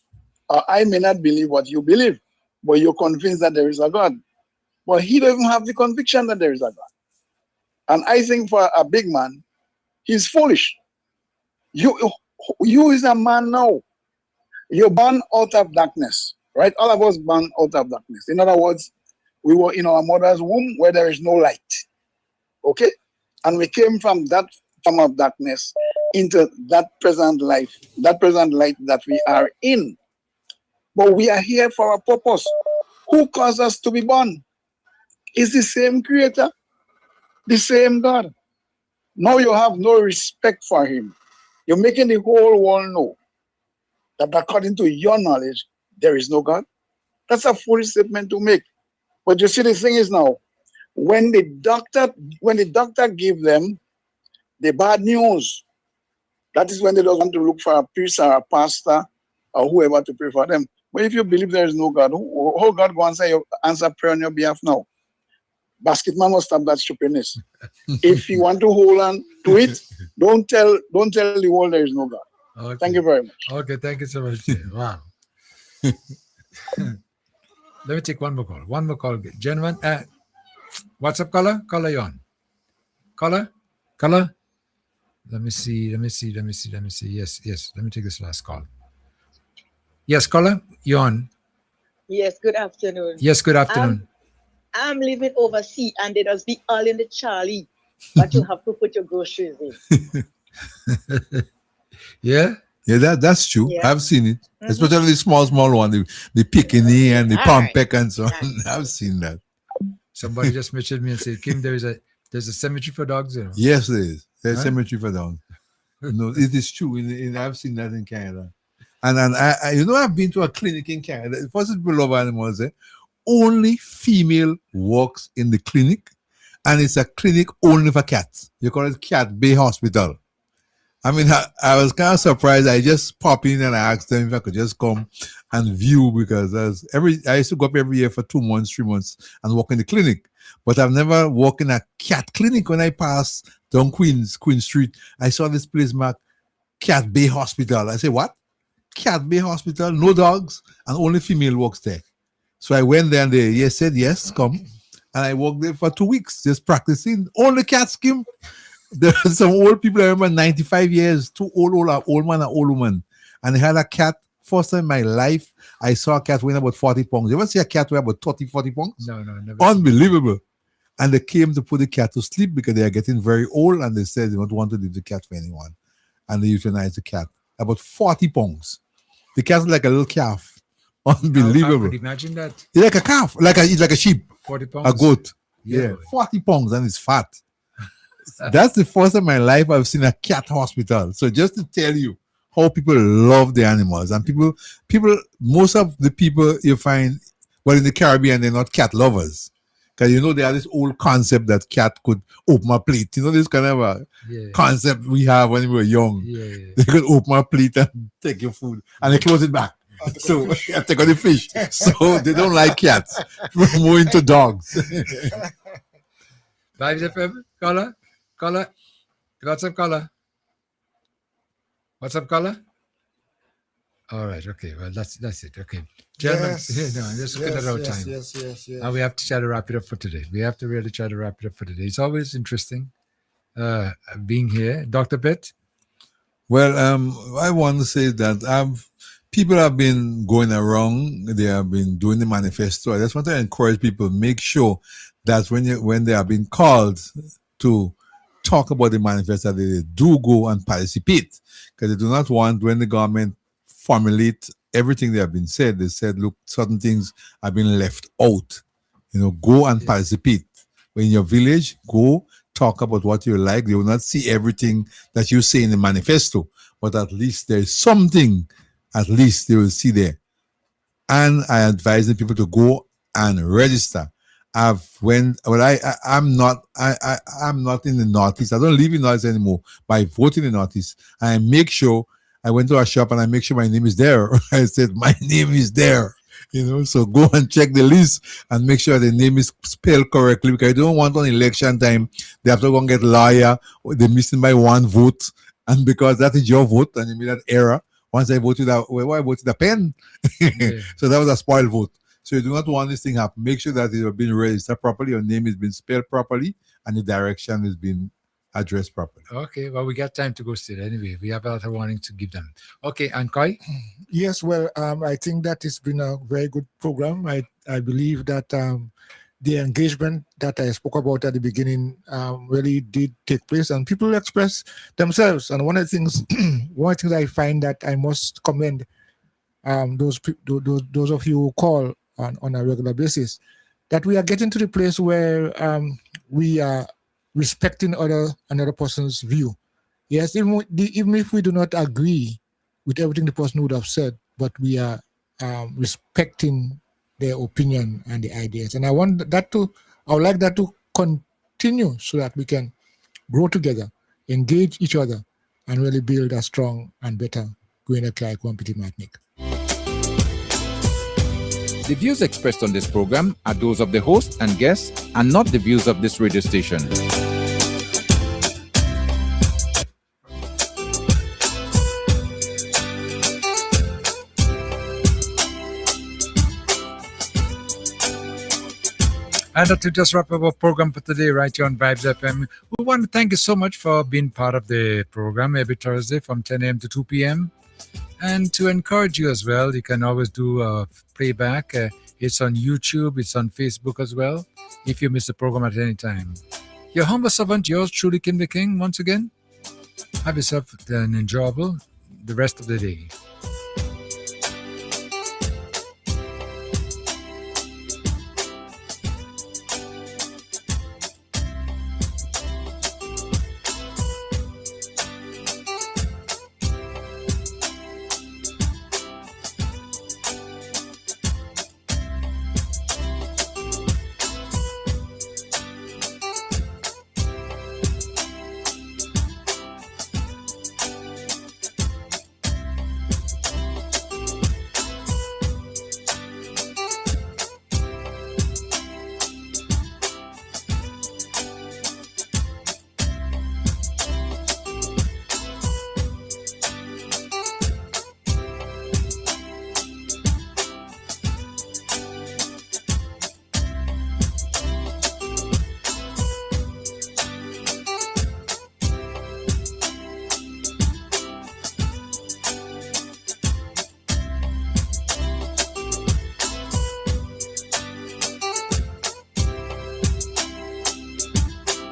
or I may not believe what you believe, but you're convinced that there is a God. But he doesn't have the conviction that there is a God. And I think for a big man, he's foolish. You is a man now. You're born out of darkness, right? All of us born out of darkness. In other words, we were in our mother's womb where there is no light. Okay? And we came from that form of darkness into that present life, that present light that we are in. But we are here for a purpose. Who caused us to be born? Is the same creator, the same God. Now you have no respect for him. You're making the whole world know that according to your knowledge, there is no God. That's a foolish statement to make. But you see, the thing is now, when the doctor give them the bad news, that is when they don't want to look for a priest or a pastor or whoever to pray for them. But if you believe there is no God, how God go answer prayer on your behalf now? Basketman must stop that stupidness. If you want to hold on to it, don't tell the world there is no God. Okay. Thank you very much. Okay, thank you so much. Wow. Let me take one more call. One more call. Gentlemen, what's up, caller? Caller, you on? Caller? Let me see. Yes. Let me take this last call. Yes, caller, you on? Yes, good afternoon. Yes, good afternoon. I'm living overseas and they just be all in the Charlie, but you have to put your groceries in. Yeah, that's true. Yeah. I've seen it, especially the small one, the pickaninny and the pompek and so on. I've seen that. Somebody just mentioned me and said, Kim, there's a cemetery for dogs, you know? Yes, there is. There's a cemetery for dogs. No, it is true. I've seen that in Canada. And I I've been to a clinic in Canada. For people love animals, only female works in the clinic, and it's a clinic only for cats. You call it Cat Bay Hospital. I mean, I was kind of surprised. I just popped in and I asked them if I could just come and view, because I used to go up every year for 2 months, 3 months and work in the clinic. But I've never walked in a cat clinic. When I passed down Queen Street, I saw this place marked Cat Bay Hospital. I said, what? Cat Bay Hospital, no dogs, and only female works there. So I went there and they said, yes, come. And I worked there for 2 weeks, just practicing. Only cats, Kim. There are some old people, I remember 95 years, 2 old man and old woman. And they had a cat. First time in my life, I saw a cat weighing about 40 pounds. You ever see a cat weigh about 30, 40 pounds? No, never. Unbelievable. And they came to put the cat to sleep because they are getting very old, and they said they don't want to leave the cat for anyone. And they euthanized the cat. About 40 pounds. The cat's like a little calf. Unbelievable. I could imagine that. It's like a calf, like a sheep. 40 pounds. A goat. Yeah, 40 pounds and it's fat. That's the first time in my life I've seen a cat hospital. So just to tell you how people love the animals, and most of the people you find, well, in the Caribbean, they're not cat lovers. Because they have this old concept that cat could open a plate. This kind of a concept we have when we were young. They could open a plate and take your food and they close it back. So take on the fish. So they don't like cats. We're more into dogs. Vibes FM, caller. You got some caller? What's up, caller? All right, okay. Well, that's it. Okay. Gentlemen, let's get that out time. Yes. And we have to try to wrap it up for today. We have to really try to wrap it up for today. It's always interesting being here. Dr. Pitt? Well, I want to say that people have been going around. They have been doing the manifesto. I just want to encourage people, make sure that when they are being called to talk about the manifesto, they do go and participate, because they do not want, when the government formulate everything they have been said, they said, look, certain things have been left out. Go and participate. When in your village, go talk about what you like. They will not see everything that you say in the manifesto, but at least there's something, at least they will see there. And I advise the people to go and register. I'm not in the Northeast. I don't live in the Northeast anymore, but I vote in the Northeast. I make sure I went to a shop and I make sure my name is there. I said, my name is there. So go and check the list and make sure the name is spelled correctly, because I don't want on election time they have to go and get lawyer, or they're missing by one vote, and because that is your vote and you made that error. Once I voted I voted a pen. So that was a spoiled vote. So you do not want this thing happen. Make sure that it has been registered properly, your name has been spelled properly, and the direction has been addressed properly. Okay, well, we got time to go still anyway. We have a lot of warning to give them. Okay, and Koi? Yes, well, I think that it's been a very good program. I believe that the engagement that I spoke about at the beginning really did take place, and people express themselves. And one of the things I find that I must commend those of you who call on a regular basis, that we are getting to the place where we are respecting another person's view. Yes, even if we do not agree with everything the person would have said, but we are respecting their opinion and the ideas. And I would like that to continue, so that we can grow together, engage each other, and really build a strong and better Gwyneth Clyde Company Martinique. The views expressed on this program are those of the host and guests, and not the views of this radio station. And to just wrap up our program for today, right here on Vibes FM, we want to thank you so much for being part of the program every Thursday from 10 a.m. to 2 p.m. And to encourage you as well, you can always do a playback. It's on YouTube, it's on Facebook as well, if you miss the program at any time. Your humble servant, yours truly, Kim the King, once again. Have yourself an enjoyable the rest of the day.